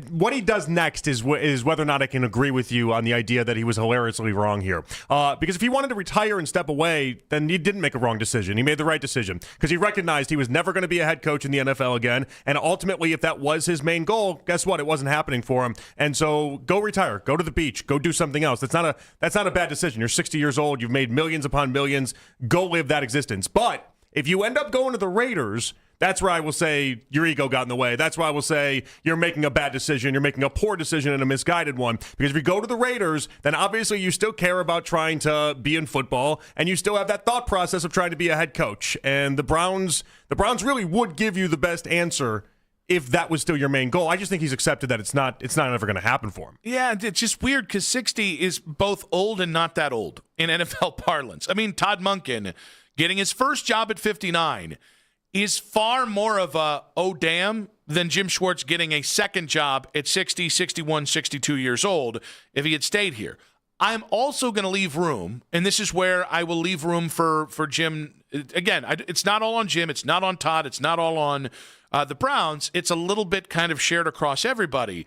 what he does next is whether or not I can agree with you on the idea that he was hilariously wrong here. Because if he wanted to retire and step away, then he didn't make a wrong decision. He made the right decision because he recognized he was never going to be a head coach in the NFL again. And ultimately, if that was his main goal, guess what? It wasn't happening for him. And so go retire. Go to the beach. Go do something else. That's not a bad decision. You're 60 years old. You've made millions upon millions. Go live that existence. But if you end up going to the Raiders, that's where I will say your ego got in the way. That's where I will say you're making a bad decision. You're making a poor decision and a misguided one. Because if you go to the Raiders, then obviously you still care about trying to be in football, and you still have that thought process of trying to be a head coach. And the Browns really would give you the best answer if that was still your main goal. I just think he's accepted that it's not ever going to happen for him. Yeah, it's just weird because 60 is both old and not that old in NFL parlance. I mean, Todd Monken getting his first job at 59 is far more of a oh damn than Jim Schwartz getting a second job at 60, 61, 62 years old if he had stayed here. I'm also going to leave room, and this is where I will leave room for Jim. Again, it's not all on Jim. It's not on Todd. It's not all on the Browns. It's a little bit kind of shared across everybody.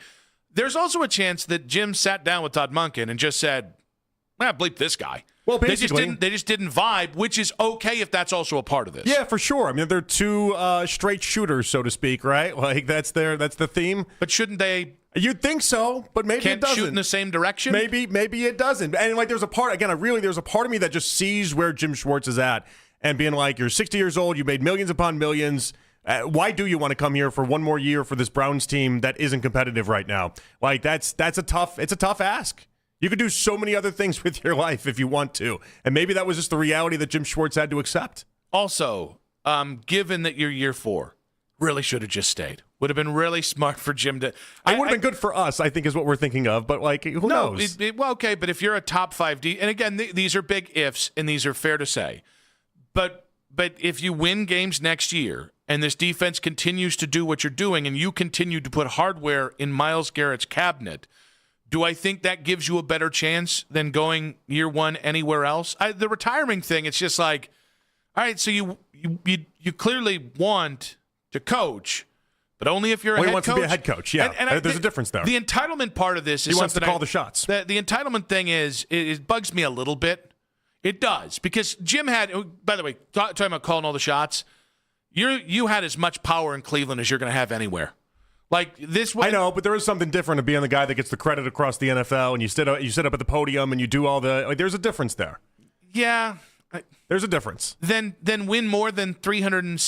There's also a chance that Jim sat down with Todd Monken and just said, bleep this guy. Well, basically, they just didn't vibe, which is okay if that's also a part of this. Yeah, for sure. I mean, they're two straight shooters, so to speak, right? Like that's the theme. But shouldn't they? You'd think so, but maybe it doesn't. Shoot in the same direction. Maybe it doesn't. And like, there's a part of me that just sees where Jim Schwartz is at, and being like, you're 60 years old, you made millions upon millions. Why do you want to come here for one more year for this Browns team that isn't competitive right now? Like, it's a tough ask. You could do so many other things with your life if you want to. And maybe that was just the reality that Jim Schwartz had to accept. Also, given that you're year 4, really should have just stayed. Would have been really smart for Jim to. It would have been good for us, I think, is what we're thinking of. But, like, who knows? Well, okay, but if you're a top 5 D, and again, these are big ifs, and these are fair to say. But if you win games next year, and this defense continues to do what you're doing, and you continue to put hardware in Myles Garrett's cabinet, do I think that gives you a better chance than going year 1 anywhere else? The retiring thing, it's just like, all right, so you clearly want to coach, but only if you're a head coach. He wants to be a head coach, yeah. And there's a difference there. The entitlement part of this is he wants to something call the shots. The entitlement thing it bugs me a little bit. It does, because Jim had, by the way, talking about calling all the shots, you had as much power in Cleveland as you're going to have anywhere. Like this way, I know, but there is something different of being the guy that gets the credit across the NFL, and you sit up at the podium and you do all the. Like, there's a difference there. Yeah, there's a difference. Then win more than 300,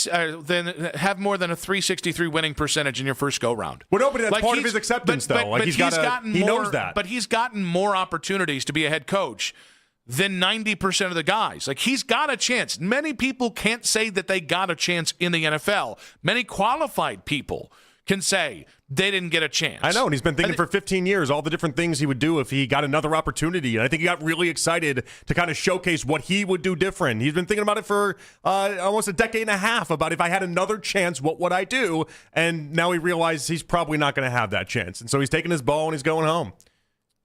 then have more than a 363 winning percentage in your first go round. Well, no, but that's part of his acceptance, though. He knows that. But he's gotten more opportunities to be a head coach than 90% of the guys. Like, he's got a chance. Many people can't say that they got a chance in the NFL. Many qualified people can say they didn't get a chance. I know, and he's been thinking for 15 years all the different things he would do if he got another opportunity. And I think he got really excited to kind of showcase what he would do different. He's been thinking about it for almost a decade and a half, about if I had another chance, what would I do? And now he realizes he's probably not going to have that chance. And so he's taking his ball and he's going home.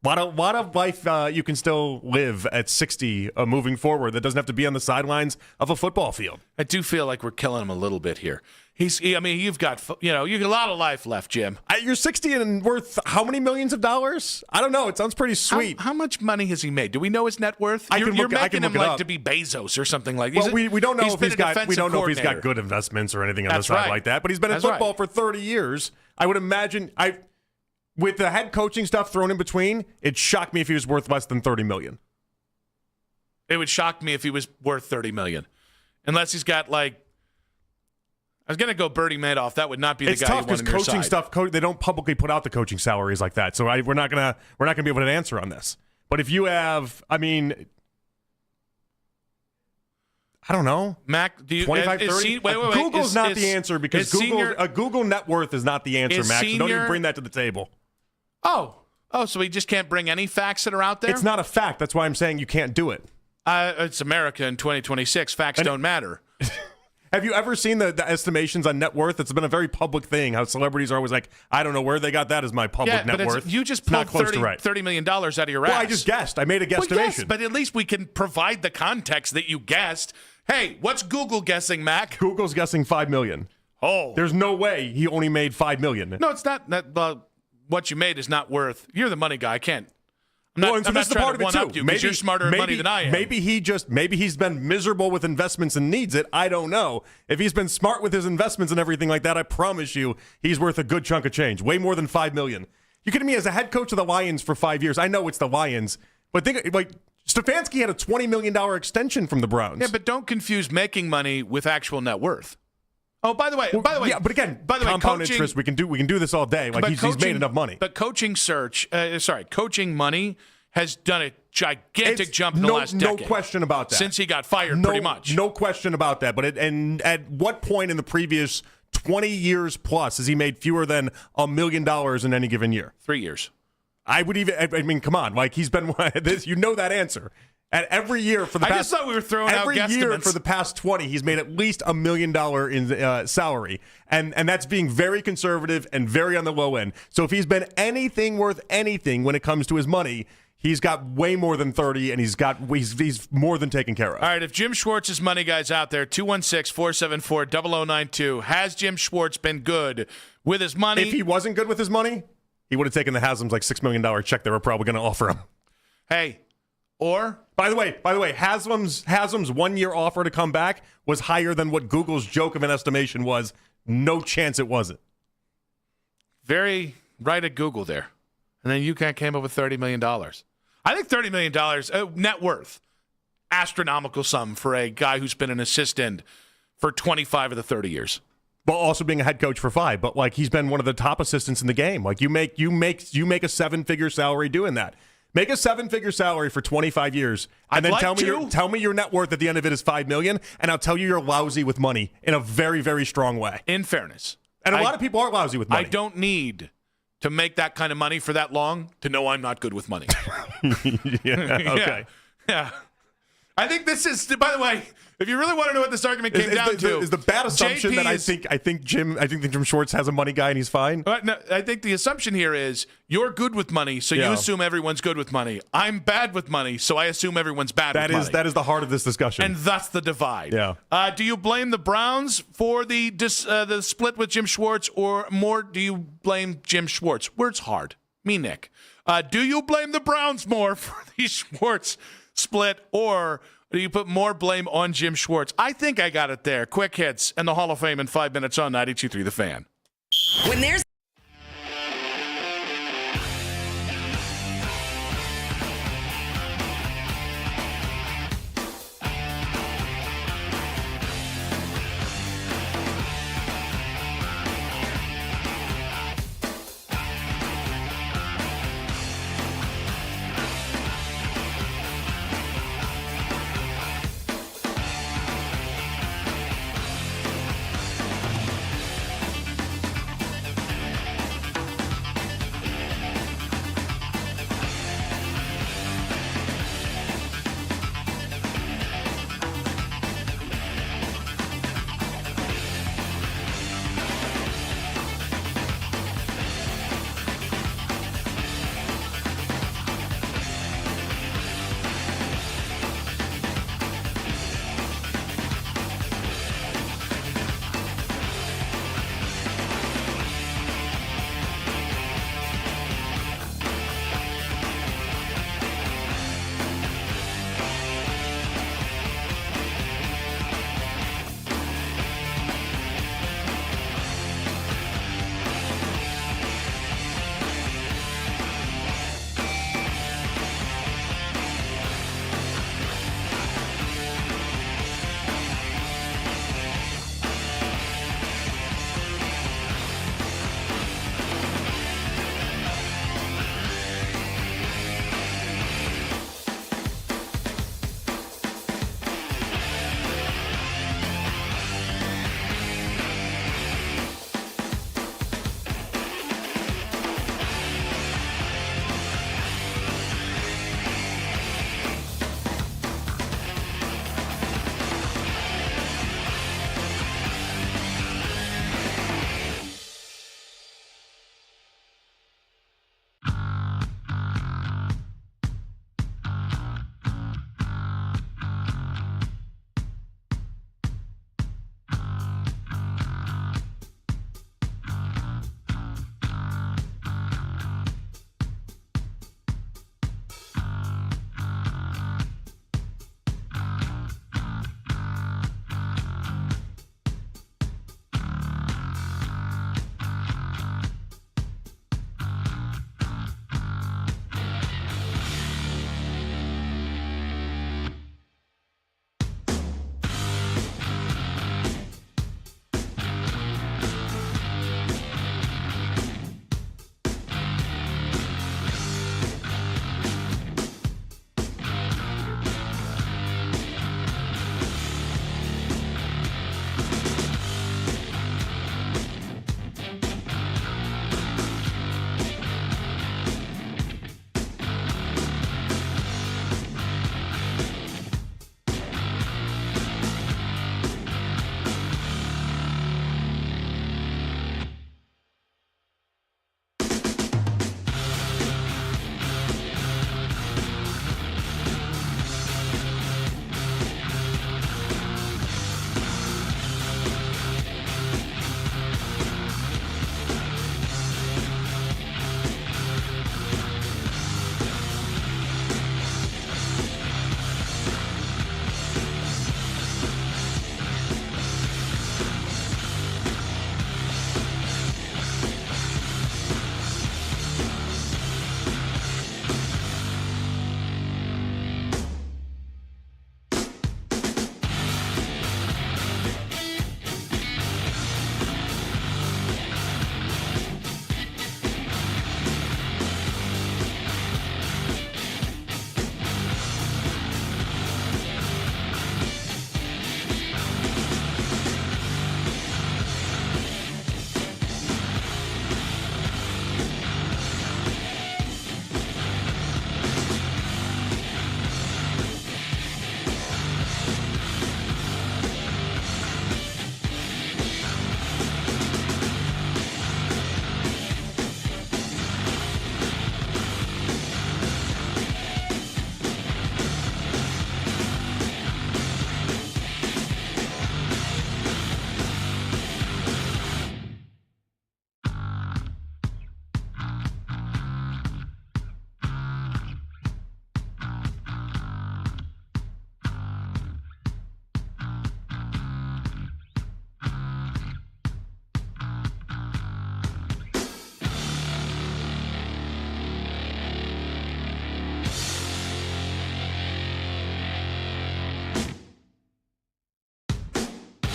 What a life you can still live at 60 moving forward that doesn't have to be on the sidelines of a football field. I do feel like we're killing him a little bit here. You've got a lot of life left, Jim. You're 60 and worth how many millions of dollars? I don't know. It sounds pretty sweet. How much money has he made? Do we know his net worth? You're making him like to be Bezos or something like that. Well, we don't know if he's got good investments or anything on the side like that. But he's been in football for 30 years. I would imagine with the head coaching stuff thrown in between, it'd shock me if he was worth less than $30 million. It would shock me if he was worth $30 million, unless he's got like. I was going to go Bernie Madoff. That would not be the guy you want on your side. It's tough because coaching stuff, they don't publicly put out the coaching salaries like that. So we're not going to be able to answer on this. But if you have, I don't know. Mac, do you 25, 30? Wait. Google's not the answer because Google net worth is not the answer, Mac. So don't even bring that to the table. Oh, so we just can't bring any facts that are out there? It's not a fact. That's why I'm saying you can't do it. It's America in 2026. Facts don't matter. Have you ever seen the estimations on net worth? It's been a very public thing, how celebrities are always like, I don't know where they got that as my public net worth. You just pulled $30 million out of your ass. Well, I just guessed. I made a guesstimation. Yes, but at least we can provide the context that you guessed. Hey, what's Google guessing, Mac? Google's guessing $5 million. Oh. There's no way he only made $5 million. No, it's not. What you made is not worth. You're the money guy. I can't. I'm not trying to one-up you because you're smarter at money than I am. Maybe he's been miserable with investments and needs it. I don't know. If he's been smart with his investments and everything like that, I promise you he's worth a good chunk of change. Way more than $5 million. You kidding me? As a head coach of the Lions for 5 years, I know it's the Lions, but think like Stefanski had a $20 million extension from the Browns. Yeah, but don't confuse making money with actual net worth. Oh, by the way, yeah, but again, compound interest. We can do this all day. Like he's made enough money. But coaching money has done a gigantic jump in the last decade. No question about that. Since he got fired, pretty much. No question about that. But at what point in the previous 20 years plus has he made fewer than $1 million in any given year? 3 years. Come on, like he's been this. You know that answer. At every year for the past, I just thought we were throwing out guesstimates. Every year for the past 20, he's made at least $1 million in salary, and that's being very conservative and very on the low end. So if he's been anything worth anything when it comes to his money, he's got way more than 30, and he's more than taken care of. All right, if Jim Schwartz's money guy's out there, 216-474-0092, has Jim Schwartz been good with his money? If he wasn't good with his money, he would have taken the Haslam's like $6 million check they were probably going to offer him. Hey. Or, by the way, Haslam's 1 year offer to come back was higher than what Google's joke of an estimation was. No chance it wasn't. Very right at Google there. And then you came up with $30 million. I think $30 million net worth. astronomical sum for a guy who's been an assistant for 25 of the 30 years. Well, also being a head coach for 5, but like he's been one of the top assistants in the game. Like you make a 7-figure salary doing that. Make a 7-figure salary for 25 years, and then tell me your net worth at the end of it is $5 million, and I'll tell you you're lousy with money in a very, very strong way. In fairness, and a lot of people are lousy with money. I don't need to make that kind of money for that long to know I'm not good with money. Okay. Yeah. I think this is, by the way, if you really want to know what this argument came down to, is the bad assumption that I think Jim Schwartz has a money guy and he's fine. No, I think the assumption here is you're good with money, so you assume everyone's good with money. I'm bad with money, so I assume everyone's bad with money. That is the heart of this discussion, and that's the divide. Yeah. Do you blame the Browns for the split with Jim Schwartz, or more? Do you blame Jim Schwartz? Where it's hard. Me, Nick. Do you blame the Browns more for the Schwartz split, or do you put more blame on Jim Schwartz? I think I got it there. Quick hits and the Hall of Fame in 5 minutes on 92.3 The Fan. When there's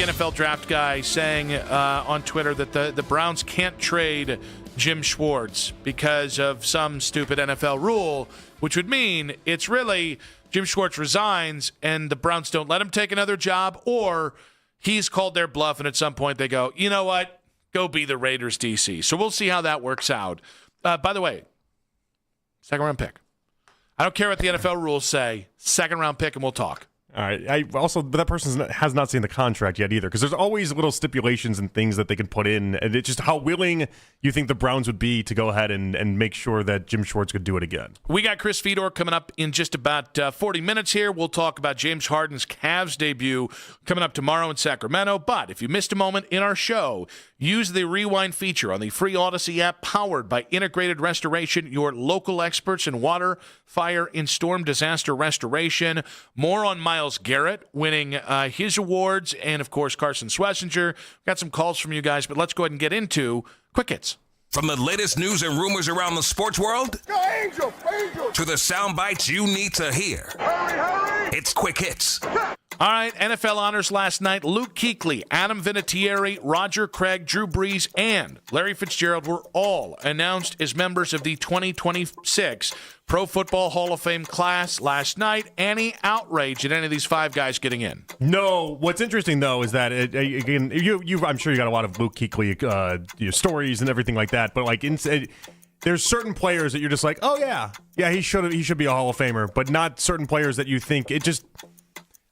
NFL draft guy saying on Twitter that the Browns can't trade Jim Schwartz because of some stupid NFL rule, which would mean it's really Jim Schwartz resigns and the Browns don't let him take another job, or he's called their bluff and at some point they go, you know what, go be the Raiders DC. So we'll see how that works out. By the way, second round pick. I don't care what the NFL rules say. Second round pick and we'll talk. All right. But that person has not seen the contract yet either, because there's always little stipulations and things that they can put in, and it's just how willing you think the Browns would be to go ahead and make sure that Jim Schwartz could do it again. We got Chris Fedor coming up in just about 40 minutes here. We'll talk about James Harden's Cavs debut coming up tomorrow in Sacramento. But if you missed a moment in our show, use the Rewind feature on the free Odyssey app powered by Integrated Restoration, your local experts in water, fire, and storm disaster restoration. More on Myles Garrett winning his awards, and, of course, Carson Sweatzinger. Got some calls from you guys, but let's go ahead and get into Quick Hits. From the latest news and rumors around the sports world Angel. to the sound bites you need to hear. Hurry. It's Quick Hits. All right, NFL honors last night. Luke Kuechly, Adam Vinatieri, Roger Craig, Drew Brees, and Larry Fitzgerald were all announced as members of the 2026 Pro Football Hall of Fame class last night. Any outrage at any of these five guys getting in? No. What's interesting, though, is that, again, I'm sure you got a lot of Luke Kuechly stories and everything like that, but there's certain players that you're just like, oh, yeah, he should be a Hall of Famer, but not certain players that you think it just...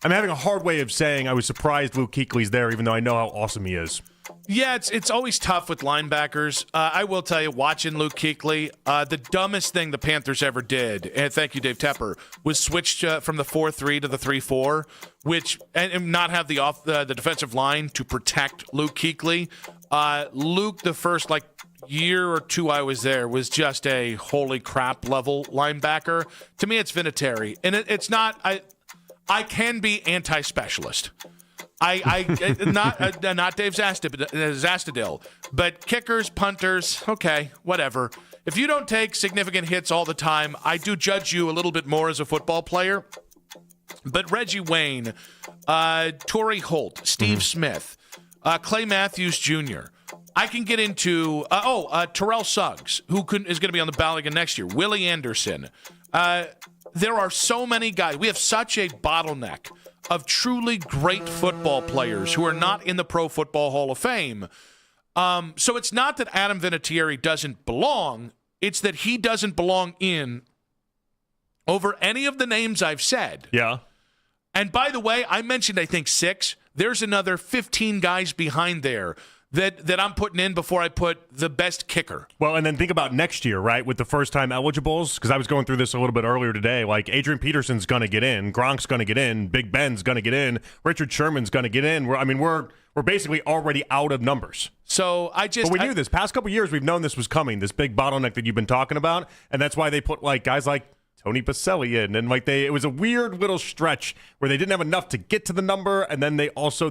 I'm having a hard way of saying I was surprised Luke Kuechly's there, even though I know how awesome he is. Yeah, it's always tough with linebackers. I will tell you, watching Luke Kuechly, the dumbest thing the Panthers ever did, and thank you, Dave Tepper, was switch from the 4-3 to the 3-4, and not have the defensive line to protect Luke Kuechly. Luke, the first year or two I was there, was just a holy crap level linebacker. To me, it's Vinatieri, and it's not. I can be anti-specialist. Not Dave Zastadil, but kickers, punters, okay, whatever. If you don't take significant hits all the time, I do judge you a little bit more as a football player. But Reggie Wayne, Torrey Holt, Steve Smith, Clay Matthews Jr., I can get into Terrell Suggs, who is going to be on the ballot again next year, Willie Anderson. There are so many guys. We have such a bottleneck of truly great football players who are not in the Pro Football Hall of Fame. So it's not that Adam Vinatieri doesn't belong. It's that he doesn't belong in over any of the names I've said. Yeah. And by the way, I mentioned, I think, 6. There's another 15 guys behind there that I'm putting in before I put the best kicker. Well, and then think about next year, right, with the first-time eligibles, because I was going through this a little bit earlier today. Like, Adrian Peterson's going to get in, Gronk's going to get in, Big Ben's going to get in, Richard Sherman's going to get in. We're basically already out of numbers. So But we knew this. Past couple years, we've known this was coming, this big bottleneck that you've been talking about, and that's why they put, guys like Tony Baselli in, and it was a weird little stretch where they didn't have enough to get to the number, and then they also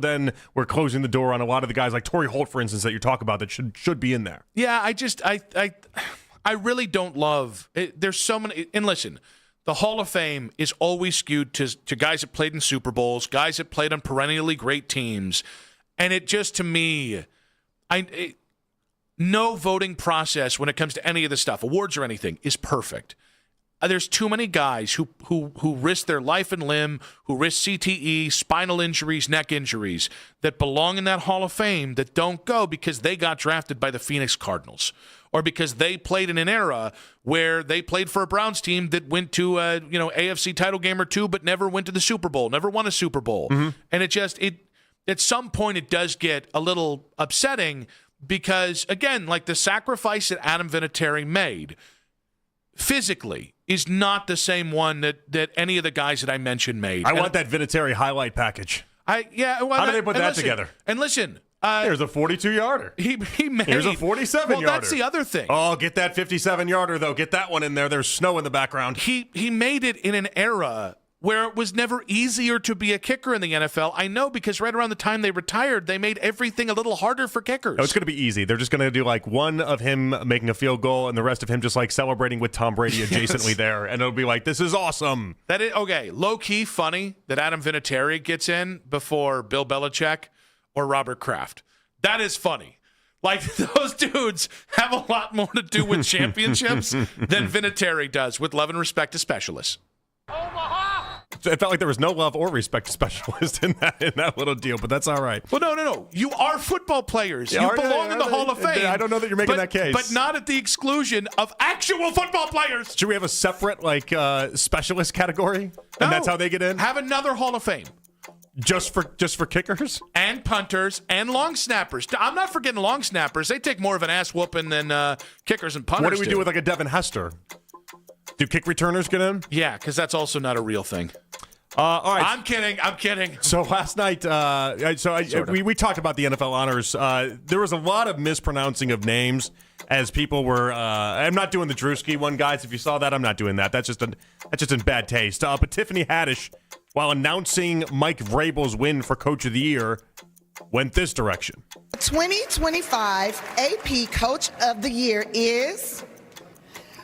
were closing the door on a lot of the guys like Torrey Holt, for instance, that you're talking about that should be in there. Yeah, I really don't love it. There's so many, and listen, the Hall of Fame is always skewed to guys that played in Super Bowls, guys that played on perennially great teams, and it just, to me, no voting process when it comes to any of this stuff, awards or anything, is perfect. There's too many guys who risk their life and limb, who risk CTE, spinal injuries, neck injuries, that belong in that Hall of Fame that don't go because they got drafted by the Phoenix Cardinals, or because they played in an era where they played for a Browns team that went to a AFC title game or two, but never went to the Super Bowl, never won a Super Bowl. Mm-hmm. And it at some point it does get a little upsetting because, again, the sacrifice that Adam Vinatieri made physically is not the same one that any of the guys that I mentioned made. I want that Vinatieri highlight package. How do they put that together? And listen, there's a 42-yarder. He made. Here's a 47-yarder. Well, that's the other thing. Oh, get that 57-yarder though. Get that one in there. There's snow in the background. He made it in an era where it was never easier to be a kicker in the NFL. I know, because right around the time they retired, they made everything a little harder for kickers. No, it's going to be easy. They're just going to do one of him making a field goal and the rest of him just celebrating with Tom Brady adjacently there. And it'll be this is awesome. Okay, low-key funny that Adam Vinatieri gets in before Bill Belichick. or Robert Kraft. That is funny. Like, those dudes have a lot more to do with championships than Vinatieri does with love and respect to specialists. It felt like there was no love or respect to specialists in that little deal, but that's all right. Well, no. You are football players. You belong in the Hall of Fame. I don't know that you're making that case. But not at the exclusion of actual football players. Should we have a separate, specialist category? And that's how they get in? Have another Hall of Fame. Just for kickers? And punters and long snappers. I'm not forgetting long snappers. They take more of an ass whooping than kickers and punters. What do we do with a Devin Hester? Do kick returners get in? Yeah, because that's also not a real thing. All right. I'm kidding. So last night, we talked about the NFL honors. There was a lot of mispronouncing of names as people were. I'm not doing the Drewski one, guys. If you saw that, I'm not doing that. That's just in bad taste. But Tiffany Haddish, while announcing Mike Vrabel's win for Coach of the Year, went this direction. 2025 AP Coach of the Year is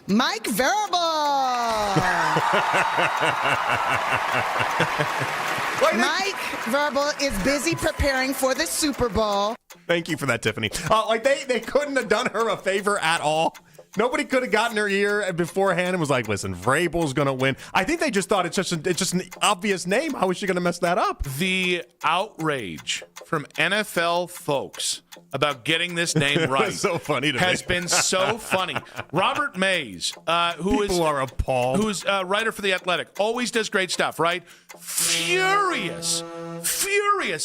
Mike Vrabel. Mike Vrabel is busy preparing for the Super Bowl. Thank you for that, Tiffany. They couldn't have done her a favor at all. Nobody could have gotten her ear beforehand and was like, listen, Vrabel's going to win. I think they just thought it's just an obvious name. How is she going to mess that up? The outrage from NFL folks about getting this name right so funny to has me. been so funny. Robert Mays, People are appalled. who's a writer for The Athletic, always does great stuff, right? Furious.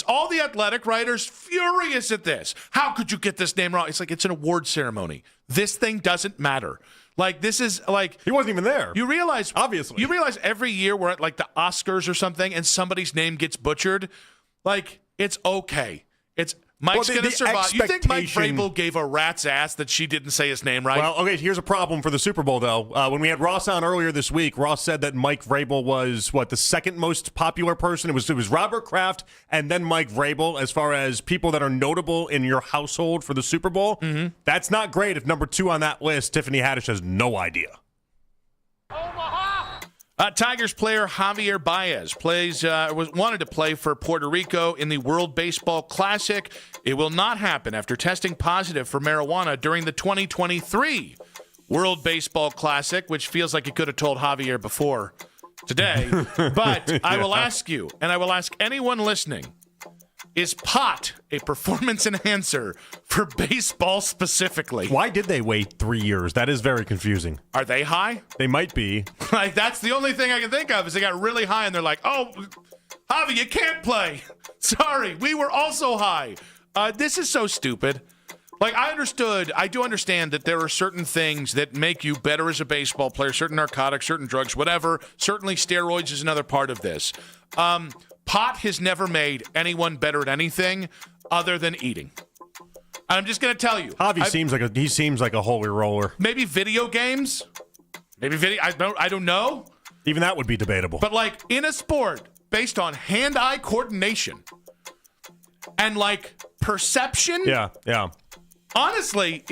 All the Athletic writers furious at this. How could you get this name wrong? It's like it's an award ceremony. This thing doesn't matter. Like, this is like... He wasn't even there. You realize... Obviously. You realize every year we're at, like, the Oscars or something and somebody's name gets butchered? Like, it's okay. Mike's going to survive. You think Mike Vrabel gave a rat's ass that she didn't say his name right? Well, okay, here's a problem for the Super Bowl, though. When we had Ross on earlier this week, Ross said that Mike Vrabel was, the second most popular person? It was Robert Kraft and then Mike Vrabel as far as people that are notable in your household for the Super Bowl. Mm-hmm. That's not great if number 2 on that list, Tiffany Haddish, has no idea. Tigers player Javier Baez wanted to play for Puerto Rico in the World Baseball Classic. It will not happen after testing positive for marijuana during the 2023 World Baseball Classic, which feels like you could have told Javier before today. But I will ask you, and I will ask anyone listening, is pot a performance enhancer for baseball specifically? Why did they wait 3 years? That is very confusing. Are they high? They might be. Like, that's the only thing I can think of is they got really high and they're like, oh, Javi, you can't play. Sorry, we were also high. This is so stupid. Like, I do understand that there are certain things that make you better as a baseball player, certain narcotics, certain drugs, whatever. Certainly steroids is another part of this. Pot has never made anyone better at anything other than eating. I'm just going to tell you. Javi seems like a holy roller. Maybe video games. I don't know. Even that would be debatable. But like in a sport based on hand-eye coordination and like perception. Yeah. Honestly,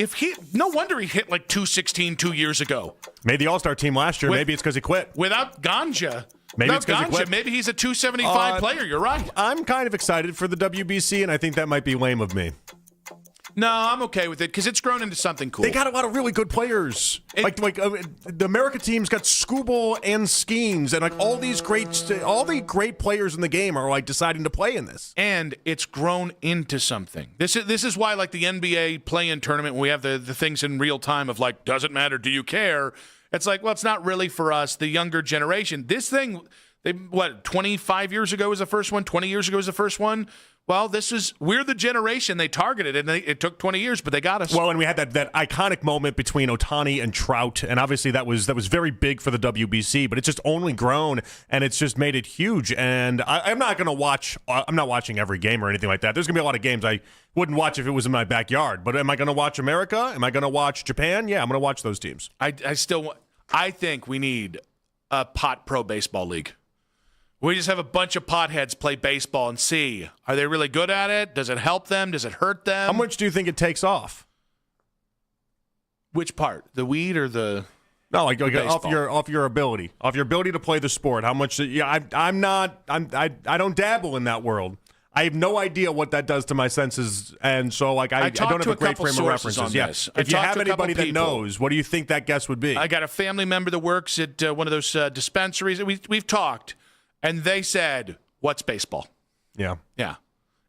no wonder he hit like 216 2 years ago. Made the All-Star team last year. Maybe it's because he quit. Without ganja. Maybe it's because he quit. Maybe he's a 275 player. You're right. I'm kind of excited for the WBC, and I think that might be lame of me. No, I'm okay with it because it's grown into something cool. They got a lot of really good players. The America team's got Skubal and Skeens, and all the great players in the game are like deciding to play in this. And it's grown into something. This is why like the NBA play-in tournament, when we have the things in real time of like, doesn't matter, do you care? It's like, well, it's not really for us, the younger generation. This thing, 25 years ago was the first one, 20 years ago was the first one. Well, we're the generation they targeted, and it took 20 years, but they got us. Well, and we had that iconic moment between Ohtani and Trout, and obviously that was very big for the WBC, but it's just only grown, and it's just made it huge. And I'm not watching every game or anything like that. There's going to be a lot of games I wouldn't watch if it was in my backyard, but am I going to watch America? Am I going to watch Japan? Yeah, I'm going to watch those teams. I think we need a pot pro baseball league. We just have a bunch of potheads play baseball and see, are they really good at it? Does it help them? Does it hurt them? How much do you think it takes off? Which part? The weed or the No, like off your ability. Off your ability to play the sport. How much I don't dabble in that world. I have no idea what that does to my senses, and so like I don't have a great frame of references. Yes, if you have anybody that knows, what do you think that guess would be? I got a family member that works at one of those dispensaries. We've talked, and they said, "What's baseball?" Yeah.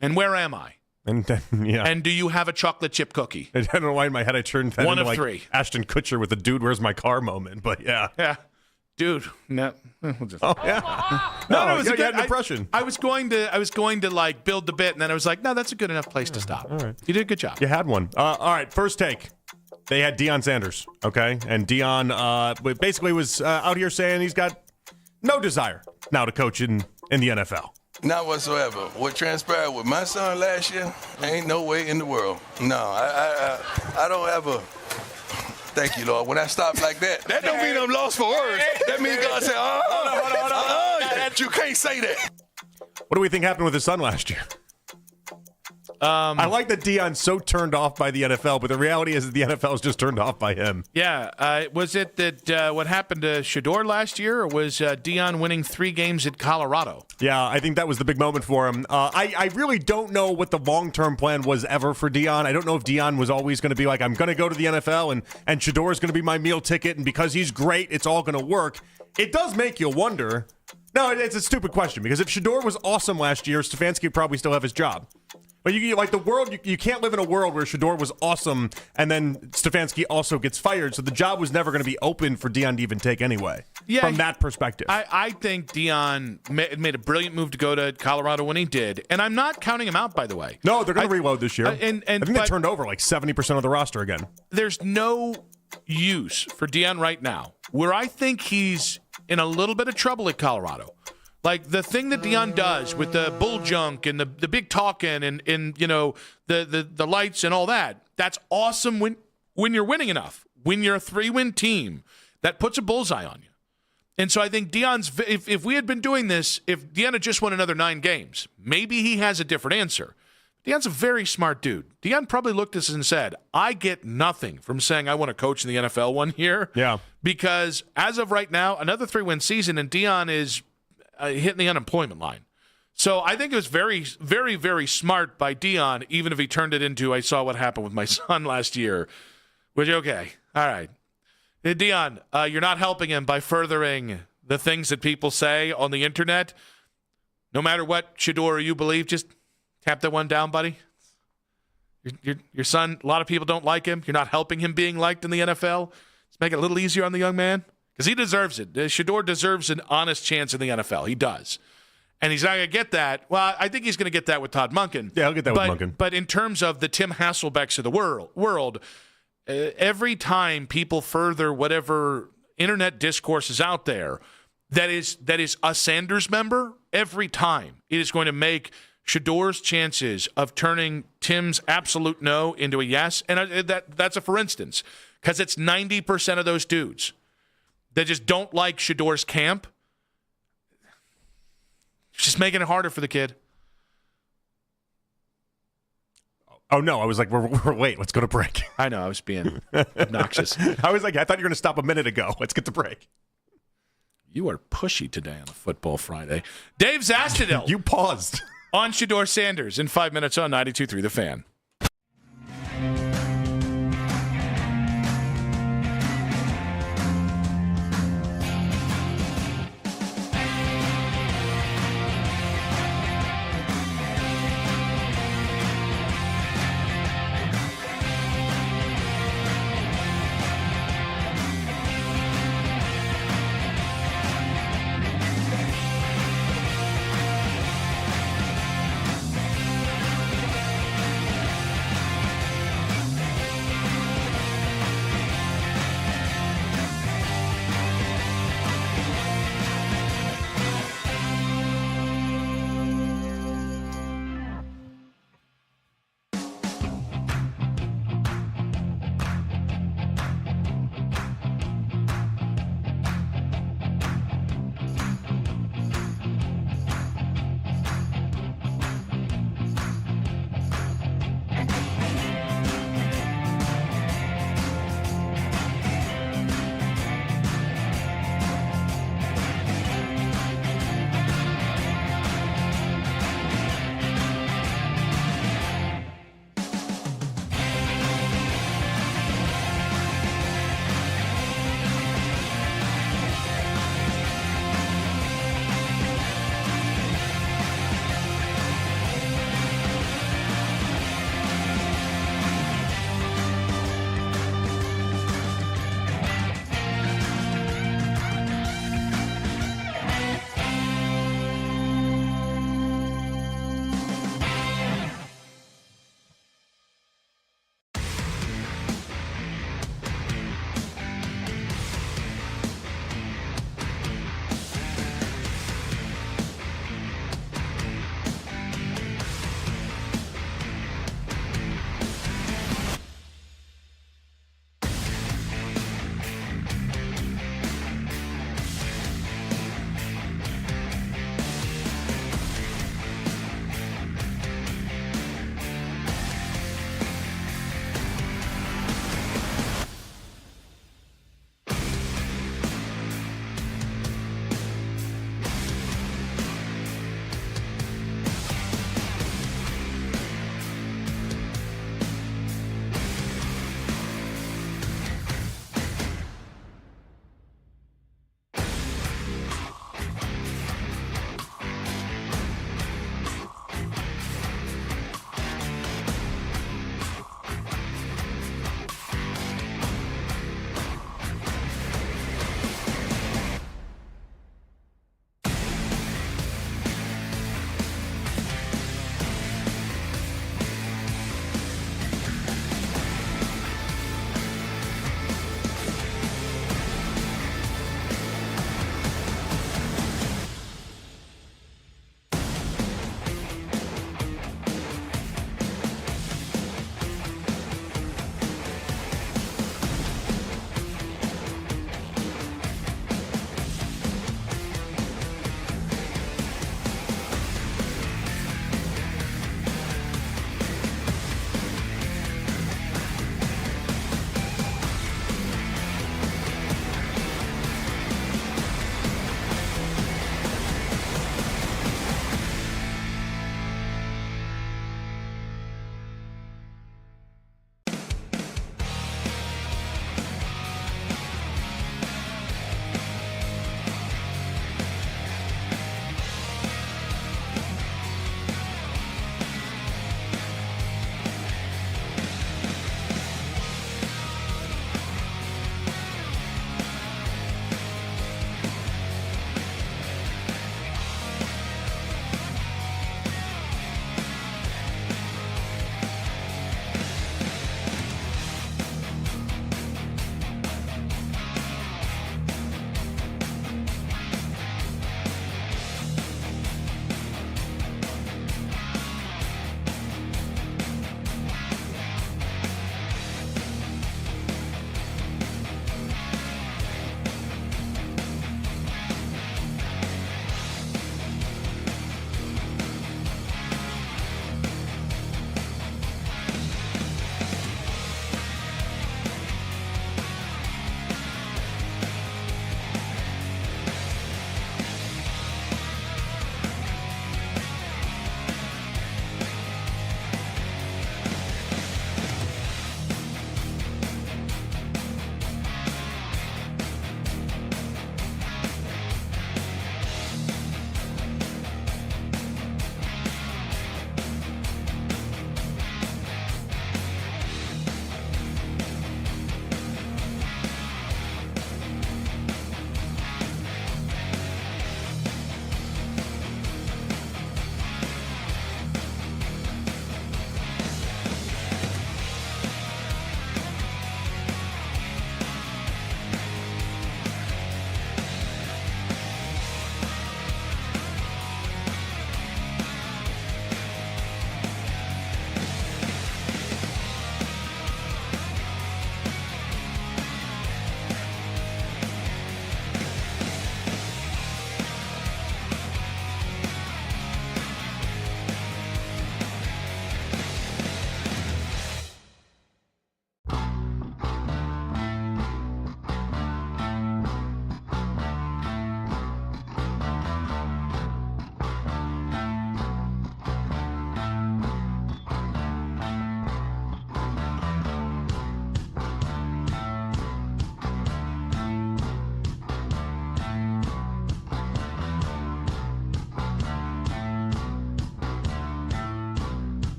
And where am I? And yeah. And do you have a chocolate chip cookie? I don't know why in my head I turned that One into of like three. Ashton Kutcher with the "Dude, where's my car" moment, but yeah. Yeah. Dude, no. Oh yeah. No, it was a good impression. I was going to like build the bit, and then I was like, no, that's a good enough place to stop. All right. You did a good job. You had one. All right, first take. They had Deion Sanders, okay? And Deion basically was out here saying he's got no desire now to coach in the NFL. Not whatsoever. What transpired with my son last year, ain't no way in the world. No, I don't have a... Thank you, Lord. When I stop like that don't mean I'm lost for words. That means God said, hold on. You can't say that. What do we think happened with his son last year? I like that Deion's so turned off by the NFL, but the reality is that the NFL is just turned off by him. Yeah. Was it that what happened to Shedeur last year, or was Deion winning 3 games at Colorado? Yeah, I think that was the big moment for him. I really don't know what the long-term plan was ever for Deion. I don't know if Deion was always going to be like, I'm going to go to the NFL, and Shedeur is going to be my meal ticket, and because he's great, it's all going to work. It does make you wonder. No, it's a stupid question, because if Shedeur was awesome last year, Stefanski would probably still have his job. But you can't live in a world where Shedeur was awesome and then Stefanski also gets fired. So the job was never going to be open for Deion to even take anyway. Yeah, from that perspective. I think Deion made a brilliant move to go to Colorado when he did, and I'm not counting him out, by the way. No, they're going to reload this year. I think they turned over like 70% of the roster again. There's no use for Deion right now where I think he's in a little bit of trouble at Colorado. Like the thing that Deion does with the bull junk and the big talking and you know the lights and all that, that's awesome when you're winning enough. When you're a 3-win team, that puts a bullseye on you. And so I think Deion's, if we had been doing this, if Deion had just won another 9 games, maybe he has a different answer. Deion's a very smart dude. Deion probably looked at us and said, I get nothing from saying I want to coach in the NFL 1 year. Yeah. Because as of right now, another 3-win season, and Deion is hitting the unemployment line. So I think it was very, very, very smart by Deion, even if he turned it into, I saw what happened with my son last year. Which, okay, all right. Deion, you're not helping him by furthering the things that people say on the internet. No matter what Shedeur or you believe, just tap that one down, buddy. Your son, a lot of people don't like him. You're not helping him being liked in the NFL. Let's make it a little easier on the young man. Because he deserves it. Shedeur deserves an honest chance in the NFL. He does. And he's not going to get that. Well, I think he's going to get that with Todd Monken. Yeah, he'll get that with Monken. But in terms of the Tim Hasselbecks of the world, every time people further whatever internet discourse is out there that is a Sanders member, every time it is going to make Shedeur's chances of turning Tim's absolute no into a yes. And that's a for instance, because it's 90% of those dudes that just don't like Shedeur's camp. It's just making it harder for the kid. Oh, no. I was like, we're late. Let's go to break. I know. I was being obnoxious. I was like, I thought you were going to stop a minute ago. Let's get to break. You are pushy today on a Football Friday. Dave Zastadil. You paused. On Shedeur Sanders in 5 minutes on 92.3 The Fan.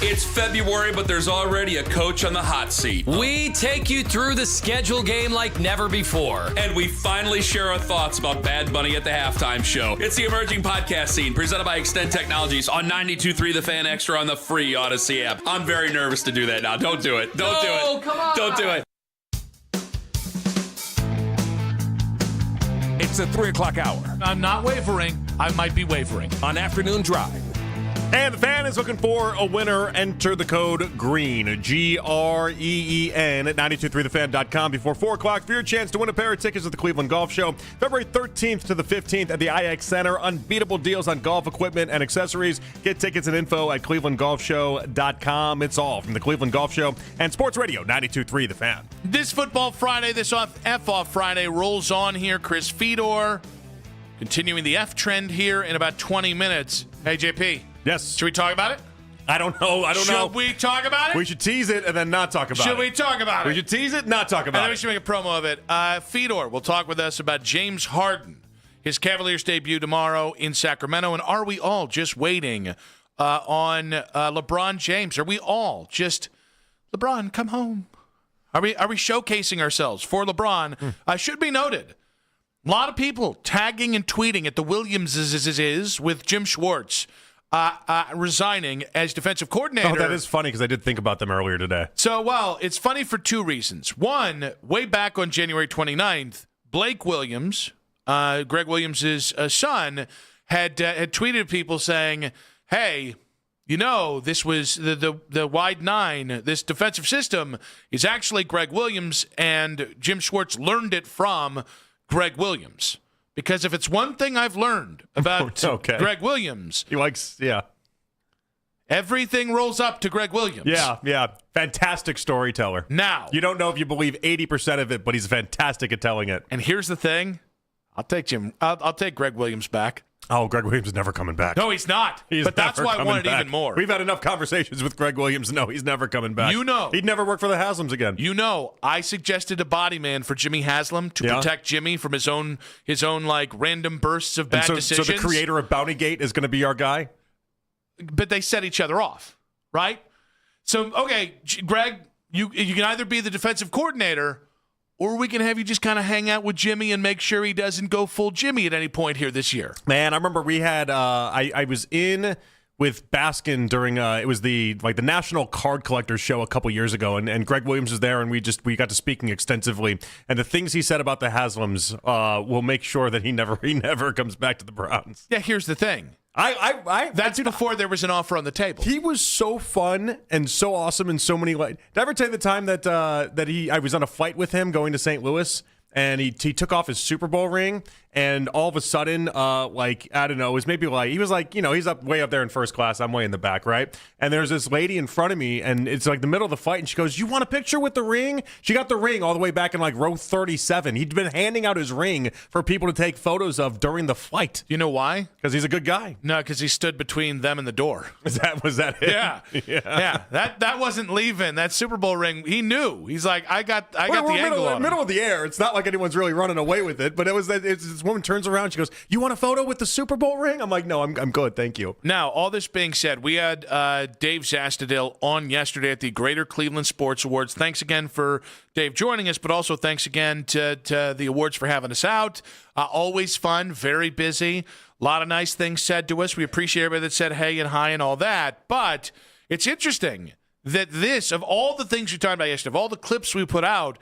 It's February, but there's already a coach on the hot seat. We take you through the schedule game like never before. And we finally share our thoughts about Bad Bunny at the halftime show. It's the Emerging Podcast Scene, presented by Extend Technologies on 92.3 The Fan Extra on the free Odyssey app. I'm very nervous to do that now. Don't do it. Don't do it. Come on. Don't do it. It's the 3 o'clock hour. I'm not wavering. I might be wavering. On Afternoon Drive. And the fan is looking for a winner. Enter the code GREEN, GREEN, at 923thefan.com before 4 o'clock for your chance to win a pair of tickets to the Cleveland Golf Show. February 13th to the 15th at the IX Center. Unbeatable deals on golf equipment and accessories. Get tickets and info at clevelandgolfshow.com. It's all from the Cleveland Golf Show and Sports Radio 92.3 The Fan. This Football Friday, this F-Off Friday rolls on here. Chris Fedor continuing the F trend here in about 20 minutes. Hey, JP. Yes. Should we talk about it? I don't know. Should we talk about it? We should tease it and then not talk about it. Should we talk about it? We should tease it, not talk And about then it. we should make a promo of it. Fedor will talk with us about James Harden, his Cavaliers debut tomorrow in Sacramento. And are we all just waiting on LeBron James? Are we all just, LeBron, come home? Are we showcasing ourselves for LeBron? Should be noted, a lot of people tagging and tweeting at the Williamses with Jim Schwartz resigning as defensive coordinator. Oh, that is funny because I did think about them earlier today. So, well, it's funny for two reasons. One, way back on January 29th, Blake Williams, Greg Williams' son, had tweeted people saying, hey, you know, this was the wide nine, this defensive system is actually Greg Williams, and Jim Schwartz learned it from Greg Williams. Because if it's one thing I've learned about Greg Williams, he likes, everything rolls up to Greg Williams. Yeah. Fantastic storyteller. Now, you don't know if you believe 80% of it, but he's fantastic at telling it. And here's the thing. I'll take Greg Williams back. Oh, Greg Williams is never coming back. No, he's not. But that's why I wanted even more. We've had enough conversations with Greg Williams. No, he's never coming back. You know. He'd never work for the Haslams again. You know, I suggested a body man for Jimmy Haslam to protect Jimmy from his own like random bursts of bad decisions. So the creator of Bountygate is going to be our guy? But they set each other off, right? So, okay, Greg, you can either be the defensive coordinator, or we can have you just kind of hang out with Jimmy and make sure he doesn't go full Jimmy at any point here this year. Man, I remember we had I was in with Baskin during it was the National Card Collectors show a couple years ago, and Greg Williams was there, and we got to speaking extensively, and the things he said about the Haslams will make sure that he never comes back to the Browns. Yeah, here's the thing. That's before there was an offer on the table. He was so fun and so awesome in so many ways. Did I ever tell you the time that I was on a flight with him going to St. Louis, and he took off his Super Bowl ring, and all of a sudden, I don't know, it was maybe he was he's way up there in first class, I'm way in the back, right? And there's this lady in front of me, and it's like the middle of the flight, and she goes, "You want a picture with the ring?" She got the ring all the way back in row 37. He'd been handing out his ring for people to take photos of during the flight. You know why? Because he's a good guy. No, because he stood between them and the door. Was that it? Yeah. That wasn't leaving. That Super Bowl ring, he knew. He's like, I got the angle on him. Middle of the air. It's not like anyone's really running away with it, but it was that this woman turns around, she goes, "You want a photo with the Super Bowl ring?" I'm like, "No, I'm good, thank you." Now, all this being said, we had Dave Zastudil on yesterday at the Greater Cleveland Sports Awards. Thanks again for Dave joining us, but also thanks again to the awards for having us out. Always fun, very busy. A lot of nice things said to us. We appreciate everybody that said hey and hi and all that. But it's interesting that this, of all the things we talked about yesterday, of all the clips we put out,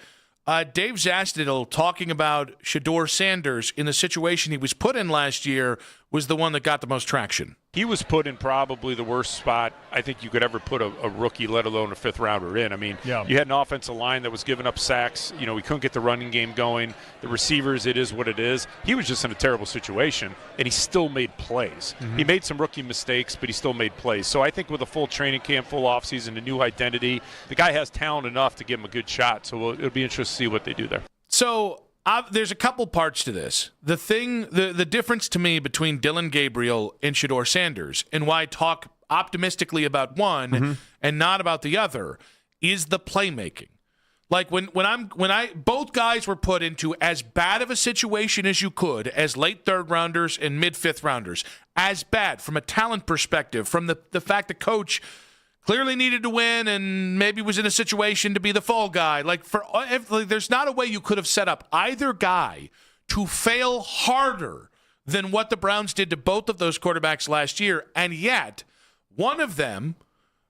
Dave Zastudil talking about Shedeur Sanders in the situation he was put in last year was the one that got the most traction. He was put in probably the worst spot I think you could ever put a rookie, let alone a fifth-rounder in. I mean, you had an offensive line that was giving up sacks. We couldn't get the running game going. The receivers, it is what it is. He was just in a terrible situation, and he still made plays. Mm-hmm. He made some rookie mistakes, but he still made plays. So I think with a full training camp, full offseason, a new identity, the guy has talent enough to give him a good shot. So it'll be interesting to see what they do there. So there's a couple parts to this. The difference to me between Dylan Gabriel and Shedeur Sanders, and why I talk optimistically about one and not about the other, is the playmaking. Like when both guys were put into as bad of a situation as you could, as late third rounders and mid fifth rounders, as bad from a talent perspective, from the fact that coach clearly needed to win and maybe was in a situation to be the fall guy. There's not a way you could have set up either guy to fail harder than what the Browns did to both of those quarterbacks last year, and yet one of them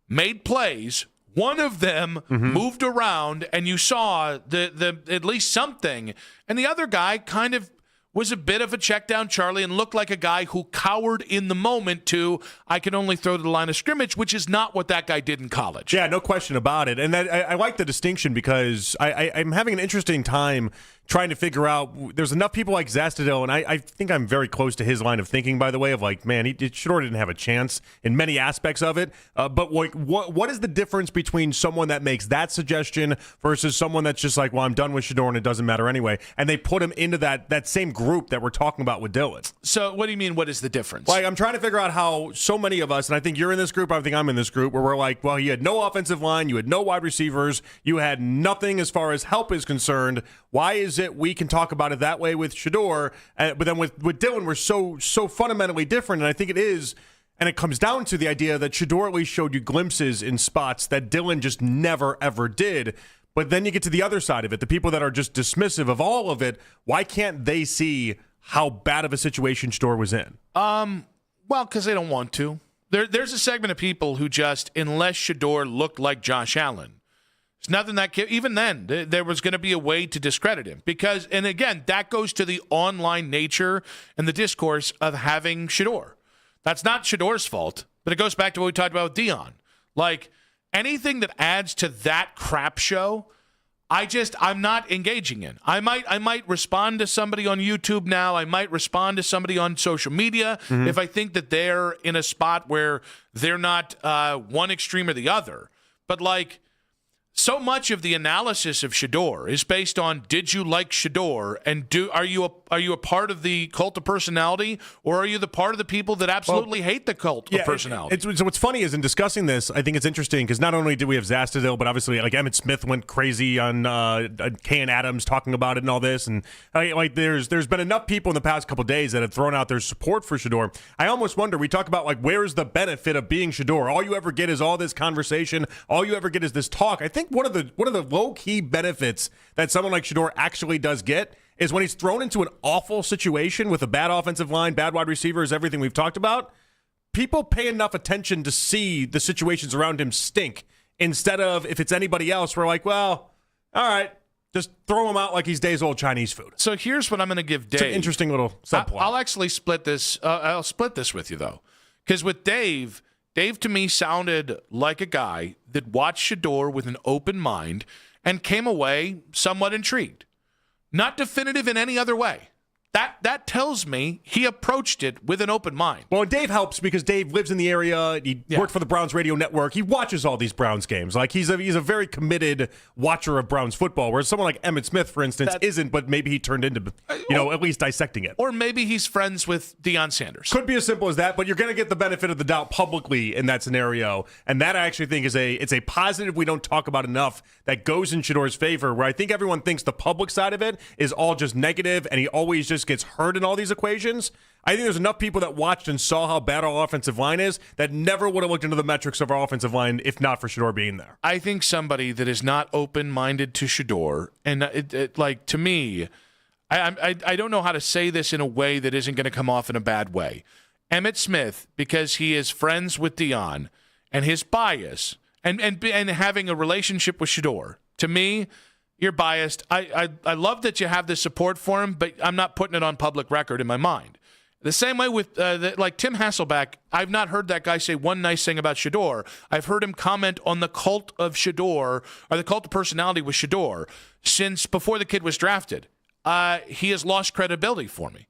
made plays, one of them moved around, and you saw the at least something, and the other guy kind of was a bit of a check down Charlie and looked like a guy who cowered in the moment to, I can only throw to the line of scrimmage, which is not what that guy did in college. Yeah, no question about it. And I like the distinction because I'm having an interesting time trying to figure out, there's enough people like Zastudil, and I think I'm very close to his line of thinking, by the way, of like, man, he sure didn't have a chance in many aspects of it. But what is the difference between someone that makes that suggestion versus someone that's just like, well, I'm done with Shedeur and it doesn't matter anyway, and they put him into that same group that we're talking about with Dylan? So what do you mean, what is the difference? Like, I'm trying to figure out how so many of us, and I think you're in this group, I think I'm in this group, where we're like, well, you had no offensive line, you had no wide receivers, you had nothing as far as help is concerned. Why is it we can talk about it that way with Shedeur, but then with Dylan, we're so fundamentally different, and I think it is, and it comes down to the idea that Shedeur at least showed you glimpses in spots that Dylan just never, ever did. But then you get to the other side of it, the people that are just dismissive of all of it. Why can't they see how bad of a situation Shedeur was in? Well, because they don't want to. There's a segment of people who just, unless Shedeur looked like Josh Allen, it's nothing that even then there was going to be a way to discredit him because, and again, that goes to the online nature and the discourse of having Shedeur. That's not Shedeur's fault, but it goes back to what we talked about with Deion. Like anything that adds to that crap show, I'm not engaging in. I might respond to somebody on YouTube now. I might respond to somebody on social media if I think that they're in a spot where they're not one extreme or the other. But like, so much of the analysis of Shedeur is based on, did you like Shedeur, and are you a part of the cult of personality, or are you the part of the people that absolutely hate the cult of personality? So what's funny is in discussing this, I think it's interesting because not only did we have Zastudil, but obviously like Emmitt Smith went crazy on Kane Adams talking about it and all this, and like there's been enough people in the past couple of days that have thrown out their support for Shedeur. I almost wonder, we talk about like where's the benefit of being Shedeur? All you ever get is all this conversation. All you ever get is this talk. I think one of the low-key benefits that someone like Shedeur actually does get is when he's thrown into an awful situation with a bad offensive line, bad wide receivers, everything we've talked about, people pay enough attention to see the situations around him stink instead of, if it's anybody else, we're like, well, all right, just throw him out like he's days-old Chinese food. So here's what I'm going to give Dave. It's an interesting little subplot. I'll actually split this. I'll split this with you, though, because with Dave to me sounded like a guy that watched Shedeur with an open mind and came away somewhat intrigued. Not definitive in any other way. That tells me he approached it with an open mind. Well, Dave helps because Dave lives in the area. He worked for the Browns radio network. He watches all these Browns games. Like he's a very committed watcher of Browns football, whereas someone like Emmitt Smith, for instance, isn't, but maybe he turned into, at least dissecting it. Or maybe he's friends with Deion Sanders. Could be as simple as that, but you're going to get the benefit of the doubt publicly in that scenario. And that I actually think it's a positive we don't talk about enough that goes in Shedeur's favor, where I think everyone thinks the public side of it is all just negative and he always just gets hurt in all these equations. I think there's enough people that watched and saw how bad our offensive line is that never would have looked into the metrics of our offensive line if not for Shedeur being there. I think somebody that is not open-minded to Shedeur, and to me, I don't know how to say this in a way that isn't going to come off in a bad way. Emmitt Smith, because he is friends with Deion and his bias and having a relationship with Shedeur, to me, you're biased. I love that you have this support for him, but I'm not putting it on public record in my mind. The same way with like Tim Hasselbeck, I've not heard that guy say one nice thing about Shedeur. I've heard him comment on the cult of Shedeur, or the cult of personality with Shedeur, since before the kid was drafted. He has lost credibility for me.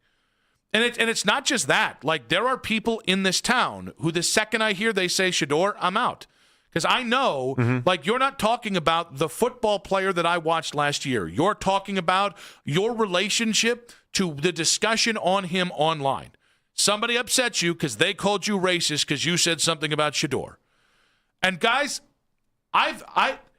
And it's not just that. Like, there are people in this town who the second I hear they say Shedeur, I'm out. Because I know, like, you're not talking about the football player that I watched last year. You're talking about your relationship to the discussion on him online. Somebody upsets you because they called you racist because you said something about Shedeur. And guys,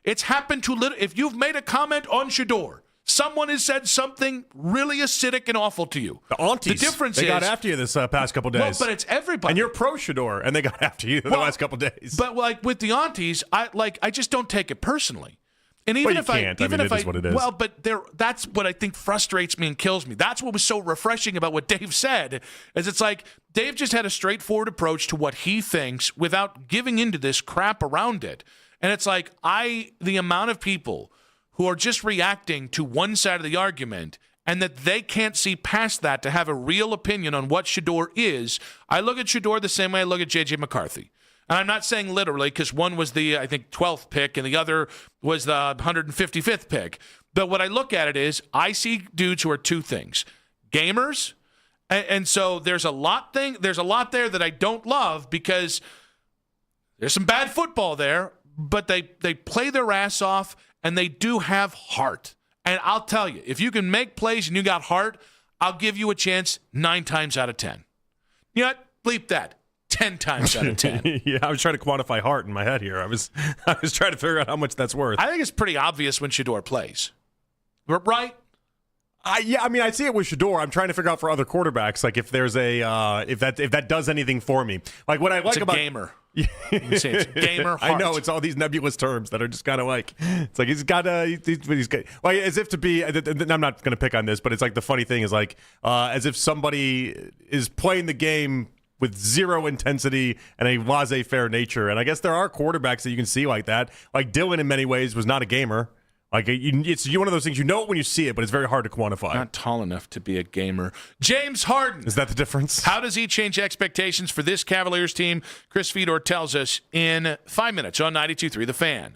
it's happened to if you've made a comment on Shedeur, Someone has said something really acidic and awful to you. The aunties. The difference they is, got after you this past couple days. Well, but it's everybody. And you're pro Shador, and they got after you the last couple days. But like with the aunties, I just don't take it personally. And even well, if I, even if it is what it is. Well, but that's what I think frustrates me and kills me. That's what was so refreshing about what Dave said, is it's like Dave just had a straightforward approach to what he thinks without giving into this crap around it. And it's like the amount of people who are just reacting to one side of the argument and that they can't see past that to have a real opinion on what Shador is. I look at Shador the same way I look at J.J. McCarthy. And I'm not saying literally, because one was the, I think, 12th pick and the other was the 155th pick. But what I look at it is I see dudes who are two things. Gamers, and so there's a lot there that I don't love because there's some bad football there, but they play their ass off and they do have heart. And I'll tell you, if you can make plays and you got heart, I'll give you a chance 9 times out of 10. You know what? Bleep that. 10 times out of 10. Yeah, I was trying to quantify heart in my head here. I was trying to figure out how much that's worth. I think it's pretty obvious when Shador plays. Right? Yeah, I mean, I see it with Shador. I'm trying to figure out for other quarterbacks, like if there's a if that does anything for me. Like what I like about gamer. You say it's gamer heart. I know it's all these nebulous terms that are just kind of like it's like he's got like as if to be. I'm not going to pick on this, but it's like the funny thing is like as if somebody is playing the game with zero intensity and a laissez-faire nature. And I guess there are quarterbacks that you can see like that. Like Dylan in many ways was not a gamer. Like it's one of those things, you know it when you see it, but it's very hard to quantify. Not tall enough to be a gamer. James Harden. Is that the difference? How does he change expectations for this Cavaliers team? Chris Fedor tells us in 5 minutes on 92.3 The Fan.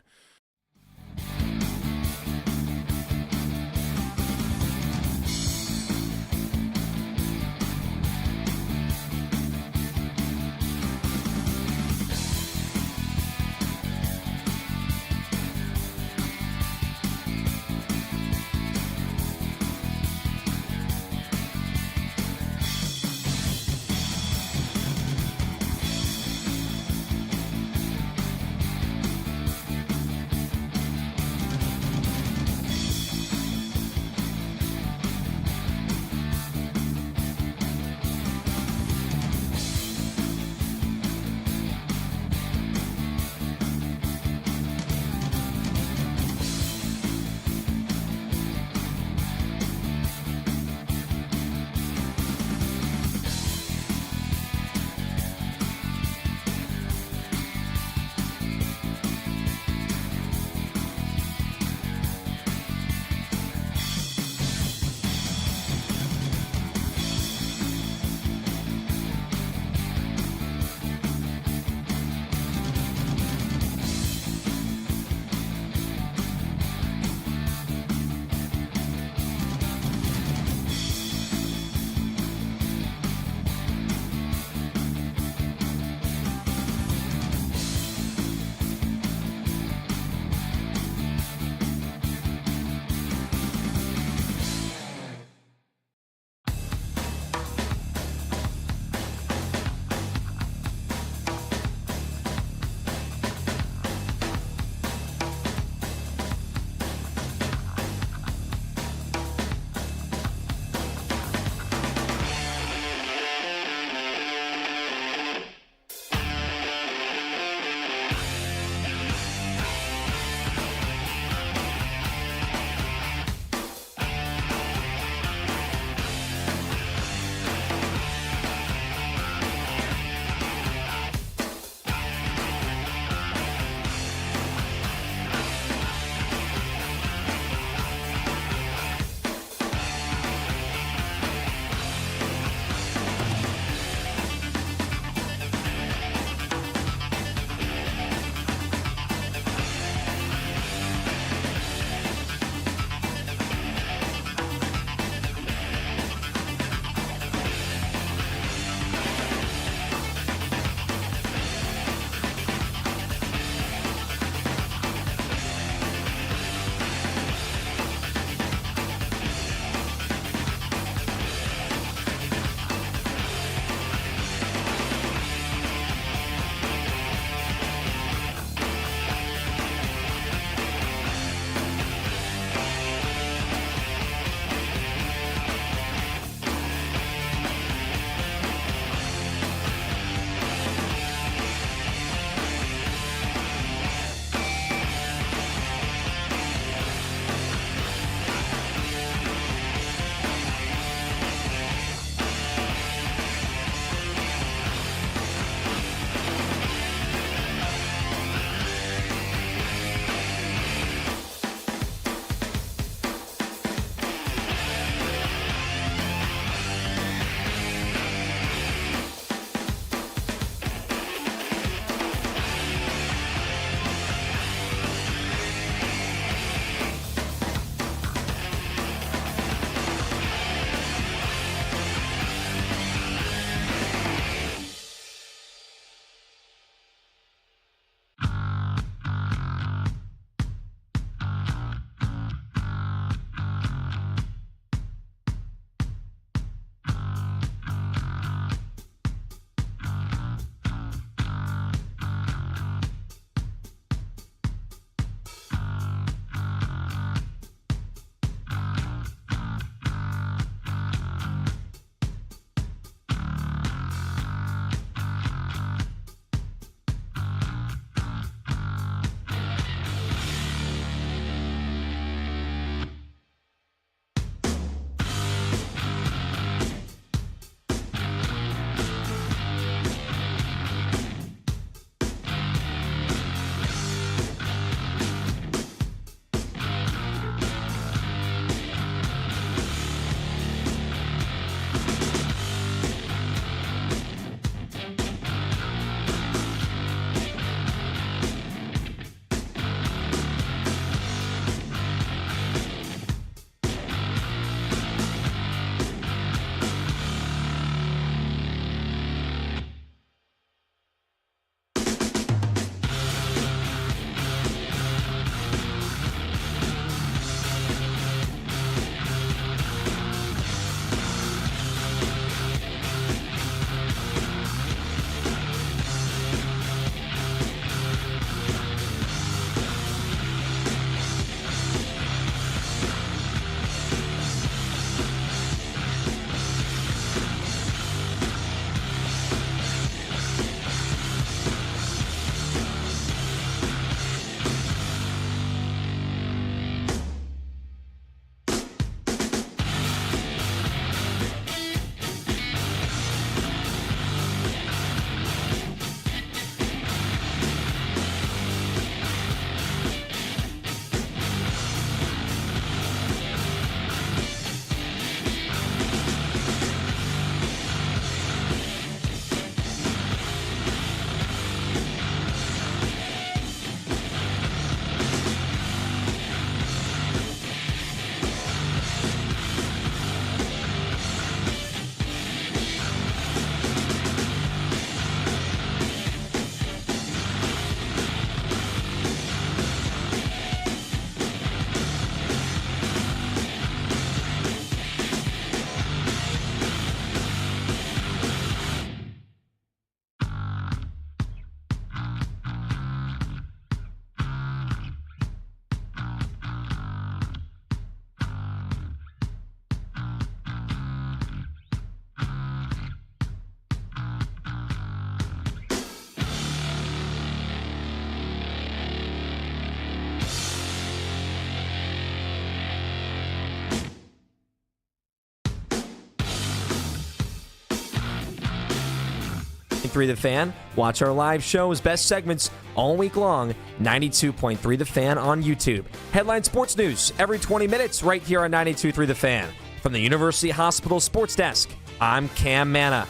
92.3 The Fan. Watch our live shows, best segments all week long. 92.3 The Fan on YouTube. Headline sports news every 20 minutes right here on 92.3 The Fan. From the University Hospital Sports Desk, I'm Cam Manna.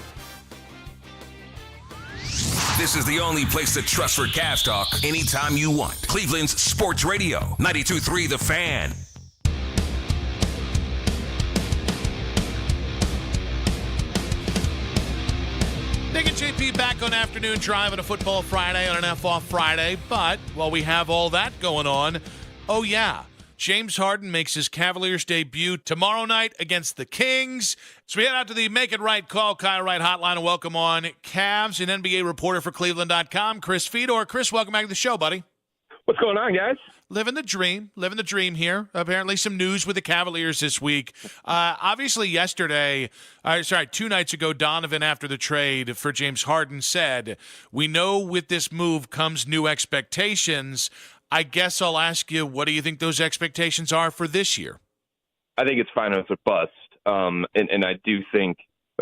This is the only place to trust for Cavs talk anytime you want. Cleveland's Sports Radio, 92.3 The Fan. Nick and JP back on Afternoon Drive on a Football Friday on an F-Off Friday. But while we have all that going on, oh yeah, James Harden makes his Cavaliers debut tomorrow night against the Kings. So we head out to the Make It Right Call Kyle Wright hotline and welcome on Cavs and NBA reporter for Cleveland.com, Chris Fedor. Chris, welcome back to the show, buddy. What's going on, guys? Living the dream here. Apparently some news with the Cavaliers this week. Obviously yesterday, 2 nights ago, Donovan, after the trade for James Harden, said, we know with this move comes new expectations. I guess I'll ask you, what do you think those expectations are for this year? I think it's finals or bust. And I do think,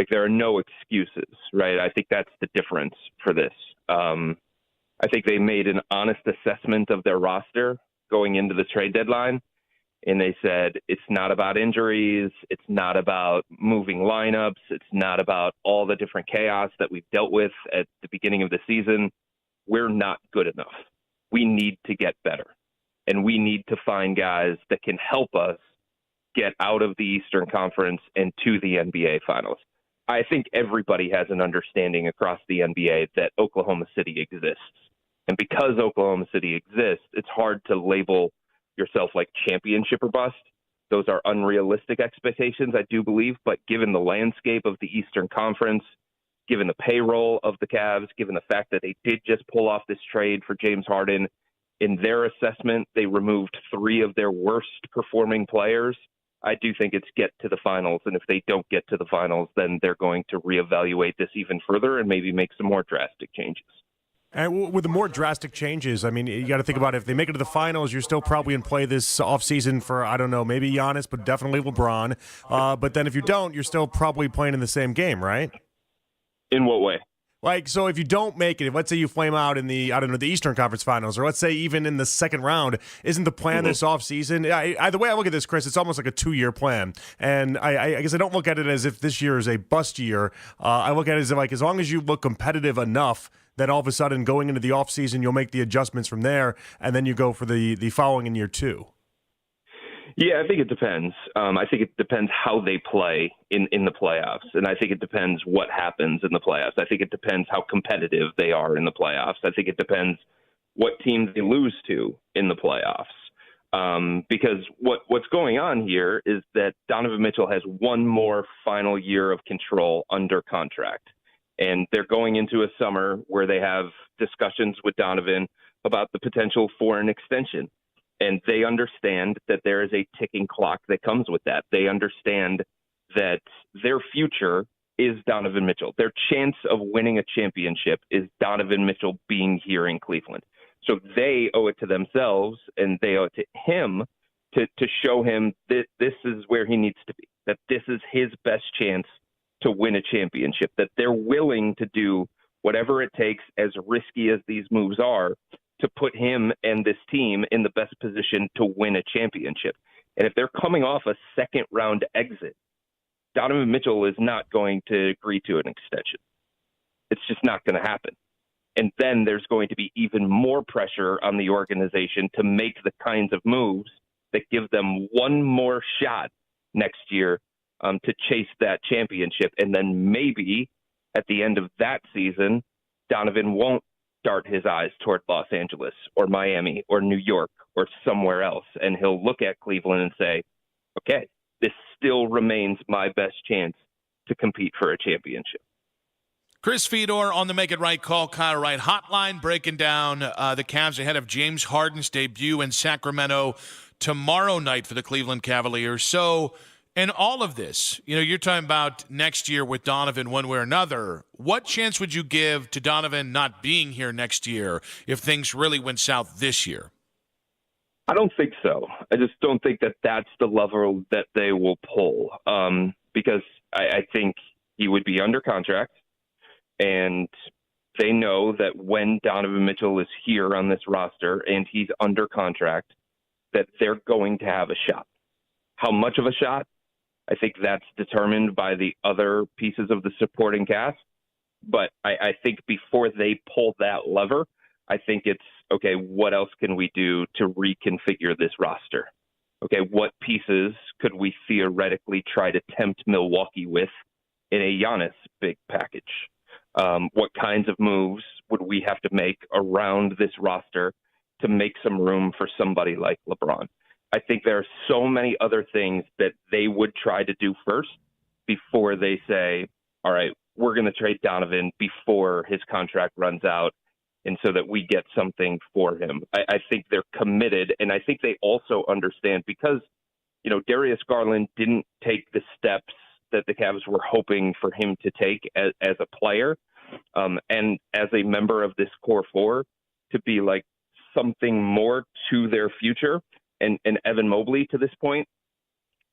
there are no excuses, right? I think that's the difference for this. I think they made an honest assessment of their roster going into the trade deadline, and they said it's not about injuries, it's not about moving lineups, it's not about all the different chaos that we've dealt with at the beginning of the season. We're not good enough. We need to get better, and we need to find guys that can help us get out of the Eastern Conference and to the NBA Finals. I think everybody has an understanding across the NBA that Oklahoma City exists. And because Oklahoma City exists, it's hard to label yourself like championship or bust. Those are unrealistic expectations, I do believe. But given the landscape of the Eastern Conference, given the payroll of the Cavs, given the fact that they did just pull off this trade for James Harden, in their assessment, they removed 3 of their worst performing players. I do think it's get to the finals. And if they don't get to the finals, then they're going to reevaluate this even further and maybe make some more drastic changes. And with the more drastic changes, I mean, you got to think about it. If they make it to the finals, you're still probably in play this offseason for, I don't know, maybe Giannis, but definitely LeBron. But then if you don't, you're still probably playing in the same game, right? In what way? So if you don't make it, if let's say you flame out in the, the Eastern Conference Finals, or let's say even in the second round, isn't the plan this offseason? The way I look at this, Chris, it's almost like a 2-year plan. And I guess I don't look at it as if this year is a bust year. I look at it as as long as you look competitive enough, that all of a sudden going into the offseason, you'll make the adjustments from there, and then you go for the following in year 2. Yeah, I think it depends. I think it depends how they play in the playoffs, and I think it depends what happens in the playoffs. I think it depends how competitive they are in the playoffs. I think it depends what teams they lose to in the playoffs. Because what's going on here is that Donovan Mitchell has one more final year of control under contract. And they're going into a summer where they have discussions with Donovan about the potential for an extension. And they understand that there is a ticking clock that comes with that. They understand that their future is Donovan Mitchell. Their chance of winning a championship is Donovan Mitchell being here in Cleveland. So they owe it to themselves and they owe it to him to show him that this is where he needs to be, that this is his best chance to win a championship, that they're willing to do whatever it takes, as risky as these moves are, to put him and this team in the best position to win a championship. And if they're coming off a second-round exit, Donovan Mitchell is not going to agree to an extension. It's just not going to happen. And then there's going to be even more pressure on the organization to make the kinds of moves that give them one more shot next year to chase that championship. And then maybe at the end of that season, Donovan won't dart his eyes toward Los Angeles or Miami or New York or somewhere else. And he'll look at Cleveland and say, okay, this still remains my best chance to compete for a championship. Chris Fedor on the Make It Right Call Kyle Wright hotline, breaking down the Cavs ahead of James Harden's debut in Sacramento tomorrow night for the Cleveland Cavaliers. So, in all of this, you're talking about next year with Donovan one way or another. What chance would you give to Donovan not being here next year if things really went south this year? I don't think so. I just don't think that that's the level that they will pull because I think he would be under contract. And They know that when Donovan Mitchell is here on this roster and he's under contract, that they're going to have a shot. How much of a shot? I think that's determined by the other pieces of the supporting cast. But I think before they pull that lever, I think it's, okay, what else can we do to reconfigure this roster? Okay, what pieces could we theoretically try to tempt Milwaukee with in a Giannis big package? What kinds of moves would we have to make around this roster to make some room for somebody like LeBron? I think there are so many other things that they would try to do first before they say, all right, we're going to trade Donovan before his contract runs out, and so that we get something for him. I think they're committed, and I think they also understand because, Darius Garland didn't take the steps that the Cavs were hoping for him to take as a player and as a member of this core four to be like something more to their future. And Evan Mobley, to this point,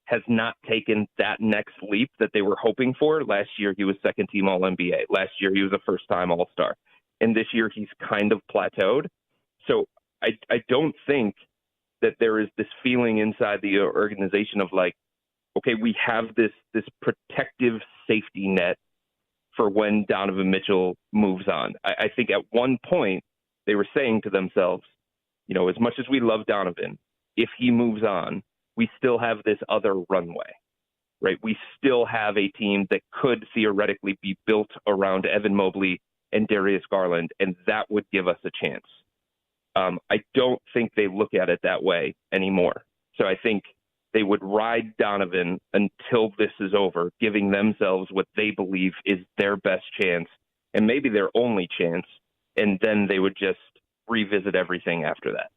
has not taken that next leap that they were hoping for. Last year, he was second-team All-NBA. Last year, he was a first-time All-Star. And this year, he's kind of plateaued. So I don't think that there is this feeling inside the organization of like, okay, we have this protective safety net for when Donovan Mitchell moves on. I think at one point, they were saying to themselves, as much as we love Donovan, if he moves on, we still have this other runway, right? We still have a team that could theoretically be built around Evan Mobley and Darius Garland, and that would give us a chance. I don't think they look at it that way anymore. So I think they would ride Donovan until this is over, giving themselves what they believe is their best chance and maybe their only chance, and then they would just revisit everything after that.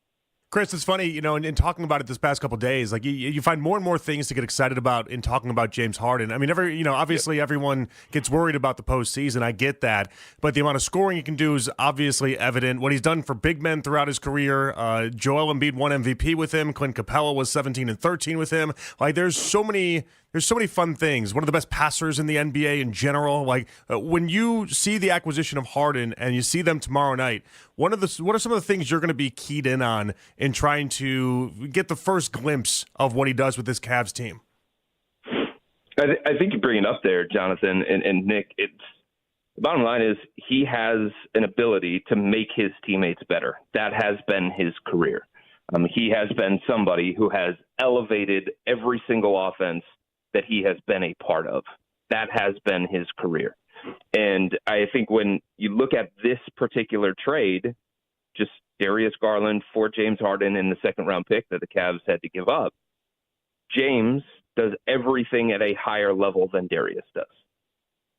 Chris, it's funny, in talking about it this past couple of days, like you find more and more things to get excited about in talking about James Harden. I mean, obviously everyone gets worried about the postseason. I get that, but the amount of scoring he can do is obviously evident. What he's done for big men throughout his career, Joel Embiid won MVP with him. Clint Capella was 17-13 with him. Like, there's so many fun things. One of the best passers in the NBA in general. Like, when you see the acquisition of Harden and you see them tomorrow night, what are some of the things you're going to be keyed in on in trying to get the first glimpse of what he does with this Cavs team? I think you bring it up there, Jonathan and Nick. The bottom line is he has an ability to make his teammates better. That has been his career. He has been somebody who has elevated every single offense that he has been a part of. That has been his career. And I think when you look at this particular trade, just Darius Garland for James Harden in the second-round pick that the Cavs had to give up, James does everything at a higher level than Darius does.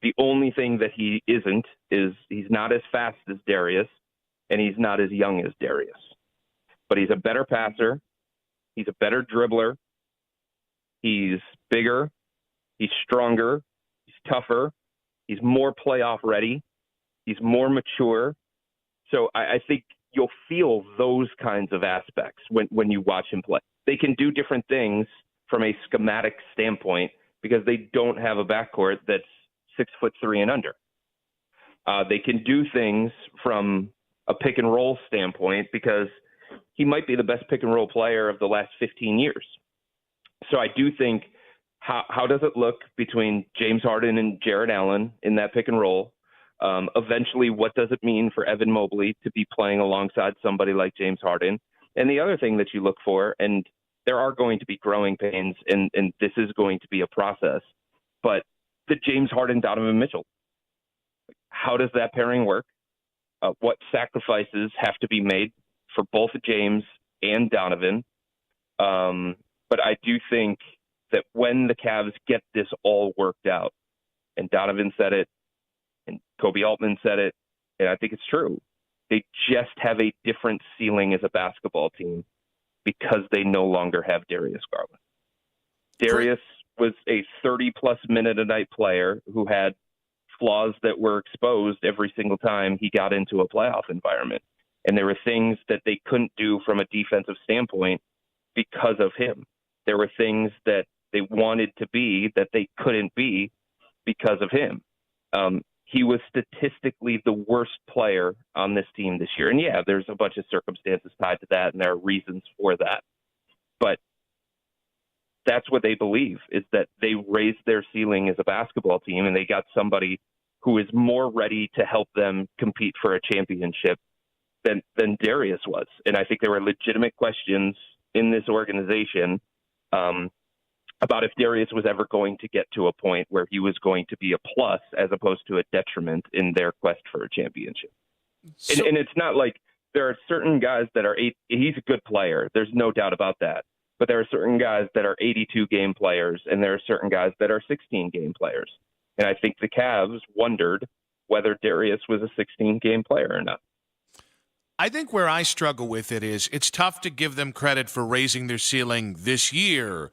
The only thing that he isn't is he's not as fast as Darius, and he's not as young as Darius. But he's a better passer. He's a better dribbler. He's bigger. He's stronger. He's tougher. He's more playoff ready. He's more mature. So I think you'll feel those kinds of aspects when you watch him play. They can do different things from a schematic standpoint because they don't have a backcourt that's 6'3" and under. They can do things from a pick and roll standpoint because he might be the best pick and roll player of the last 15 years. So I do think, how does it look between James Harden and Jared Allen in that pick and roll? Eventually, what does it mean for Evan Mobley to be playing alongside somebody like James Harden? And the other thing that you look for, and there are going to be growing pains, and this is going to be a process, but the James Harden-Donovan Mitchell, how does that pairing work? What sacrifices have to be made for both James and Donovan? But I do think that when the Cavs get this all worked out, and Donovan said it, and Kobe Altman said it, and I think it's true, they just have a different ceiling as a basketball team because they no longer have Darius Garland. Darius was a 30-plus minute a night player who had flaws that were exposed every single time he got into a playoff environment. And there were things that they couldn't do from a defensive standpoint because of him. There were things that they wanted to be that they couldn't be because of him. he was statistically the worst player on this team this year. And yeah, there's a bunch of circumstances tied to that, and there are reasons for that. But that's what they believe, is that they raised their ceiling as a basketball team, and they got somebody who is more ready to help them compete for a championship than Darius was. And I think there were legitimate questions in this organization about if Darius was ever going to get to a point where he was going to be a plus as opposed to a detriment in their quest for a championship. And it's not like there are certain guys that are he's a good player. There's no doubt about that. But there are certain guys that are 82-game players, and there are certain guys that are 16-game players. And I think the Cavs wondered whether Darius was a 16-game player or not. I think where I struggle with it is it's tough to give them credit for raising their ceiling this year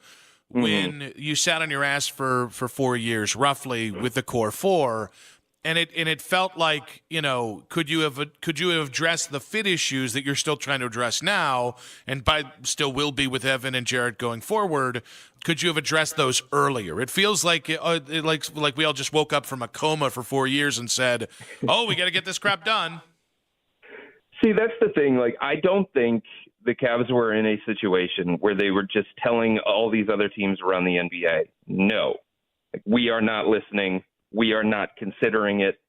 when you sat on your ass for 4 years, roughly, with the core four. And it felt like, could you have addressed the fit issues that you're still trying to address now, and still will be with Evan and Jarrett going forward? Could you have addressed those earlier? It feels like we all just woke up from a coma for 4 years and said, "Oh, we got to get this crap done." See, that's the thing. Like, I don't think the Cavs were in a situation where they were just telling all these other teams around the NBA, "No, we are not listening. We are not considering it.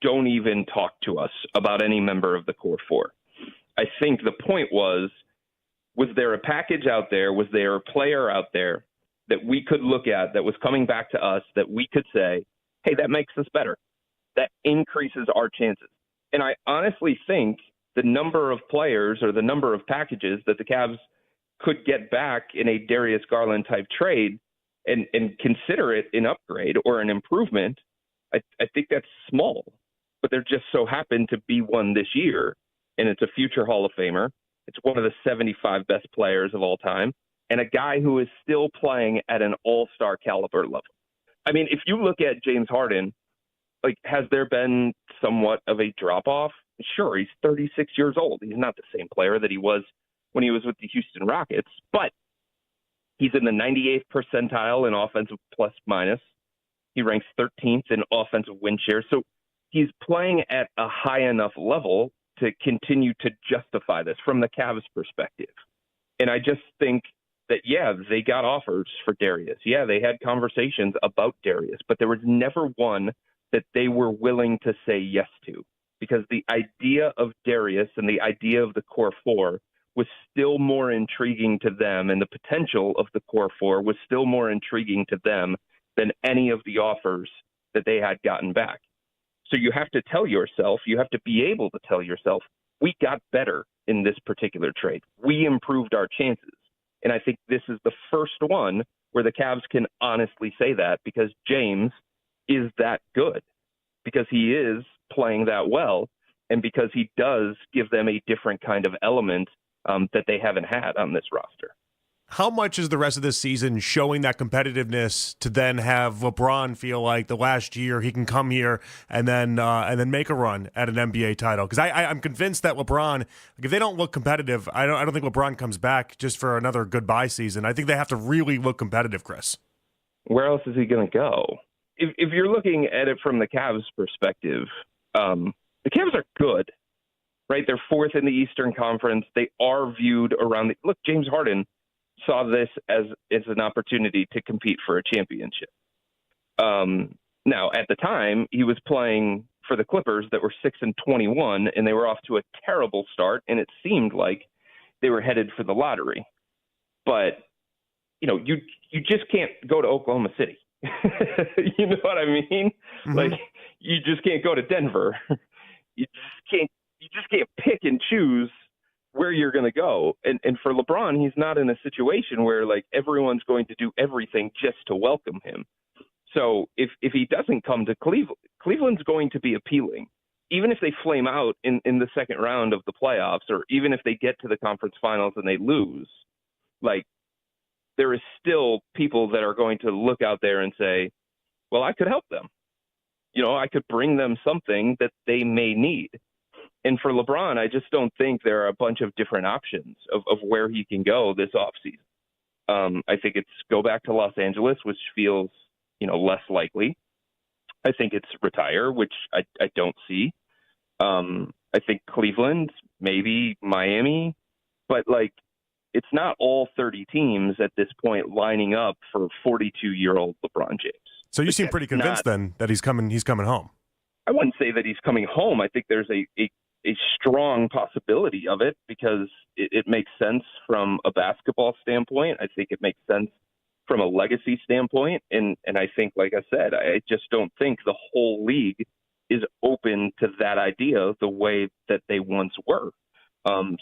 Don't even talk to us about any member of the core four." I think the point was there a package out there? Was there a player out there that we could look at that was coming back to us that we could say, hey, that makes us better? That increases our chances. And I honestly think the number of players or the number of packages that the Cavs could get back in a Darius Garland type trade and consider it an upgrade or an improvement, I think that's small, but there just so happened to be one this year, and it's a future Hall of Famer. It's one of the 75 best players of all time, and a guy who is still playing at an all-star caliber level. I mean, if you look at James Harden, has there been somewhat of a drop-off? Sure, he's 36 years old. He's not the same player that he was when he was with the Houston Rockets, but he's in the 98th percentile in offensive plus-minus. He ranks 13th in offensive win share. So he's playing at a high enough level to continue to justify this from the Cavs' perspective. And I just think that, yeah, they got offers for Darius. Yeah, they had conversations about Darius, but there was never one that they were willing to say yes to, because the idea of Darius and the idea of the core four was still more intriguing to them, and the potential of the core four was still more intriguing to them than any of the offers that they had gotten back. So you have to tell yourself, you have to be able to tell yourself, we got better in this particular trade. We improved our chances. And I think this is the first one where the Cavs can honestly say that, because James is that good, because he is playing that well, and because he does give them a different kind of element that they haven't had on this roster. How much is the rest of this season showing that competitiveness to then have LeBron feel like the last year he can come here and then make a run at an NBA title? Because I'm convinced that LeBron, if they don't look competitive, I don't think LeBron comes back just for another goodbye season. I think they have to really look competitive, Chris. Where else is he going to go? If you're looking at it from the Cavs' perspective, the Cavs are good, right? They're fourth in the Eastern Conference. They are viewed around look, James Harden saw this as an opportunity to compete for a championship. Now, at the time, he was playing for the Clippers that were 6-21, and they were off to a terrible start, and it seemed like they were headed for the lottery. But, you just can't go to Oklahoma City. You know what I mean? Mm-hmm. Like, you just can't go to Denver. You just can't pick and choose where you're going to go. And for LeBron, he's not in a situation where everyone's going to do everything just to welcome him. So if he doesn't come to Cleveland, Cleveland's going to be appealing. Even if they flame out in the second round of the playoffs, or even if they get to the conference finals and they lose, there is still people that are going to look out there and say, well, I could help them. I could bring them something that they may need. And for LeBron, I just don't think there are a bunch of different options of where he can go this offseason. I think it's go back to Los Angeles, which feels, less likely. I think it's retire, which I don't see. I think Cleveland, maybe Miami, but like it's not all 30 teams at this point lining up for 42-year-old LeBron James. So you seem pretty convinced then that he's coming home. I wouldn't say that he's coming home. I think there's a strong possibility of it because it makes sense from a basketball standpoint. I think it makes sense from a legacy standpoint. And I think, like I said, I just don't think the whole league is open to that idea the way that they once were.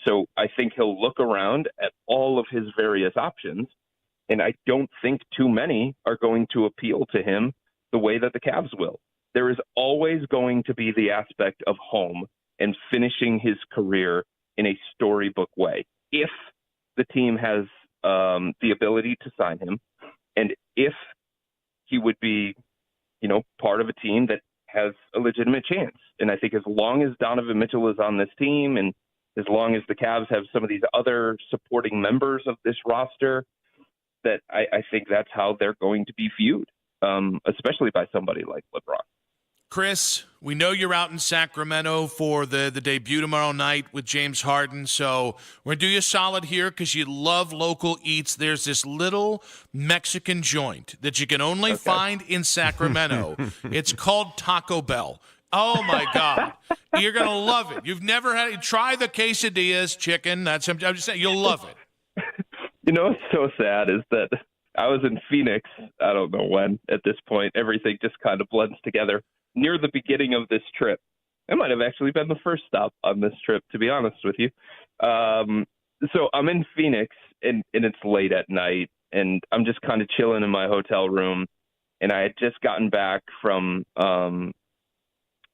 So I think he'll look around at all of his various options, and I don't think too many are going to appeal to him the way that the Cavs will. There is always going to be the aspect of home and finishing his career in a storybook way. If the team has the ability to sign him, and if he would be, part of a team that has a legitimate chance. And I think as long as Donovan Mitchell is on this team and as long as the Cavs have some of these other supporting members of this roster, that I think that's how they're going to be viewed, especially by somebody like LeBron. Chris, we know you're out in Sacramento for the debut tomorrow night with James Harden, so we're going to do you a solid here because you love local eats. There's this little Mexican joint that you can only find in Sacramento. It's called Taco Bell. Oh, my God. You're going to love it. You've never had it. Try the quesadillas, chicken. I'm just saying, you'll love it. What's so sad is that I was in Phoenix, I don't know when, at this point. Everything just kind of blends together. Near the beginning of this trip. It might have actually been the first stop on this trip, to be honest with you. So I'm in Phoenix, and it's late at night, and I'm just kind of chilling in my hotel room, and I had just gotten back from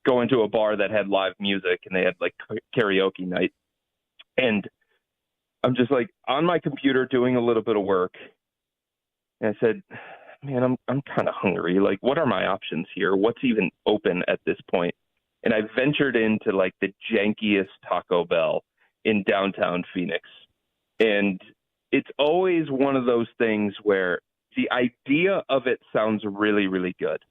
going to a bar that had live music, and they had, like, karaoke night. And I'm just, like, on my computer doing a little bit of work, and I said, man, I'm kind of hungry. Like, what are my options here? What's even open at this point? And I ventured into, like, the jankiest Taco Bell in downtown Phoenix. And it's always one of those things where the idea of it sounds really, really good.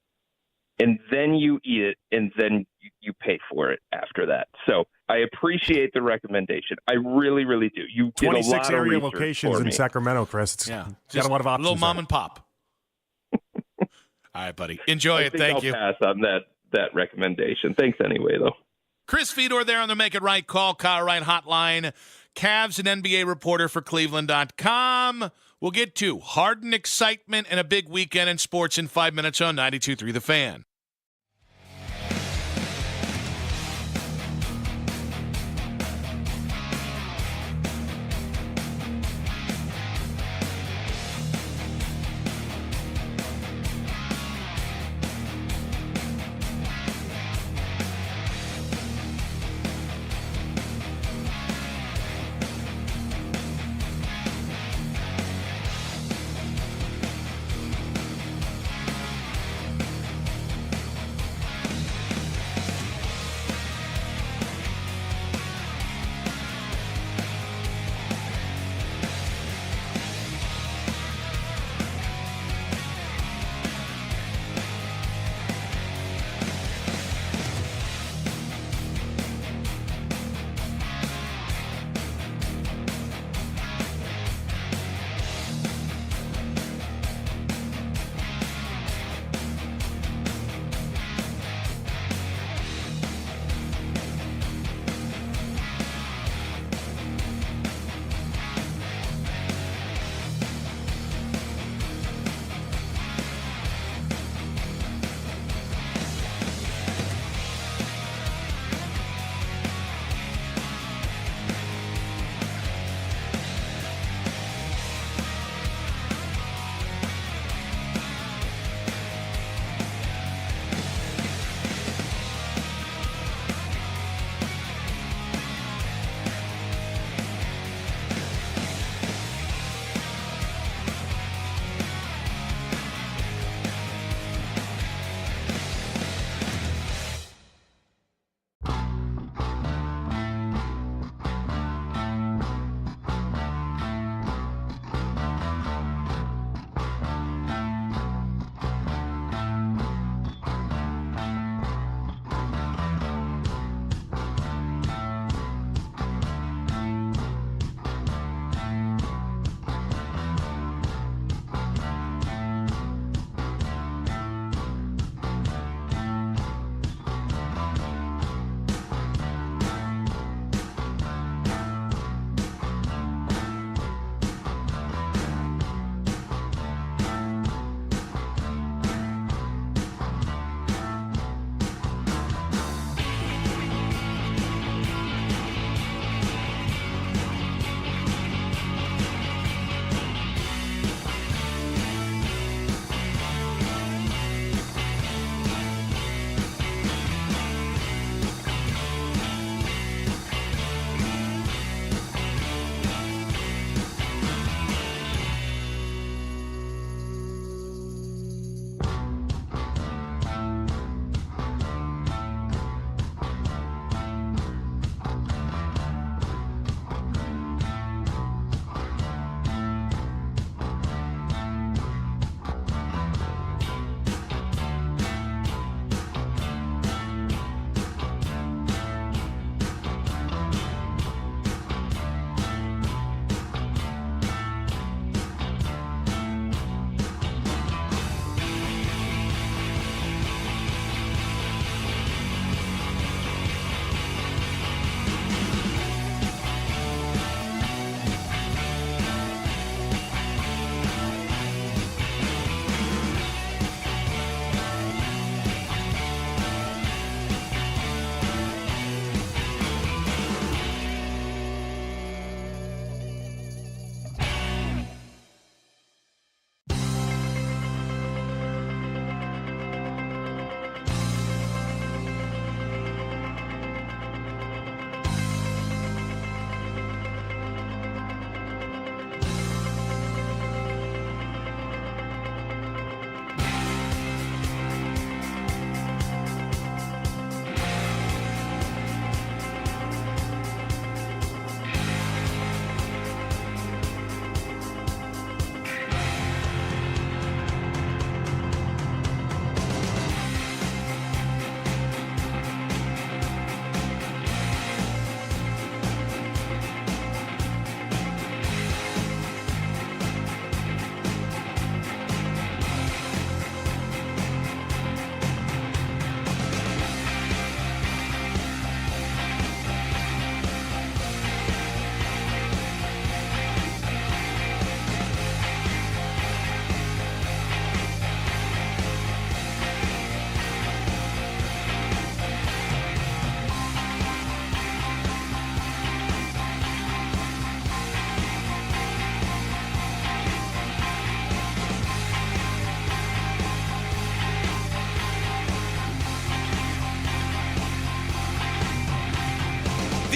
And then you eat it, and then you pay for it after that. So I appreciate the recommendation. I really, really do. You did a lot of 26 area research locations for in me. Sacramento, Chris. It's got a lot of options. Little mom there. and pop. All right, buddy. Enjoy it. Thank you. I'll pass on that recommendation. Thanks anyway, though. Chris Fedor there on the Make It Right Call Car Right Hotline. Cavs and NBA reporter for Cleveland.com. We'll get to Harden excitement and a big weekend in sports in 5 minutes on 92.3 The Fan.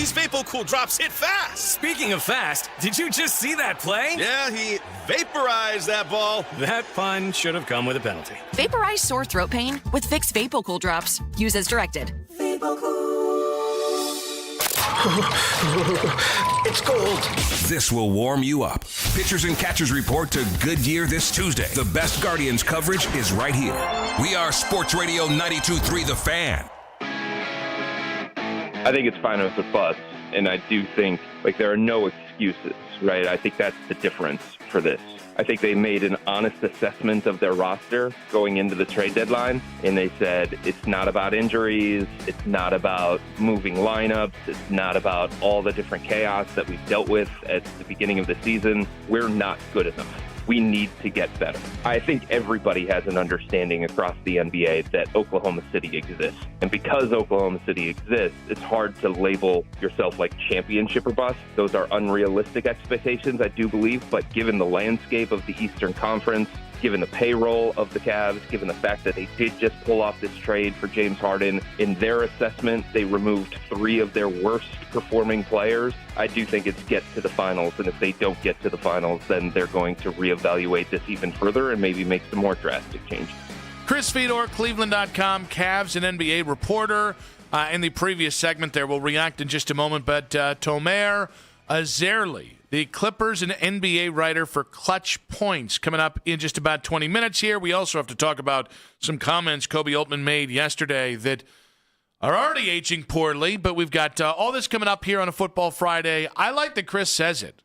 These Vapocool drops hit fast. Speaking of fast, did you just see that play? Yeah, he vaporized that ball. That pun should have come with a penalty. Vaporize sore throat pain with Vicks Vapocool drops. Use as directed. It's cold. This will warm you up. Pitchers and catchers report to Goodyear this Tuesday. The best Guardians coverage is right here. We are Sports Radio 92.3 The Fan. I think it's fine with the bus, and I do think there are no excuses, right? I think that's the difference for this. I think they made an honest assessment of their roster going into the trade deadline, and they said it's not about injuries, it's not about moving lineups, it's not about all the different chaos that we've dealt with at the beginning of the season. We're not good enough. We need to get better. I think everybody has an understanding across the NBA that Oklahoma City exists. And because Oklahoma City exists, it's hard to label yourself like championship or bust. Those are unrealistic expectations, I do believe. But given the landscape of the Eastern Conference, given the payroll of the Cavs, given the fact that they did just pull off this trade for James Harden, in their assessment, they removed 3 of their worst performing players. I do think it's get to the finals, and if they don't get to the finals, then they're going to reevaluate this even further and maybe make some more drastic changes. Chris Fedor, Cleveland.com, Cavs and NBA reporter. In the previous segment there, we'll react in just a moment, but Tomer Azerli, the Clippers and NBA writer for Clutch Points, coming up in just about 20 minutes here. We also have to talk about some comments Kobe Altman made yesterday that are already aging poorly, but we've got all this coming up here on a Football Friday. I like that Chris says it.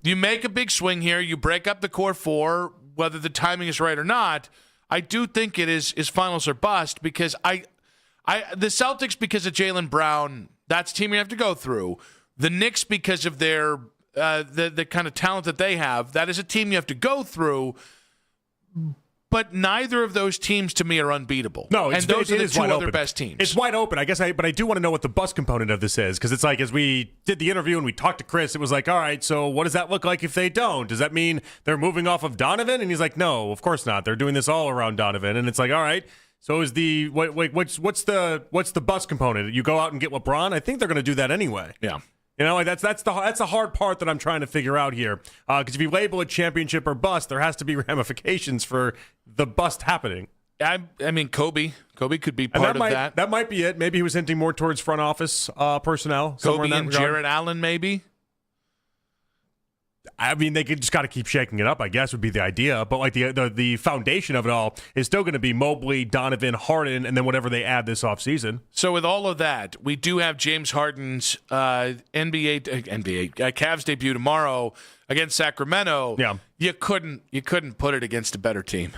You make a big swing here, you break up the core 4, whether the timing is right or not. I do think it is finals or bust because the Celtics, because of Jaylen Brown, that's a team you have to go through. The Knicks, because of their the kind of talent that they have, that is a team you have to go through. But neither of those teams, to me, are unbeatable. No, and those are the 2 other best teams. It's wide open, I guess. But I do want to know what the bust component of this is, because it's like, as we did the interview and we talked to Chris, it was like, all right, so what does that look like if they don't? Does that mean they're moving off of Donovan? And he's like, no, of course not. They're doing this all around Donovan. And it's like, all right, so is the what's the bust component? You go out and get LeBron? I think they're going to do that anyway. Yeah. That's the hard part that I'm trying to figure out here. Because if you label it championship or bust, there has to be ramifications for the bust happening. I mean, Kobe could be part of that. That might be it. Maybe he was hinting more towards front office personnel. Kobe and Jared Allen, maybe. I mean, they just got to keep shaking it up, I guess, would be the idea. But the foundation of it all is still going to be Mobley, Donovan, Harden, and then whatever they add this offseason. So with all of that, we do have James Harden's Cavs debut tomorrow against Sacramento. Yeah. You couldn't put it against a better team.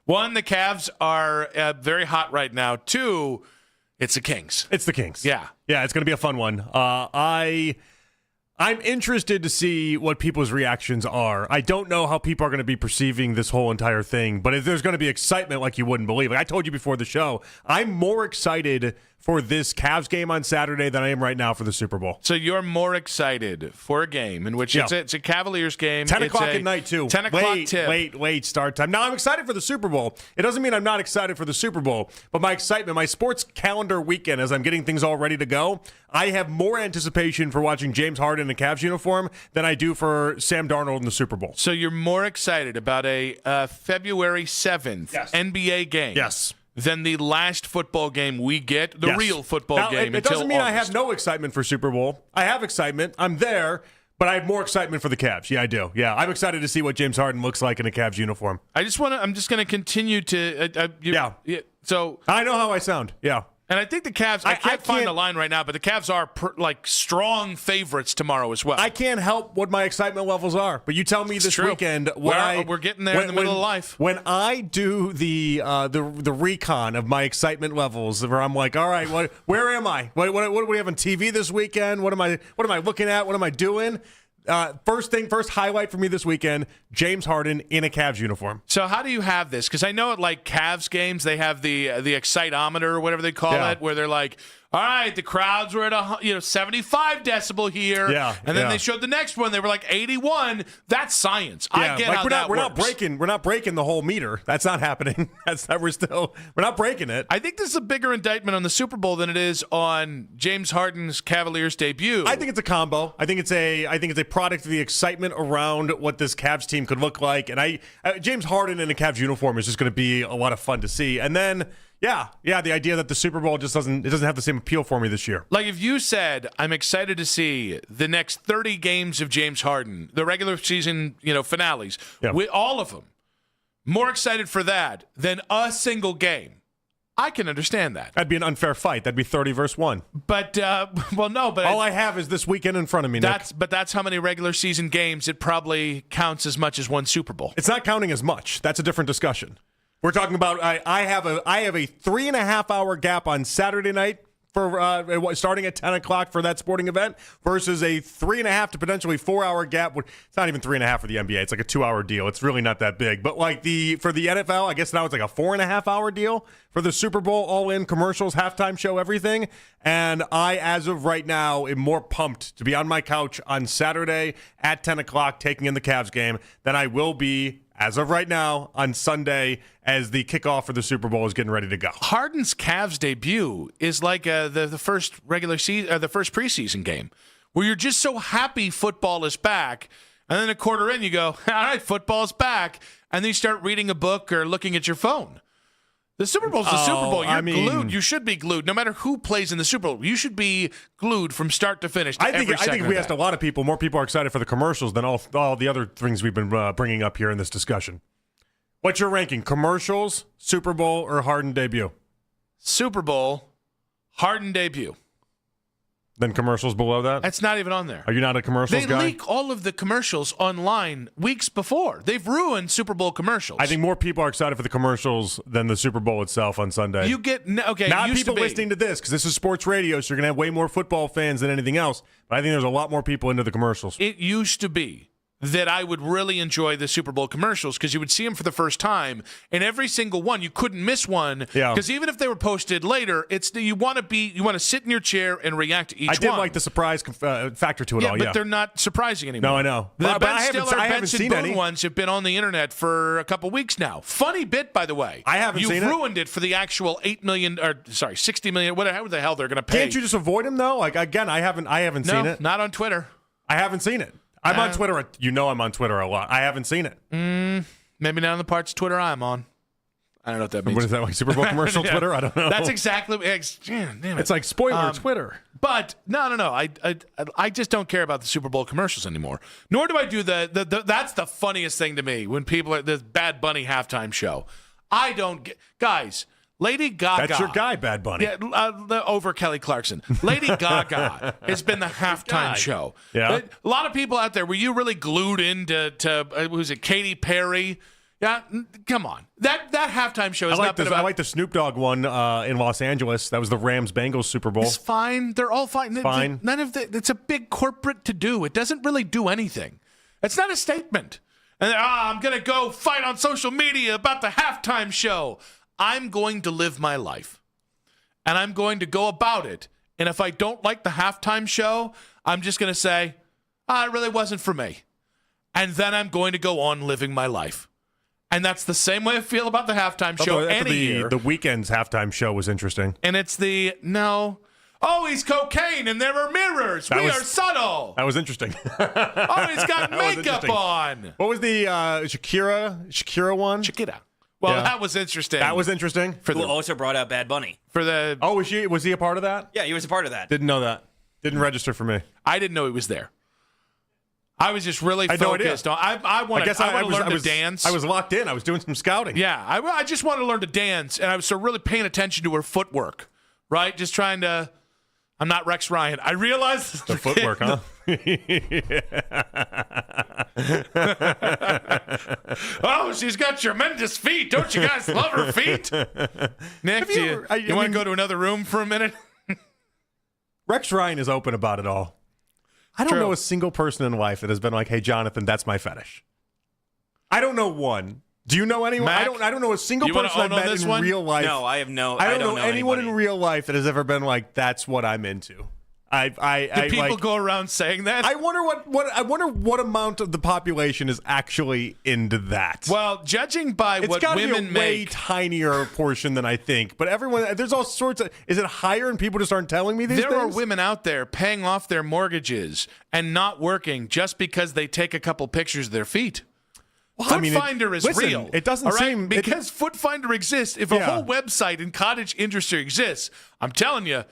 1, the Cavs are very hot right now. 2, it's the Kings. It's the Kings. Yeah. Yeah, it's going to be a fun one. I'm interested to see what people's reactions are. I don't know how people are going to be perceiving this whole entire thing, but there's going to be excitement like you wouldn't believe. Like I told you before the show, I'm more excited for this Cavs game on Saturday than I am right now for the Super Bowl. So you're more excited for a game in which it's a Cavaliers game. 10 o'clock at night, too. 10 o'clock tip. Wait, start time. Now, I'm excited for the Super Bowl. It doesn't mean I'm not excited for the Super Bowl, but my excitement, my sports calendar weekend, as I'm getting things all ready to go, I have more anticipation for watching James Harden in a Cavs uniform than I do for Sam Darnold in the Super Bowl. So you're more excited about a February 7th NBA game. Yes. Than the last football game we get, the real football game. It doesn't mean August. I have no excitement for Super Bowl. I have excitement. I'm there, but I have more excitement for the Cavs. Yeah, I do. Yeah, I'm excited to see what James Harden looks like in a Cavs uniform. I'm just going to continue to. So I know how I sound. Yeah. And I think the Cavs, I can't find the line right now, but the Cavs are strong favorites tomorrow as well. I can't help what my excitement levels are, but you tell me this weekend. We're getting there in the middle of life. When I do the recon of my excitement levels, where I'm like, all right, where am I? What do we have on TV this weekend? What am I looking at? What am I doing? First highlight for me this weekend, James Harden in a Cavs uniform. So how do you have this? Because I know at like Cavs games, they have the excitometer or whatever they call it, where they're like, all right, the crowds were at 75 decibel here. Yeah, and then they showed the next one. They were like 81. That's science. Yeah, I get how that works. We're not breaking the whole meter. That's not happening. We're not breaking it. I think this is a bigger indictment on the Super Bowl than it is on James Harden's Cavaliers debut. I think it's a combo. I think it's a product of the excitement around what this Cavs team could look like. And James Harden in a Cavs uniform is just going to be a lot of fun to see. And then yeah, the idea that the Super Bowl just doesn't have the same appeal for me this year. Like if you said, I'm excited to see the next 30 games of James Harden, the regular season, finales, with all of them, more excited for that than a single game. I can understand that. That'd be an unfair fight. That'd be 30 versus 1. But, but all I have is this weekend in front of me, Nick. But that's how many regular season games it probably counts as much as one Super Bowl. It's not counting as much. That's a different discussion. We're talking about I have a 3.5 hour gap on Saturday night for starting at 10 o'clock for that sporting event versus a 3.5 to potentially 4 hour gap. It's not even 3.5 for the NBA. It's like a 2 hour deal. It's really not that big. But for the NFL, I guess now it's like a 4.5 hour deal for the Super Bowl, all in commercials, halftime show, everything. And I, as of right now, am more pumped to be on my couch on Saturday at 10 o'clock taking in the Cavs game than I will be as of right now on Sunday as the kickoff for the Super Bowl is getting ready to go. Harden's Cavs debut is like the first regular season, the first preseason game, where you're just so happy football is back, and then a quarter in you go, all right, football's back, and then you start reading a book or looking at your phone. The Super Bowl's the Super Bowl. You're glued. You should be glued. No matter who plays in the Super Bowl, you should be glued from start to finish. I think if we asked a lot of people, more people are excited for the commercials than all the other things we've been bringing up here in this discussion. What's your ranking? Commercials, Super Bowl, or Harden debut? Super Bowl, Harden debut. Then commercials below that? That's not even on there. Are you not a commercials guy? They leak all of the commercials online weeks before. They've ruined Super Bowl commercials. I think more people are excited for the commercials than the Super Bowl itself on Sunday. You get not people listening to this because this is sports radio, so you're going to have way more football fans than anything else. But I think there's a lot more people into the commercials. It used to be that I would really enjoy the Super Bowl commercials because you would see them for the first time, and every single one you couldn't miss one. Because even if they were posted later, you want to sit in your chair and react to each one. I did like the surprise factor to it all. But they're not surprising anymore. No, I know. The Ben Stiller, Benson Boone ones have been on the internet for a couple weeks now. Funny bit, by the way. I haven't seen it. You've ruined it for the actual 60 million. Whatever the hell they're going to pay. Can't you just avoid them though? Like again, I haven't seen it. Not on Twitter. I haven't seen it. I'm on Twitter. I'm on Twitter a lot. I haven't seen it. Maybe not on the parts of Twitter I'm on. I don't know what that means. What is that, like Super Bowl commercial Twitter? I don't know. That's exactly. Damn it. It's like spoiler Twitter. But no. I just don't care about the Super Bowl commercials anymore. Nor do I do the that's the funniest thing to me when people are the Bad Bunny halftime show. I don't get guys. Lady Gaga. That's your guy, Bad Bunny. Yeah, over Kelly Clarkson. Lady Gaga has been the halftime show. Yeah. A lot of people out there, were you really glued into was it Katy Perry? Yeah, come on. That halftime show is not been about. I like the Snoop Dogg one in Los Angeles. That was the Rams-Bengals Super Bowl. It's fine. They're all fine. Fine. It's a big corporate to-do. It doesn't really do anything. It's not a statement. And I'm going to go fight on social media about the halftime show. I'm going to live my life, and I'm going to go about it. And if I don't like the halftime show, I'm just going to say, it really wasn't for me. And then I'm going to go on living my life. And that's the same way I feel about the halftime show any year. The Weeknd's halftime show was interesting. And it's he's cocaine, and there are mirrors. We are subtle. That was interesting. He's got makeup on. What was the Shakira one? Shakira. Well, that was interesting. That was interesting. Who also brought out Bad Bunny. Was he a part of that? Yeah, he was a part of that. Didn't know that. Didn't register for me. I didn't know he was there. I was just really focused on. I want to learn to dance. I was locked in. I was doing some scouting. Yeah, I just wanted to learn to dance, and I was really paying attention to her footwork. Right, just trying to. I'm not Rex Ryan. I realized the footwork, huh? She's got tremendous feet. Don't you guys love her feet? Nick, you want to go to another room for a minute? Rex Ryan is open about it all. I don't know a single person in life that has been like, hey, Jonathan, that's my fetish. I don't know one. Do you know anyone? Mac, I don't know a single you wanna person I've own on met this in one? real life. No, I have no. I don't know anyone anybody. in real life that has ever been like, "That's what I'm into." Do people go around saying that? I wonder what amount of the population is actually into that. Well, judging by It's what gotta be women a way make, tinier portion than I think. But everyone, there's all sorts of. Is it higher and people just aren't telling me these there things? are women out there paying off their mortgages and not working just because they take a couple pictures of their feet. Well, Foot Finder is listen, real. it doesn't all right? seem- because Foot Finder exists. If a whole website and cottage industry exists, I'm telling you,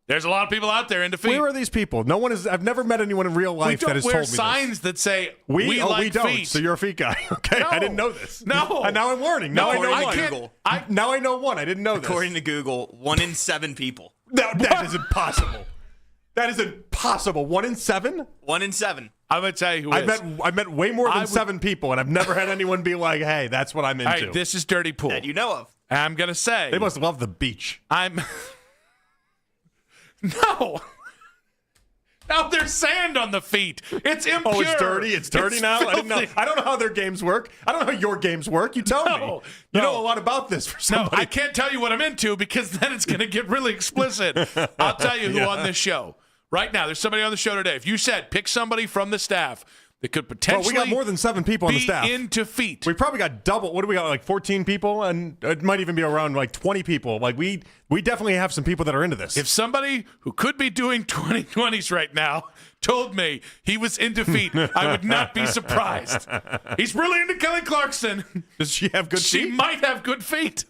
there's a lot of people out there into feet. Where are these people? No one is. I've never met anyone in real life that has we told don't me wear this. signs that say We like don't. feet. So you're a feet guy. Okay, No. I didn't know this. No. And now I'm learning. Now I know According one. to Google. Now I know one. I didn't know this. According to Google, 1 in 7 people. That is impossible. That is impossible. 1 in 7? 1 in 7. I'm gonna tell you who I met way more than 7 people, and I've never had anyone be like, "Hey, that's what I'm into." All right, this is Dirty Pool. That you know of. I'm gonna say They must love the beach. No, there's sand on the feet. It's impure. Oh, it's dirty. It's dirty now. I didn't know. filthy. I don't know how their games work. I don't know how your games work. You tell me. You know a lot about this for No, somebody. I can't tell you what I'm into because then it's going to get really explicit. I'll tell you who on this show. Right now, there's somebody on the show today. If you said pick somebody from the staff that could potentially we got more than 7 people on the staff. into feet. We probably got double. What do we got? Like 14 people, and it might even be around like 20 people. Like we definitely have some people that are into this. If somebody who could be doing 2020s right now told me he was into feet, I would not be surprised. He's really into Kelly Clarkson. Does she have good She feet? might have good feet.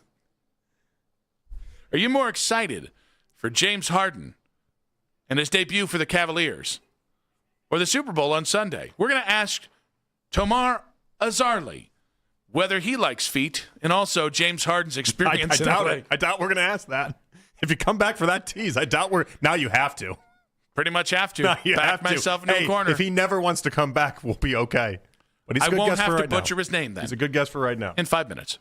Are you more excited for James Harden and his debut for the Cavaliers or the Super Bowl on Sunday? We're going to ask Tomar Azarli whether he likes feet and also James Harden's experience I in doubt LA. it. I doubt we're going to ask that. If you come back for that tease, I doubt we're. Now you have to. Pretty much have to. Now you Back have to. myself into Hey, a corner. If he never wants to come back, we'll be okay. But he's a I good won't guess have for to right now. butcher his name then. He's a good guess for right now. In 5 minutes.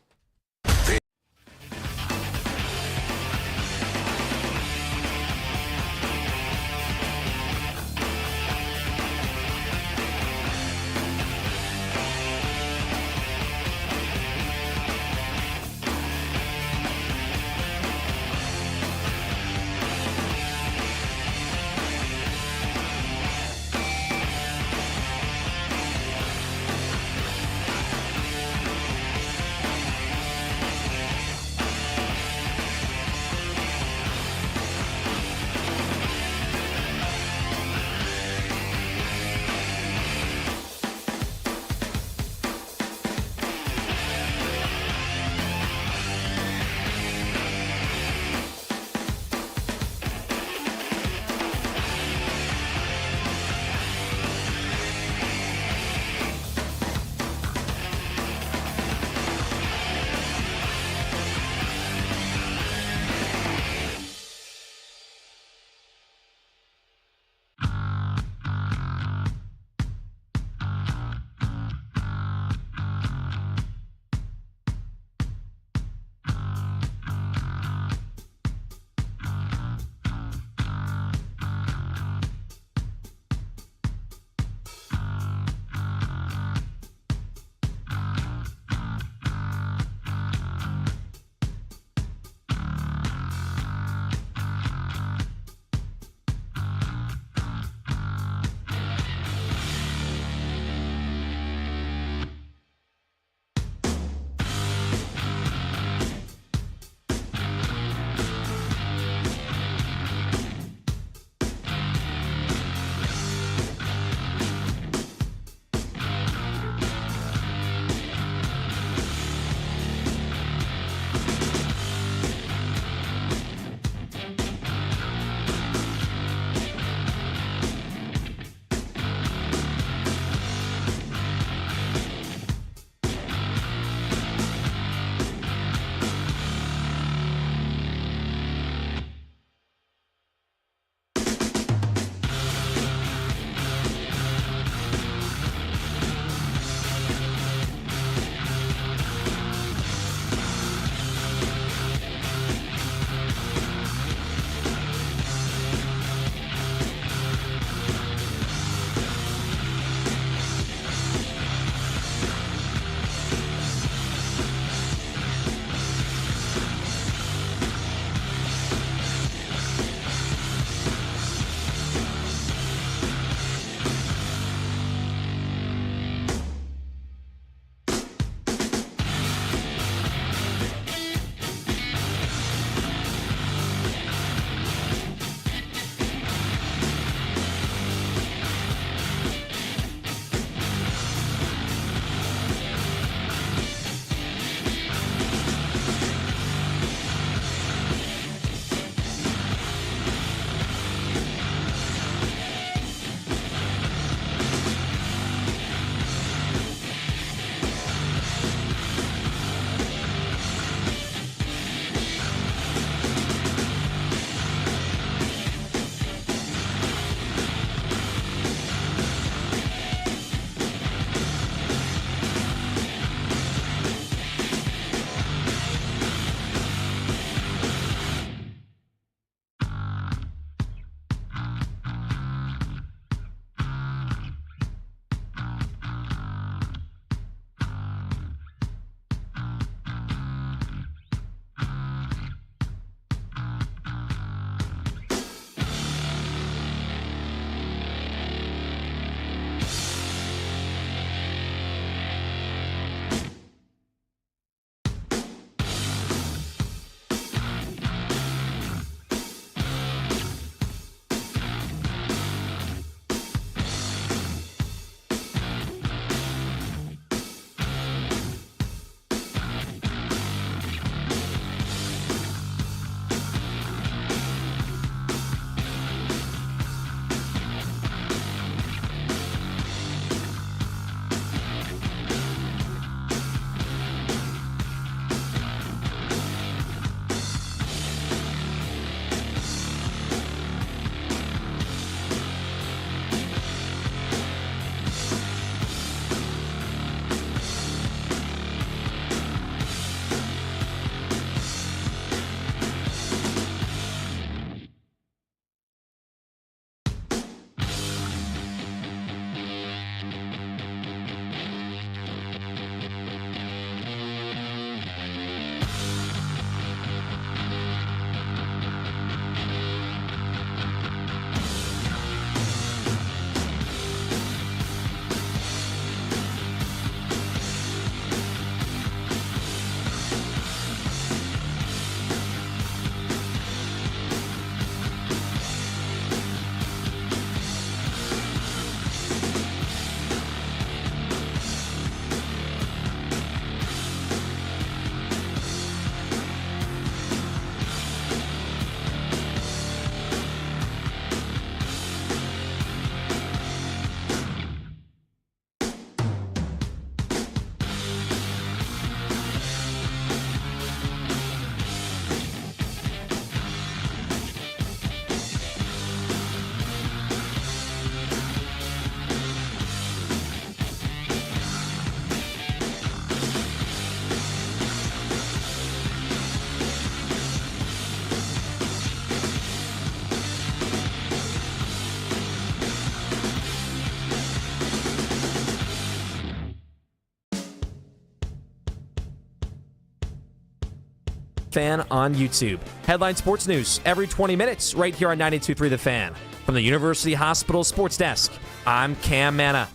Fan on YouTube. Headline Sports News every 20 minutes right here on 92.3 The Fan. From the University Hospital Sports Desk, I'm Cam Manna.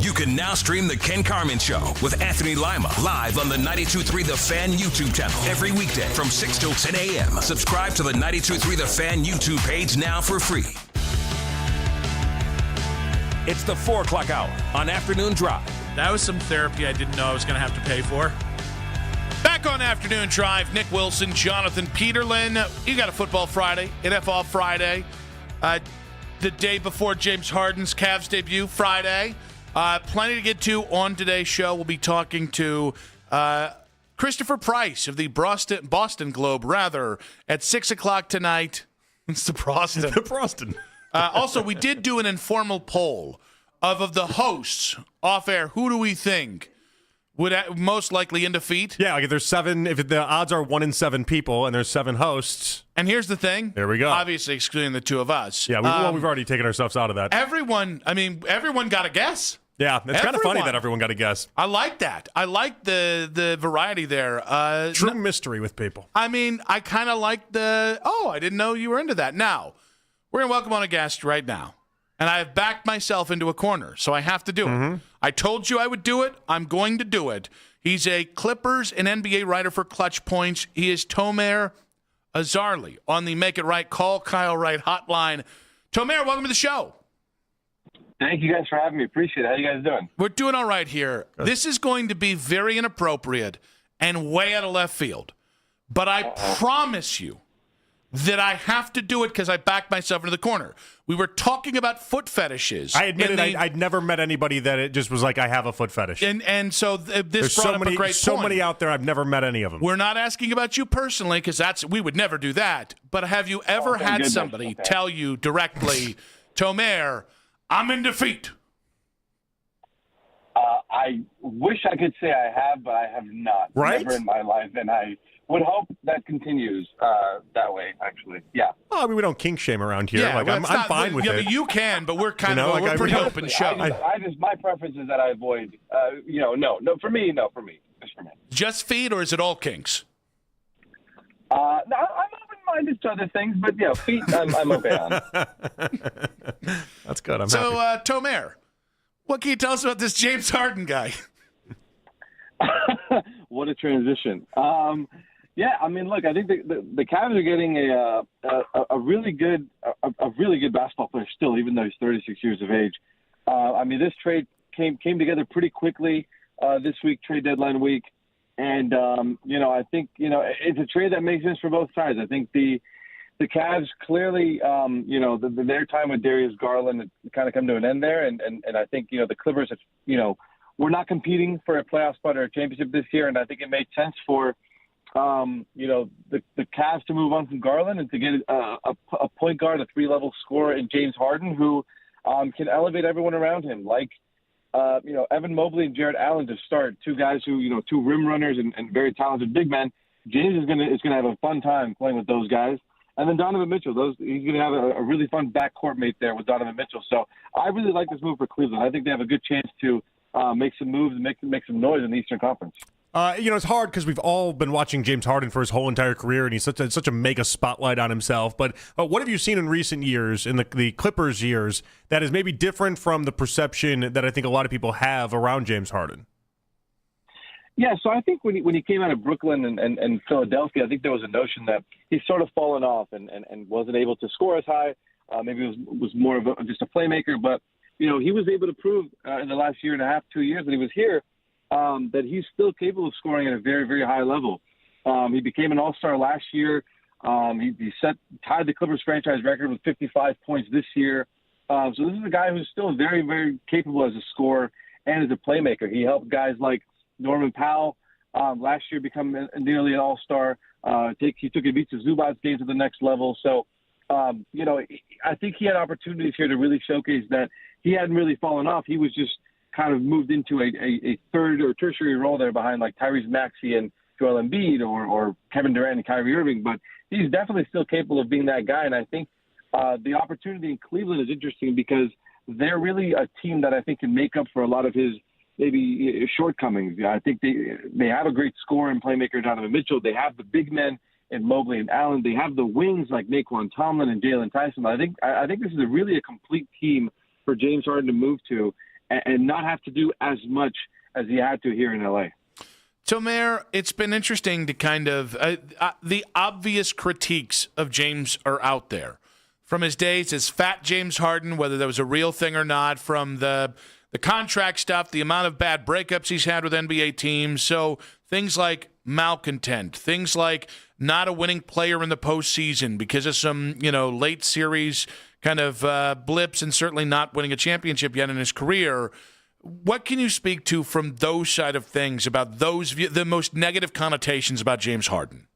You can now stream The Ken Carman Show with Anthony Lima live on the 92.3 The Fan YouTube channel every weekday from 6 till 10 a.m. Subscribe to the 92.3 The Fan YouTube page now for free. It's the 4 o'clock hour on Afternoon Drive. That was some therapy I didn't know I was going to have to pay for. Back on Afternoon Drive, Nick Wilson, Jonathan Peterlin. You got a Football Friday, NFL Friday. The day before James Harden's Cavs debut, Friday. Plenty to get to on today's show. We'll be talking to Christopher Price of the Boston Globe, at 6 o'clock tonight. It's the Boston. The Boston. Also, we did do an informal poll of the hosts off air. Who do we think would most likely in defeat? Yeah, like if there's 7, if the odds are 1 in 7 people and there's 7 hosts. And here's the thing. There we go. Obviously, excluding the two of us. Yeah, we've already taken ourselves out of that. Everyone got a guess. Yeah, it's kind of funny that everyone got a guess. I like that. I like the variety there. True mystery with people. I mean, I kind of like I didn't know you were into that. Now, we're going to welcome on a guest right now. And I have backed myself into a corner, so I have to do it. I told you I would do it. I'm going to do it. He's a Clippers and NBA writer for Clutch Points. He is Tomer Azarly on the Make It Right, Call Kyle Wright hotline. Tomer, welcome to the show. Thank you guys for having me. Appreciate it. How you guys doing? We're doing all right here. Good. This is going to be very inappropriate and way out of left field. But I promise you that I have to do it because I backed myself into the corner. We were talking about foot fetishes. I admitted I'd never met anybody that it just was like, I have a foot fetish. And so this brought up a great point. So many out there, I've never met any of them. We're not asking about you personally because we would never do that. But have you ever had somebody tell you directly, Tomer, I'm in defeat? I wish I could say I have, but I have not. Right? Never in my life, and I would hope that continues that way, actually. Yeah. Well, I mean, we don't kink shame around here. Yeah, I'm fine with it. But you can, but we're we're pretty open show. My preference is that I avoid, no, for me, just for me. Just feet, or is it all kinks? No, I'm open-minded to other things, but feet, I'm okay on. That's good. I'm happy. So, Tomer, what can you tell us about this James Harden guy? What a transition. I mean, look, I think the Cavs are getting a really good basketball player still, even though he's 36 years of age. I mean, this trade came together pretty quickly this week, trade deadline week, and I think it's a trade that makes sense for both sides. I think the Cavs clearly, their time with Darius Garland kind of come to an end there, and I think the Clippers have we're not competing for a playoff spot or a championship this year, and I think it made sense for the Cavs to move on from Garland and to get a point guard, a 3-level scorer in James Harden, who can elevate everyone around him, like Evan Mobley and Jarrett Allen to start, two guys who two rim runners and very talented big men. James is gonna have a fun time playing with those guys, and then Donovan Mitchell. He's gonna have a really fun backcourt mate there with Donovan Mitchell. So I really like this move for Cleveland. I think they have a good chance to make some moves and make some noise in the Eastern Conference. It's hard because we've all been watching James Harden for his whole entire career, and he's such a mega spotlight on himself. But what have you seen in recent years, in the Clippers years, that is maybe different from the perception that I think a lot of people have around James Harden? Yeah, so I think when he came out of Brooklyn and Philadelphia, I think there was a notion that he's sort of fallen off and wasn't able to score as high. Maybe it was more of just a playmaker, but he was able to prove in the last year and a half, 2 years that he was here, that he's still capable of scoring at a very, very high level. He became an all-star last year. He tied the Clippers franchise record with 55 points this year. So this is a guy who's still very, very capable as a scorer and as a playmaker. He helped guys like Norman Powell last year become nearly an all-star. He took Ivica Zubac's game to the next level. So, I think he had opportunities here to really showcase that he hadn't really fallen off. He was just kind of moved into a third or tertiary role there behind like Tyrese Maxey and Joel Embiid or Kevin Durant and Kyrie Irving. But he's definitely still capable of being that guy. And I think the opportunity in Cleveland is interesting because they're really a team that I think can make up for a lot of his maybe shortcomings. I think they have a great scorer and playmaker, Donovan Mitchell. They have the big men in Mobley and Allen. They have the wings like Naquan Tomlin and Jalen Tyson. I think this is really a complete team for James Harden to move to and not have to do as much as he had to here in LA. Tomer, it's been interesting to kind of the obvious critiques of James are out there. From his days as Fat James Harden, whether that was a real thing or not, from the contract stuff, the amount of bad breakups he's had with NBA teams. So things like malcontent, things like not a winning player in the postseason because of some, late series kind of blips and certainly not winning a championship yet in his career. What can you speak to from those side of things about the most negative connotations about James Harden?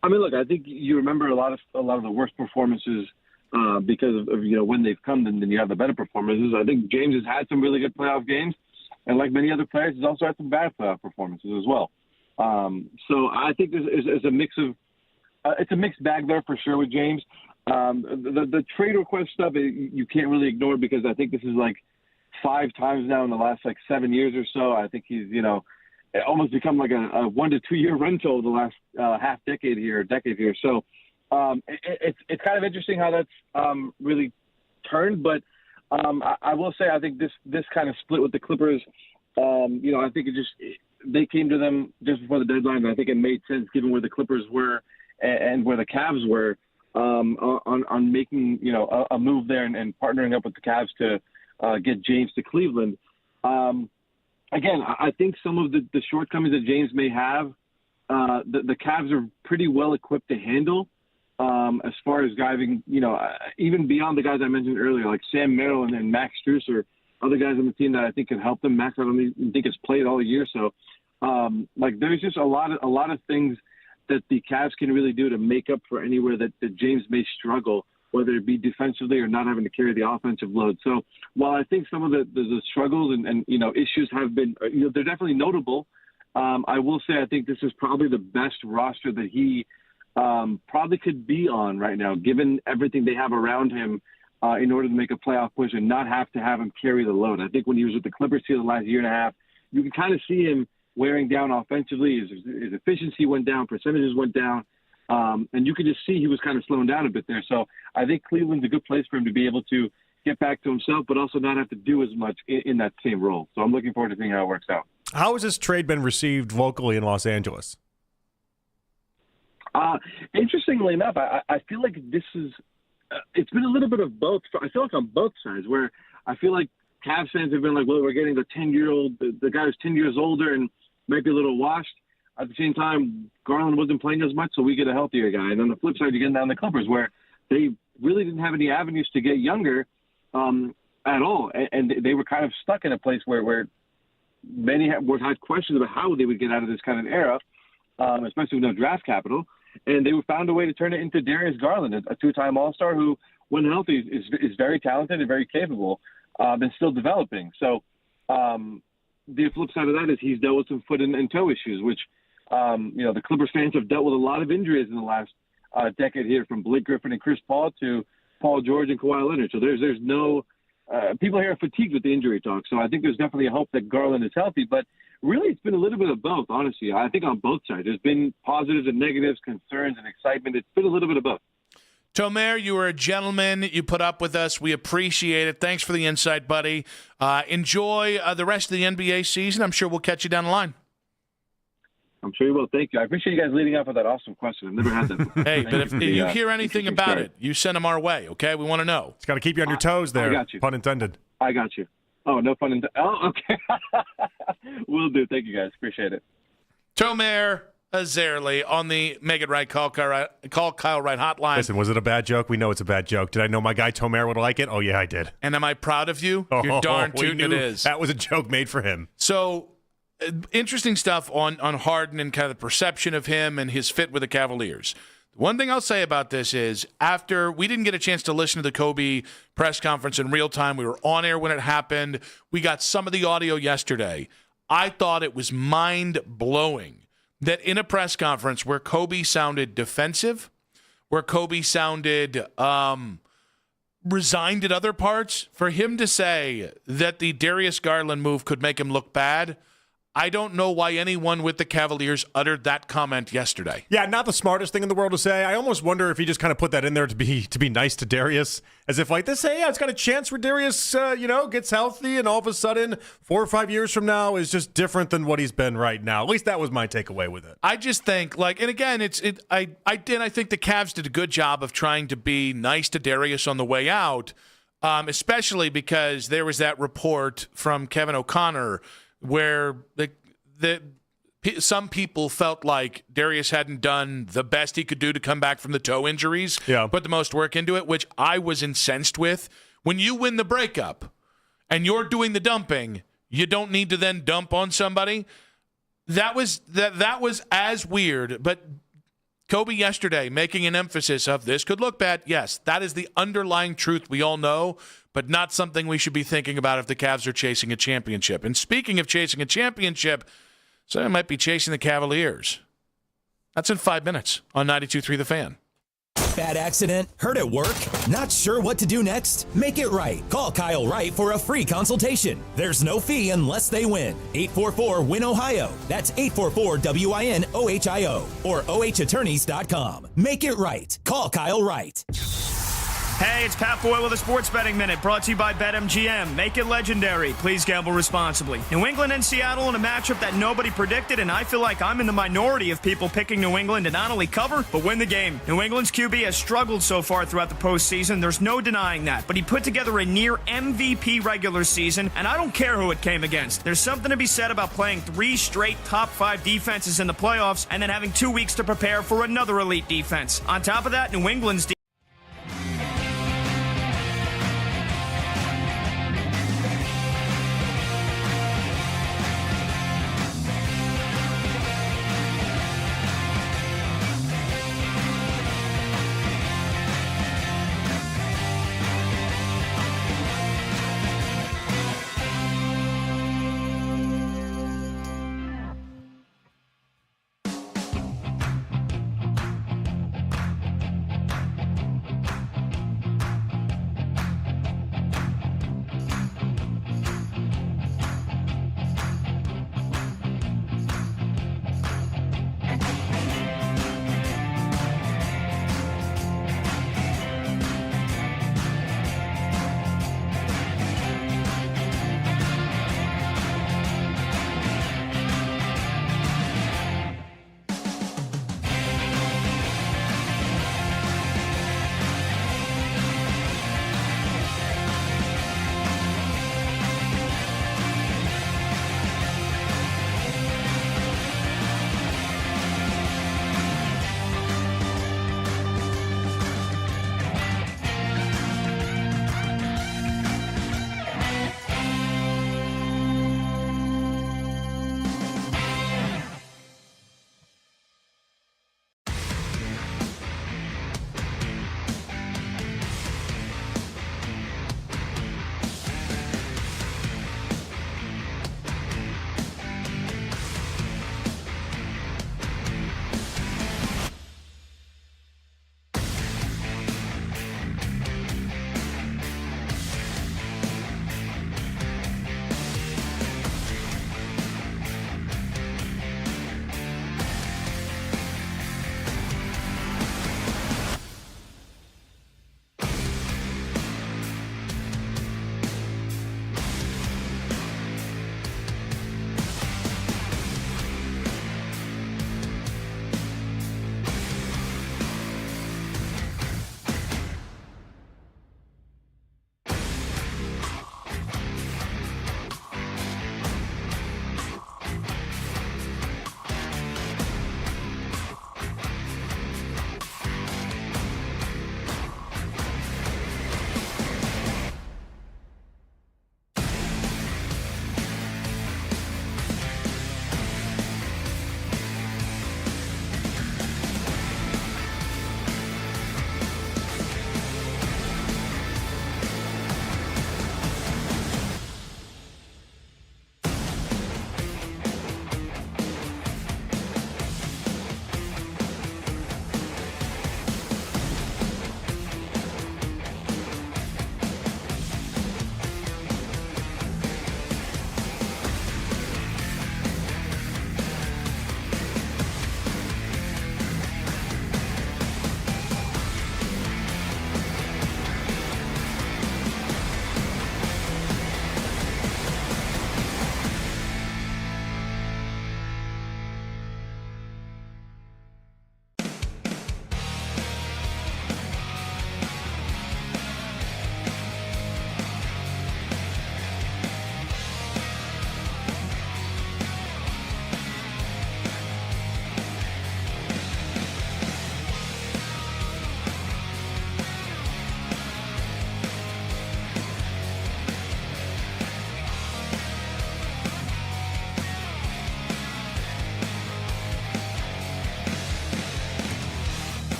I mean, look, I think you remember a lot of the worst performances because of when they've come, and then you have the better performances. I think James has had some really good playoff games, and like many other players, he's also had some bad playoff performances as well. So I think there's a mix of it's a mixed bag there for sure with James. The trade request stuff you can't really ignore because I think this is like 5 times now in the last 7 years or so. I think he's almost become like a 1 to 2 year rental the last decade here. So it's kind of interesting how that's really turned. But I will say I think this kind of split with the Clippers. I think they came to them just before the deadline. And I think it made sense given where the Clippers were and where the Cavs were on making a move there and partnering up with the Cavs to get James to Cleveland. Again, I think some of the shortcomings that James may have, the Cavs are pretty well equipped to handle as far as driving, even beyond the guys I mentioned earlier, like Sam Merrill and Max Strus or other guys on the team that I think can help them. Max, I don't even think has played all year. So, there's just a lot of things that the Cavs can really do to make up for anywhere that James may struggle, whether it be defensively or not having to carry the offensive load. So while I think some of the struggles and issues have been, they're definitely notable, I will say I think this is probably the best roster that he probably could be on right now, given everything they have around him in order to make a playoff push and not have to have him carry the load. I think when he was with the Clippers here the last year and a half, you can kind of see him wearing down offensively. His efficiency went down, percentages went down. And you could just see he was kind of slowing down a bit there. So I think Cleveland's a good place for him to be able to get back to himself, but also not have to do as much in that same role. So I'm looking forward to seeing how it works out. How has this trade been received locally in Los Angeles? Interestingly enough, I feel like this is it's been a little bit of both. I feel like on both sides, where I feel like Cavs fans have been like, well, we're getting the 10-year-old, the guy who's 10 years older and might be a little washed. At the same time, Garland wasn't playing as much, so we get a healthier guy. And on the flip side, you get down the Clippers, where they really didn't have any avenues to get younger at all. And they were kind of stuck in a place where many had questions about how they would get out of this kind of era, especially with no draft capital. And they found a way to turn it into Darius Garland, a 2-time All-Star who, when healthy, is very talented and very capable and still developing. So the flip side of that is he's dealt with some foot and toe issues, which the Clippers fans have dealt with a lot of injuries in the last decade here, from Blake Griffin and Chris Paul to Paul George and Kawhi Leonard. So there's no people here are fatigued with the injury talk. So I think there's definitely a hope that Garland is healthy. But really, it's been a little bit of both, honestly. I think on both sides. There's been positives and negatives, concerns and excitement. It's been a little bit of both. Tomer, you were a gentleman. You put up with us. We appreciate it. Thanks for the insight, buddy. Enjoy the rest of the NBA season. I'm sure we'll catch you down the line. I'm sure you will. Thank you. I appreciate you guys leading up with that awesome question. I've never had that before. Hey, but if you hear anything about it, you send them our way, okay? We want to know. It's got to keep you on your toes there. I got you. Pun intended. I got you. Oh, no pun intended. Oh, okay. Will do. Thank you, guys. Appreciate it. Tomer Azerli on the Make It Right Call Kyle Right hotline. Listen, was it a bad joke? We know it's a bad joke. Did I know my guy Tomer would like it? Oh, yeah, I did. And am I proud of you? You're darn tootin' it is. That was a joke made for him. So, interesting stuff on Harden and kind of the perception of him and his fit with the Cavaliers. One thing I'll say about this is, after we didn't get a chance to listen to the Kobe press conference in real time, we were on air when it happened. We got some of the audio yesterday. I thought it was mind-blowing that in a press conference where Kobe sounded defensive, where Kobe sounded resigned at other parts. For him to say that the Darius Garland move could make him look bad, I don't know why anyone with the Cavaliers uttered that comment yesterday. Yeah, not the smartest thing in the world to say. I almost wonder if he just kind of put that in there to be nice to Darius, as if like this, hey, yeah, it's got a chance where Darius, gets healthy, and all of a sudden, 4 or 5 years from now is just different than what he's been right now. At least that was my takeaway with it. I just think, and again, I think the Cavs did a good job of trying to be nice to Darius on the way out, especially because there was that report from Kevin O'Connor where some people felt like Darius hadn't done the best he could do to come back from the toe injuries, put the most work into it, which I was incensed with. When you win the breakup and you're doing the dumping, you don't need to then dump on somebody. That was as weird, but Kobe yesterday making an emphasis of this could look bad. Yes, that is the underlying truth we all know, but not something we should be thinking about if the Cavs are chasing a championship. And speaking of chasing a championship, so I might be chasing the Cavaliers. That's in 5 minutes on 92.3 The Fan. Bad accident? Hurt at work? Not sure what to do next? Make it right. Call Kyle Wright for a free consultation. There's no fee unless they win. 844-WIN-OHIO. That's 844-WIN-OHIO. Or OHattorneys.com. Make it right. Call Kyle Wright. Hey, it's Pat Boyle with a Sports Betting Minute, brought to you by BetMGM. Make it legendary. Please gamble responsibly. New England and Seattle in a matchup that nobody predicted, and I feel like I'm in the minority of people picking New England to not only cover, but win the game. New England's QB has struggled so far throughout the postseason. There's no denying that. But he put together a near MVP regular season, and I don't care who it came against. There's something to be said about playing 3 straight top 5 defenses in the playoffs and then having 2 weeks to prepare for another elite defense. On top of that, New England's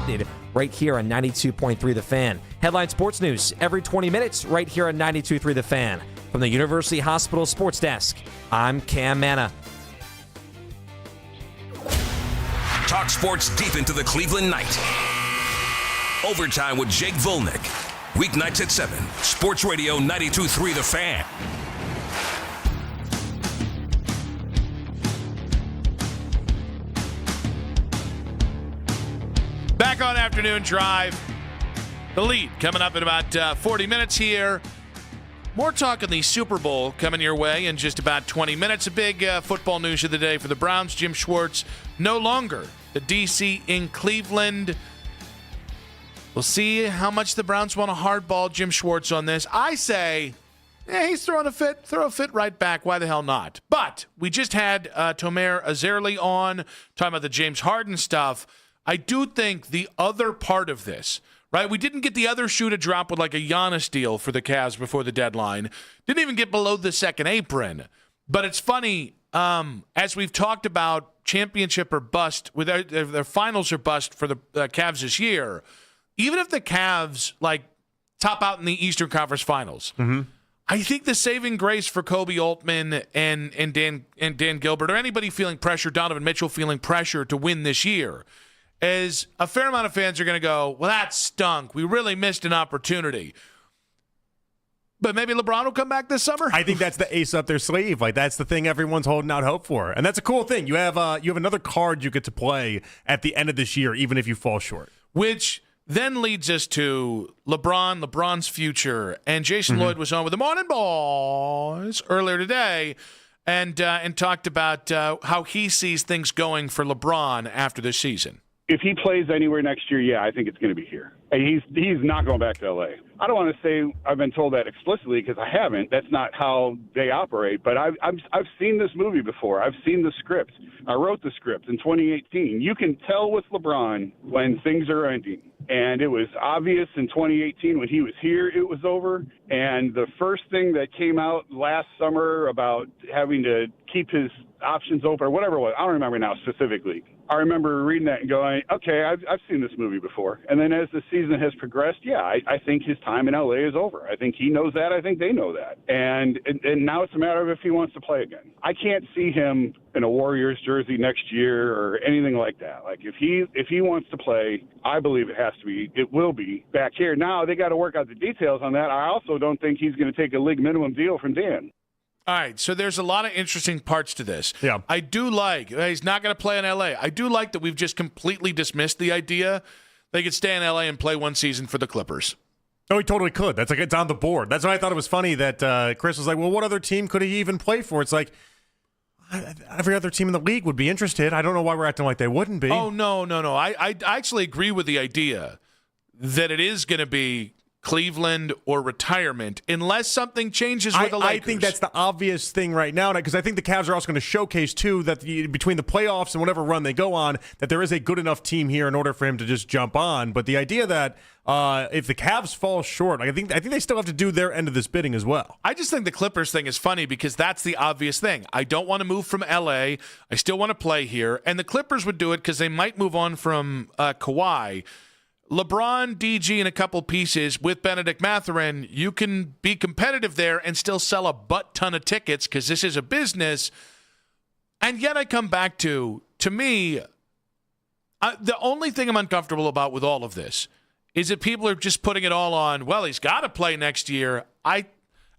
unexpected right here on 92.3 The Fan. Headline Sports News every 20 minutes right here on 92.3 The Fan. From the University Hospital Sports Desk, I'm Cam Manna. Talk sports deep into the Cleveland night. Overtime with Jake Volnick. Weeknights at 7. Sports Radio 92.3 The Fan. Back on Afternoon Drive. The lead coming up in about 40 minutes here. More talk on the Super Bowl coming your way in just about 20 minutes. A big football news of the day for the Browns. Jim Schwartz no longer the DC in Cleveland. We'll see how much the Browns want to hardball Jim Schwartz on this. I say, he's throwing a fit. Throw a fit right back. Why the hell not? But we just had Tomer Azerli on, talking about the James Harden stuff. I do think the other part of this, right? We didn't get the other shoe to drop with like a Giannis deal for the Cavs before the deadline. Didn't even get below the second apron. But it's funny, as we've talked about championship or bust, with their finals or bust for the Cavs this year, even if the Cavs like top out in the Eastern Conference Finals, I think the saving grace for Kobe Altman and Dan Gilbert, or anybody feeling pressure, Donovan Mitchell feeling pressure to win this year, is a fair amount of fans are going to go, well, that stunk. We really missed an opportunity. But maybe LeBron will come back this summer? I think that's the ace up their sleeve. Like, that's the thing everyone's holding out hope for. And that's a cool thing. You have another card you get to play at the end of this year, even if you fall short. Which then leads us to LeBron's future. And Jason Lloyd was on with the Morning Boys earlier today and talked about how he sees things going for LeBron after this season. If he plays anywhere next year, yeah, I think it's going to be here. And he's not going back to L.A. I don't want to say I've been told that explicitly because I haven't. That's not how they operate. But I've seen this movie before. I've seen the script. I wrote the script in 2018. You can tell with LeBron when things are ending. And it was obvious in 2018 when he was here, it was over. And the first thing that came out last summer about having to keep his options open or whatever it was, I don't remember now specifically. I remember reading that and going, okay, I've seen this movie before. And then as the season has progressed, yeah, I think his time in L.A. is over. I think he knows that. I think they know that. And now it's a matter of if he wants to play again. I can't see him in a Warriors jersey next year or anything like that. Like if he wants to play, I believe it will be back here. Now they got to work out the details on that. I also don't think he's going to take a league minimum deal from Dan. All right, so there's a lot of interesting parts to this. Yeah. I do like, he's not going to play in L.A. I do like that we've just completely dismissed the idea they could stay in L.A. and play one season for the Clippers. Oh, he totally could. That's like, it's on the board. That's why I thought it was funny that Chris was like, well, what other team could he even play for? It's like, every other team in the league would be interested. I don't know why we're acting like they wouldn't be. Oh, no. I actually agree with the idea that it is going to be Cleveland or retirement, unless something changes with the Lakers. I think that's the obvious thing right now, because I think the Cavs are also going to showcase, too, that between the playoffs and whatever run they go on, that there is a good enough team here in order for him to just jump on. But the idea that if the Cavs fall short, I think they still have to do their end of this bidding as well. I just think the Clippers thing is funny because that's the obvious thing. I don't want to move from L.A. I still want to play here. And the Clippers would do it because they might move on from Kawhi. LeBron, DG, and a couple pieces with Benedict Mathurin, you can be competitive there and still sell a butt ton of tickets because this is a business. And yet I come back to me, the only thing I'm uncomfortable about with all of this is that people are just putting it all on, well, he's got to play next year. I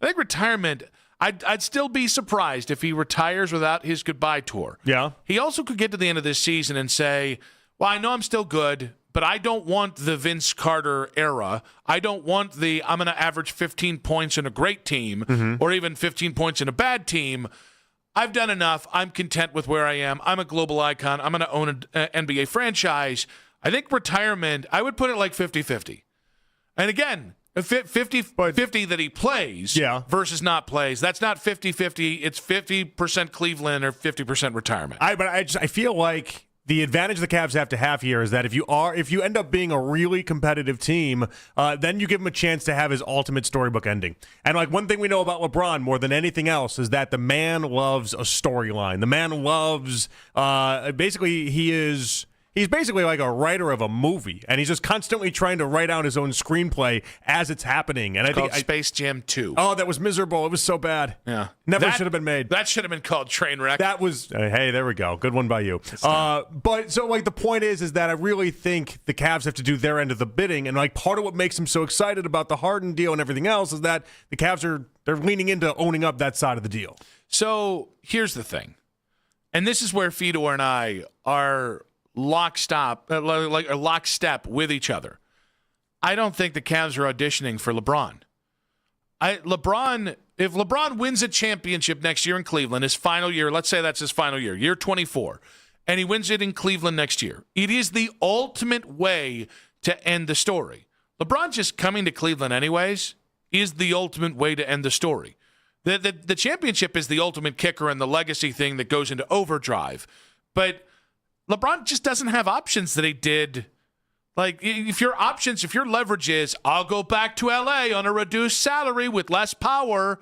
think retirement, I'd still be surprised if he retires without his goodbye tour. Yeah. He also could get to the end of this season and say, well, I know I'm still good, but I don't want the Vince Carter era. I don't want I'm going to average 15 points in a great team or even 15 points in a bad team. I've done enough. I'm content with where I am. I'm a global icon. I'm going to own an NBA franchise. I think retirement, I would put it like 50-50. And again, 50-50 that he plays versus not plays. That's not 50-50. It's 50% Cleveland or 50% retirement. I feel like the advantage the Cavs have to have here is that if you end up being a really competitive team, then you give him a chance to have his ultimate storybook ending. And like one thing we know about LeBron more than anything else is that the man loves a storyline. The man loves basically he is He's basically like a writer of a movie, and he's just constantly trying to write out his own screenplay as it's happening. And It's called Space Jam 2. Oh, that was miserable. It was so bad. Yeah. Never should have been made. That should have been called Trainwreck. That was, hey, there we go. Good one by you. But so, like, the point is that I really think the Cavs have to do their end of the bidding. And, like, part of what makes them so excited about the Harden deal and everything else is that the Cavs they're leaning into owning up that side of the deal. So here's the thing. And this is where Fedor and I are lockstep with each other. I don't think the Cavs are auditioning for LeBron. If LeBron wins a championship next year in Cleveland, his final year, let's say that's his final year, year 24, and he wins it in Cleveland next year, it is the ultimate way to end the story. LeBron just coming to Cleveland anyways is the ultimate way to end the story. The championship is the ultimate kicker and the legacy thing that goes into overdrive. But LeBron just doesn't have options that he did. Like, if your leverage is, I'll go back to L.A. on a reduced salary with less power,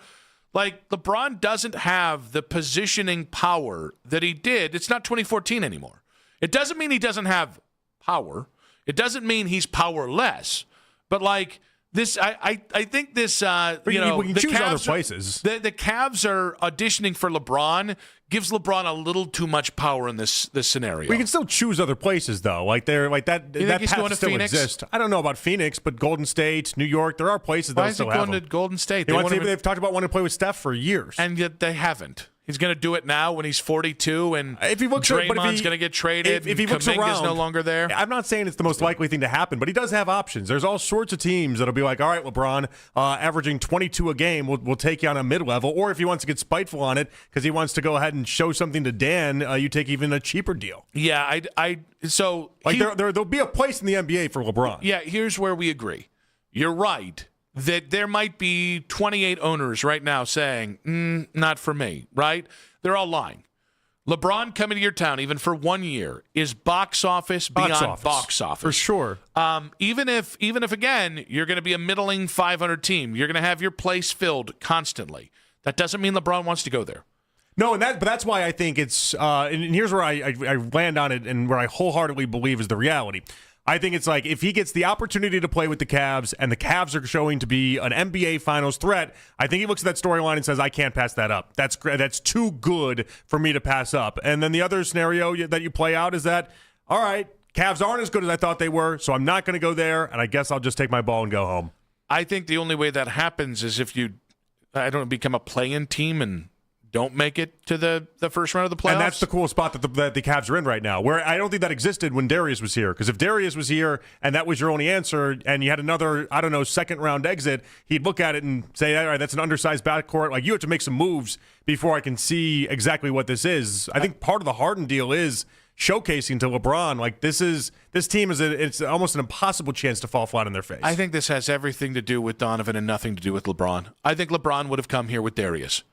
like, LeBron doesn't have the positioning power that he did. It's not 2014 anymore. It doesn't mean he doesn't have power. It doesn't mean he's powerless. But, like, this, I think this, we can choose Cavs other places. The Cavs are auditioning for LeBron. Gives LeBron a little too much power in this scenario. We can still choose other places, though. Like they're like that. You think that he's path going to still Phoenix? exists. I don't know about Phoenix, but Golden State, New York, there are places that still have going him. to Golden State? They've talked about wanting to play with Steph for years, and yet they haven't. He's going to do it now when he's 42, and if he looks, Draymond's going to get traded. If he looks around, no longer there. I'm not saying it's the most likely thing to happen, but he does have options. There's all sorts of teams that'll be like, all right, LeBron, averaging 22 a game, we'll take you on a mid-level. Or if he wants to get spiteful on it because he wants to go ahead and show something to Dan, you take even a cheaper deal. Yeah, there'll be a place in the NBA for LeBron. Yeah, here's where we agree. You're right that there might be 28 owners right now saying, not for me, right? They're all lying. LeBron coming to your town, even for 1 year, is box office beyond box office. For sure. Even if again, you're going to be a middling 500 team, you're going to have your place filled constantly. That doesn't mean LeBron wants to go there. No, but that's why I think it's and here's where I land on it and where I wholeheartedly believe is the reality. I think it's like if he gets the opportunity to play with the Cavs and the Cavs are showing to be an NBA Finals threat, I think he looks at that storyline and says, I can't pass that up. That's too good for me to pass up. And then the other scenario that you play out is that, all right, Cavs aren't as good as I thought they were, so I'm not going to go there, and I guess I'll just take my ball and go home. I think the only way that happens is if you, become a play-in team and don't make it to the first round of the playoffs. And that's the cool spot that the Cavs are in right now, where I don't think that existed when Darius was here. Because if Darius was here and that was your only answer and you had another, second-round exit, he'd look at it and say, all right, that's an undersized backcourt. Like, you have to make some moves before I can see exactly what this is. I think part of the Harden deal is showcasing to LeBron, like, this team it's almost an impossible chance to fall flat on their face. I think this has everything to do with Donovan and nothing to do with LeBron. I think LeBron would have come here with Darius.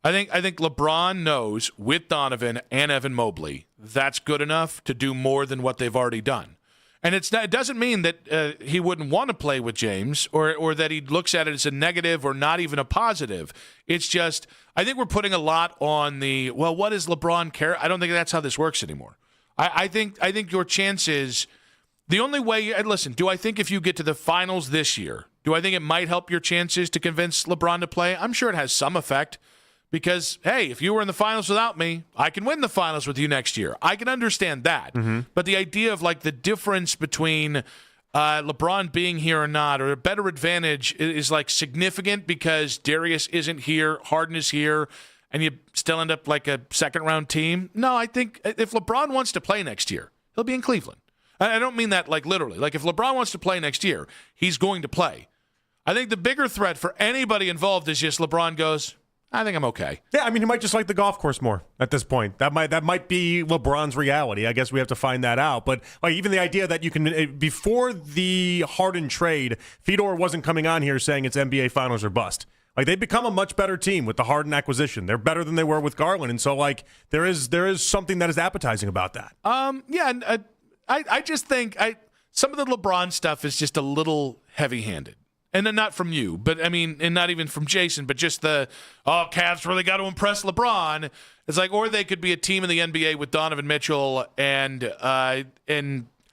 I think LeBron knows with Donovan and Evan Mobley that's good enough to do more than what they've already done. And it doesn't mean that he wouldn't want to play with James or that he looks at it as a negative or not even a positive. It's just I think we're putting a lot on what does LeBron care? I don't think that's how this works anymore. I think your chances the only way – listen, do I think if you get to the finals this year, do I think it might help your chances to convince LeBron to play? I'm sure it has some effect. Because, hey, if you were in the finals without me, I can win the finals with you next year. I can understand that. Mm-hmm. But the idea of, like, the difference between LeBron being here or not, or a better advantage is, like, significant because Darius isn't here, Harden is here, and you still end up like a second-round team. No, I think if LeBron wants to play next year, he'll be in Cleveland. I don't mean that, like, literally. Like, if LeBron wants to play next year, he's going to play. I think the bigger threat for anybody involved is just LeBron goes – I think I'm okay. Yeah, I mean, he might just like the golf course more at this point. That might be LeBron's reality. I guess we have to find that out. But like, even the idea that you can, before the Harden trade, Fedor wasn't coming on here saying it's NBA Finals or bust. Like, they've become a much better team with the Harden acquisition. They're better than they were with Garland, and so like there is something that is appetizing about that. I just think some of the LeBron stuff is just a little heavy-handed. And then not from you, but I mean, and not even from Jason, but just Cavs really got to impress LeBron. It's like, or they could be a team in the NBA with Donovan Mitchell and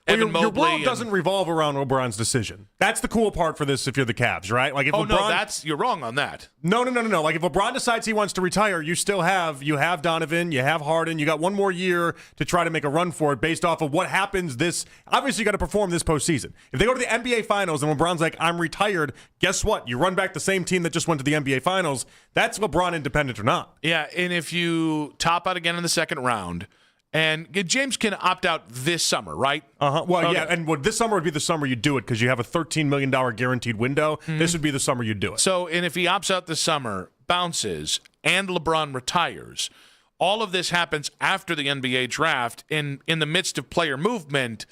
Evan Mobley. Your world doesn't revolve around LeBron's decision. That's the cool part for this if you're the Cavs, right? Like if LeBron, you're wrong on that. No. Like if LeBron decides he wants to retire, you have Donovan, you have Harden, you got one more year to try to make a run for it based off of what happens obviously you got to perform this postseason. If they go to the NBA Finals and LeBron's like, I'm retired, guess what? You run back the same team that just went to the NBA Finals. That's LeBron independent or not. Yeah, and if you top out again in the second round, and James can opt out this summer, right? Well, okay. Yeah, and this summer would be the summer you do it because you have a $13 million guaranteed window. Mm-hmm. This would be the summer you do it. So, and if he opts out this summer, bounces, and LeBron retires, all of this happens after the NBA draft in the midst of player movement.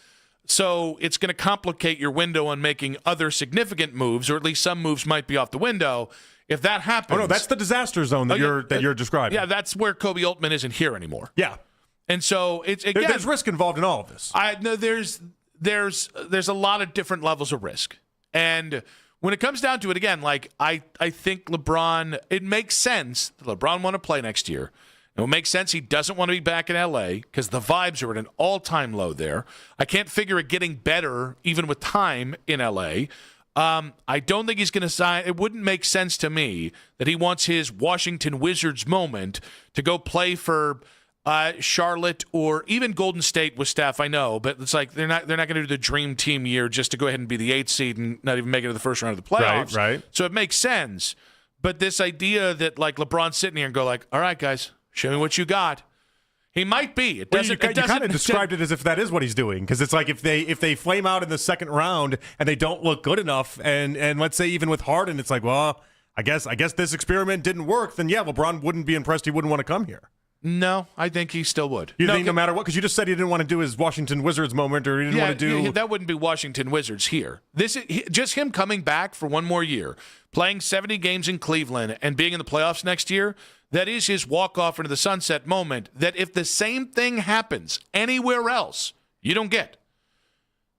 So it's going to complicate your window on making other significant moves, or at least some moves might be off the window. If that happens... Oh, no, that's the disaster zone that you're describing. Yeah, that's where Kobe Altman isn't here anymore. Yeah. And so it's again, there's risk involved in all of this. There's a lot of different levels of risk, and when it comes down to it, again, like I think LeBron, it makes sense that LeBron want to play next year. It will make sense he doesn't want to be back in LA because the vibes are at an all-time low there. I can't figure it getting better even with time in LA. I don't think he's going to sign. It wouldn't make sense to me that he wants his Washington Wizards moment to go play for Charlotte or even Golden State with Steph, I know, but it's like they're not going to do the dream team year just to go ahead and be the 8th seed and not even make it to the first round of the playoffs. Right. So it makes sense. But this idea that like LeBron's sitting here and go like, all right, guys, show me what you got. He might be. It doesn't. You kind of described it as if that is what he's doing, because it's like if they flame out in the second round and they don't look good enough, and let's say even with Harden, it's like, well, I guess this experiment didn't work. Then yeah, LeBron wouldn't be impressed. He wouldn't want to come here. No, I think he still would. You think no matter what? Because you just said he didn't want to do his Washington Wizards moment, or he didn't want to do... that wouldn't be Washington Wizards here. This is just him coming back for one more year, playing 70 games in Cleveland, and being in the playoffs next year. That is his walk-off into the sunset moment that if the same thing happens anywhere else, you don't get.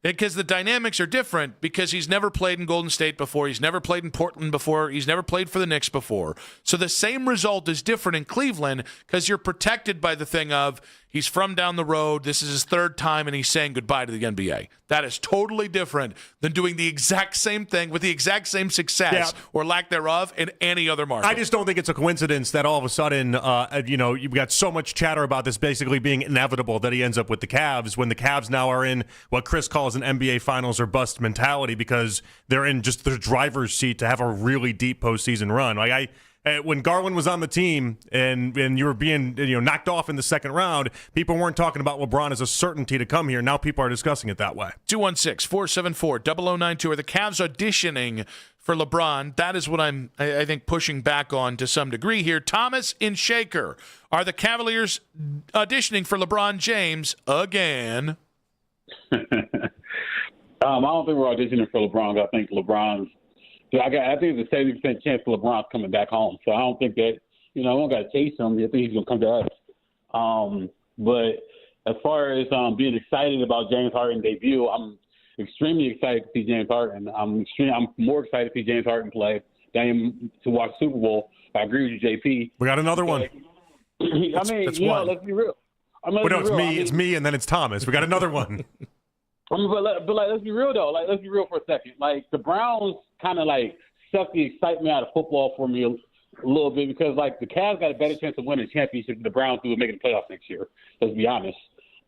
Because the dynamics are different, because he's never played in Golden State before. He's never played in Portland before. He's never played for the Knicks before. So the same result is different in Cleveland because you're protected by the thing of he's from down the road. This is his third time, and he's saying goodbye to the NBA. That is totally different than doing the exact same thing with the exact same success or lack thereof in any other market. I just don't think it's a coincidence that all of a sudden, you've got so much chatter about this basically being inevitable that he ends up with the Cavs when the Cavs now are in what Chris calls an NBA Finals or bust mentality because they're in just the driver's seat to have a really deep postseason run. Like when Garland was on the team and you were being knocked off in the second round, people weren't talking about LeBron as a certainty to come here. Now people are discussing it that way. 216-474-0092. Are the Cavs auditioning for LeBron? That is what I think, pushing back on to some degree here. Thomas in Shaker. Are the Cavaliers auditioning for LeBron James again? I don't think we're auditioning for LeBron. I think LeBron's I think it's a 70% chance for LeBron's coming back home. So I don't think that, we don't got to chase him. I think he's going to come to us. But as far as being excited about James Harden's debut, I'm extremely excited to see James Harden. I'm more excited to see James Harden play than I am to watch Super Bowl. I agree with you, JP. We got another one. Let's be real. It's me, and then it's Thomas. We got another one. But let's be real though. Let's be real for a second. The Browns kind of suck the excitement out of football for me a little bit because the Cavs got a better chance of winning a championship than the Browns do of making the playoffs next year. Let's be honest.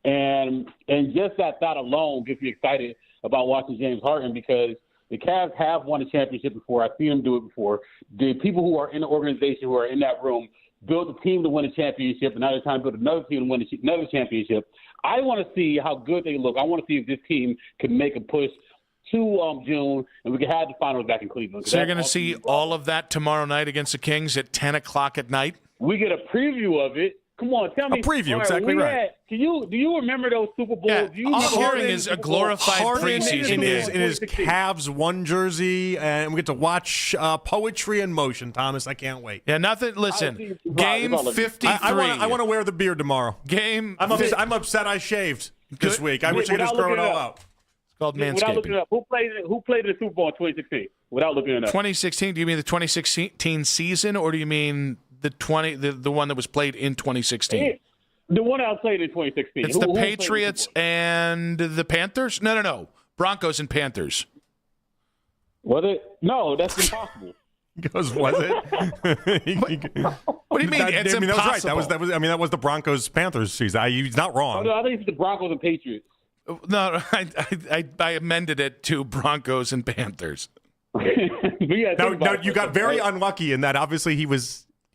And just that thought alone gets me excited about watching James Harden because the Cavs have won a championship before. I've seen them do it before. The people who are in the organization, who are in that room, build a team to win a championship, and now they're trying to build another team to win another championship. I want to see how good they look. I want to see if this team can make a push to June, and we can have the finals back in Cleveland. So you're going to see all of that tomorrow night against the Kings at 10 o'clock at night? We get a preview of it. Come on, tell me. A preview, exactly right. Do you remember those Super Bowls? Yeah, all I'm hearing is a glorified preseason game. In his Cavs 1 jersey, and we get to watch poetry in motion, Thomas. I can't wait. Yeah, nothing. Listen, game 53. I want to wear the beard tomorrow. I'm upset I shaved this week. I wish I could just throw it all out. called Without manscaping. looking it up, who played in the Super Bowl in 2016? Without looking it up. 2016. Do you mean the 2016 season, or do you mean the one that was played in 2016? The one I played in 2016. It's the Patriots and the Panthers? No. Broncos and Panthers. Was it? No, that's impossible. He goes, was it? What do you mean? It's impossible. That was right. That was the Broncos Panthers season. He's not wrong. Oh, no, I think it's the Broncos and Patriots. No, I amended it to Broncos and Panthers. No, you got very unlucky in that. Obviously, he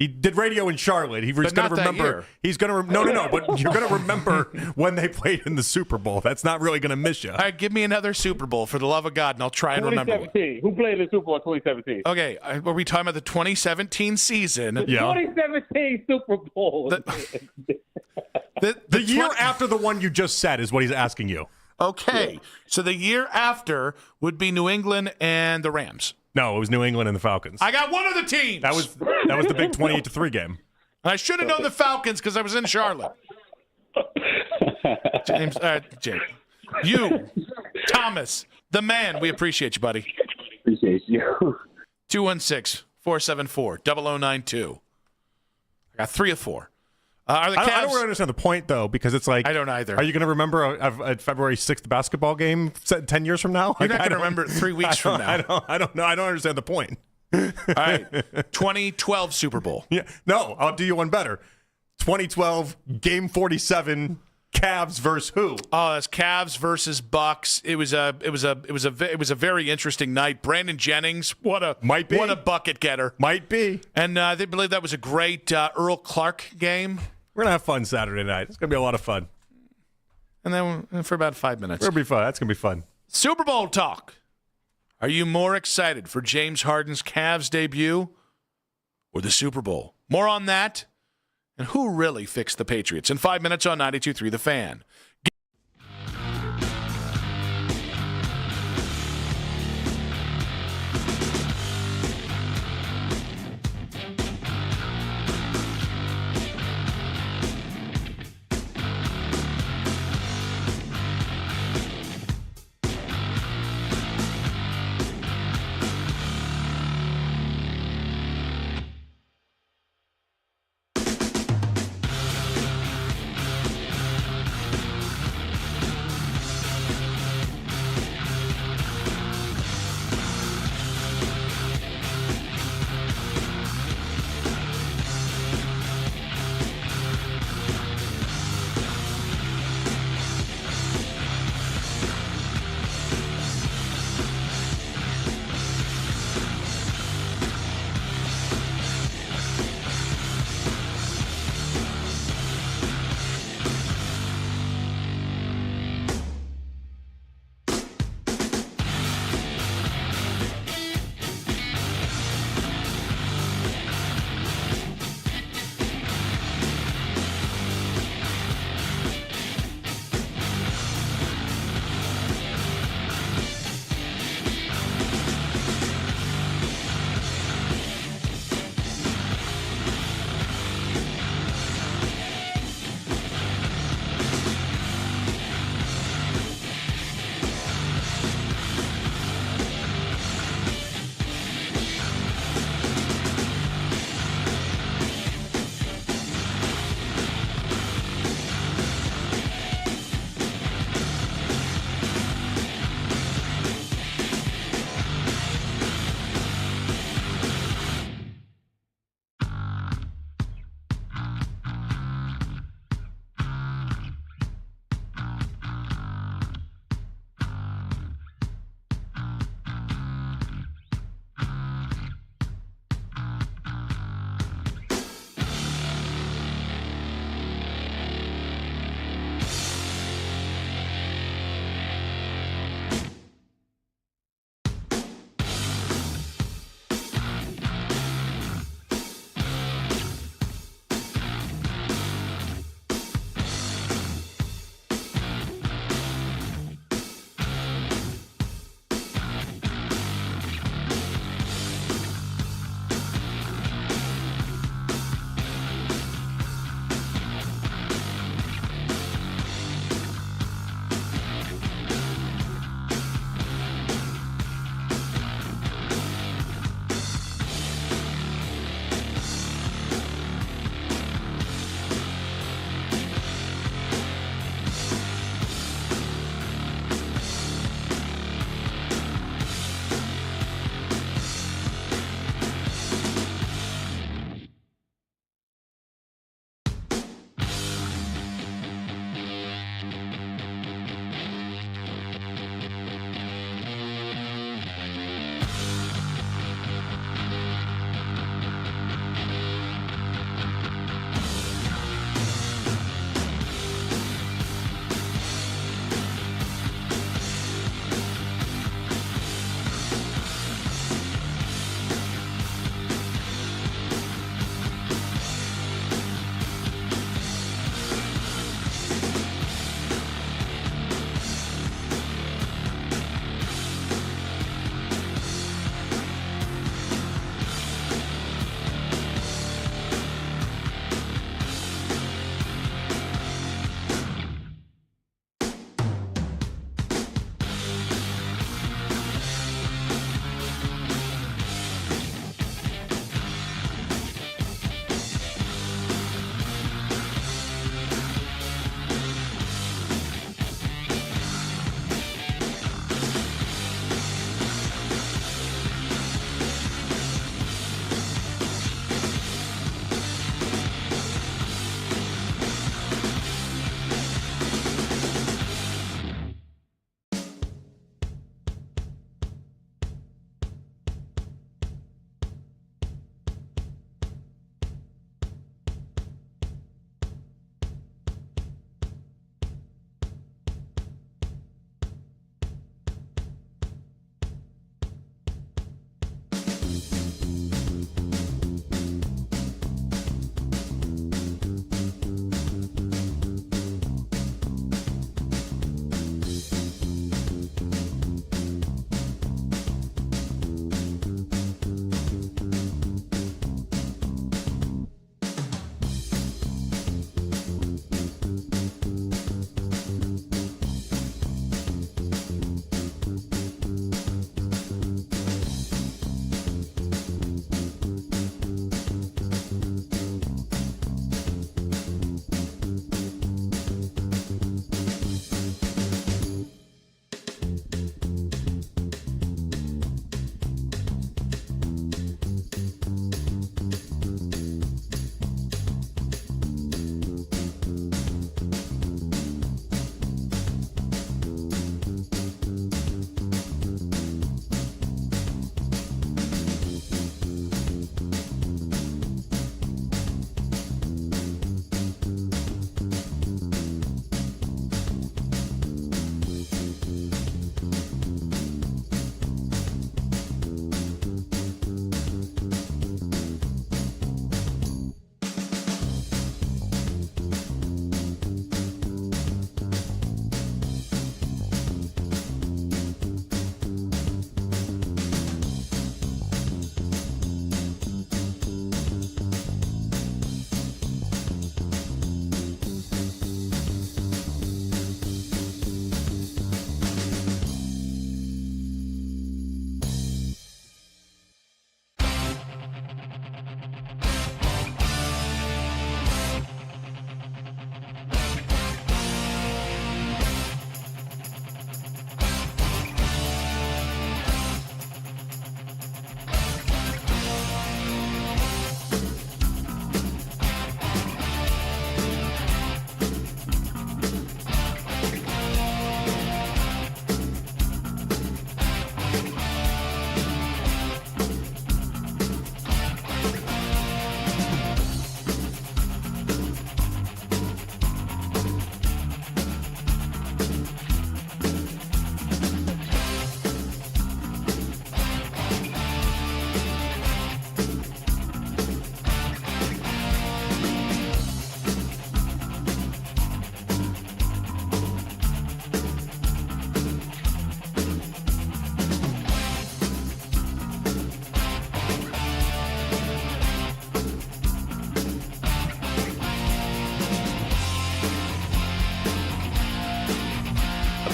did radio in Charlotte. He was going to remember. He's going to no. But you're going to remember when they played in the Super Bowl. That's not really going to miss you. All right, give me another Super Bowl for the love of God, and I'll try and remember. 2017. Who played in the Super Bowl in 2017? Okay, were we talking about the 2017 season? The 2017 Super Bowl. The year after the one you just said is what he's asking you. Okay, so the year after would be New England and the Rams. No, it was New England and the Falcons. I got one of the teams. That was the big 28-3 game. I should have known the Falcons because I was in Charlotte. James, Jake, you, Thomas, the man. We appreciate you, buddy. Appreciate you. 216-474-0092. I got 3 of 4. Are the Cavs? I don't really understand the point, though, because it's like... I don't either. Are you going to remember a February 6th basketball game 10 years from now? You're not going to remember it 3 weeks from now. I don't know. I don't understand the point. All right. 2012 Super Bowl. Yeah. No, I'll do you one better. 2012, Game 47, Cavs versus who? Oh, it's Cavs versus Bucks. It was a very interesting night. Brandon Jennings, what a bucket getter. Might be. And they believe that was a great Earl Clark game. We're gonna have fun Saturday night. It's gonna be a lot of fun. And then for about 5 minutes, it'll be fun. That's gonna be fun. Super Bowl talk. Are you more excited for James Harden's Cavs debut or the Super Bowl? More on that. And who really fixed the Patriots? In 5 minutes on 92.3 The Fan.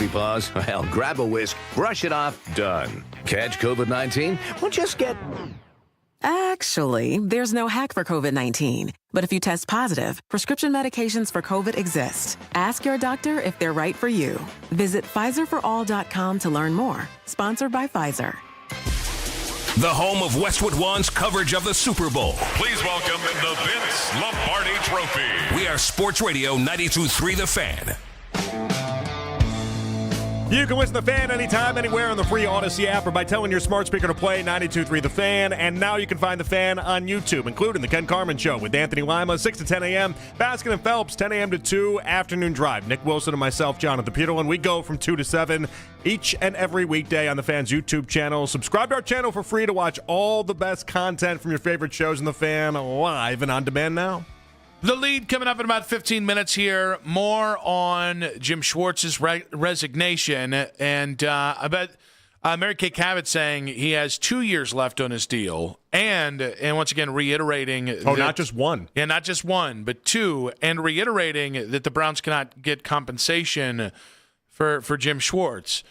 paws? Well, grab a whisk, brush it off, done. Catch COVID-19? Well, just get... Actually, there's no hack for COVID-19. But if you test positive, prescription medications for COVID exist. Ask your doctor if they're right for you. Visit PfizerForAll.com to learn more. Sponsored by Pfizer. The home of Westwood One's coverage of the Super Bowl. Please welcome the Vince Lombardi Trophy. We are Sports Radio 92.3 The Fan. You can listen to The Fan anytime, anywhere on the free Odyssey app or by telling your smart speaker to play 92.3 The Fan. And now you can find The Fan on YouTube, including The Ken Carman Show with Anthony Lima, 6 to 10 a.m. Baskin and Phelps, 10 a.m. to 2, afternoon drive. Nick Wilson and myself, Jonathan Peterlin. We go from 2 to 7 each and every weekday on The Fan's YouTube channel. Subscribe to our channel for free to watch all the best content from your favorite shows in The Fan live and on demand now. The lead coming up in about 15 minutes here. More on Jim Schwartz's resignation. And I bet Mary Kay Cabot saying he has 2 years left on his deal. And once again, reiterating. Not just one. Yeah, not just one, but two. And reiterating that the Browns cannot get compensation for Jim Schwartz.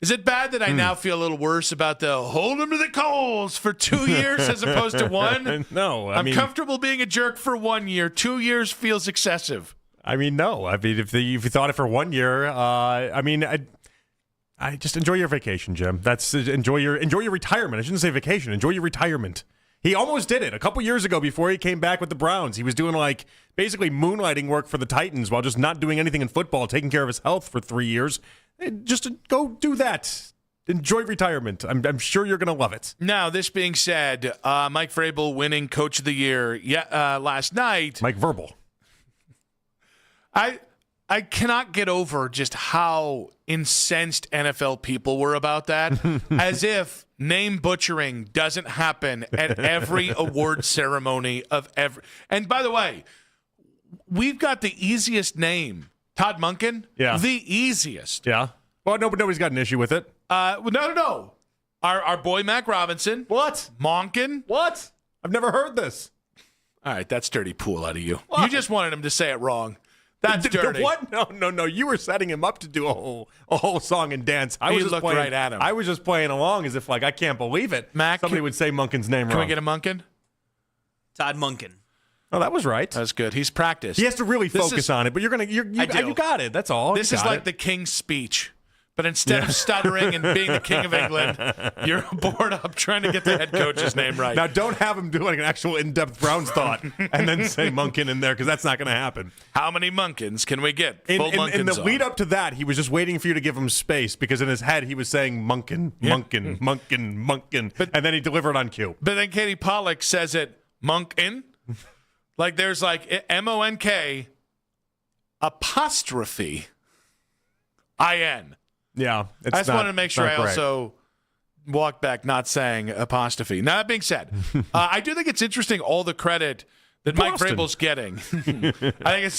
Is it bad that I now feel a little worse about the hold him to the coals for 2 years as opposed to one? No. I'm comfortable being a jerk for 1 year. 2 years feels excessive. I mean, no. I mean, if you thought it for 1 year, I just enjoy your vacation, Jim. That's enjoy your retirement. I shouldn't say vacation. Enjoy your retirement. He almost did it a couple years ago before he came back with the Browns. He was doing basically moonlighting work for the Titans while just not doing anything in football, taking care of his health for 3 years. Just go do that. Enjoy retirement. I'm sure you're going to love it. Now, this being said, Mike Vrabel winning Coach of the Year last night. Mike Verbal. I cannot get over just how incensed NFL people were about that. As if name butchering doesn't happen at every award ceremony of every. And by the way, we've got the easiest name. Todd Monken? Yeah. The easiest. Yeah. Well, nobody's got an issue with it. No. Our boy Mac Robinson. What? Monken. What? I've never heard this. All right, that's dirty pool out of you. What? You just wanted him to say it wrong. That's dirty. What? No. You were setting him up to do a whole song and dance. I was just looked playing, right at him. I was just playing along as if I can't believe it. Mac, somebody would say Monken's name wrong. Can we get a Monken? Todd Monken. Oh, that was right. That's good. He's practiced. He has to really focus on it, but you got it. That's all. This is like the King's Speech. But instead of stuttering and being the King of England, you're bored up trying to get the head coach's name right. Now, don't have him do an actual in-depth Browns thought and then say Monken in there, because that's not going to happen. How many Monkins can we get? In the lead up to that, he was just waiting for you to give him space, because in his head he was saying Monken, and then he delivered on cue. But then Katie Pollock says it Monken. Like there's M-O-N-K apostrophe I-N. Yeah. I just wanted to make sure I also walked back not saying apostrophe. Now, that being said, I do think it's interesting all the credit that Mike Vrabel's getting. I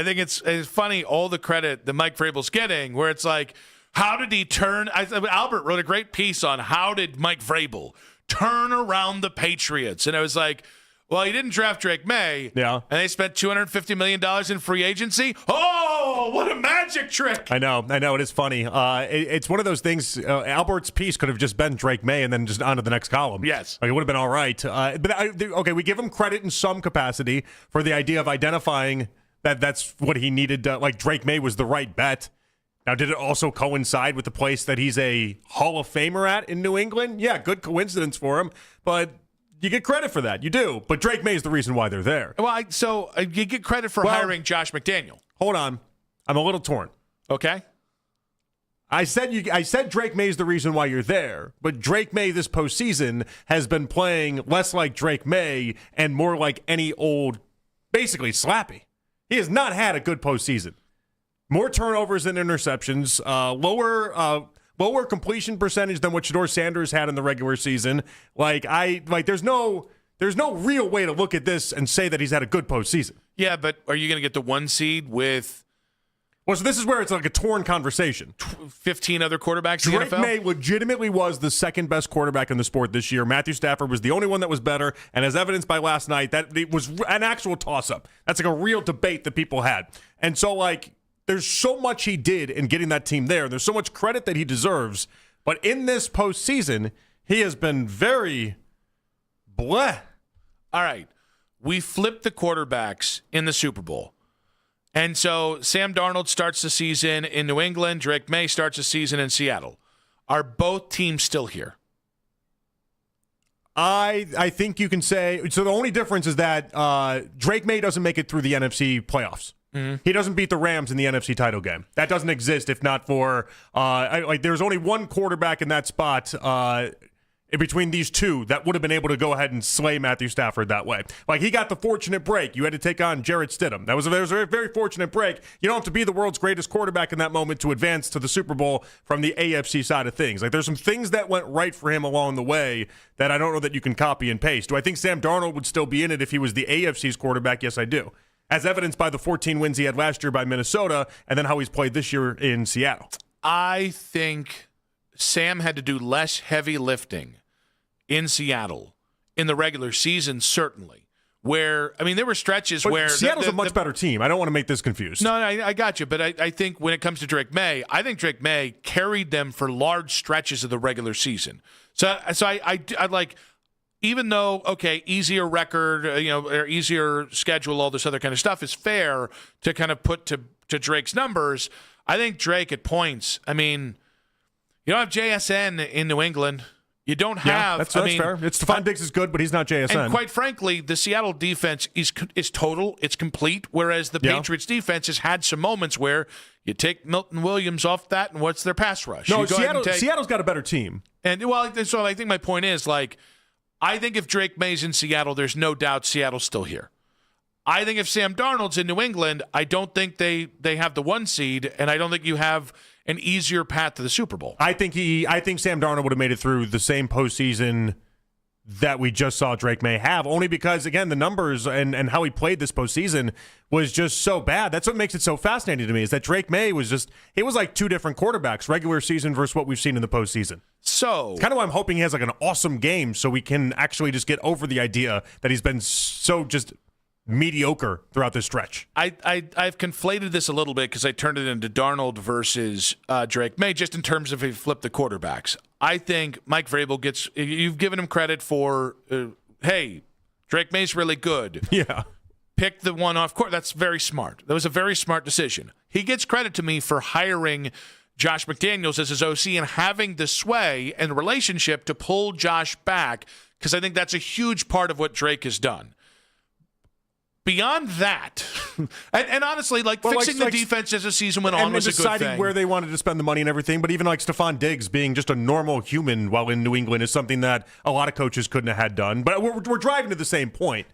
think it's funny all the credit that Mike Vrabel's getting, where it's like, how did he turn? Albert wrote a great piece on how did Mike Vrabel turn around the Patriots, and I was like, well, he didn't draft Drake May. Yeah. And they spent $250 million in free agency. Oh, what a magic trick. I know. It is funny. It's one of those things. Albert's piece could have just been Drake May and then just on to the next column. Yes. It would have been all right. But we give him credit in some capacity for the idea of identifying that that's what he needed. Drake May was the right bet. Now, did it also coincide with the place that he's a Hall of Famer at in New England? Yeah, good coincidence for him. But you get credit for that. You do. But Drake May is the reason why they're there. Well, you get credit for hiring Josh McDaniel. Hold on. I'm a little torn. Okay. I said Drake May is the reason why you're there, but Drake May this postseason has been playing less like Drake May and more like any old, basically Slappy. He has not had a good postseason. More turnovers than interceptions, lower completion percentage than what Shedeur Sanders had in the regular season. There's no real way to look at this and say that he's had a good postseason. Yeah, but are you going to get the 1 seed with? Well, so this is where it's like a torn conversation. 15 other quarterbacks in the NFL? Drake May legitimately was the second best quarterback in the sport this year. Matthew Stafford was the only one that was better, and as evidenced by last night, that it was an actual toss-up. That's like a real debate that people had. And so, there's so much he did in getting that team there. There's so much credit that he deserves. But in this postseason, he has been very bleh. All right. We flipped the quarterbacks in the Super Bowl. And so Sam Darnold starts the season in New England. Drake May starts the season in Seattle. Are both teams still here? I think you can say – so the only difference is that Drake May doesn't make it through the NFC playoffs. Mm-hmm. He doesn't beat the Rams in the NFC title game. That doesn't exist if not for there's only one quarterback in that spot between these two that would have been able to go ahead and slay Matthew Stafford that way. Like, he got the fortunate break. You had to take on Jarrett Stidham. That was a very fortunate break. You don't have to be the world's greatest quarterback in that moment to advance to the Super Bowl from the AFC side of things. Like, there's some things that went right for him along the way that I don't know that you can copy and paste. Do I think Sam Darnold would still be in it if he was the AFC's quarterback? Yes, I do. As evidenced by the 14 wins he had last year by Minnesota and then how he's played this year in Seattle. I think Sam had to do less heavy lifting in Seattle in the regular season, certainly. Where, I mean, there were stretches where Seattle's a much better team. I don't want to make this confused. No, I got you. But I think when it comes to Drake May, I think Drake May carried them for large stretches of the regular season. So I like, even though, okay, easier record, or easier schedule, all this other kind of stuff is fair to kind of put to Drake's numbers. I think Drake at points, I mean, you don't have JSN in New England. You don't have. That's fair. Stephon Diggs is good, but he's not JSN. And quite frankly, the Seattle defense is total. It's complete. Whereas the Patriots defense has had some moments where you take Milton Williams off that, and what's their pass rush? No, Seattle's got a better team. And so I think my point is, like, I think if Drake May's in Seattle, there's no doubt Seattle's still here. I think if Sam Darnold's in New England, I don't think they have the 1 seed, and I don't think you have an easier path to the Super Bowl. I think Sam Darnold would have made it through the same postseason that we just saw Drake May have, only because, again, the numbers and how he played this postseason was just so bad. That's what makes it so fascinating to me, is that Drake May was like two different quarterbacks, regular season versus what we've seen in the postseason. So it's kind of why I'm hoping he has like an awesome game so we can actually just get over the idea that he's been so just mediocre throughout this stretch. I've conflated this a little bit because I turned it into Darnold versus Drake May, just in terms of if you flip the quarterbacks. I think Mike Vrabel you've given him credit for, hey, Drake May's really good. Yeah. Pick the one off court. That's very smart. That was a very smart decision. He gets credit to me for hiring Josh McDaniels as his OC and having the sway and relationship to pull Josh back, because I think that's a huge part of what Drake has done. Beyond that, and honestly, fixing the defense as the season went on was a good thing. And deciding where they wanted to spend the money and everything, but even like Stephon Diggs being just a normal human while in New England is something that a lot of coaches couldn't have had done. But we're driving to the same point,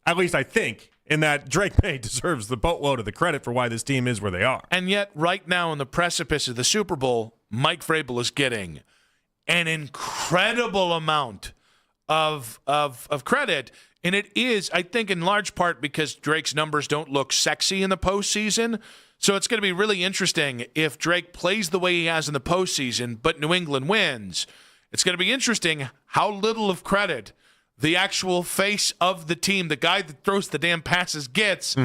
at least I think, in that Drake May deserves the boatload of the credit for why this team is where they are. And yet, right now on the precipice of the Super Bowl, Mike Vrabel is getting an incredible amount of credit. And it is, I think, in large part because Drake's numbers don't look sexy in the postseason. So it's going to be really interesting if Drake plays the way he has in the postseason, but New England wins. It's going to be interesting how little of credit the actual face of the team, the guy that throws the damn passes, gets,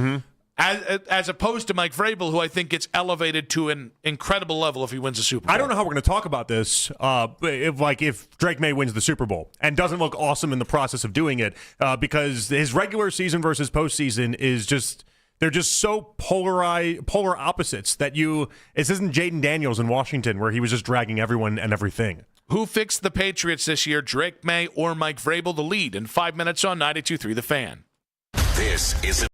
as opposed to Mike Vrabel, who I think gets elevated to an incredible level if he wins the Super Bowl. I don't know how we're going to talk about this if Drake May wins the Super Bowl and doesn't look awesome in the process of doing it, because his regular season versus postseason is just – they're just so polar opposites that this isn't Jaden Daniels in Washington where he was just dragging everyone and everything. Who fixed the Patriots this year, Drake May or Mike Vrabel? The lead in 5 minutes on 92.3 The Fan. This is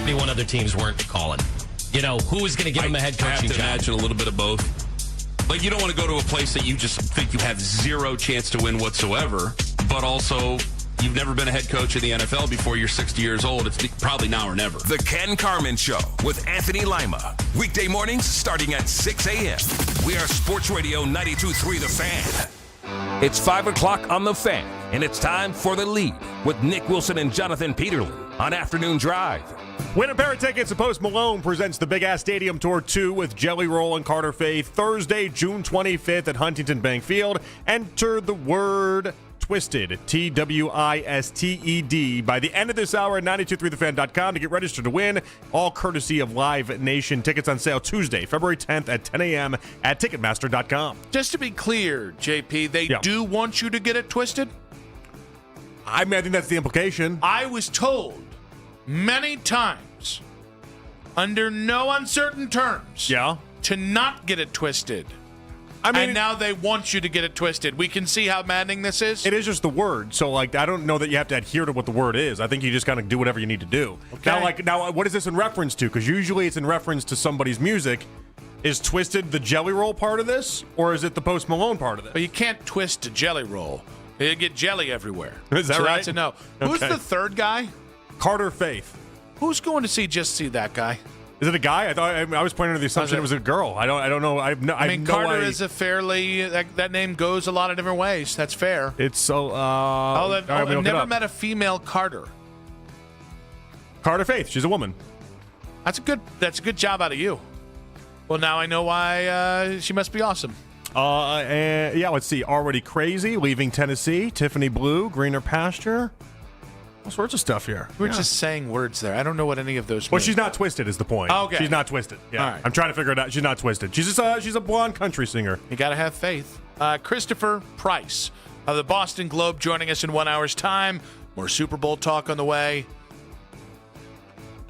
21 other teams weren't calling. You know, who is going to give him a head coaching job? I have to imagine a little bit of both. Like, you don't want to go to a place that you just think you have zero chance to win whatsoever, but also you've never been a head coach in the NFL before you're 60 years old. It's probably now or never. The Ken Carman Show with Anthony Lima. Weekday mornings starting at 6 a.m. We are Sports Radio 92.3 The Fan. It's 5 o'clock on The Fan, and it's time for The Lead with Nick Wilson and Jonathan Peterlin on Afternoon Drive. Win a pair of tickets to Post Malone presents the Big Ass Stadium Tour 2 with Jelly Roll and Carter Faith Thursday, June 25th at Huntington Bank Field. Enter the word TWISTED, TWISTED, by the end of this hour at 923thefan.com to get registered to win, all courtesy of Live Nation. Tickets on sale Tuesday, February 10th at 10 a.m. at Ticketmaster.com. Just to be clear, JP, they do want you to get it twisted? I mean, I think that's the implication. I was told many times, under no uncertain terms, to not get it twisted. I mean, and now they want you to get it twisted. We can see how maddening this is. It is just the word. So, like, I don't know that you have to adhere to what the word is. I think you just kind of do whatever you need to do. Okay. Now, what is this in reference to? Because usually it's in reference to somebody's music. Is Twisted the Jelly Roll part of this, or is it the Post Malone part of this? Well, you can't twist a Jelly Roll. You get jelly everywhere. Is that right? That's a no. Who's the third guy? Carter Faith. Who's going to see that guy? Is it a guy? I was pointing to the assumption it was a girl. I don't know. I mean, Carter is a fairly that name goes a lot of different ways. That's fair. It's so. I've never met a female Carter. Carter Faith. She's a woman. That's a good job out of you. Well, now I know why she must be awesome. Let's see. Already Crazy, Leaving Tennessee, Tiffany Blue, Greener Pasture. All sorts of stuff here. We're just saying words there. I don't know what any of those mean. Well, she's not twisted is the point. Oh, okay. She's not twisted. Yeah. All right. I'm trying to figure it out. She's not twisted. She's a blonde country singer. You got to have faith. Christopher Price of the Boston Globe joining us in 1 hour's time. More Super Bowl talk on the way.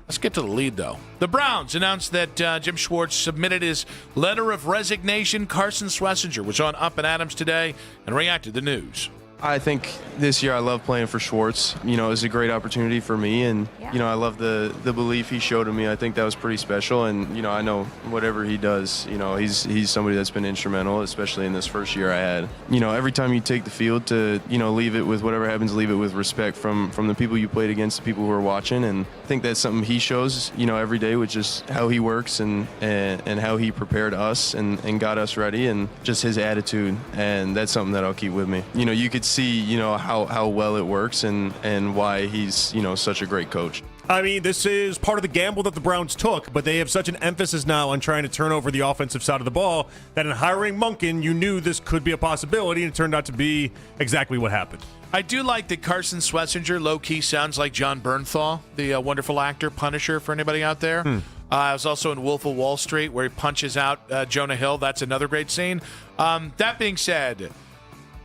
Let's get to the lead, though. The Browns announced that Jim Schwartz submitted his letter of resignation. Carson Sweatzinger was on Up and Adams today and reacted to the news. I think this year I love playing for Schwartz. You know, it was a great opportunity for me, and, you know, I love the belief he showed in me. I think that was pretty special, and, you know, I know whatever he does, you know, he's somebody that's been instrumental, especially in this first year I had. You know, every time you take the field to, you know, leave it with whatever happens, leave it with respect from the people you played against, the people who are watching, and I think that's something he shows, you know, every day with just how he works and how he prepared us and got us ready, and just his attitude, and that's something that I'll keep with me. You know, you could see, you know, how well it works and why he's, you know, such a great coach. I mean, this is part of the gamble that the Browns took, but they have such an emphasis now on trying to turn over the offensive side of the ball that in hiring Monken, you knew this could be a possibility, and it turned out to be exactly what happened. I do like that Carson Sweatzinger low-key sounds like John Bernthal, the wonderful actor, Punisher, for anybody out there. I was also in Wolf of Wall Street, where he punches out Jonah Hill. That's another great scene. That being said,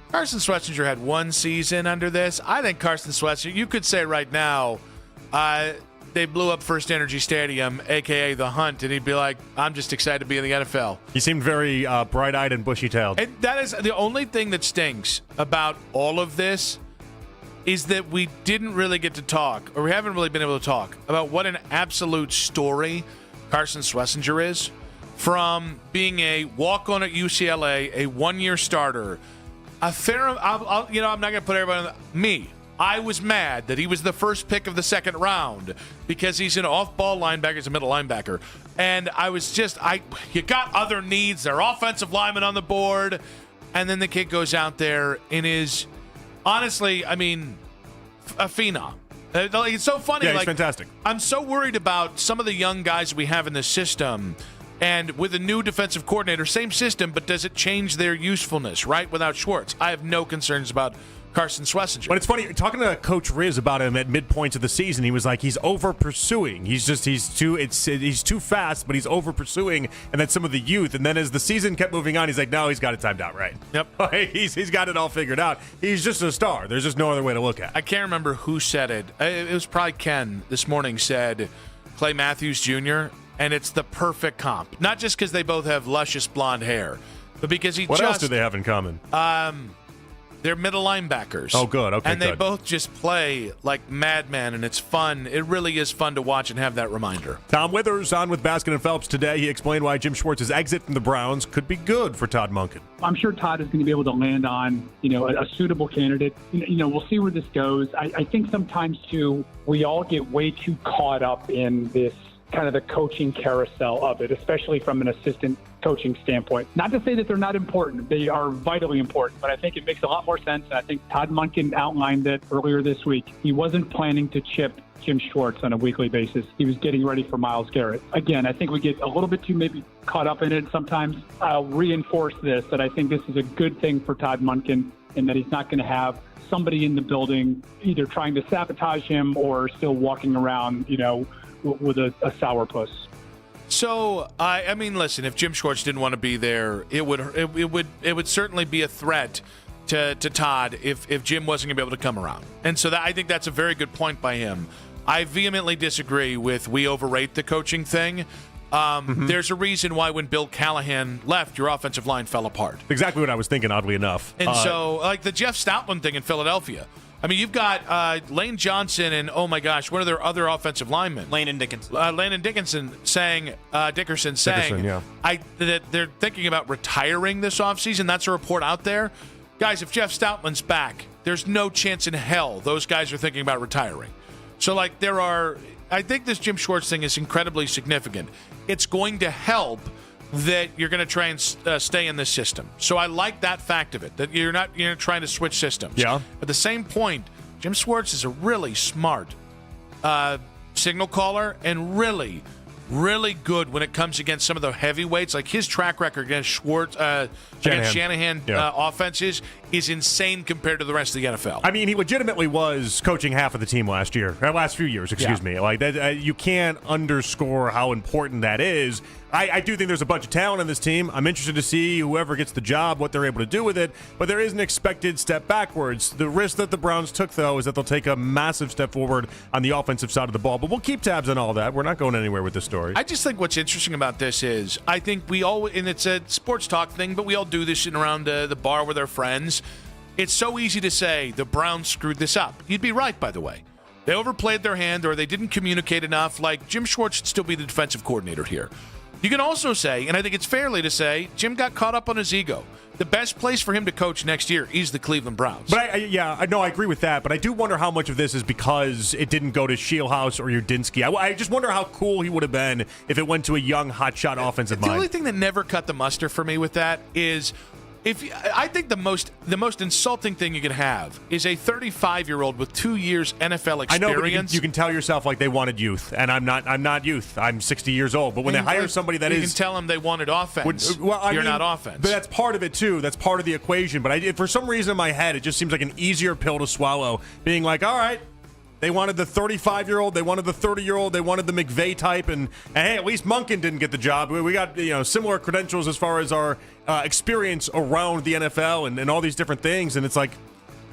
Carson Sweatzinger had one season under this. I think Carson Sweatzinger, you could say right now, they blew up First Energy Stadium, a.k.a. The Hunt, and he'd be like, I'm just excited to be in the NFL. He seemed very bright-eyed and bushy-tailed. And that is the only thing that stinks about all of this is that we didn't really get to talk, or we haven't really been able to talk, about what an absolute story Carson Sweatzinger is. From being a walk-on at UCLA, a one-year starter, I'm not going to put everybody on me. I was mad that he was the first pick of the second round because he's an off-ball linebacker, he's a middle linebacker. And I was just, you got other needs. There are offensive linemen on the board. And then the kid goes out there and is, honestly, I mean, a phenom. It's so funny. Yeah, he's fantastic. I'm so worried about some of the young guys we have in the system. And with a new defensive coordinator, same system, but does it change their usefulness, right, without Schwartz? I have no concerns about Carson Sweatzinger. But it's funny, talking to Coach Riz about him at midpoints of the season, he was like, he's over-pursuing. He's too fast, but he's over-pursuing, and then some of the youth. And then as the season kept moving on, he's like, no, he's got it timed out right. Yep. He's got it all figured out. He's just a star. There's just no other way to look at it. I can't remember who said it. It was probably Ken this morning said Clay Matthews Jr., and it's the perfect comp. Not just because they both have luscious blonde hair, but because What else do they have in common? They're middle linebackers. Oh, good. Okay, and they good. both just play like madmen, and it's fun. It really is fun to watch and have that reminder. Tom Withers on with Baskin and Phelps today. He explained why Jim Schwartz's exit from the Browns could be good for Todd Monken. I'm sure Todd is going to be able to land on, a suitable candidate. We'll see where this goes. I think sometimes, too, we all get way too caught up in this kind of the coaching carousel of it, especially from an assistant coaching standpoint. Not to say that they're not important. They are vitally important, but I think it makes a lot more sense. And I think Todd Monken outlined that earlier this week. He wasn't planning to chip Jim Schwartz on a weekly basis. He was getting ready for Myles Garrett. Again, I think we get a little bit too maybe caught up in it sometimes. I'll reinforce this, that I think this is a good thing for Todd Monken and that he's not going to have somebody in the building either trying to sabotage him or still walking around, with a sourpuss. So, I mean, listen, if Jim Schwartz didn't want to be there, it would certainly be a threat to Todd if Jim wasn't going to be able to come around. And so I think that's a very good point by him. I vehemently disagree with we overrate the coaching thing. There's a reason why when Bill Callahan left, your offensive line fell apart. Exactly what I was thinking, oddly enough. And so, like the Jeff Stoutland thing in Philadelphia. I mean, you've got Lane Johnson and, oh my gosh, what are their other offensive linemen? Lane and Dickinson. Dickerson saying that they're thinking about retiring this offseason. That's a report out there. Guys, if Jeff Stoutland's back, there's no chance in hell those guys are thinking about retiring. So, I think this Jim Schwartz thing is incredibly significant. It's going to help that you're going to try and stay in this system. So I like that fact of it, that you're not trying to switch systems. Yeah. At the same point, Jim Schwartz is a really smart signal caller and really, really good when it comes against some of the heavyweights. Like his track record against Shanahan offenses is insane compared to the rest of the NFL. I mean, he legitimately was coaching half of the team last few years, excuse me. Like that, you can't underscore how important that is. I do think there's a bunch of talent on this team. I'm interested to see whoever gets the job, what they're able to do with it. But there is an expected step backwards. The risk that the Browns took, though, is that they'll take a massive step forward on the offensive side of the ball. But we'll keep tabs on all that. We're not going anywhere with this story. I just think what's interesting about this is I think we all, and it's a sports talk thing, but we all do this sitting around the bar with our friends. It's so easy to say the Browns screwed this up. You'd be right, by the way. They overplayed their hand or they didn't communicate enough. Like Jim Schwartz should still be the defensive coordinator here. You can also say, and I think it's fairly to say, Jim got caught up on his ego. The best place for him to coach next year is the Cleveland Browns. But I agree with that. But I do wonder how much of this is because it didn't go to Shieldhouse or Udinsky. I just wonder how cool he would have been if it went to a young, hotshot offensive mind. The only thing that never cut the muster for me with that is I think the most insulting thing you can have is a 35-year-old with 2 years NFL experience. I know, but you can tell yourself like they wanted youth, and I'm not youth. I'm 60 years old. But when they hire somebody that you can tell them they wanted offense. You're not offense. But that's part of it too. That's part of the equation. But for some reason in my head, it just seems like an easier pill to swallow. Being like, all right. They wanted the 35-year-old. They wanted the 30-year-old. They wanted the McVay type. And hey, at least Monken didn't get the job. We got similar credentials as far as our experience around the NFL and all these different things. And it's like,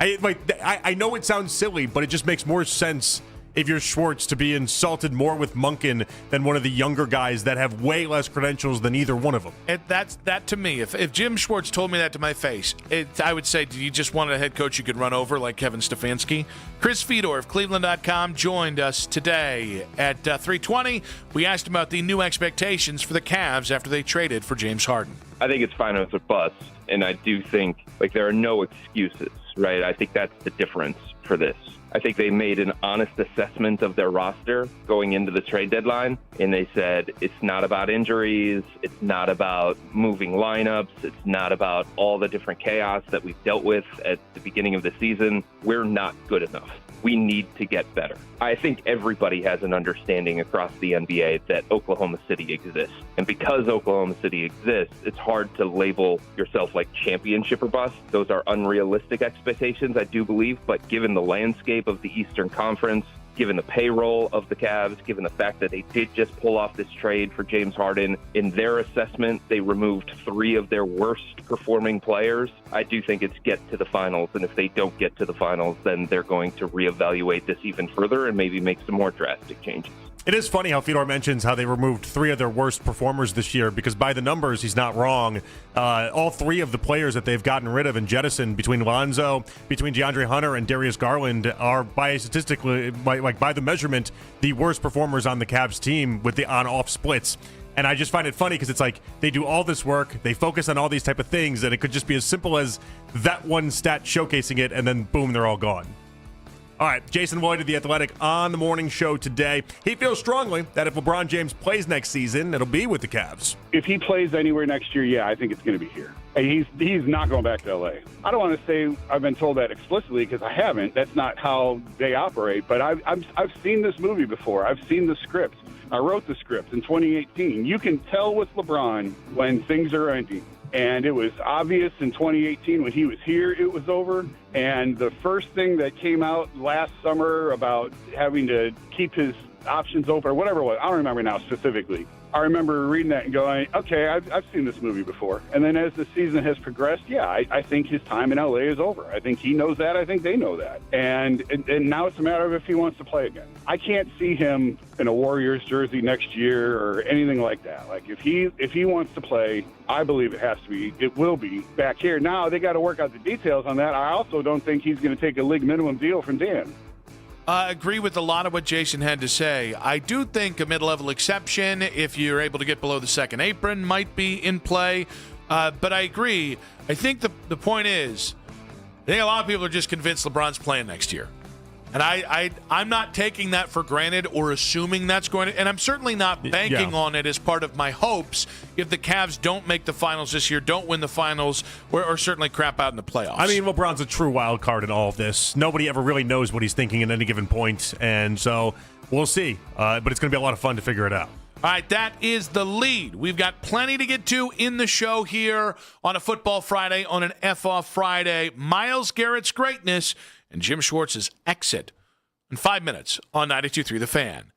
I know it sounds silly, but it just makes more sense if you're Schwartz to be insulted more with Monken than one of the younger guys that have way less credentials than either one of them. That to me, if Jim Schwartz told me that to my face, I would say, do you just want a head coach you could run over like Kevin Stefanski? Chris Fedor of Cleveland.com joined us today at 3:20. We asked him about the new expectations for the Cavs after they traded for James Harden. I think it's fine with a bust, and I do think there are no excuses, right? I think that's the difference for this. I think they made an honest assessment of their roster going into the trade deadline, and they said it's not about injuries, it's not about moving lineups, it's not about all the different chaos that we've dealt with at the beginning of the season. We're not good enough. We need to get better. I think everybody has an understanding across the NBA that Oklahoma City exists. And because Oklahoma City exists, it's hard to label yourself like championship or bust. Those are unrealistic expectations, I do believe. But given the landscape of the Eastern Conference, given the payroll of the Cavs, given the fact that they did just pull off this trade for James Harden. In their assessment, they removed 3 of their worst performing players. I do think it's get to the finals, and if they don't get to the finals, then they're going to reevaluate this even further and maybe make some more drastic changes. It is funny how Fedor mentions how they removed 3 of their worst performers this year, because by the numbers, he's not wrong. All 3 of the players that they've gotten rid of and jettisoned, between Lonzo, between DeAndre Hunter, and Darius Garland, are by the measurement, the worst performers on the Cavs team with the on-off splits. And I just find it funny because it's like they do all this work, they focus on all these type of things, and it could just be as simple as that one stat showcasing it, and then boom, they're all gone. All right, Jason Lloyd of The Athletic on the morning show today. He feels strongly that if LeBron James plays next season, it'll be with the Cavs. If he plays anywhere next year, yeah, I think it's going to be here. And he's not going back to L.A. I don't want to say I've been told that explicitly because I haven't. That's not how they operate. But I've seen this movie before. I've seen the script. I wrote the script in 2018. You can tell with LeBron when things are ending. And it was obvious in 2018 when he was here, it was over. And the first thing that came out last summer about having to keep his options open or whatever it was, I don't remember now specifically. I remember reading that and going, okay, I've seen this movie before. And then as the season has progressed, yeah, I think his time in L.A. is over. I think he knows that. I think they know that. And now it's a matter of if he wants to play again. I can't see him in a Warriors jersey next year or anything like that. Like if he wants to play, I believe it will be back here. Now they got to work out the details on that. I also don't think he's going to take a league minimum deal from Dan. I agree with a lot of what Jason had to say. I do think a mid-level exception, if you're able to get below the second apron, might be in play. But I agree. I think the point is, I think a lot of people are just convinced LeBron's playing next year. And I'm not taking that for granted or assuming that's going to – and I'm certainly not banking on it as part of my hopes if the Cavs don't make the finals this year, don't win the finals, or certainly crap out in the playoffs. I mean, LeBron's a true wild card in all of this. Nobody ever really knows what he's thinking at any given point, and so we'll see. But it's going to be a lot of fun to figure it out. All right, that is the lead. We've got plenty to get to in the show here on a Football Friday, on an F-Off Friday. Myles Garrett's greatness and Jim Schwartz's exit in 5 minutes on 92.3 The Fan.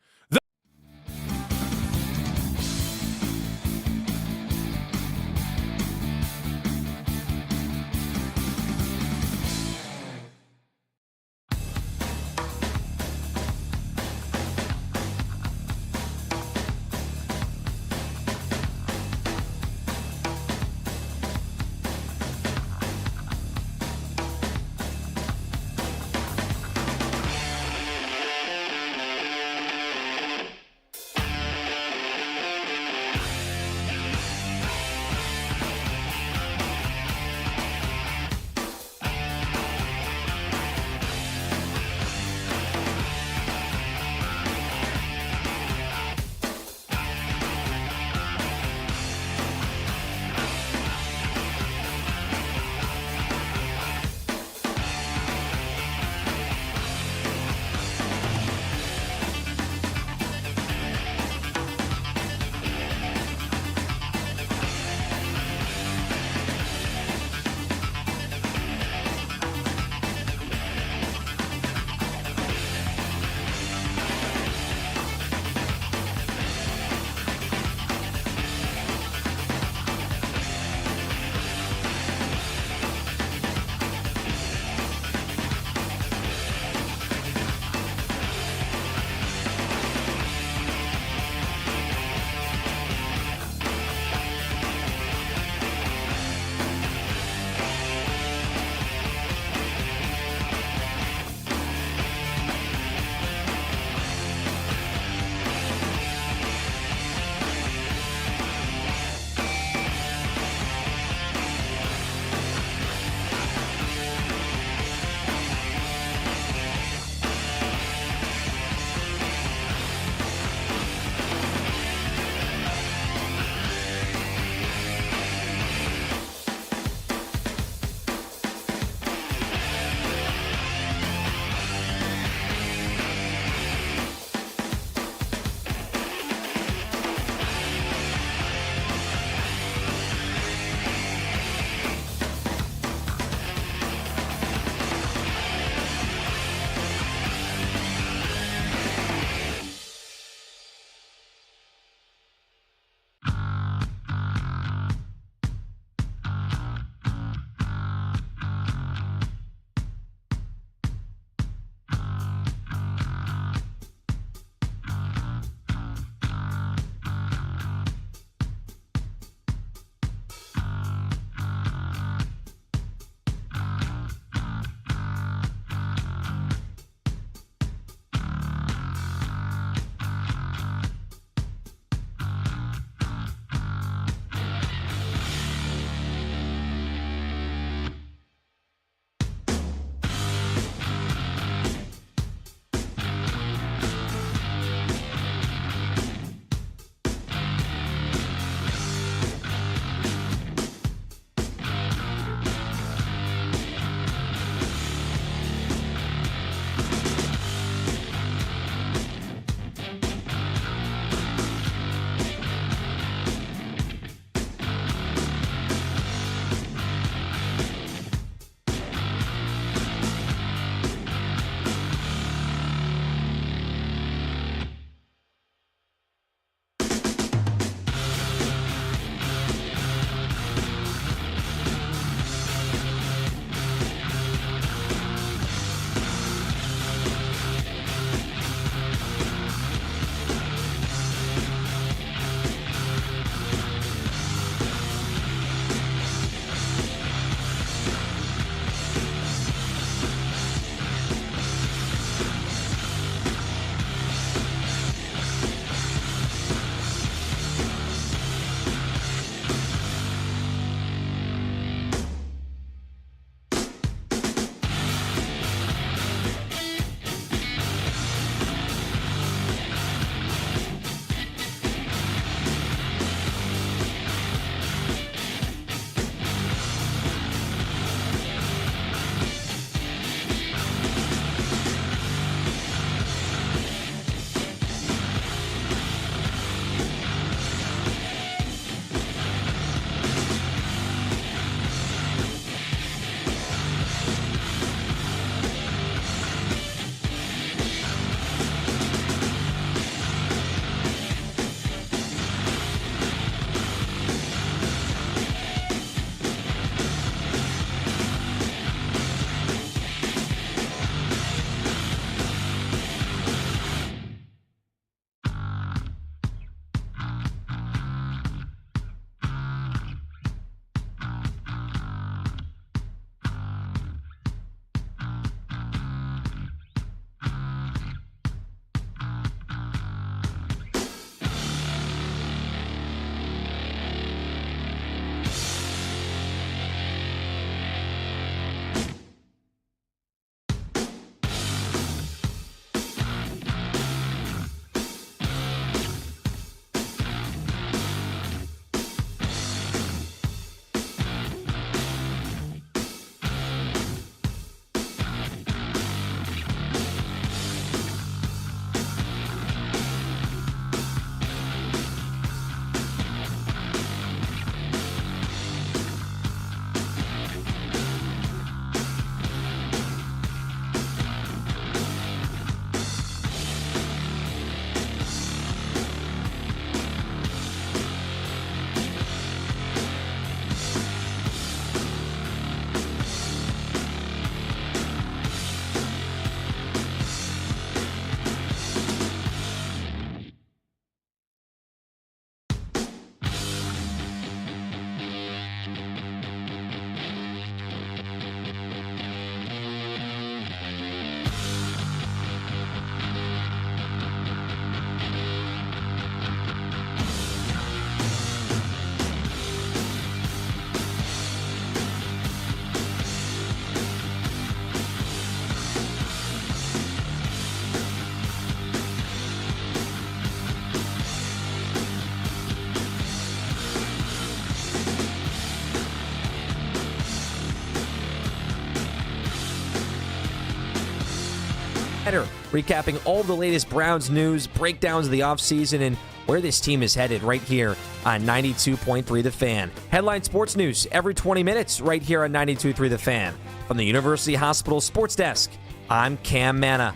recapping all the latest Browns news, breakdowns of the offseason, and where this team is headed right here on 92.3 The Fan. Headline sports news every 20 minutes right here on 92.3 The Fan. From the University Hospital Sports Desk, I'm Cam Manna.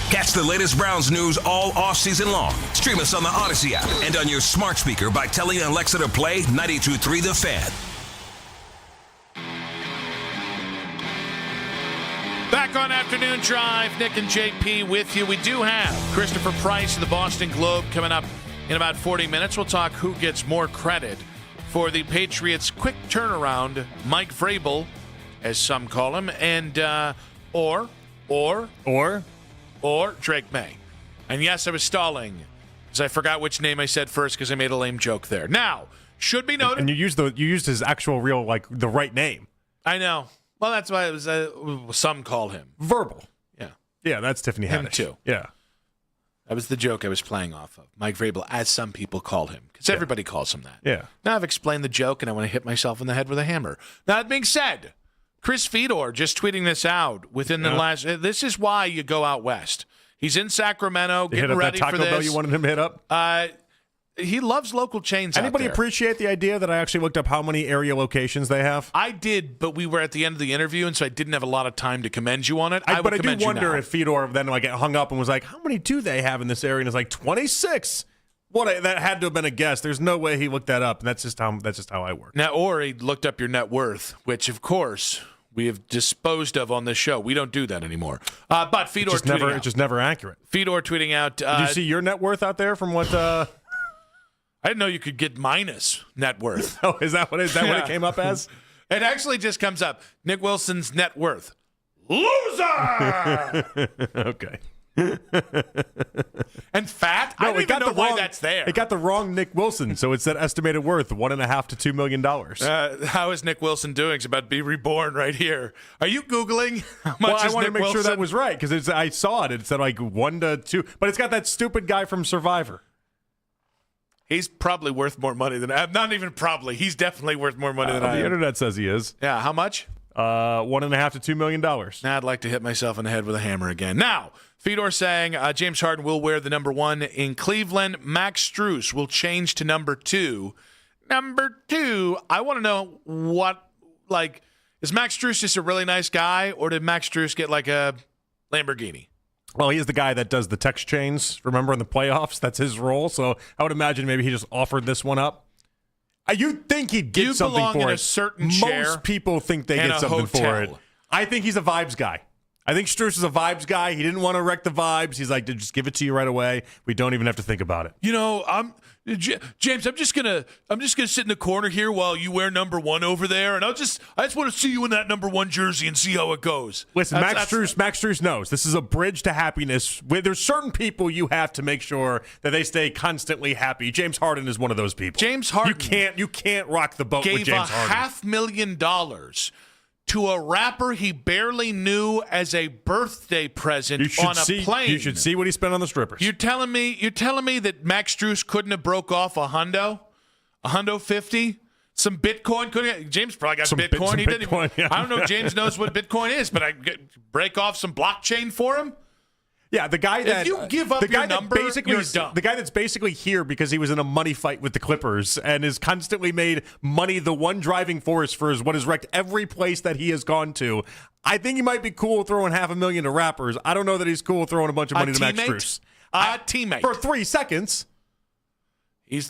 Catch the latest Browns news all offseason long. Stream us on the Odyssey app and on your smart speaker by telling Alexa to play 92.3 The Fan. Back on Afternoon Drive, Nick and JP with you. We do have Christopher Price of the Boston Globe coming up in about 40 minutes. We'll talk who gets more credit for the Patriots' quick turnaround, Mike Vrabel, as some call him, and or Drake May. And yes, I was stalling because I forgot which name I said first because I made a lame joke there. Now, should be noted. And you used his actual real, like, the right name. I know. Well, that's why it was. Some call him Verbal. Yeah. Yeah, that's Tiffany Haddish. Him too. Yeah. That was the joke I was playing off of. Mike Vrabel, as some people call him, because everybody calls him that. Yeah. Now I've explained the joke, and I want to hit myself in the head with a hammer. Now, that being said, Chris Fedor just tweeting this out within the last. This is why you go out west. He's in Sacramento, getting ready for this. Hit up that Taco Bell you wanted him to hit up? He loves local chains. Anybody out there. appreciate the idea that I actually looked up how many area locations they have? I did, but we were at the end of the interview, and so I didn't have a lot of time to commend you on it. But I do wonder if Fedor then hung up and was like, how many do they have in this area? And it's like 26. That had to have been a guess. There's no way he looked that up, and that's just how I work. Now, or he looked up your net worth, which, of course, we have disposed of on this show. We don't do that anymore. But Fedor it's just never accurate. Fedor tweeting out. Did you see your net worth out there from what? I didn't know you could get minus net worth. Oh, is that what it came up as? It actually just comes up. Nick Wilson's net worth. Loser! Okay. And fat? I don't even know why that's there. It got the wrong Nick Wilson, so it said estimated worth $1.5 to $2 million. How is Nick Wilson doing? He's about to be reborn right here. Are you Googling how much I want to make sure that was right, because I saw it. It said like 1 to 2. But it's got that stupid guy from Survivor. He's probably worth more money than I. Not even probably. He's definitely worth more money than I am. The internet says he is. Yeah, how much? $1.5 to $2 million. Now I'd like to hit myself in the head with a hammer again. Now, Fedor saying James Harden will wear the number 1 in Cleveland. Max Strus will change to number 2. Number 2, I want to know is Max Strus just a really nice guy, or did Max Strus get like a Lamborghini? Well, he is the guy that does the text chains, remember, in the playoffs? That's his role. So I would imagine maybe he just offered this one up. You'd think he'd get something for it. In a certain chair. Most people think they get something for it. I think he's a vibes guy. I think Strus is a vibes guy. He didn't want to wreck the vibes. He's like, just give it to you right away. We don't even have to think about it. James, I'm just gonna sit in the corner here while you wear number 1 over there, and I just want to see you in that number 1 jersey and see how it goes. Listen, Max Strus knows this is a bridge to happiness. There's certain people you have to make sure that they stay constantly happy. James Harden is one of those people. James Harden, you can't rock the boat with James Harden. Gave $500,000 to a rapper he barely knew as a birthday present on a plane. You should see what he spent on the strippers. You're telling me that Max Strus couldn't have broke off a hundo 50, some Bitcoin? James probably got Bitcoin. He didn't. Yeah. I don't know if James knows what Bitcoin is, but I break off some blockchain for him. Yeah, the guy that if you give up your number, you're dumb. The guy that's basically here because he was in a money fight with the Clippers and has constantly made money the one driving force for what has wrecked every place that he has gone to. I think he might be cool throwing $500,000 to rappers. I don't know that he's cool throwing a bunch of money to Max Strus. A teammate. For 3 seconds. He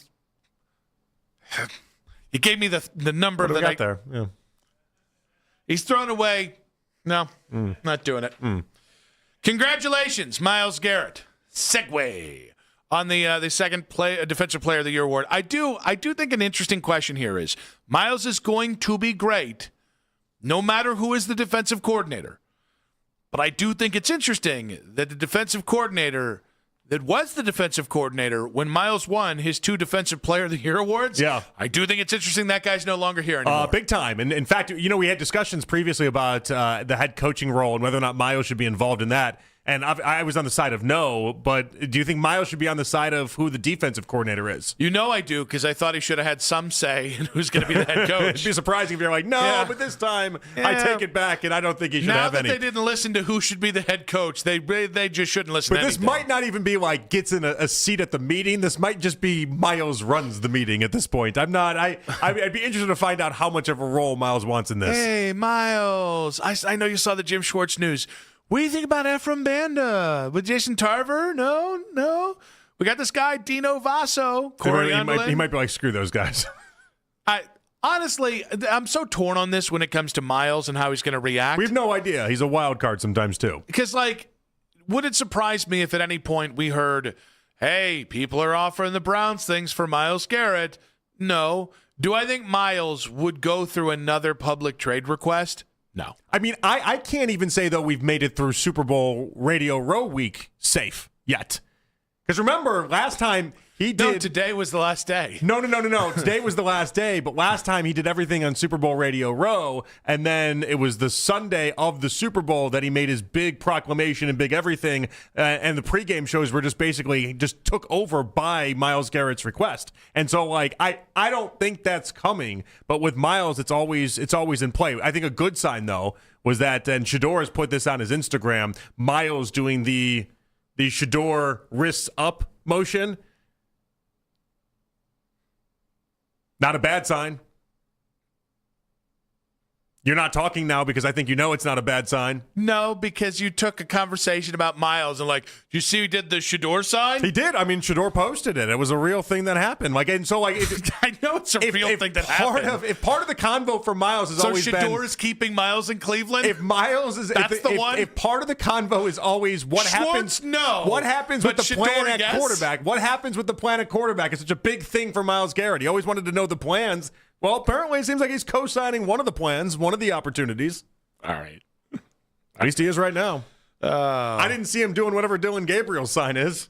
gave me the number that I got there. Yeah. He's thrown away. No, not doing it. Congratulations, Myles Garrett. Segue on the second Defensive Player of the Year award. I do think an interesting question here is Myles is going to be great no matter who is the defensive coordinator. But I do think it's interesting that the defensive coordinator that was the defensive coordinator when Myles won his 2 Defensive Player of the Year awards. Yeah. I do think it's interesting that guy's no longer here anymore. Big time. And in fact, we had discussions previously about the head coaching role and whether or not Myles should be involved in that. And I was on the side of no, but do you think Miles should be on the side of who the defensive coordinator is? You know I do, because I thought he should have had some say in who's going to be the head coach. It'd be surprising if you're like, no, but this time I take it back, and I don't think he should have any. Now that they didn't listen to who should be the head coach, they just shouldn't listen to But this anything. might not even be like gets in a seat at the meeting. This might just be Miles runs the meeting at this point. I'd be interested to find out how much of a role Miles wants in this. Hey, Miles, I know you saw the Jim Schwartz news. What do you think about Ephraim Banda with Jason Tarver? No. We got this guy, Dino Vaso. He might be like, screw those guys. Honestly, I'm so torn on this when it comes to Miles and how he's going to react. We have no idea. He's a wild card sometimes, too. Because, would it surprise me if at any point we heard, hey, people are offering the Browns things for Myles Garrett? No. Do I think Miles would go through another public trade request? No. I mean, I can't even say, though, we've made it through Super Bowl Radio Row Week safe yet. Because remember, last time he did... No, today was the last day. No. Today was the last day, but last time he did everything on Super Bowl Radio Row, and then it was the Sunday of the Super Bowl that he made his big proclamation and big everything, and the pregame shows were just basically just took over by Myles Garrett's request. And so, I don't think that's coming, but with Myles, it's always in play. I think a good sign, though, was that, and Shador has put this on his Instagram, Myles doing the Shador wrists up motion. Not a bad sign. You're not talking now because I think you know it's not a bad sign. No, because you took a conversation about Miles and you see who did the Shador sign? He did. I mean, Shador posted it. It was a real thing that happened. I know it's a real thing that happened. If part of the convo for Miles has always been... So Shador is keeping Miles in Cleveland? If Miles is... That's the one? If part of the convo is always what Schwartz, happens... no. What happens with the Shador, plan at yes. quarterback? What happens with the plan at quarterback? It's such a big thing for Myles Garrett. He always wanted to know the plans. Well, apparently it seems like he's co-signing one of the plans, one of the opportunities. All right. At least he is right now. I didn't see him doing whatever Dylan Gabriel's sign is.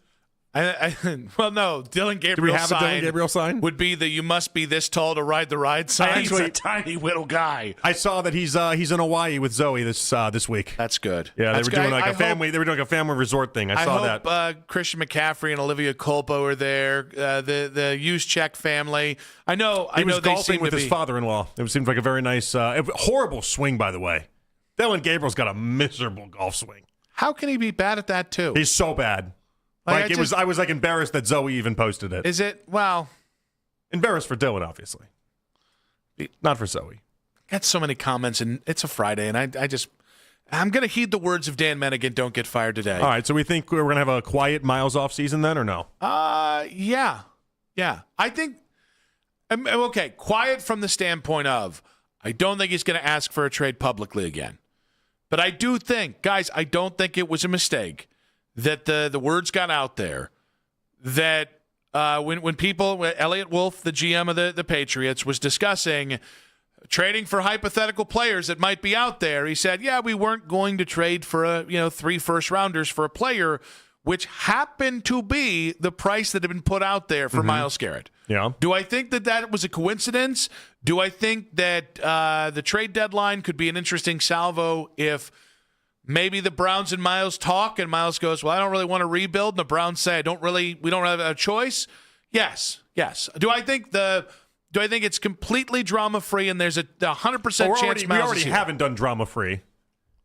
Well, no. Dylan Gabriel's Do we have a Dylan Gabriel sign? Would be the "you must be this tall to ride the ride" sign. He's a tiny little guy. I saw that he's in Hawaii with Zoe this week. That's good. Yeah, That's they were doing good. a family. They were doing a family resort thing. I saw that. Christian McCaffrey and Olivia Culpo are there. The Juszczyk family. I know. He was they golfing with his father-in-law. It seemed like a very nice, horrible swing, by the way. Dylan Gabriel's got a miserable golf swing. How can he be bad at that too? He's so bad. I was embarrassed that Zoe even posted it. Is it? Well, embarrassed for Dylan, obviously. Not for Zoe. Got so many comments, and it's a Friday, and I'm going to heed the words of Dan Mennigan. Don't get fired today. All right, so we think we're going to have a quiet Miles off season then, or no? Yeah. I think. Okay, quiet from the standpoint of I don't think he's going to ask for a trade publicly again, but I do think, guys, I don't think it was a mistake that the words got out there that when Elliot Wolf, the GM of the Patriots, was discussing trading for hypothetical players that might be out there, he said, yeah, we weren't going to trade for 3 first-rounders for a player, which happened to be the price that had been put out there for Myles Garrett. Yeah. Do I think that was a coincidence? Do I think that the trade deadline could be an interesting salvo if maybe the Browns and Myles talk and Myles goes, well, I don't really want to rebuild, and the Browns say, we don't have a choice? Yes. Do I think it's completely drama-free and there's a 100% chance we already haven't done drama-free?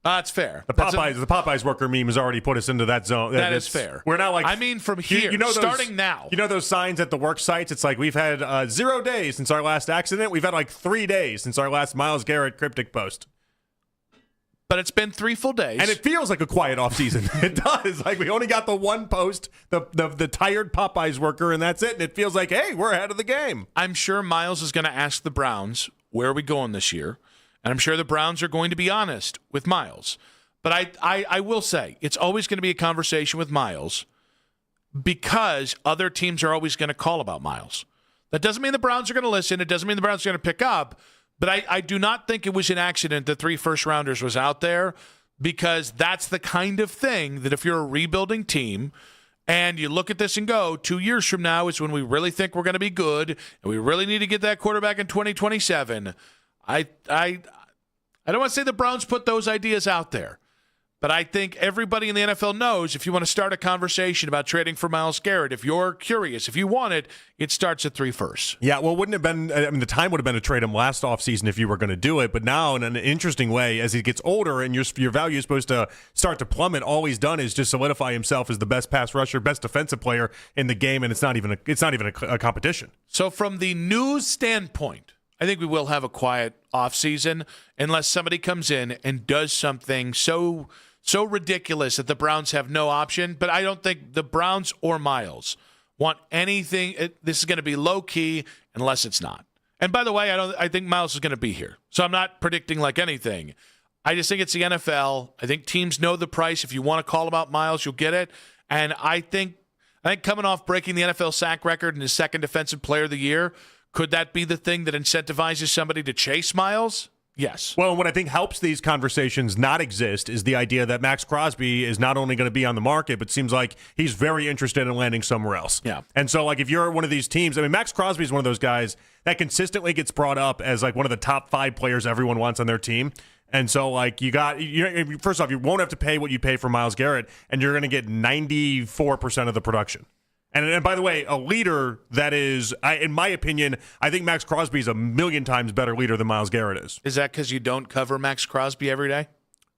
That's fair. The Popeyes worker meme has already put us into that zone. That is fair. We're now from here, starting now. You know those signs at the work sites? It's like we've had 0 days since our last accident. We've had 3 days since our last Myles Garrett cryptic post. But it's been 3 full days. And it feels like a quiet offseason. It does. We only got the one post, the tired Popeyes worker, and that's it. And it feels like, hey, we're ahead of the game. I'm sure Myles is going to ask the Browns, where are we going this year? And I'm sure the Browns are going to be honest with Myles. But I will say, it's always going to be a conversation with Myles because other teams are always going to call about Myles. That doesn't mean the Browns are going to listen. It doesn't mean the Browns are going to pick up. But I do not think it was an accident that 3 first-rounders was out there, because that's the kind of thing that if you're a rebuilding team and you look at this and go, 2 years from now is when we really think we're going to be good and we really need to get that quarterback in 2027. I don't want to say the Browns put those ideas out there, But I think everybody in the NFL knows if you want to start a conversation about trading for Myles Garrett, if you're curious, if you want it, it starts at 3 firsts. Yeah, well, wouldn't it have been, I mean, the time would have been to trade him last offseason if you were going to do it. But now, in an interesting way, as he gets older and your value is supposed to start to plummet, all he's done is just solidify himself as the best pass rusher, best defensive player in the game, and it's not even a competition. So from the news standpoint, I think we will have a quiet offseason unless somebody comes in and does something so ridiculous that the Browns have no option. But I don't think the Browns or Myles want anything. This is going to be low-key unless it's not. And by the way, I think Myles is going to be here. So I'm not predicting like anything. I just think it's the NFL. I think teams know the price. If you want to call about Myles, you'll get it. And I think coming off breaking the NFL sack record and his second Defensive Player of the Year, could that be the thing that incentivizes somebody to chase Myles? Yes. Well, what I think helps these conversations not exist is the idea that Max Crosby is not only going to be on the market, but seems like he's very interested in landing somewhere else. Yeah. And so, like, if you're one of these teams, I mean, Max Crosby is one of those guys that consistently gets brought up as, like, one of the top 5 players everyone wants on their team. And so, like, first off, you won't have to pay what you pay for Myles Garrett, and you're going to get 94% of the production. And by the way, a leader that is, in my opinion, I think Max Crosby is a million times better leader than Myles Garrett is. Is that because you don't cover Max Crosby every day?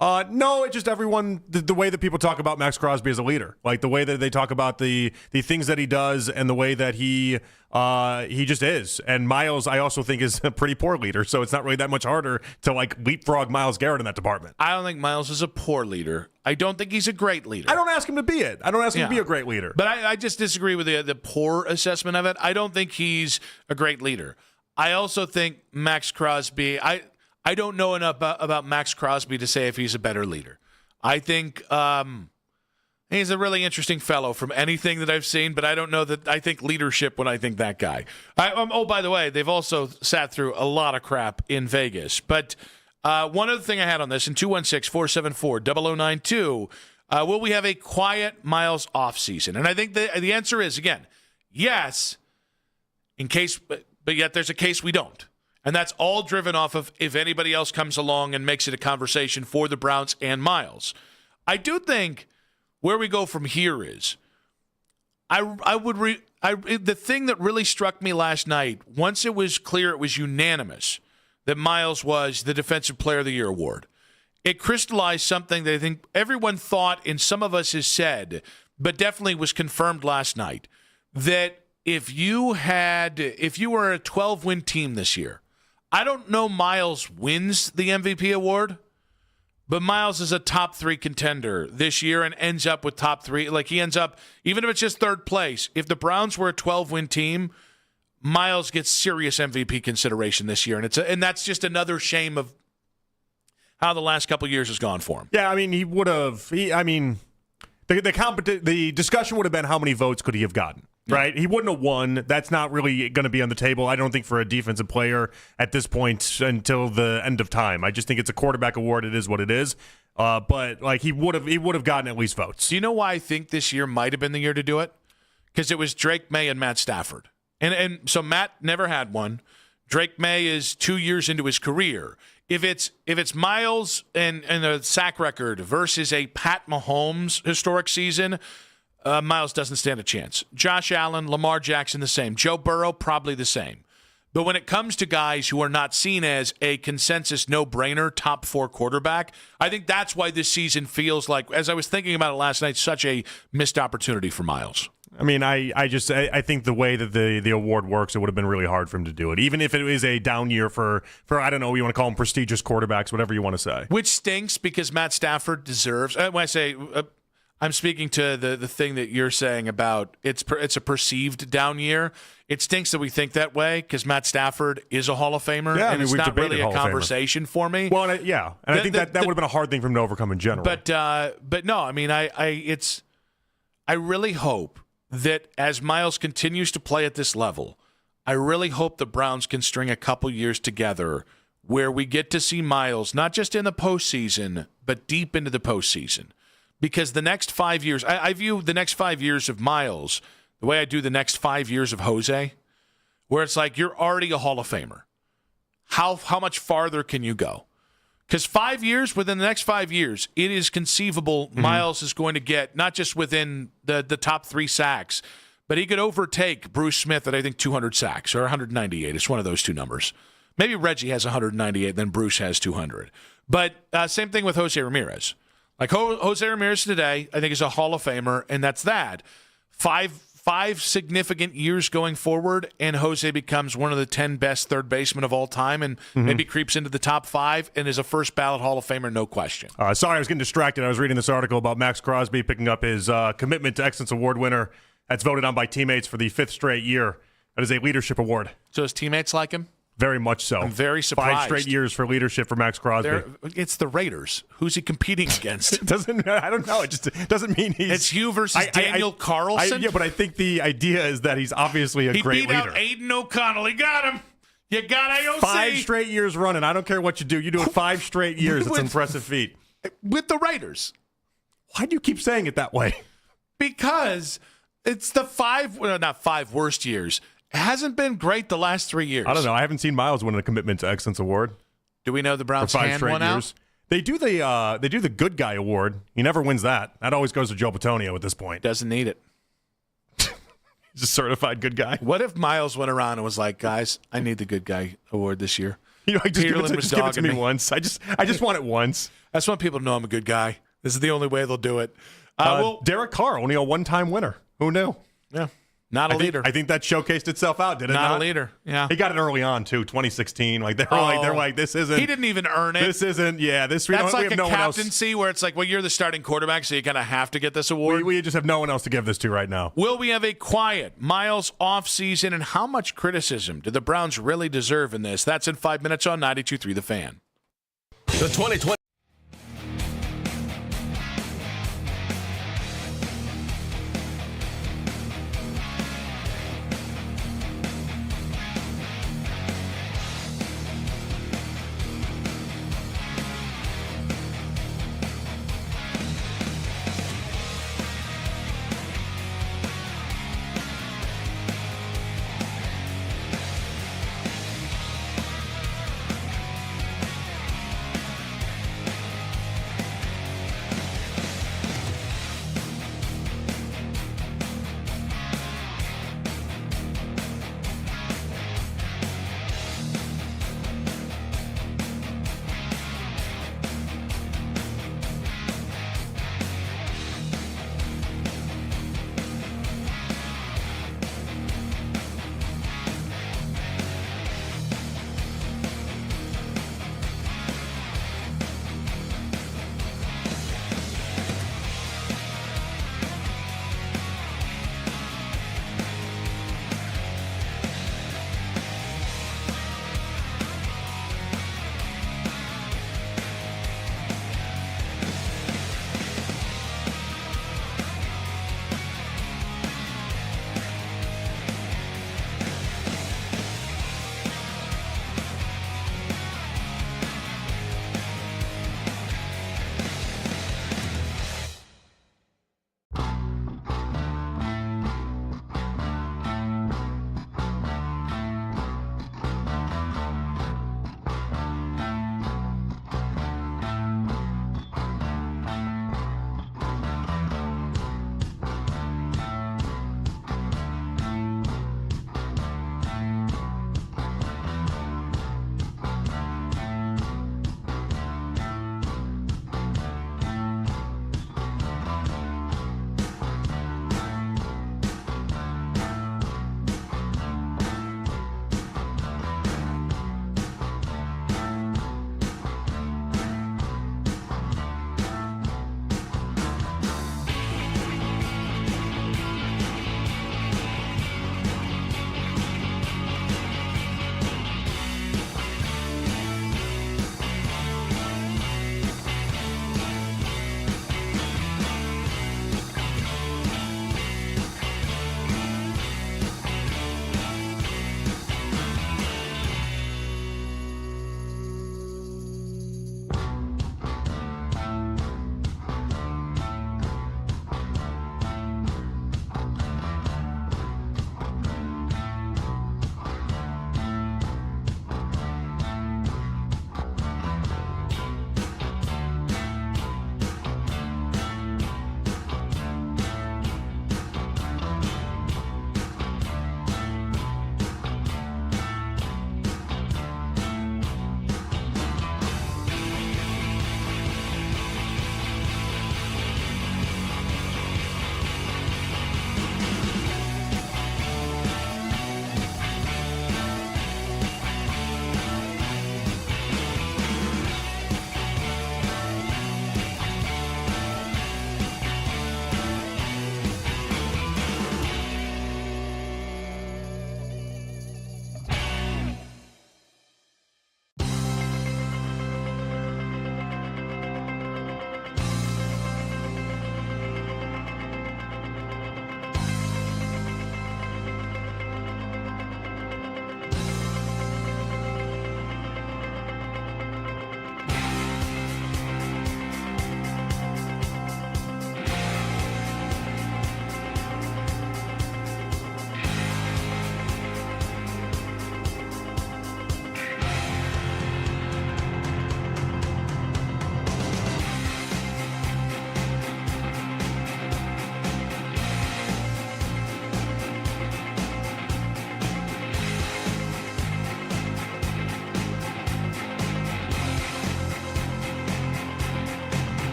No, it's just everyone, the way that people talk about Max Crosby as a leader, like the way that they talk about the things that he does and the way that he just is. And Myles, I also think, is a pretty poor leader, so it's not really that much harder to like leapfrog Myles Garrett in that department. I don't think Myles is a poor leader. I don't think he's a great leader. I don't ask him to be it. I don't ask him to be a great leader. But I just disagree with the poor assessment of it. I don't think he's a great leader. I also think Max Crosby, I don't know enough about Max Crosby to say if he's a better leader. I think he's a really interesting fellow from anything that I've seen, but I don't know that I think leadership when I think that guy. By the way, they've also sat through a lot of crap in Vegas. But one other thing I had on this, in 216-474-0092, will we have a quiet Myles offseason? And I think the answer is, again, yes, but yet there's a case we don't. And that's all driven off of if anybody else comes along and makes it a conversation for the Browns and Myles. I do think where we go from here is the thing that really struck me last night, once it was clear, it was unanimous that Myles was the Defensive Player of the Year award. It crystallized something that I think everyone thought and some of us has said, but definitely was confirmed last night, that if you were a 12-win team this year, I don't know Myles wins the MVP award, but Myles is a top 3 contender this year and ends up with top 3. Like, he ends up, even if it's just third place, if the Browns were a 12-win team, Myles gets serious MVP consideration this year. And that's just another shame of how the last couple of years has gone for him. Yeah, I mean, he would have, the discussion would have been how many votes could he have gotten. Right? He wouldn't have won. That's not really going to be on the table, I don't think, for a defensive player at this point until the end of time. I just think it's a quarterback award. It is what it is. But like he would have gotten at least votes. Do you know why I think this year might have been the year to do it? Because it was Drake May and Matt Stafford. And so Matt never had one. Drake May is 2 years into his career. If it's Myles and a sack record versus a Pat Mahomes historic season, Myles doesn't stand a chance. Josh Allen, Lamar Jackson, the same. Joe Burrow, probably the same. But when it comes to guys who are not seen as a consensus no-brainer top 4 quarterback, I think that's why this season feels like, as I was thinking about it last night, such a missed opportunity for Myles. I mean, I think the way that the award works, it would have been really hard for him to do it, even if it is a down year for I don't know, you want to call them prestigious quarterbacks, whatever you want to say. Which stinks because Matt Stafford deserves, when I say I'm speaking to the thing that you're saying about it's a perceived down year. It stinks that we think that way because Matt Stafford is a Hall of Famer, and it's not really a conversation for me. Well, I think that would have been a hard thing for him to overcome in general. But no, I mean, I really hope that as Myles continues to play at this level, I really hope the Browns can string a couple years together where we get to see Myles not just in the postseason, but deep into the postseason. Because the next 5 years, I view the next 5 years of Myles the way I do the next 5 years of Jose, where it's like you're already a Hall of Famer. How much farther can you go? Because 5 years, within the next 5 years, it is conceivable Miles is going to get not just within the top 3 sacks, but he could overtake Bruce Smith at, I think, 200 sacks or 198. It's one of those two numbers. Maybe Reggie has 198, then Bruce has 200. But same thing with Jose Ramirez. Like Jose Ramirez today, I think is a Hall of Famer, and that's that. Five significant years going forward, and Jose becomes one of the 10 best third basemen of all time, and maybe creeps into the top 5 and is a first ballot Hall of Famer, no question. Sorry, I was getting distracted. I was reading this article about Max Crosby picking up his Commitment to Excellence Award winner. That's voted on by teammates for the 5th straight year. That is a leadership award. So his teammates like him? Very much so. I'm very surprised. 5 straight years for leadership for Max Crosby. It's the Raiders. Who's he competing against? I don't know. It just doesn't mean he's... It's you versus Daniel Carlson? Yeah, but I think the idea is that he's obviously a great leader. He beat out Aiden O'Connell. He got him. You got AOC. 5 straight years running. I don't care what you do. You do it 5 straight years. It's an impressive feat. With the Raiders. Why do you keep saying it that way? Because it's the 5 worst years. It hasn't been great the last 3 years. I don't know. I haven't seen Miles win a Commitment to Excellence Award. Do we know the Browns' for 5 hand straight one years? Out? They do the Good Guy Award. He never wins that. That always goes to Joe Bitonio at this point. Doesn't need it. He's a certified good guy. What if Miles went around and was like, guys, I need the Good Guy Award this year? You know, just give it to me once. I just want it once. I just want people to know I'm a good guy. This is the only way they'll do it. Derek Carr, only a one-time winner. Who knew? Yeah. Not a leader. I think that showcased itself out, did it not? Not a leader. Yeah. He got it early on too, 2016. They're like, this isn't. He didn't even earn it. This isn't. Yeah, this. That's like we have a no captaincy where it's like, well, you're the starting quarterback, so you kind of have to get this award. We just have no one else to give this to right now. Will we have a quiet Miles offseason, and how much criticism do the Browns really deserve in this? That's in 5 minutes on 92.3 The Fan. The 2020.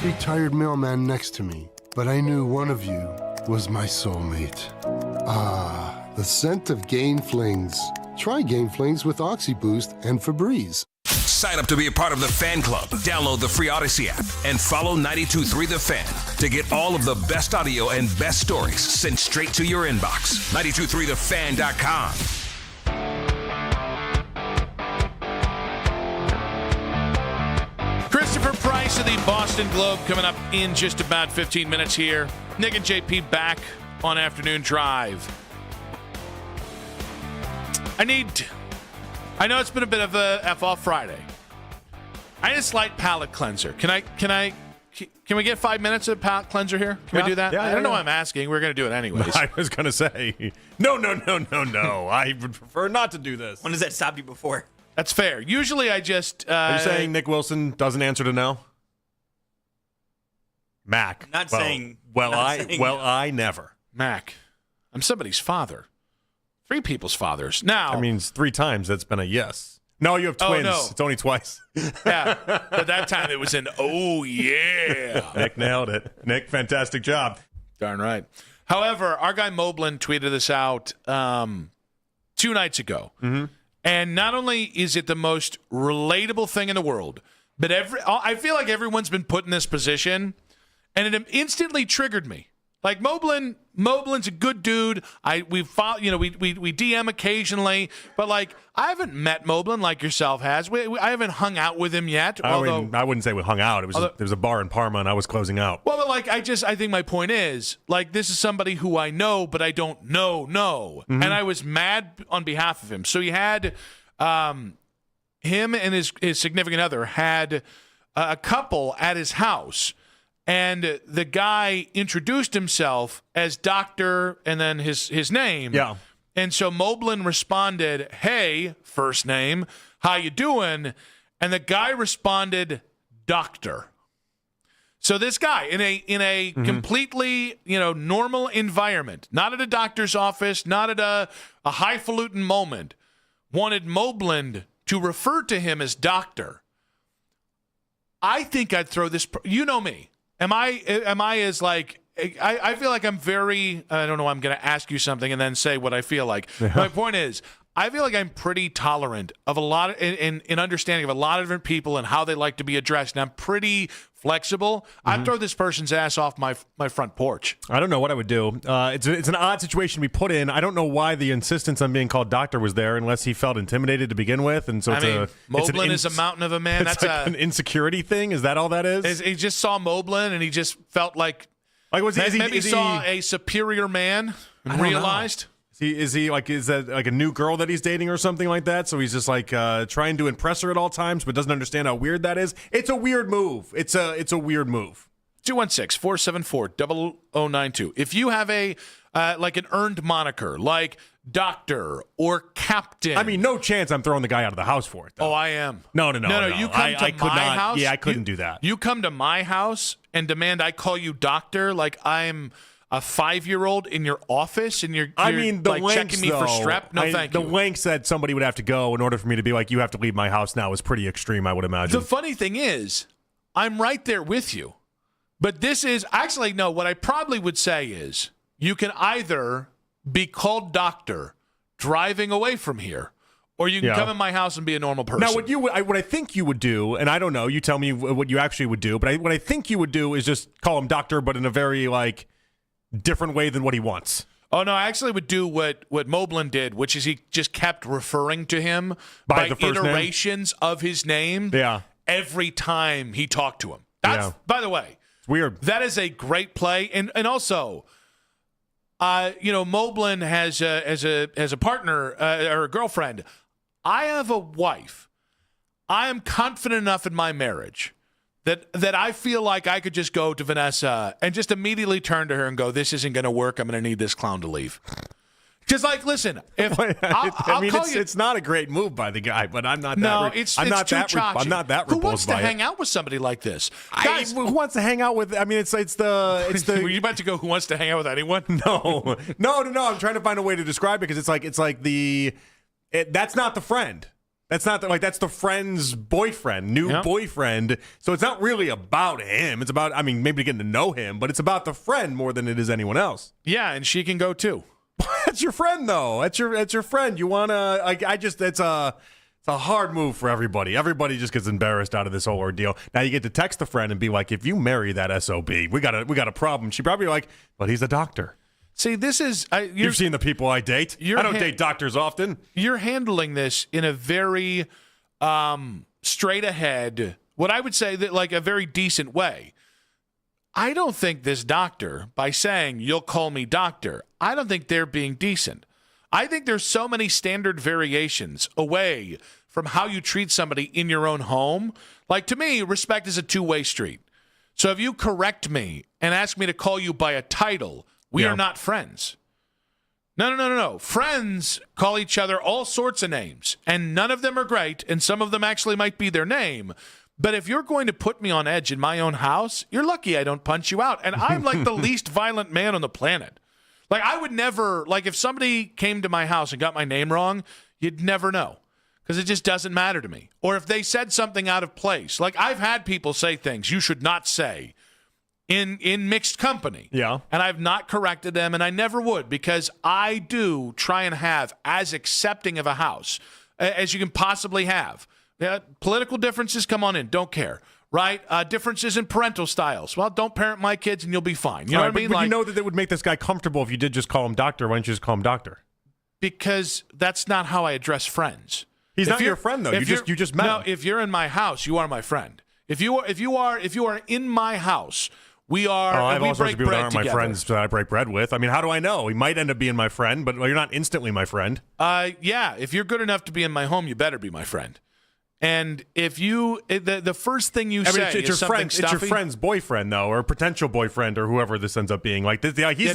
retired mailman next to me, but I knew one of you was my soulmate. Ah, the scent of Gain Flings. Try Gain Flings with OxyBoost and Febreze. Sign up to be a part of the fan club. Download the free Odyssey app and follow 92.3 The Fan to get all of the best audio and best stories sent straight to your inbox. 92.3thefan.com. Christopher Price of the Boston Globe coming up in just about 15 minutes here. Nick and JP back on Afternoon Drive. I know it's been a bit of a F-off Friday. I need a slight palate cleanser. Can we get 5 minutes of palate cleanser here? Can we do that? I don't know why I'm asking. We're going to do it anyways. I was going to say, no. I would prefer not to do this. When does that stop you before? That's fair. Usually I just... Are you saying Nick Wilson doesn't answer to no? Mac. I never. Mac, I'm somebody's father. 3 people's fathers. Now... That means 3 times that's been a yes. No, you have twins. No. It's only twice. Yeah, but that time it was an oh, yeah. Nick nailed it. Nick, fantastic job. Darn right. However, our guy Moblin tweeted this out 2 nights ago. Mm-hmm. And not only is it the most relatable thing in the world, but I feel like everyone's been put in this position, and it instantly triggered me. Like Moblin's a good dude. We DM occasionally, but like I haven't met Moblin like yourself has. I haven't hung out with him yet. I wouldn't say we hung out. There was a bar in Parma, and I was closing out. Well, but like I think my point is like this is somebody who I know, but I don't know. Mm-hmm. And I was mad on behalf of him. So he had him and his significant other had a couple at his house. And the guy introduced himself as Doctor and then his name. Yeah. And so Moblin responded, "Hey, first name, how you doing?" And the guy responded, "Doctor." So this guy in a completely, normal environment, not at a doctor's office, not at a highfalutin moment, wanted Moblin to refer to him as Doctor. I think I'd throw this, you know me. Am I as like, I feel like I'm very, I don't know, I'm going to ask you something and then say what I feel like. Yeah. My point is, I feel like I'm pretty tolerant of a lot of, in understanding of a lot of different people and how they like to be addressed. And I'm pretty flexible. I'd throw this person's ass off my front porch. I don't know what I would do. It's an odd situation we put in. I don't know why the insistence on being called doctor was there, unless he felt intimidated to begin with, and so Moblin is a mountain of a man. That's like an insecurity thing. Is that all that is? He just saw Moblin and he just felt like maybe saw a superior man and realized. Is that like a new girl that he's dating or something like that? So he's just like trying to impress her at all times, but doesn't understand how weird that is. It's a weird move. It's a weird move. 216-474-0092. If you have a like an earned moniker, like Doctor or Captain. I mean, no chance I'm throwing the guy out of the house for it, though. Oh, I am. No. You come to my house. Yeah, I couldn't do that. You come to my house and demand I call you Doctor like I'm a 5-year-old in your office and you're the like lengths, checking me for strep? No, thank you. The lengths that somebody would have to go in order for me to be like, you have to leave my house now is pretty extreme, I would imagine. The funny thing is, I'm right there with you. But this is actually, no, what I probably would say is you can either be called Doctor driving away from here, or you can come in my house and be a normal person. Now, what I think you would do, and I don't know, you tell me what you actually would do, but what I think you would do is just call him Doctor, but in a very, different way than what he wants. Oh, no, I actually would do what Moblin did, which is he just kept referring to him by the first iterations of his name every time he talked to him. By the way, it's weird. That is a great play. And also, Moblin has a partner or a girlfriend. I have a wife. I am confident enough in my marriage that I feel like I could just go to Vanessa and just immediately turn to her and go, "This isn't going to work. I'm going to need this clown to leave." Just listen, if it's not a great move by the guy, but I'm not. It's too chachi. I'm not that. Who wants to hang out with somebody like this? Guys, who wants to hang out with? I mean, it's the. Were you about to go? Who wants to hang out with anyone? No. I'm trying to find a way to describe it because it's like that's not the friend. That's not that's the friend's boyfriend, new boyfriend. So it's not really about him. It's about, maybe getting to know him, but it's about the friend more than it is anyone else. Yeah, and she can go too. That's your friend, though. That's your friend. You want to, it's a hard move for everybody. Everybody just gets embarrassed out of this whole ordeal. Now you get to text the friend and be like, if you marry that SOB, we got a problem. She'd probably be like, but he's a doctor. See, this is... You've seen the people I date. I don't date doctors often. You're handling this in a very straight ahead, what I would say that like a very decent way. I don't think this doctor, by saying, you'll call me doctor, I don't think they're being decent. I think there's so many standard variations away from how you treat somebody in your own home. Like, to me, respect is a two-way street. So if you correct me and ask me to call you by a title... We are not friends. No. Friends call each other all sorts of names, and none of them are great, and some of them actually might be their name. But if you're going to put me on edge in my own house, you're lucky I don't punch you out. And I'm like the least violent man on the planet. Like, I would never, like, if somebody came to my house and got my name wrong, you'd never know, because it just doesn't matter to me. Or if they said something out of place. Like, I've had people say things you should not say in mixed company. Yeah. And I've not corrected them, and I never would, because I do try and have as accepting of a house as you can possibly have. Political differences, come on in, don't care. Right? Differences in parental styles. Well, don't parent my kids and you'll be fine. You know what I mean? But you know that it would make this guy comfortable if you did just call him doctor. Why don't you just call him doctor? Because that's not how I address friends. He's not your friend, though. You just met him. No, if you're in my house, you are my friend. If you are in my house, we are. I have we all sorts of break people that bread aren't together. my friends that I break bread with. I mean, how do I know? He might end up being my friend, but you're not instantly my friend. Yeah. If you're good enough to be in my home, you better be my friend. And if you, the first thing you say it's is something stuffy. It's your friend's boyfriend, though, or potential boyfriend, or whoever this ends up being. Like he's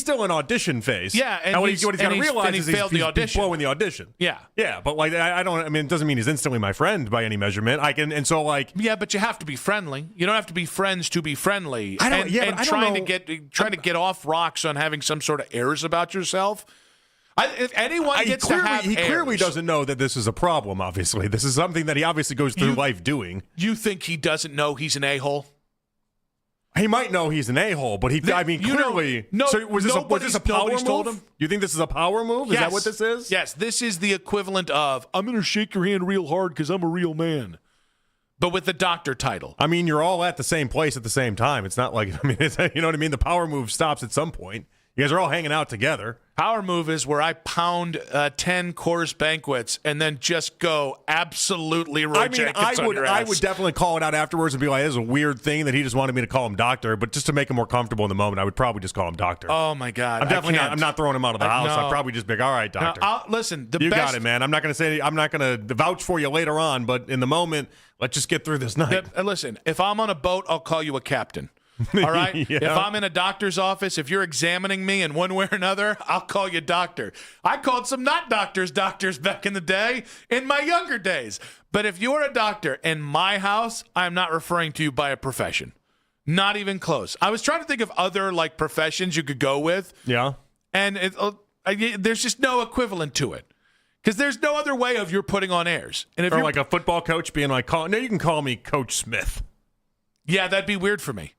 still in audition phase. Yeah, and what he's got to realize is failed the audition. He's blowing the audition. Yeah, but like I don't. I mean, it doesn't mean he's instantly my friend by any measurement. Yeah, but you have to be friendly. You don't have to be friends to be friendly. Trying to get off rocks on having some sort of airs about yourself. If anyone gets to have he clearly doesn't know that this is a problem, obviously. This is something that he obviously goes through life doing. You think he doesn't know he's an a-hole? He might know he's an a-hole, but clearly. So was this a power move? You think this is a power move? Is that what this is? Yes, this is the equivalent of, I'm going to shake your hand real hard because I'm a real man. But with the doctor title. I mean, you're all at the same place at the same time. It's not like, you know what I mean? The power move stops at some point. You guys are all hanging out together. Power move is where I pound 10 Coors Banquets and then just go absolutely reject. I would definitely call it out afterwards and be like, this is a weird thing that he just wanted me to call him doctor. But just to make him more comfortable in the moment, I would probably just call him doctor. Oh, my God. I'm not throwing him out of the house. No. I'd probably just be like, all right, doctor. Listen, you got it, man. I'm not going to vouch for you later on. But in the moment, let's just get through this night. Listen, if I'm on a boat, I'll call you a captain. All right? Yeah. If I'm in a doctor's office, if you're examining me in one way or another, I'll call you doctor. I called some not doctors back in the day, in my younger days. But if you're a doctor in my house, I'm not referring to you by a profession. Not even close. I was trying to think of other professions you could go with. Yeah. And there's just no equivalent to it. Because there's no other way of you're putting on airs. And if or you're like a football coach being like, no, you can call me Coach Smith. Yeah, that'd be weird for me.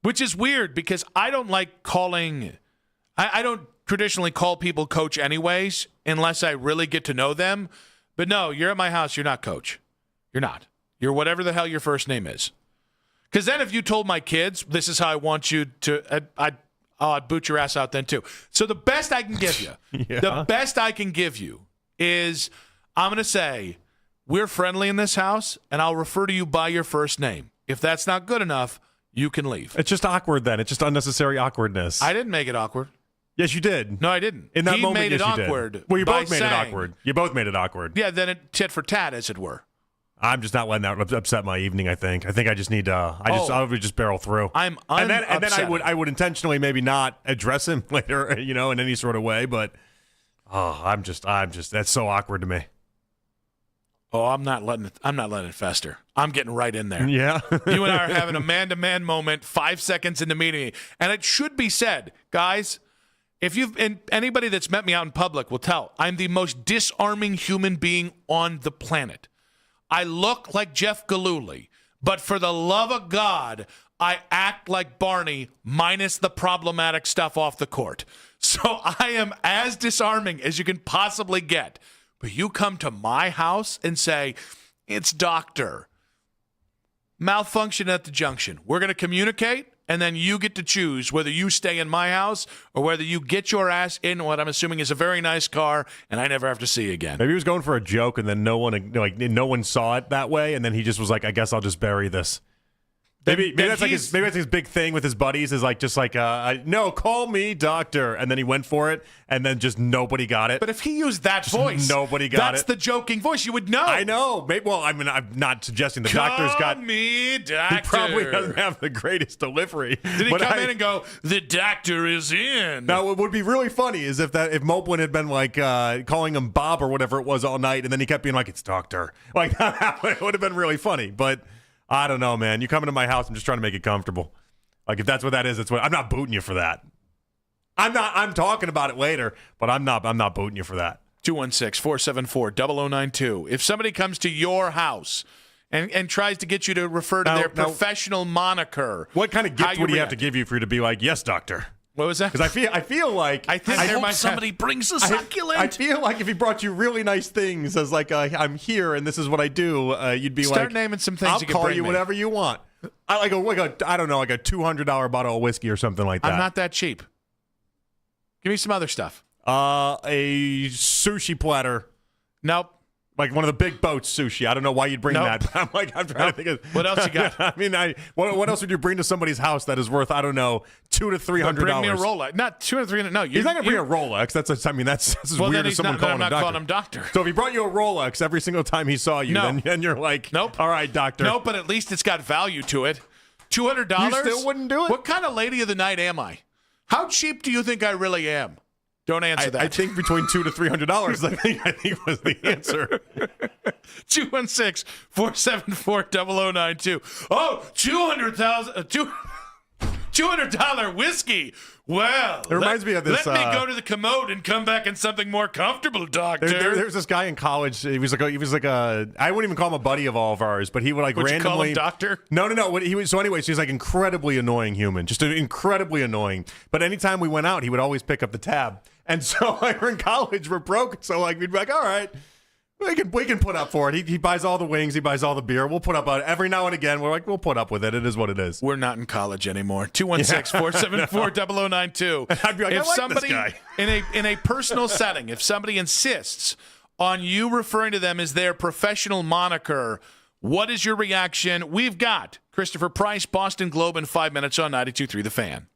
Which is weird because I don't like calling – I don't traditionally call people coach anyways unless I really get to know them. But no, you're at my house. You're not coach. You're not. You're whatever the hell your first name is. Because then if you told my kids this is how I want you to I'd boot your ass out then too. So the best I can give you, is I'm going to say we're friendly in this house and I'll refer to you by your first name. If that's not good enough – you can leave. It's just awkward then. It's just unnecessary awkwardness. I didn't make it awkward. Yes, you did. No, I didn't. In that he moment, made it awkward. Did. Well, you both made it awkward. You both made it awkward. Yeah, then it tit for tat, as it were. I'm just not letting that upset my evening, I think. I just need to I would just barrel through. And then I would intentionally maybe not address him later, in any sort of way, but I'm just that's so awkward to me. Oh, I'm not letting it fester. I'm getting right in there. Yeah. You and I are having a man-to-man moment 5 seconds into meeting. And it should be said, guys, And anybody that's met me out in public will tell, I'm the most disarming human being on the planet. I look like Jeff Gillooly, but for the love of God, I act like Barney minus the problematic stuff off the court. So I am as disarming as you can possibly get. But you come to my house and say, it's doctor. Malfunction at the junction. We're going to communicate, and then you get to choose whether you stay in my house or whether you get your ass in what I'm assuming is a very nice car, and I never have to see you again. Maybe he was going for a joke, and then no one saw it that way, and then he just was like, I guess I'll just bury this. Maybe that's his big thing with his buddies is no, call me doctor, and then he went for it, and then just nobody got it. But if he used that voice, nobody got it. That's the joking voice. You would know. I know. I'm not suggesting the doctor's got. Call me doctor. He probably doesn't have the greatest delivery. Did he come in and go, the doctor is in? Now, what would be really funny is if Moblin had been calling him Bob or whatever it was all night, and then he kept being like, it's doctor. It would have been really funny, but. I don't know, man. You come into my house, I'm just trying to make it comfortable. If that's what that is, I'm not booting you for that. I'm talking about it later, but I'm not booting you for that. 216-474-0092. If somebody comes to your house and tries to get you to refer to their professional moniker, what kind of gift would he have to give you for you to be like, yes, doctor? What was that? Because I feel like I hope somebody brings a succulent. I feel like if he brought you really nice things as I'm here and this is what I do, you'd be start naming some things. I'll you can call bring you me. Whatever you want. I don't know, like a $200 bottle of whiskey or something like that. I'm not that cheap. Give me some other stuff. A sushi platter. Nope. Like one of the big boats sushi. I don't know why you'd bring that. But I'm trying to think of what else you got. What else would you bring to somebody's house that is worth, I don't know, $200 to $300? Bring me a Rolex. Not $200 to $300. No, he's not going to bring a Rolex. That's as weird as someone calling him doctor. Calling him doctor. So if he brought you a Rolex every single time he saw you, then you're like, nope. All right, doctor. Nope, but at least it's got value to it. $200? You still wouldn't do it? What kind of lady of the night am I? How cheap do you think I really am? Don't answer that. I think between $200 to $300. I think was the answer. 216-474-0092. Oh, $200 whiskey. Well, it reminds me of this. Let me go to the commode and come back in something more comfortable, doctor. There's this guy in college. He was like a. I wouldn't even call him a buddy of all of ours, but he would randomly. You call him doctor? No. He was so. Anyways, he's like incredibly annoying human, just incredibly annoying. But anytime we went out, he would always pick up the tab. And so we're in college, we're broke. So we'd be like, all right. We can put up for it. He buys all the wings. He buys all the beer. We'll put up on it. Every now and again, we're like, we'll put up with it. It is what it is. We're not in college anymore. 216-474-0092. I'd be like, if somebody, this guy. in a personal setting, if somebody insists on you referring to them as their professional moniker, what is your reaction? We've got Christopher Price, Boston Globe, in 5 minutes on 92.3 The Fan.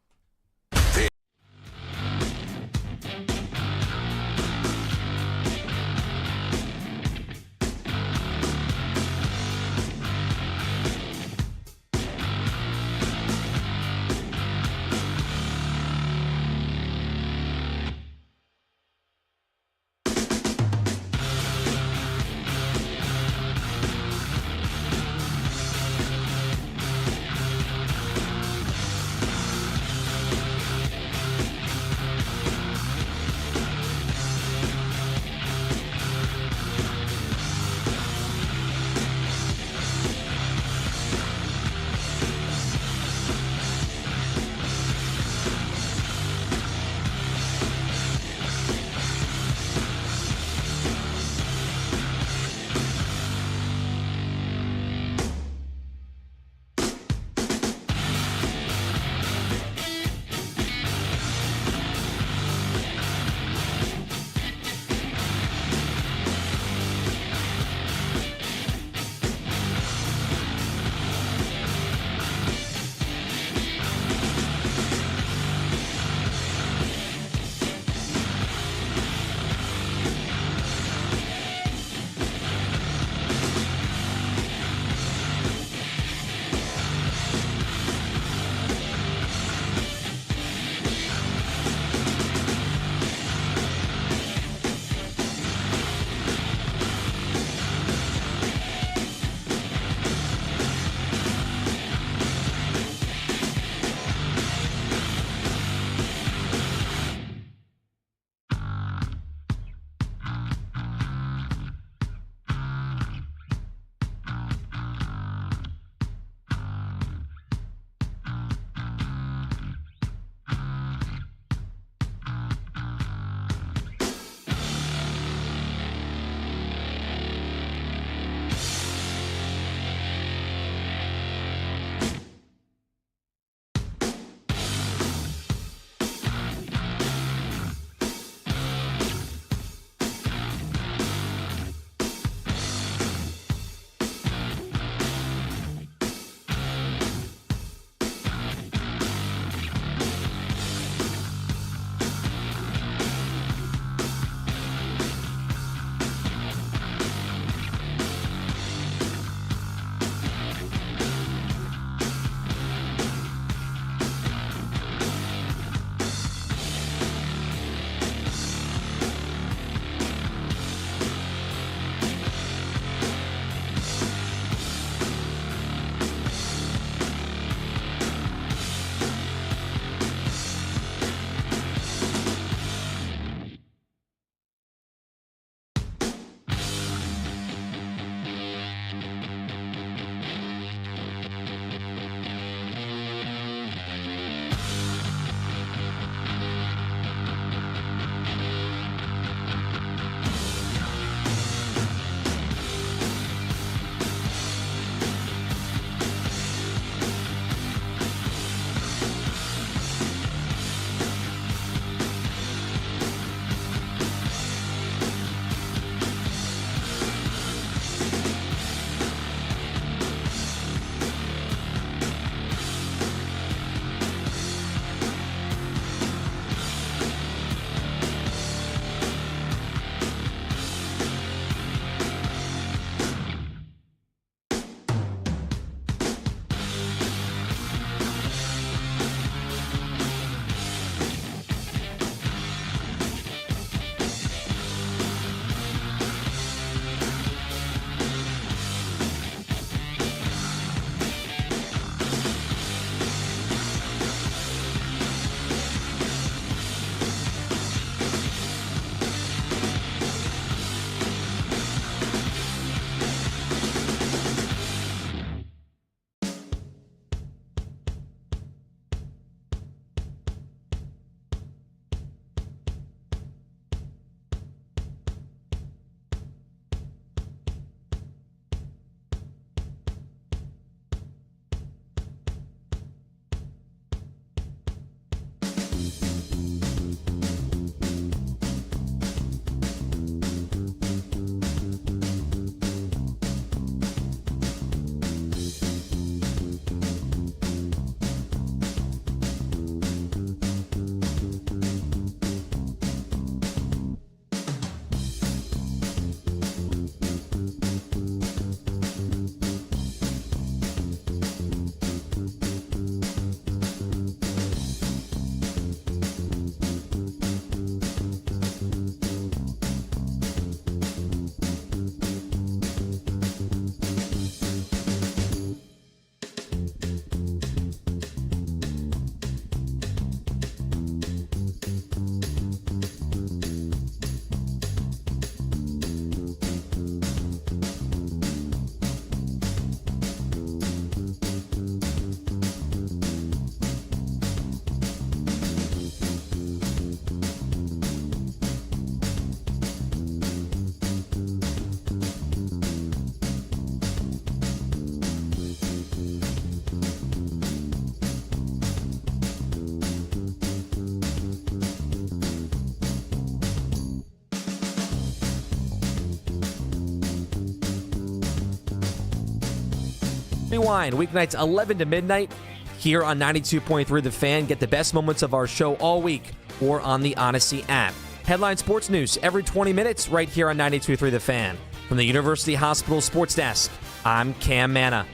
Rewind, weeknights 11 to midnight here on 92.3 The Fan. Get the best moments of our show all week or on the Odyssey app. Headline Sports News every 20 minutes right here on 92.3 The Fan. From the University Hospital Sports Desk, I'm Cam Manna.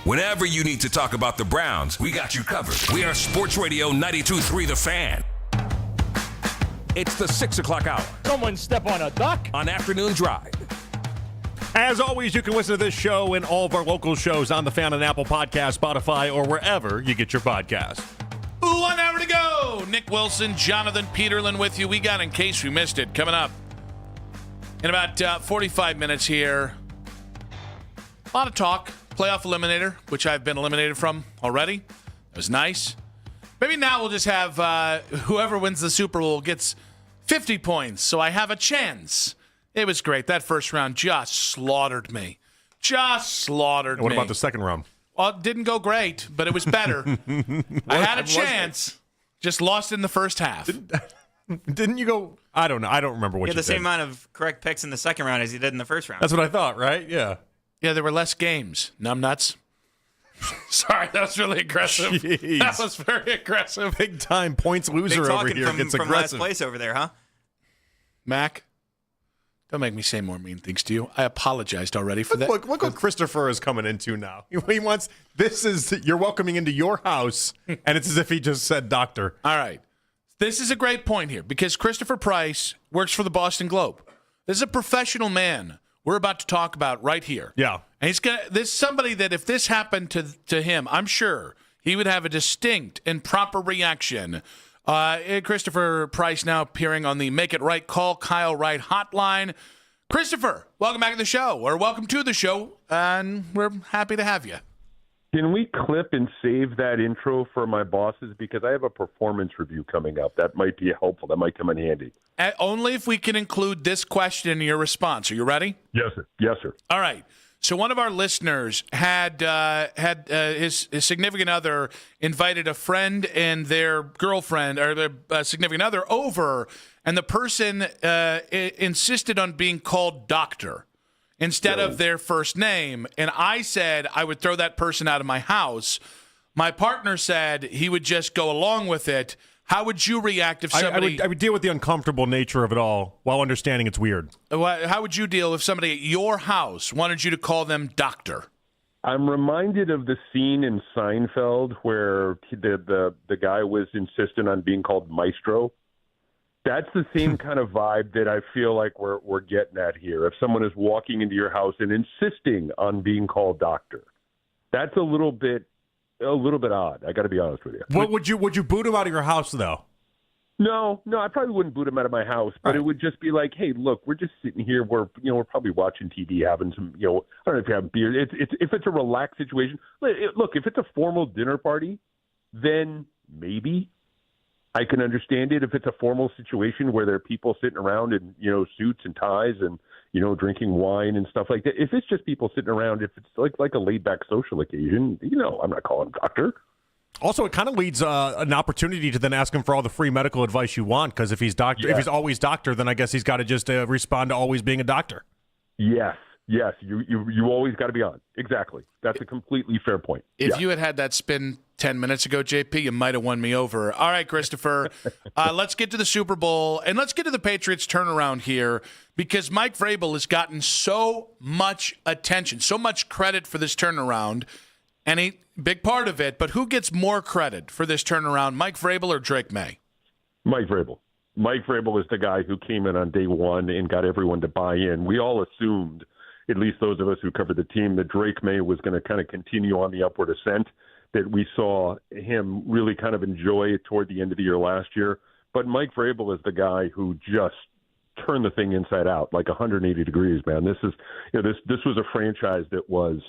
Whenever you need to talk about the Browns, we got you covered. We are Sports Radio 92.3 The Fan. It's the 6 o'clock hour. Someone step on a duck. On Afternoon Drive. As always, you can listen to this show and all of our local shows on the Fan and Apple Podcast, Spotify, or wherever you get your podcast. 1 hour to go. Nick Wilson, Jonathan Peterlin with you. We got In Case We Missed It coming up in about 45 minutes here. A lot of talk. Playoff eliminator, which I've been eliminated from already. It was nice. Maybe now we'll just have whoever wins the Super Bowl gets 50 points, so I have a chance. It was great. That first round just slaughtered me. What about the second round? Well, it didn't go great, but it was better. I had a chance. Just lost in the first half. Didn't you go? I don't know. I don't remember what you had the did. same amount of correct picks in the second round as you did in the first round. That's what I thought, right? Yeah. Yeah, there were less games. Numbnuts. Sorry, that was really aggressive. Jeez. That was very aggressive. Big time points loser over here gets from last aggressive. place over there, huh? Mac, don't make me say more mean things to you. I apologized already for that. Look what Christopher is coming into now. He wants, you're welcoming into your house, and it's as if he just said doctor. All right. This is a great point here because Christopher Price works for the Boston Globe. This is a professional man we're about to talk about right here. Yeah. And this is somebody that if this happened to him, I'm sure he would have a distinct and proper reaction. Christopher Price now appearing on the Make It Right Call Kyle Wright hotline. Christopher, welcome back to the show, or welcome to the show, and we're happy to have you. Can we clip and save that intro for my bosses? Because I have a performance review coming up. That might be helpful. That might come in handy. Only if we can include this question in your response. Are you ready? Yes, sir. Yes, sir. All right. So one of our listeners had his significant other invited a friend and their girlfriend or their significant other over, and the person insisted on being called doctor instead of their first name. And I said I would throw that person out of my house. My partner said he would just go along with it. How would you react if somebody... I would deal with the uncomfortable nature of it all while understanding it's weird. How would you deal if somebody at your house wanted you to call them doctor? I'm reminded of the scene in Seinfeld where the guy was insistent on being called maestro. That's the same kind of vibe that I feel like we're getting at here. If someone is walking into your house and insisting on being called doctor, that's a little bit odd. I got to be honest with you. What would you boot him out of your house though? No, I probably wouldn't boot him out of my house, but it would just be like, hey, look, we're just sitting here. We're probably watching TV, having some, I don't know if you have beer. If it's a relaxed situation. Look, if it's a formal dinner party, then maybe I can understand it. If it's a formal situation where there are people sitting around in, suits and ties and, drinking wine and stuff like that. If it's just people sitting around, if it's like a laid back social occasion, I'm not calling doctor. Also, it kind of leads an opportunity to then ask him for all the free medical advice you want. Because if he's doctor, if he's always doctor, then I guess he's got to just respond to always being a doctor. Yes. You always got to be on. Exactly. That's a completely fair point. If you had that spin 10 minutes ago, JP, you might have won me over. All right, Christopher, let's get to the Super Bowl, and let's get to the Patriots turnaround here, because Mike Vrabel has gotten so much attention, so much credit for this turnaround, and a big part of it, but who gets more credit for this turnaround, Mike Vrabel or Drake May? Mike Vrabel. Mike Vrabel is the guy who came in on day one and got everyone to buy in. We all assumed, at least those of us who covered the team, that Drake May was going to kind of continue on the upward ascent that we saw him really kind of enjoy toward the end of the year last year. But Mike Vrabel is the guy who just turned the thing inside out, like 180 degrees, man. This is, this was a franchise that was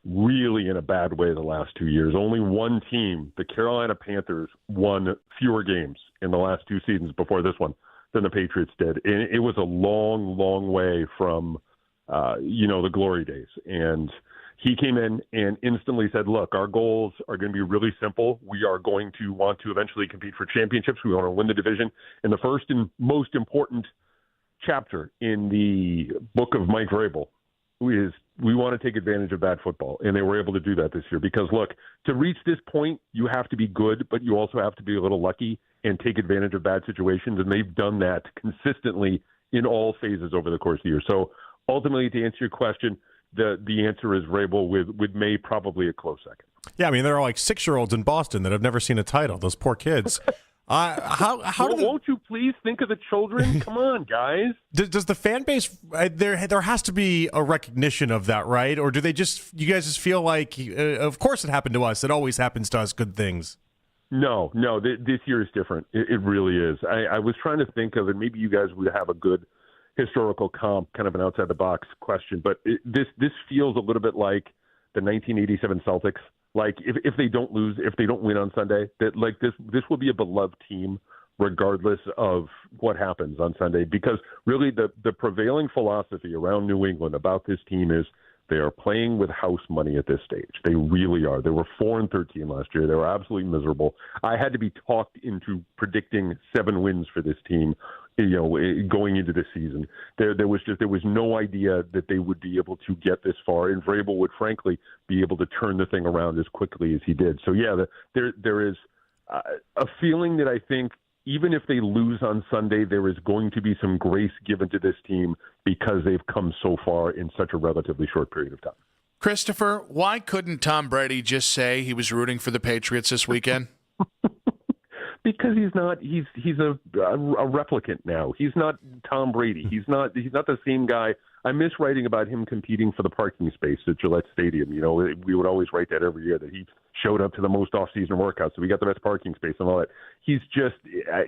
really in a bad way the last 2 years. Only one team, the Carolina Panthers, won fewer games in the last two seasons before this one than the Patriots did. And it was a long, long way from, the glory days. And he came in and instantly said, look, our goals are going to be really simple. We are going to want to eventually compete for championships. We want to win the division. And the first and most important chapter in the book of Mike Vrabel is we want to take advantage of bad football, and they were able to do that this year. Because, look, to reach this point, you have to be good, but you also have to be a little lucky and take advantage of bad situations, and they've done that consistently in all phases over the course of the year. So, ultimately, to answer your question, the answer is Vrabel with May probably a close second. Yeah, I mean, there are like 6-year-olds in Boston that have never seen a title. Those poor kids. Won't you please think of the children? Come on, guys. Does the fan base there has to be a recognition of that, right? Or do they you guys just feel like, of course it happened to us. It always happens to us. Good things. No. This year is different. It really is. I was trying to think of it. Maybe you guys would have a good historical comp, kind of an outside the box question, but this feels a little bit like the 1987 Celtics. Like if they don't lose, if they don't win on Sunday, that like this will be a beloved team regardless of what happens on Sunday, because really the prevailing philosophy around New England about this team is they are playing with house money at this stage. They really are. They were 4-13 last year. They were absolutely miserable. I had to be talked into predicting 7 wins for this team, going into this season. There was no idea that they would be able to get this far, and Vrabel would frankly be able to turn the thing around as quickly as he did. So yeah, there is a feeling that I think even if they lose on Sunday, there is going to be some grace given to this team because they've come so far in such a relatively short period of time. Christopher, why couldn't Tom Brady just say he was rooting for the Patriots this weekend? Because he's a replicant now. He's not Tom Brady. He's not the same guy. I miss writing about him competing for the parking space at Gillette Stadium. We would always write that every year, that he showed up to the most off-season workouts, so we got the best parking space and all that. He's just,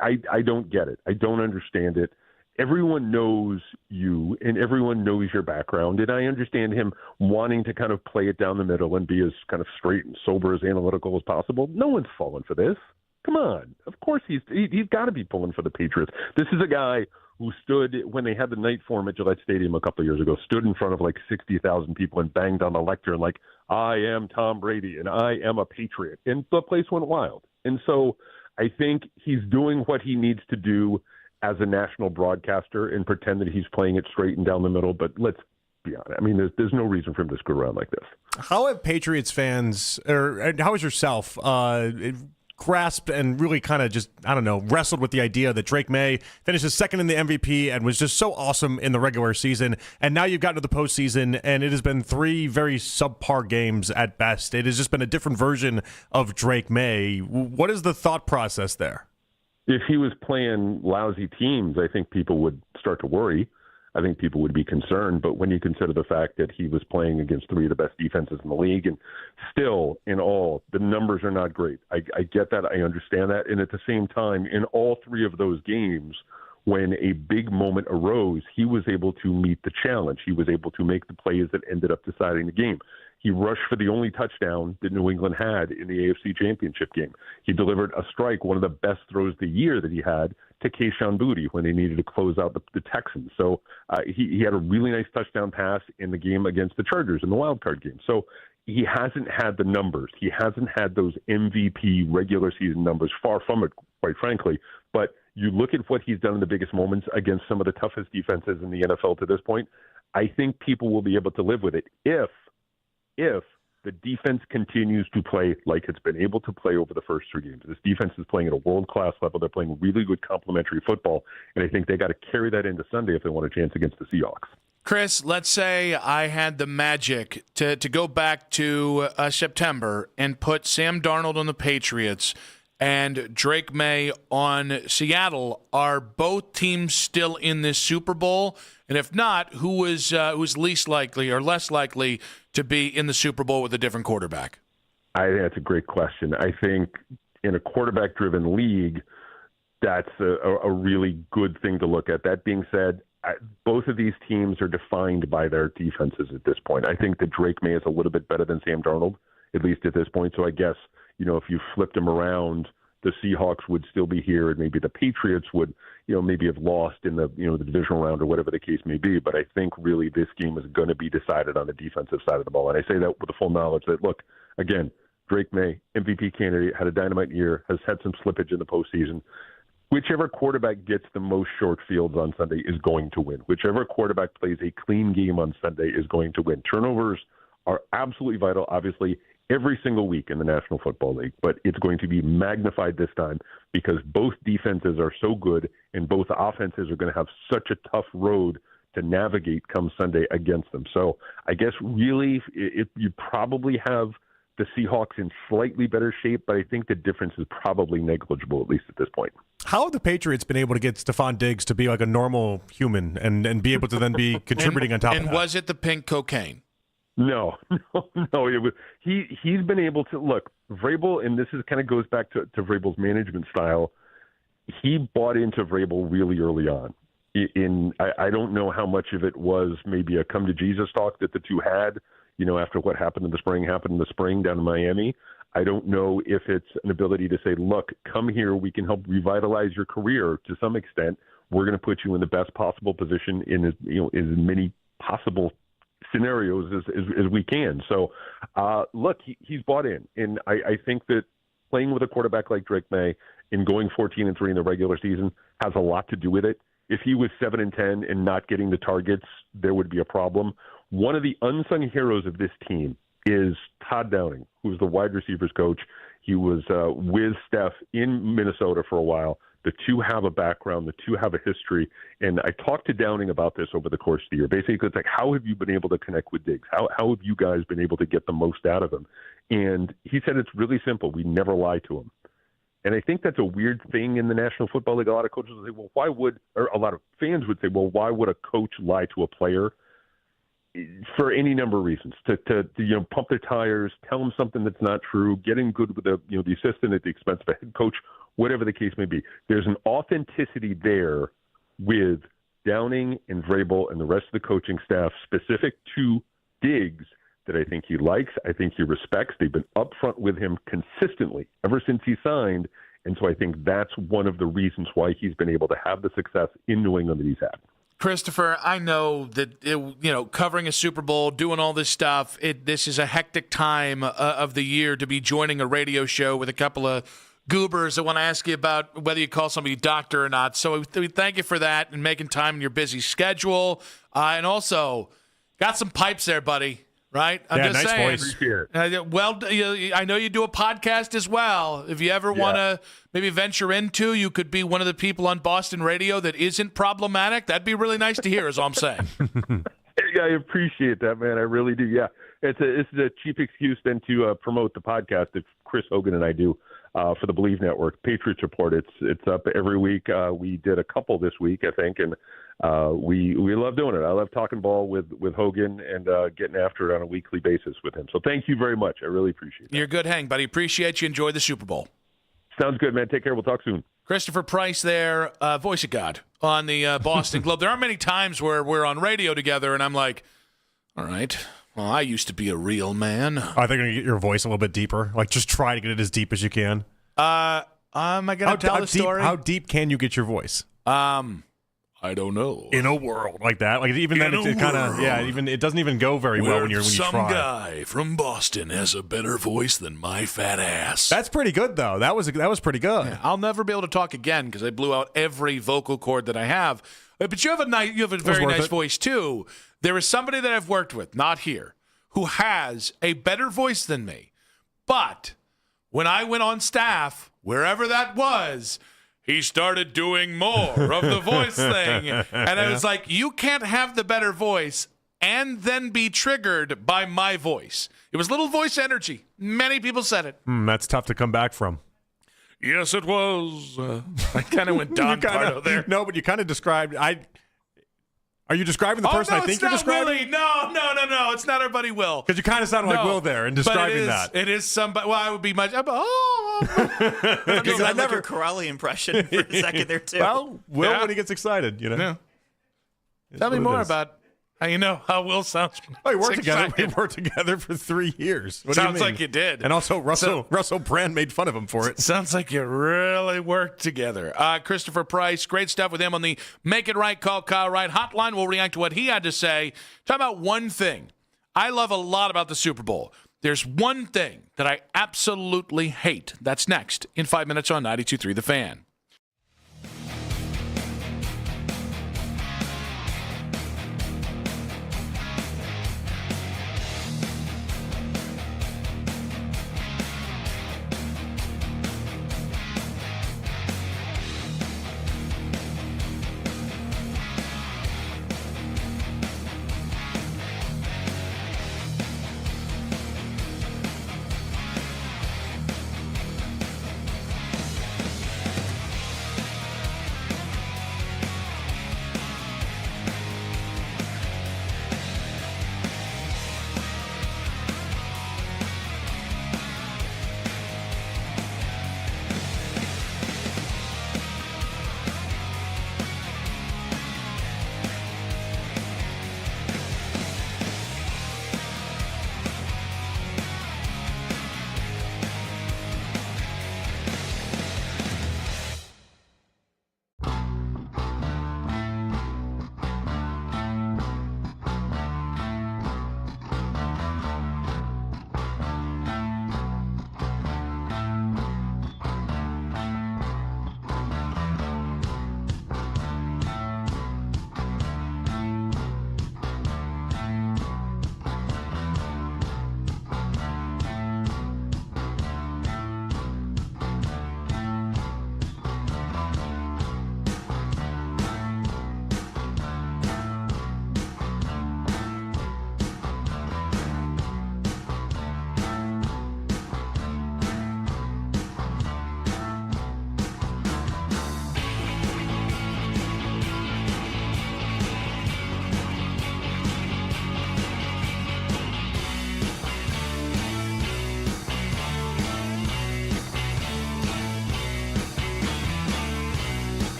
I don't get it. I don't understand it. Everyone knows you, and everyone knows your background, and I understand him wanting to kind of play it down the middle and be as kind of straight and sober, as analytical as possible. No one's fallen for this. Come on. Of course he's got to be pulling for the Patriots. This is a guy who stood, when they had the night form at Gillette Stadium a couple of years ago, stood in front of like 60,000 people and banged on the lectern like, I am Tom Brady and I am a Patriot. And the place went wild. And so I think he's doing what he needs to do as a national broadcaster and pretend that he's playing it straight and down the middle. But let's be honest. I mean, there's no reason for him to screw around like this. How have Patriots fans, or how is yourself, grasped and really kind of just, wrestled with the idea that Drake May finishes second in the MVP and was just so awesome in the regular season, and now you've gotten to the postseason, and it has been 3 very subpar games at best. It has just been a different version of Drake May. What is the thought process there? If he was playing lousy teams, I think people would start to worry. I think people would be concerned. But when you consider the fact that he was playing against 3 of the best defenses in the league, and still, in all, the numbers are not great. I get that. I understand that. And at the same time, in all 3 of those games, when a big moment arose, he was able to meet the challenge. He was able to make the plays that ended up deciding the game. He rushed for the only touchdown that New England had in the AFC Championship game. He delivered a strike, one of the best throws of the year that he had, to Kayshon Boutte when they needed to close out the Texans. So he had a really nice touchdown pass in the game against the Chargers in the wild card game. So he hasn't had the numbers. He hasn't had those MVP regular season numbers, far from it, quite frankly. But you look at what he's done in the biggest moments against some of the toughest defenses in the NFL to this point, I think people will be able to live with it if the defense continues to play like it's been able to play over the first 3 games. This defense is playing at a world-class level. They're playing really good complementary football, and I think they got to carry that into Sunday if they want a chance against the Seahawks. Chris, let's say I had the magic to go back to September and put Sam Darnold on the Patriots and Drake May on Seattle. Are both teams still in this Super Bowl? And if not, who's least likely or less likely to be in the Super Bowl with a different quarterback? I think that's a great question. I think in a quarterback-driven league, that's a really good thing to look at. That being said, both of these teams are defined by their defenses at this point. I think that Drake May is a little bit better than Sam Darnold, at least at this point. So I guess, if you flipped them around, the Seahawks would still be here, and maybe the Patriots would, maybe have lost in the, the divisional round or whatever the case may be. But I think really this game is going to be decided on the defensive side of the ball. And I say that with the full knowledge that, look, again, Drake May, MVP candidate, had a dynamite year, has had some slippage in the postseason. whichever quarterback gets the most short fields on Sunday is going to win. Whichever quarterback plays a clean game on Sunday is going to win. Turnovers are absolutely vital, obviously, every single week in the National Football League, but it's going to be magnified this time because both defenses are so good and both offenses are going to have such a tough road to navigate come Sunday against them. So I guess really you probably have the Seahawks in slightly better shape, but I think the difference is probably negligible, at least at this point. How have the Patriots been able to get Stephon Diggs to be like a normal human and be able to then be contributing on top of that? And was it the pink cocaine? No. It was he's been able to look Vrabel, and this is kind of goes back to Vrabel's management style. He bought into Vrabel really early on. I don't know how much of it was maybe a come to Jesus talk that the two had, after what happened in the spring down in Miami. I don't know if it's an ability to say, look, come here, we can help revitalize your career to some extent. We're going to put you in the best possible position in as many possible scenarios as we can. So, look, he's bought in. And I think that playing with a quarterback like Drake May and going 14-3 in the regular season has a lot to do with it. If he was 7-10 and not getting the targets, there would be a problem. One of the unsung heroes of this team is Todd Downing, who's the wide receivers coach. He was with Steph in Minnesota for a while. The two have a background. The two have a history. And I talked to Downing about this over the course of the year. Basically, it's like, how have you been able to connect with Diggs? How have you guys been able to get the most out of him? And he said it's really simple. We never lie to him. And I think that's a weird thing in the National Football League. A lot of coaches will say, well, or a lot of fans would say, well, why would a coach lie to a player? For any number of reasons, to pump their tires, tell them something that's not true, getting good with the assistant at the expense of a head coach, whatever the case may be. There's an authenticity there with Downing and Vrabel and the rest of the coaching staff specific to Diggs that I think he likes, I think he respects. They've been upfront with him consistently ever since he signed, and so I think that's one of the reasons why he's been able to have the success in New England that he's had. Christopher, I know that covering a Super Bowl, doing all this stuff, this is a hectic time of the year to be joining a radio show with a couple of goobers that want to ask you about whether you call somebody doctor or not. So we thank you for that and making time in your busy schedule. And also, got some pipes there, buddy. Right? I'm just nice saying. Voice. I know you do a podcast as well. If you ever want to maybe venture into, you could be one of the people on Boston radio that isn't problematic. That'd be really nice to hear, is all I'm saying. I appreciate that, man. I really do. Yeah. It's a cheap excuse then to promote the podcast that Chris Hogan and I do for the Believe Network, Patriots Report. It's up every week. We did a couple this week, I think, and we love doing it. I love talking ball with Hogan and getting after it on a weekly basis with him. So thank you very much. I really appreciate it. You're good hang, buddy. Appreciate you. Enjoy the Super Bowl. Sounds good, man. Take care. We'll talk soon. Christopher Price there, voice of God on the Boston Globe. There aren't many times where we're on radio together and I'm like, all right, well, I used to be a real man. I think I'm going to get your voice a little bit deeper. Like, just try to get it as deep as you can. Am I going to tell the story? How deep can you get your voice? I don't know. In a world like that, like even then, it kind of even it doesn't even go very well when you try. Some guy from Boston has a better voice than my fat ass. That's pretty good, though. That was pretty good. Yeah, I'll never be able to talk again because I blew out every vocal cord that I have. But you have a very nice voice too. There is somebody that I've worked with, not here, who has a better voice than me. But when I went on staff, wherever that was, he started doing more of the voice thing. And I was like, you can't have the better voice and then be triggered by my voice. It was little voice energy. Many people said it. That's tough to come back from. Yes, it was. I kind of went Don Pardo there. No, but you kind of described. Are you describing the person I think you're describing? Really. No. It's not our buddy Will. Because you kind of sounded like Will there in describing that. It is somebody. Well, I would be much. Because I never Corelli impression for a second there too. Well, Will when he gets excited, Yeah. Tell me more about how you know how Will sounds. Oh, we worked together for 3 years. What sounds do you mean? like you did. And also Russell Brand made fun of him for it. Sounds like you really worked together. Christopher Price, great stuff with him on the Make It Right, Call Kyle Wright hotline. We'll react to what he had to say. Talk about one thing I love a lot about the Super Bowl. There's one thing that I absolutely hate. That's next in 5 minutes on 92.3 The Fan.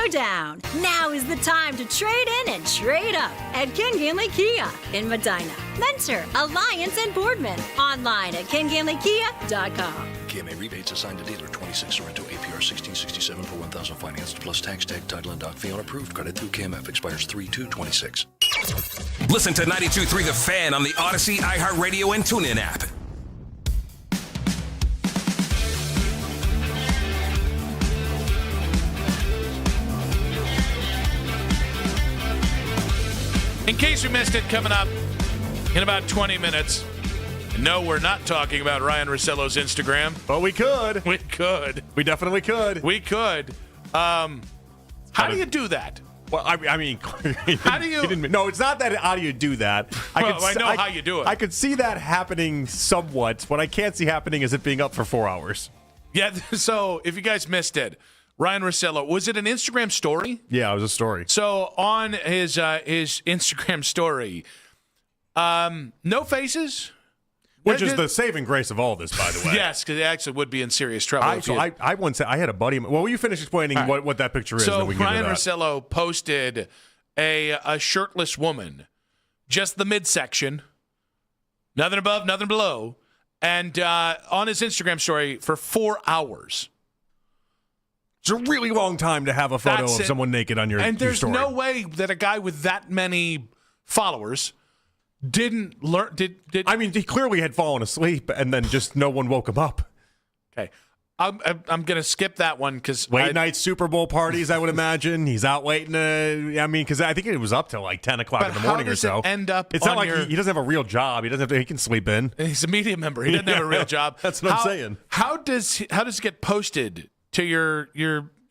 down. Now is the time to trade in and trade up at Kinganley Kia in Medina, Mentor, Alliance, and Boardman. Online at kinganleykia.com. KMA rebates assigned to dealer 26 Sorrento APR 1667 for 1,000 financed plus tax, tag, title, and dock fee on approved credit through KMF expires 3/2/26. Listen to 92.3 The Fan on the Odyssey, iHeartRadio, and TuneIn app. In case you missed it, coming up in about 20 minutes. No, we're not talking about Ryan Russillo's Instagram. But we could. We could. We definitely could. We could. How do you do that? Well, I mean, how do you? No, it's not that. How do you do that? I know how you do it. I could see that happening somewhat. What I can't see happening is it being up for 4 hours. Yeah. So if you guys missed it, Ryan Russillo, was it an Instagram story? Yeah, it was a story. So on his Instagram story, no faces. Which is the saving grace of all this, by the way. Yes, because it actually would be in serious trouble. I once said I had a buddy. Well, will you finish explaining what that picture is? So then we can Ryan get into that. Russillo posted a shirtless woman, just the midsection, nothing above, nothing below, and on his Instagram story for 4 hours. It's a really long time to have a photo of someone naked on your story. And there's no way that a guy with that many followers didn't learn. I mean, he clearly had fallen asleep, and then just no one woke him up. Okay, I'm gonna skip that one because late night Super Bowl parties. I would imagine he's out waiting. Because I think it was up till like 10 o'clock in the morning or so. How does it end up? It's not like he doesn't have a real job. He doesn't have to. He can sleep in. He's a media member. He doesn't have a real job. That's what I'm saying. How does it get posted to your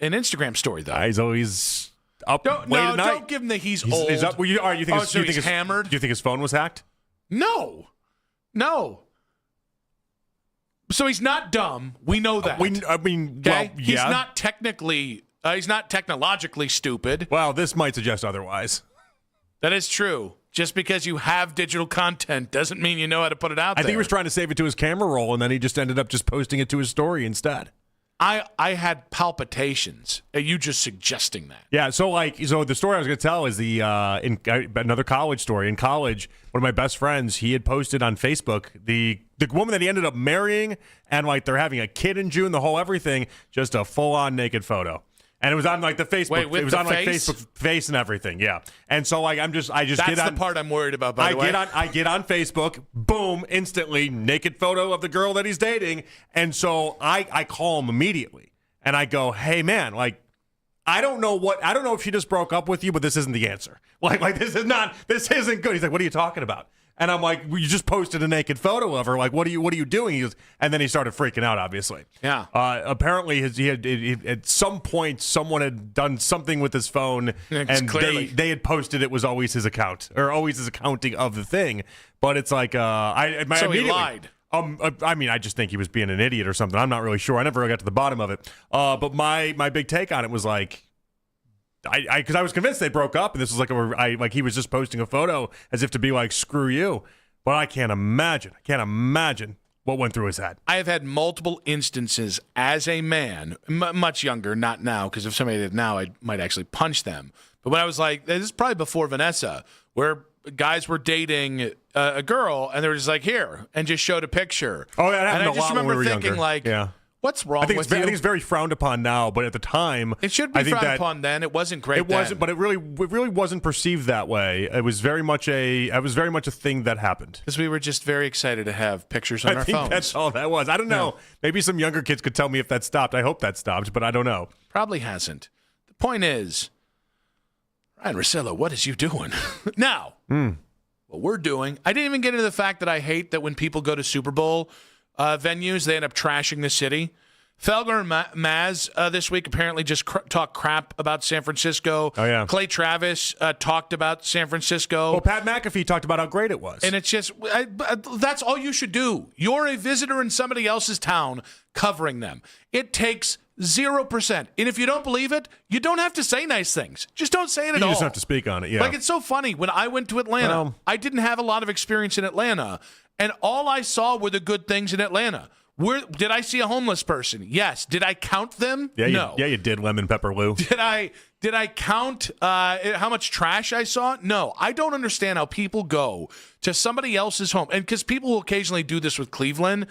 an Instagram story though? He's always up late at night. Don't give him that he's old. He's up. You think he's hammered? Do you think his phone was hacked? No. So he's not dumb. We know that. Okay? He's not technically. He's not technologically stupid. Well, this might suggest otherwise. That is true. Just because you have digital content doesn't mean you know how to put it out there. I think he was trying to save it to his camera roll, and then he just ended up just posting it to his story instead. I had palpitations at you just suggesting that. Yeah, so the story I was going to tell is another college story. In college, one of my best friends, he had posted on Facebook the woman that he ended up marrying, and they're having a kid in June, the whole everything, just a full-on naked photo. And it was on the Facebook. Wait, it was on Facebook face and everything. Yeah. And so I just That's get on the part I'm worried about. By the way, I get on Facebook. Boom! Instantly, naked photo of the girl that he's dating. And so I call him immediately, and I go, "Hey man, I don't know if she just broke up with you, but this isn't the answer. This isn't good." He's like, "What are you talking about?" And I'm like, "Well, you just posted a naked photo of her. What are you doing?" He goes, and then he started freaking out. Obviously, yeah. Apparently, at some point someone had done something with his phone, and they had posted it was always his account or always his accounting of the thing. But it's like, so he lied. I just think he was being an idiot or something. I'm not really sure. I never really got to the bottom of it. But my big take on it was because I was convinced they broke up, and this was he was just posting a photo as if to be like, screw you. But I can't imagine what went through his head. I have had multiple instances as a man, much younger, not now, because if somebody did it now, I might actually punch them. But when I was this is probably before Vanessa, where guys were dating a girl, and they were just like, here, and just showed a picture. Oh, that happened and I just remember thinking, yeah. What's wrong with you? I think it's very frowned upon now, but at the time, it should be frowned upon then. It wasn't great. It wasn't, but it really wasn't perceived that way. It was very much a thing that happened. Because we were just very excited to have pictures on our phones. I think that's all that was. I don't know. Maybe some younger kids could tell me if that stopped. I hope that stopped, but I don't know. Probably hasn't. The point is, Ryan Russillo, what is you doing now? What we're doing. I didn't even get into the fact that I hate that when people go to Super Bowl venues, they end up trashing the city. Felger and Maz this week apparently just talked crap about San Francisco. Oh, yeah. Clay Travis talked about San Francisco. Well, Pat McAfee talked about how great it was. And it's just, that's all you should do. You're a visitor in somebody else's town covering them. It takes 0%. And if you don't believe it, you don't have to say nice things. Just don't say it at all. You just have to speak on it, yeah. It's so funny. When I went to Atlanta, I didn't have a lot of experience in Atlanta, and all I saw were the good things in Atlanta. Did I see a homeless person? Yes. Did I count them? Yeah, no. You did, Lemon Pepper Lou. Did I count how much trash I saw? No. I don't understand how people go to somebody else's home. And because people will occasionally do this with Cleveland.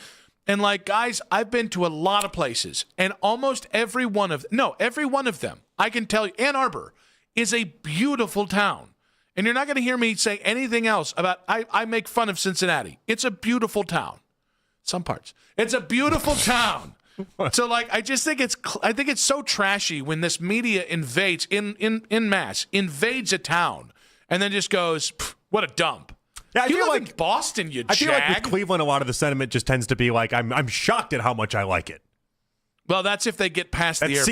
And like, guys, I've been to a lot of places. And almost every one of them, I can tell you, Ann Arbor is a beautiful town. And you're not going to hear me say anything else about, I make fun of Cincinnati. It's a beautiful town. Some parts. It's a beautiful town. So, like, I think it's so trashy when this media invades, in mass, invades a town and then just goes, what a dump. Yeah, you live in Boston, you jag. I feel like with Cleveland, a lot of the sentiment just tends to be like, I'm shocked at how much I like it. Well, that's if they get past the airport.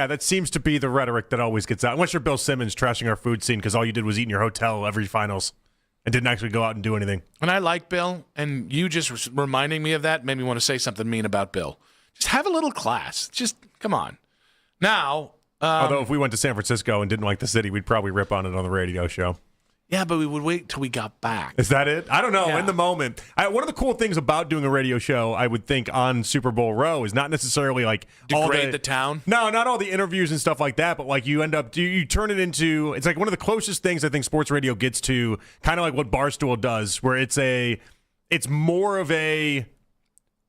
That seems to be the rhetoric that always gets out. Unless you're Bill Simmons trashing our food scene because all you did was eat in your hotel every finals and didn't actually go out and do anything. And I like Bill, and you just reminding me of that made me want to say something mean about Bill. Just have a little class. Just, come on. Now. Although if we went to San Francisco and didn't like the city, we'd probably rip on it on the radio show. Yeah, but we would wait till we got back. Is that it? I don't know. Yeah. In the moment. One of the cool things about doing a radio show, I would think, on Super Bowl Row is not necessarily like degrade the town. No, not all the interviews and stuff like that, but like you end up, you turn it into, it's like one of the closest things I think sports radio gets to kind of like what Barstool does, where it's more of a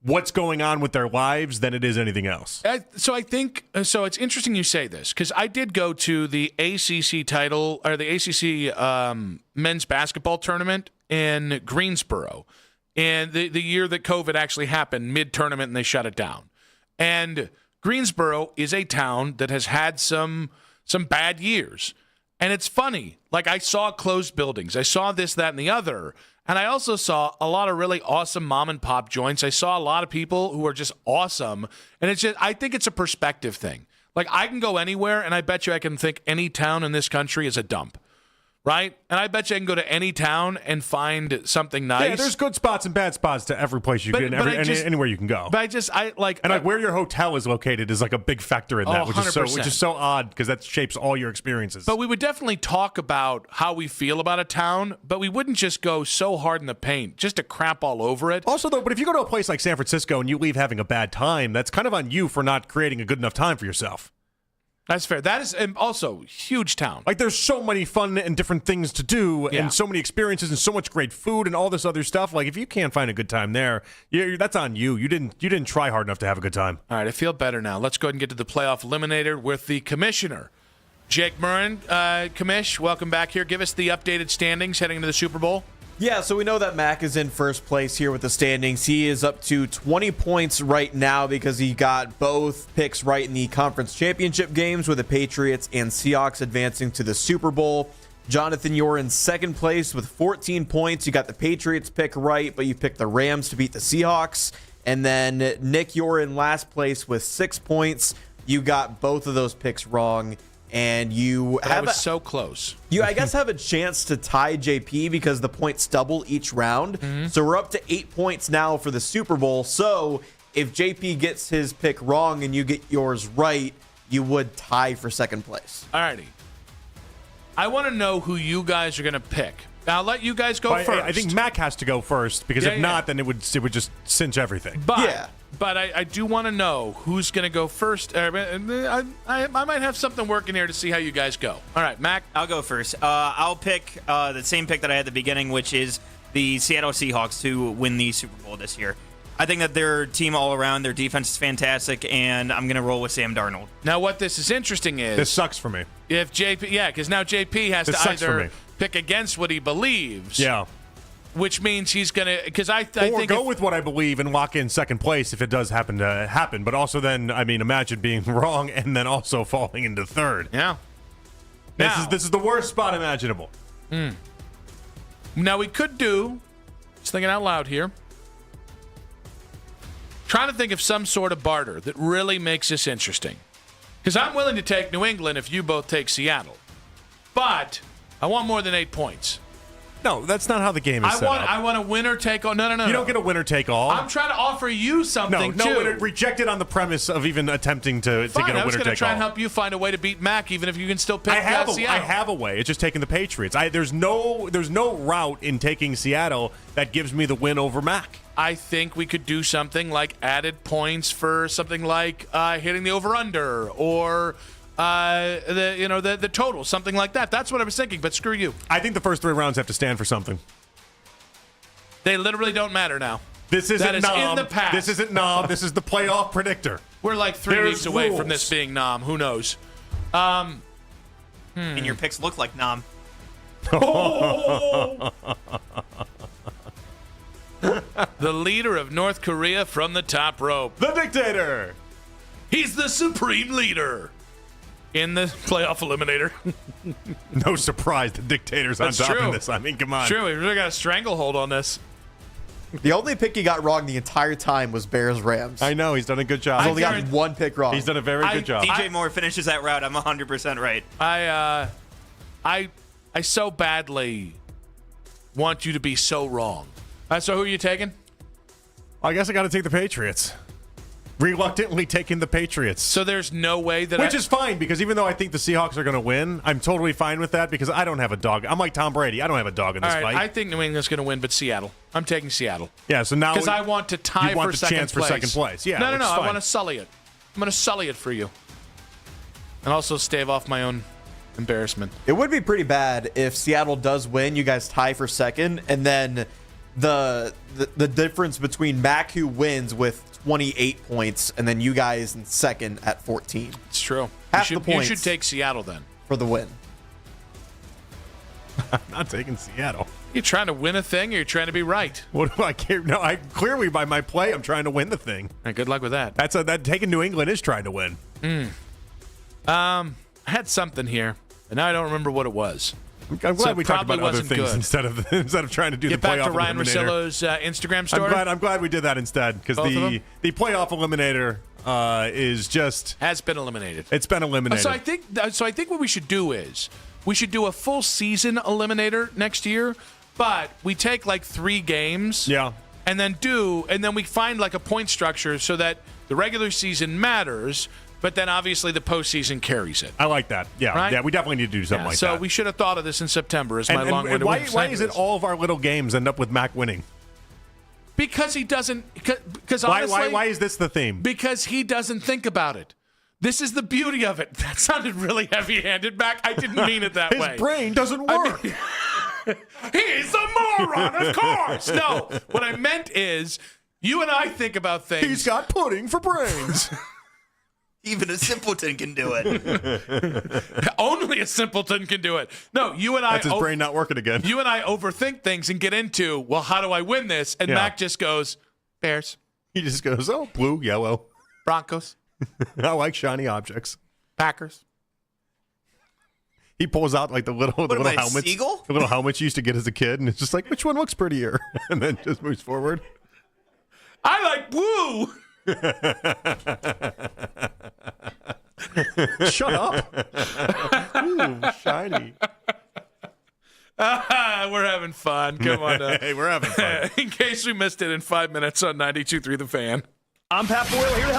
what's going on with their lives than it is anything else. So it's interesting you say this, because I did go to the ACC title, or the ACC men's basketball tournament in Greensboro, and the year that COVID actually happened, mid-tournament, and they shut it down. And Greensboro is a town that has had some bad years. And it's funny. Like, I saw closed buildings. I saw this, that, and the other. And I also saw a lot of really awesome mom and pop joints. I saw a lot of people who are just awesome. And it's just, I think it's a perspective thing. Like, I can go anywhere, and I bet you I can think any town in this country is a dump. Right? And I bet you I can go to any town and find something nice. Yeah, there's good spots and bad spots to every place you can, anywhere you can go. But where your hotel is located is like a big factor in that, which is so odd because that shapes all your experiences. But we would definitely talk about how we feel about a town, but we wouldn't just go so hard in the paint just to crap all over it. Also, though, but if you go to a place like San Francisco and you leave having a bad time, that's kind of on you for not creating a good enough time for yourself. That's fair. That is also huge town. Like, there's so many fun and different things to do and so many experiences and so much great food and all this other stuff. Like, if you can't find a good time there, that's on you. You didn't try hard enough to have a good time. All right, I feel better now. Let's go ahead and get to the playoff eliminator with the commissioner. Jake Murren, Commish, welcome back here. Give us the updated standings heading into the Super Bowl. Yeah, so we know that Mac is in first place here with the standings. He is up to 20 points right now because he got both picks right in the conference championship games with the Patriots and Seahawks advancing to the Super Bowl. Jonathan, you're in second place with 14 points. You got the Patriots pick right, but you picked the Rams to beat the Seahawks. And then, Nick, you're in last place with 6 points. You got both of those picks wrong. And so close. You, I guess, have a chance to tie JP because the points double each round. Mm-hmm. So we're up to 8 points now for the Super Bowl. So if JP gets his pick wrong and you get yours right, you would tie for second place. All righty. I want to know who you guys are going to pick. I'll let you guys go first. I think Mac has to go first because if not, then it would just cinch everything. But I do want to know who's going to go first. I might have something working here to see how you guys go. All right, Mac. I'll go first. I'll pick the same pick that I had at the beginning, which is the Seattle Seahawks to win the Super Bowl this year. I think that their team all around, their defense is fantastic, and I'm going to roll with Sam Darnold. Now, what this is interesting is... This sucks for me. If JP... because now JP has to either pick against what he believes... Yeah. Which means he's going to... Because I think go with what I believe and lock in second place if it does happen to happen. But also then, imagine being wrong and then also falling into third. Yeah. This is the worst spot imaginable. Now, we could do... Just thinking out loud here. Trying to think of some sort of barter that really makes this interesting. Because I'm willing to take New England if you both take Seattle. But I want more than 8 points. No, that's not how the game is set up. I want a winner take all. No. You don't get a winner take all. I'm trying to offer you something, no, too. reject it on the premise of even attempting to get a winner take all. I was going to try and help you find a way to beat Mac, even if you can still pick Seattle. I have a way. It's just taking the Patriots. There's no route in taking Seattle that gives me the win over Mac. I think we could do something like added points for something like hitting the over/under or the total, something like that. That's what I was thinking, but screw you. I think the first 3 rounds have to stand for something. They literally don't matter now. This isn't that is nom. in the past. This isn't nom. This is the playoff predictor. We're like 3 weeks away from this being nom. Who knows? And your picks look like nom. The leader of North Korea from the top rope. The dictator. He's the supreme leader in the playoff eliminator. No surprise the dictator's on top of this. I mean, come on. True, we really got a stranglehold on this. The only pick he got wrong the entire time was Bears-Rams. I know. He's done a good job. He's only got 1 pick wrong. He's done a very good job. DJ Moore finishes that route. I'm 100% right. I so badly want you to be so wrong. So who are you taking? I guess I got to take the Patriots. Reluctantly taking the Patriots. So there's no way that Which is fine, because even though I think the Seahawks are going to win, I'm totally fine with that because I don't have a dog. I'm like Tom Brady. I don't have a dog in this fight. I think New England's going to win, but Seattle. I'm taking Seattle. Yeah, so now because I want to tie you want for the second chance place. for second place. Yeah, no. fine. I want to sully it. I'm going to sully it for you, and also stave off my own embarrassment. It would be pretty bad if Seattle does win, you guys tie for second, and then the difference between Mac, who wins with 28 points, and then you guys in second at 14. It's true. Half the points. You should take Seattle then for the win. I'm not taking Seattle. You trying to win a thing, or you're trying to be right? What do I care? No, I clearly by my play, I'm trying to win the thing. Right, good luck with that. That taking New England is trying to win. I had something here, and now I don't remember what it was. I'm glad we talked about other things instead of trying to do the playoff eliminator. Get back to Ryan Russillo's Instagram story. I'm glad we did that instead because the playoff eliminator has been eliminated. It's been eliminated. So I think what we should do is we should do a full season eliminator next year, but we take like 3 games. Yeah. And then we find like a point structure so that the regular season matters. But then obviously the postseason carries it. I like that. Yeah, right? Yeah. We definitely need to do something like that. So we should have thought of this in September. Is my long-winded why is it all of our little games end up with Mac winning? Because he doesn't. Because honestly, why is this the theme? Because he doesn't think about it. This is the beauty of it. That sounded really heavy-handed, Mac. I didn't mean it that way. His brain doesn't work. He's a moron, of course. No, what I meant is you and I think about things. He's got pudding for brains. Even a simpleton can do it. Only a simpleton can do it. No, you and I. That's his brain not working again. You and I overthink things and get into, well, how do I win this? And Mac just goes, Bears. He just goes, oh, blue, yellow. Broncos. I like shiny objects. Packers. He pulls out like the little helmets. Seagull? The little helmets you used to get as a kid, and it's just like, which one looks prettier? And then just moves forward. I like blue. Shut up. Ooh, shiny. We're having fun. Come on. Hey, we're having fun. In case we missed it in 5 minutes on 92.3 The Fan. I'm Pat Boyle here to help.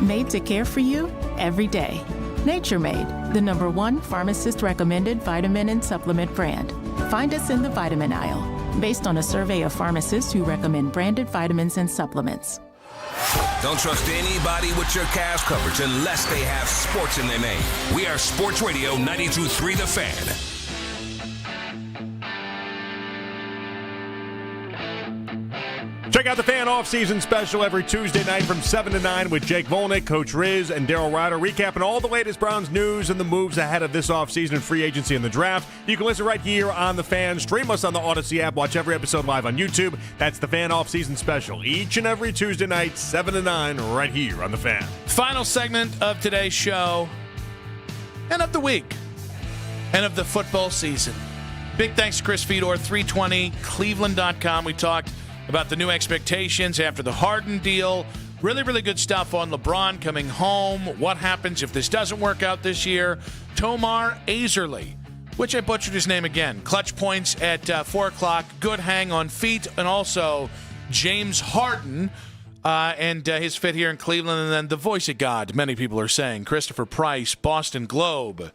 Made to care for you every day. Nature Made, the #1 pharmacist-recommended vitamin and supplement brand. Find us in the vitamin aisle, based on a survey of pharmacists who recommend branded vitamins and supplements. Don't trust anybody with your Cavs coverage unless they have sports in their name. We are Sports Radio 92.3 The Fan. Check out the Fan Off-Season Special every Tuesday night from 7 to 9 with Jake Volnick, Coach Riz, and Daryl Ryder, recapping all the latest Browns news and the moves ahead of this offseason and free agency and the draft. You can listen right here on The Fan. Stream us on the Odyssey app. Watch every episode live on YouTube. That's the Fan Off-Season Special. Each and every Tuesday night, 7 to 9, right here on The Fan. Final segment of today's show and of the week and of the football season. Big thanks to Chris Fedor, 320cleveland.com. We talked about the new expectations after the Harden deal. Really, really good stuff on LeBron coming home. What happens if this doesn't work out this year? Tomar Azerly, which I butchered his name again. Clutch points at 4 o'clock. Good hang on feet. And also James Harden and his fit here in Cleveland. And then the voice of God, many people are saying, Christopher Price, Boston Globe.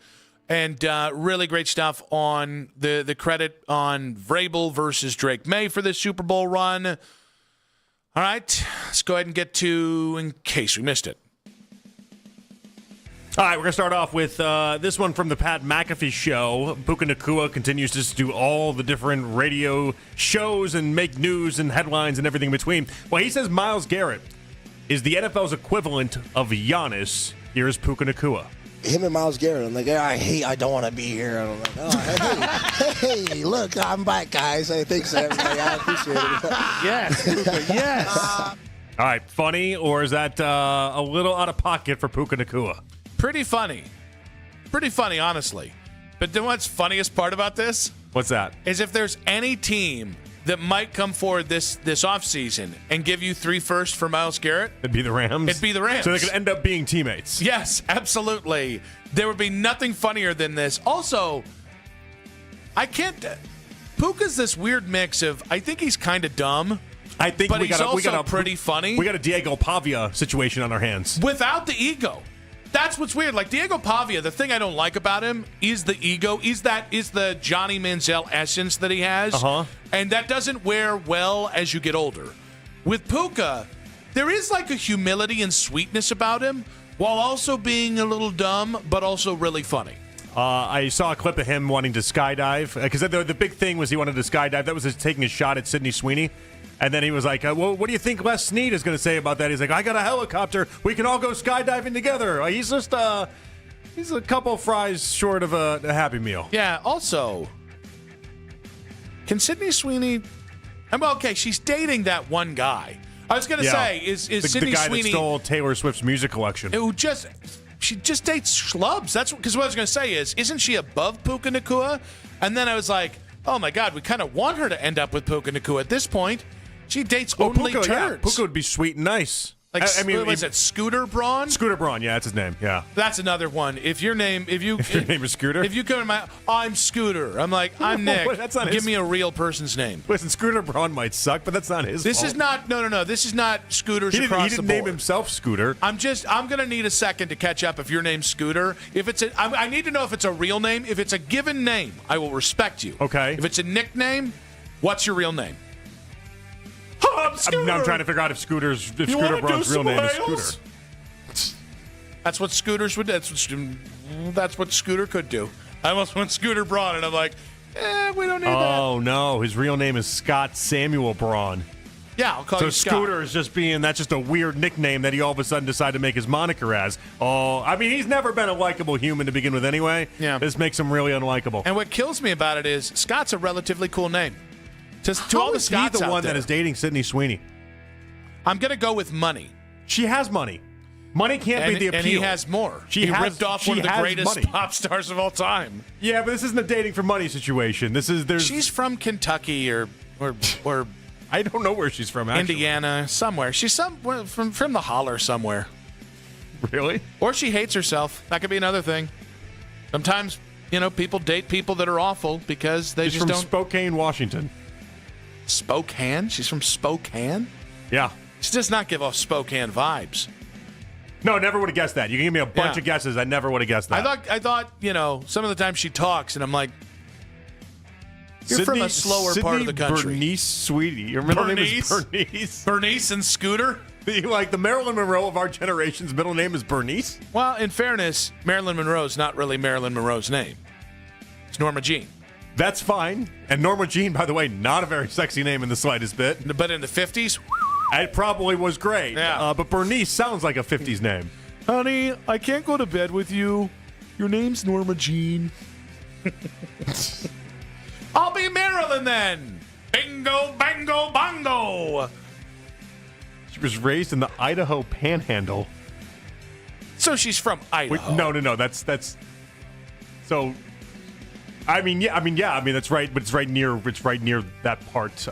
And really great stuff on the credit on Vrabel versus Drake May for this Super Bowl run. All right, let's go ahead and get to In Case We Missed It. All right, we're going to start off with this one from the Pat McAfee Show. Puka Nacua continues to do all the different radio shows and make news and headlines and everything in between. Well, he says Myles Garrett is the NFL's equivalent of Giannis. Here's Puka Nacua. Him and Myles Garrett, I'm like, I don't want to be here. I'm like, hey, look, I'm back, guys. Hey, thanks, everybody. I appreciate it. Yes, yes. All right, funny, or is that a little out of pocket for Puka Nacua? Pretty funny, honestly. But then what's funniest part about this? What's that? Is if there's any team that might come forward this offseason and give you 3 firsts for Myles Garrett, it'd be the Rams. It'd be the Rams. So they could end up being teammates. Yes, absolutely. There would be nothing funnier than this. Also, Puka's this weird mix of, I think he's kind of dumb. I think but he's also pretty funny. We got a Diego Pavia situation on our hands. Without the ego. That's what's weird. Like Diego Pavia, the thing I don't like about him is the ego. Is the Johnny Manziel essence that he has. And that doesn't wear well as you get older. With Puka, there is like a humility and sweetness about him while also being a little dumb, but also really funny. I saw a clip of him wanting to skydive because the big thing was he wanted to skydive. That was taking a shot at Sidney Sweeney. And then he was like, well, what do you think Les Snead is going to say about that? He's like, I got a helicopter. We can all go skydiving together. He's just he's a couple fries short of a Happy Meal. Yeah, also, can Sidney Sweeney... okay, she's dating that one guy. I was going to say, is Sidney the guy Sweeney... that stole Taylor Swift's music collection. She just dates schlubs. That's because what I was going to say is, isn't she above Puka Nacua? And then I was like, oh my God, we kind of want her to end up with Puka Nacua at this point. She dates only Puka, turds. Yeah, Puka would be sweet and nice. Like, was it Scooter Braun? Scooter Braun, yeah, that's his name. Yeah, that's another one. If your name is Scooter, if you come to I'm Scooter. I'm like, I'm Nick. That's not Give me a real person's name. Listen, Scooter Braun might suck, but that's not his. This fault. is not. No. This is not Scooters across the board. He didn't name himself Scooter. I'm gonna need a second to catch up. If your name's Scooter, if it's I need to know if it's a real name. If it's a given name, I will respect you. Okay. If it's a nickname, what's your real name? I'm trying to figure out if Scooter Braun's real name is Scooter. That's what Scooters would. That's what Scooter could do. I almost went Scooter Braun, and I'm like, we don't need that. Oh no, his real name is Scott Samuel Braun. Yeah, I'll call you Scott. So Scooter is that's just a weird nickname that he all of a sudden decided to make his moniker as. Oh, I mean, he's never been a likable human to begin with anyway. Yeah. This makes him really unlikable. And what kills me about it is Scott's a relatively cool name. To all the Scots he's the out one there, that is dating Sidney Sweeney? I'm going to go with money. She has money. Money can't be the appeal. And he has more. He ripped off one of the greatest pop stars of all time. Yeah, but this isn't a dating for money situation. She's from Kentucky or I don't know where she's from, actually. Indiana, somewhere. She's from the holler somewhere. Really? Or she hates herself. That could be another thing. Sometimes, people date people that are awful because they She's just from don't. Spokane, Washington. Spokane? She's from Spokane? Yeah. She does not give off Spokane vibes. No, never would have guessed that. You can give me a bunch of guesses. I never would have guessed that. I thought, some of the time she talks, and I'm like, you're from a slower part of the country. Bernice Sweetie. Your middle name is Bernice. Bernice and Scooter. Like the Marilyn Monroe of our generation's middle name is Bernice? Well, in fairness, Marilyn Monroe's not really Marilyn Monroe's name. It's Norma Jean. That's fine. And Norma Jean, by the way, not a very sexy name in the slightest bit. But in the 50s? It probably was great. Yeah. But Bernice sounds like a 50s name. Honey, I can't go to bed with you. Your name's Norma Jean. I'll be Marilyn then. Bingo, bango, bongo. She was raised in the Idaho Panhandle. So she's from Idaho. No. That's. So, I mean, that's right. But it's right near that part,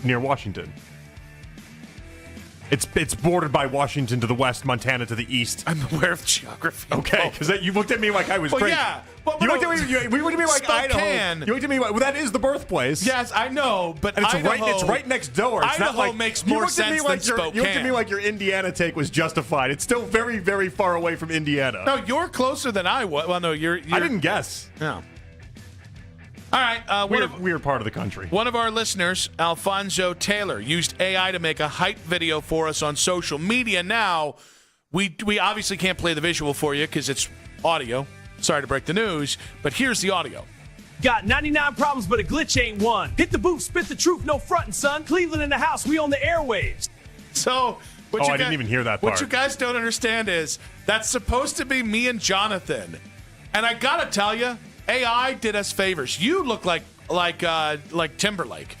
near Washington. It's bordered by Washington to the west, Montana to the east. I'm aware of geography. Okay, because you looked at me like I was crazy. Yeah. You looked at me like Idaho. You looked at me like, well, that is the birthplace. Yes, I know, but and it's Idaho, right next door. It's Idaho not like, makes more sense than Spokane. You looked at me like your Indiana take was justified. It's still very, very far away from Indiana. No, you're closer than I was. Well, no, you're I didn't guess. No. All right. Weird part of the country. One of our listeners, Alfonso Taylor, used AI to make a hype video for us on social media. Now, we obviously can't play the visual for you because it's audio. Sorry to break the news, but here's the audio. Got 99 problems, but a glitch ain't one. Hit the booth, spit the truth, no frontin', son. Cleveland in the house, we on the airwaves. So, I didn't even hear that part. What you guys don't understand is that's supposed to be me and Jonathan. And I got to tell you, AI did us favors. You look like Timberlake.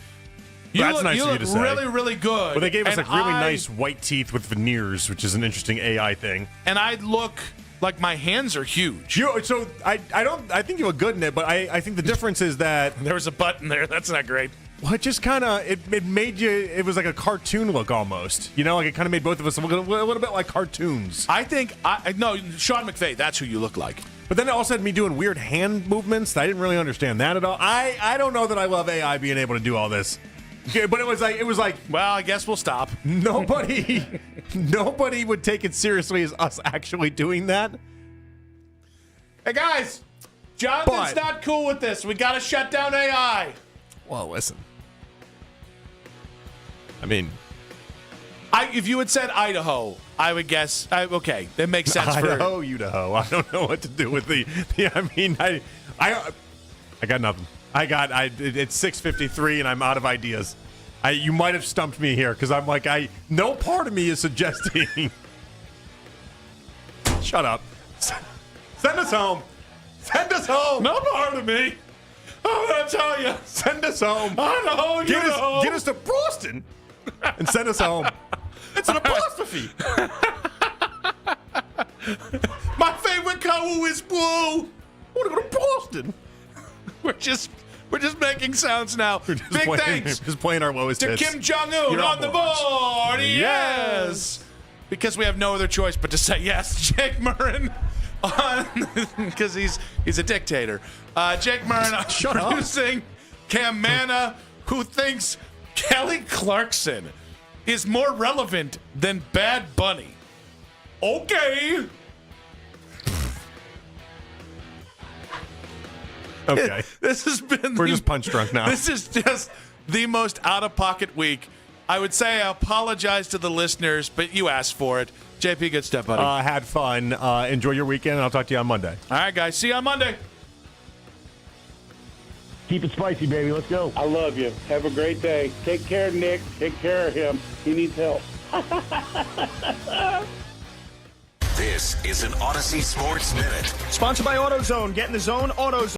That's nice of you to say. Really, really good. Well, they gave us really nice white teeth with veneers, which is an interesting AI thing. And I look like my hands are huge. So I think you look good in it, but I think the difference is that there was a button there. That's not great. Well, it just kind of it made you. It was like a cartoon look almost. Like it kind of made both of us look a little bit like cartoons. I think no, Sean McVay. That's who you look like. But then it also had me doing weird hand movements. I didn't really understand that at all. I don't know that I love AI being able to do all this. But it was like. Well, I guess we'll stop. Nobody would take it seriously as us actually doing that. Hey guys, Jonathan's not cool with this. We got to shut down AI. Well, listen. I mean, if you had said Idaho, I would guess. Okay, that makes sense. Idaho, Idaho. I don't know what to do with the. I mean, I got nothing. It's 6:53 and I'm out of ideas. You might have stumped me here because I'm like no part of me is suggesting. Shut up. Send us home. Send us home. No part of me. I'm gonna tell you. Send us home. Idaho, Get us to Boston and send us home. It's an apostrophe. My favorite color is blue. I want to go to Boston. We're just making sounds now. Big thanks. Just playing our lowest to hits. Kim Jong-un on the board. Yes. Because we have no other choice but to say yes. Jake Murrin because he's a dictator. Jake Murrin producing. Cam Manna, who thinks Kelly Clarkson is more relevant than Bad Bunny. Okay. Okay. This has been. We're just punch drunk now. This is just the most out-of-pocket week. I would say I apologize to the listeners, but you asked for it. JP, good stuff, buddy. Had fun. Enjoy your weekend, and I'll talk to you on Monday. All right, guys. See you on Monday. Keep it spicy, baby. Let's go. I love you. Have a great day. Take care, Nick. Take care of him. He needs help. This is an Odyssey Sports Minute. Sponsored by AutoZone. Get in the zone, AutoZone.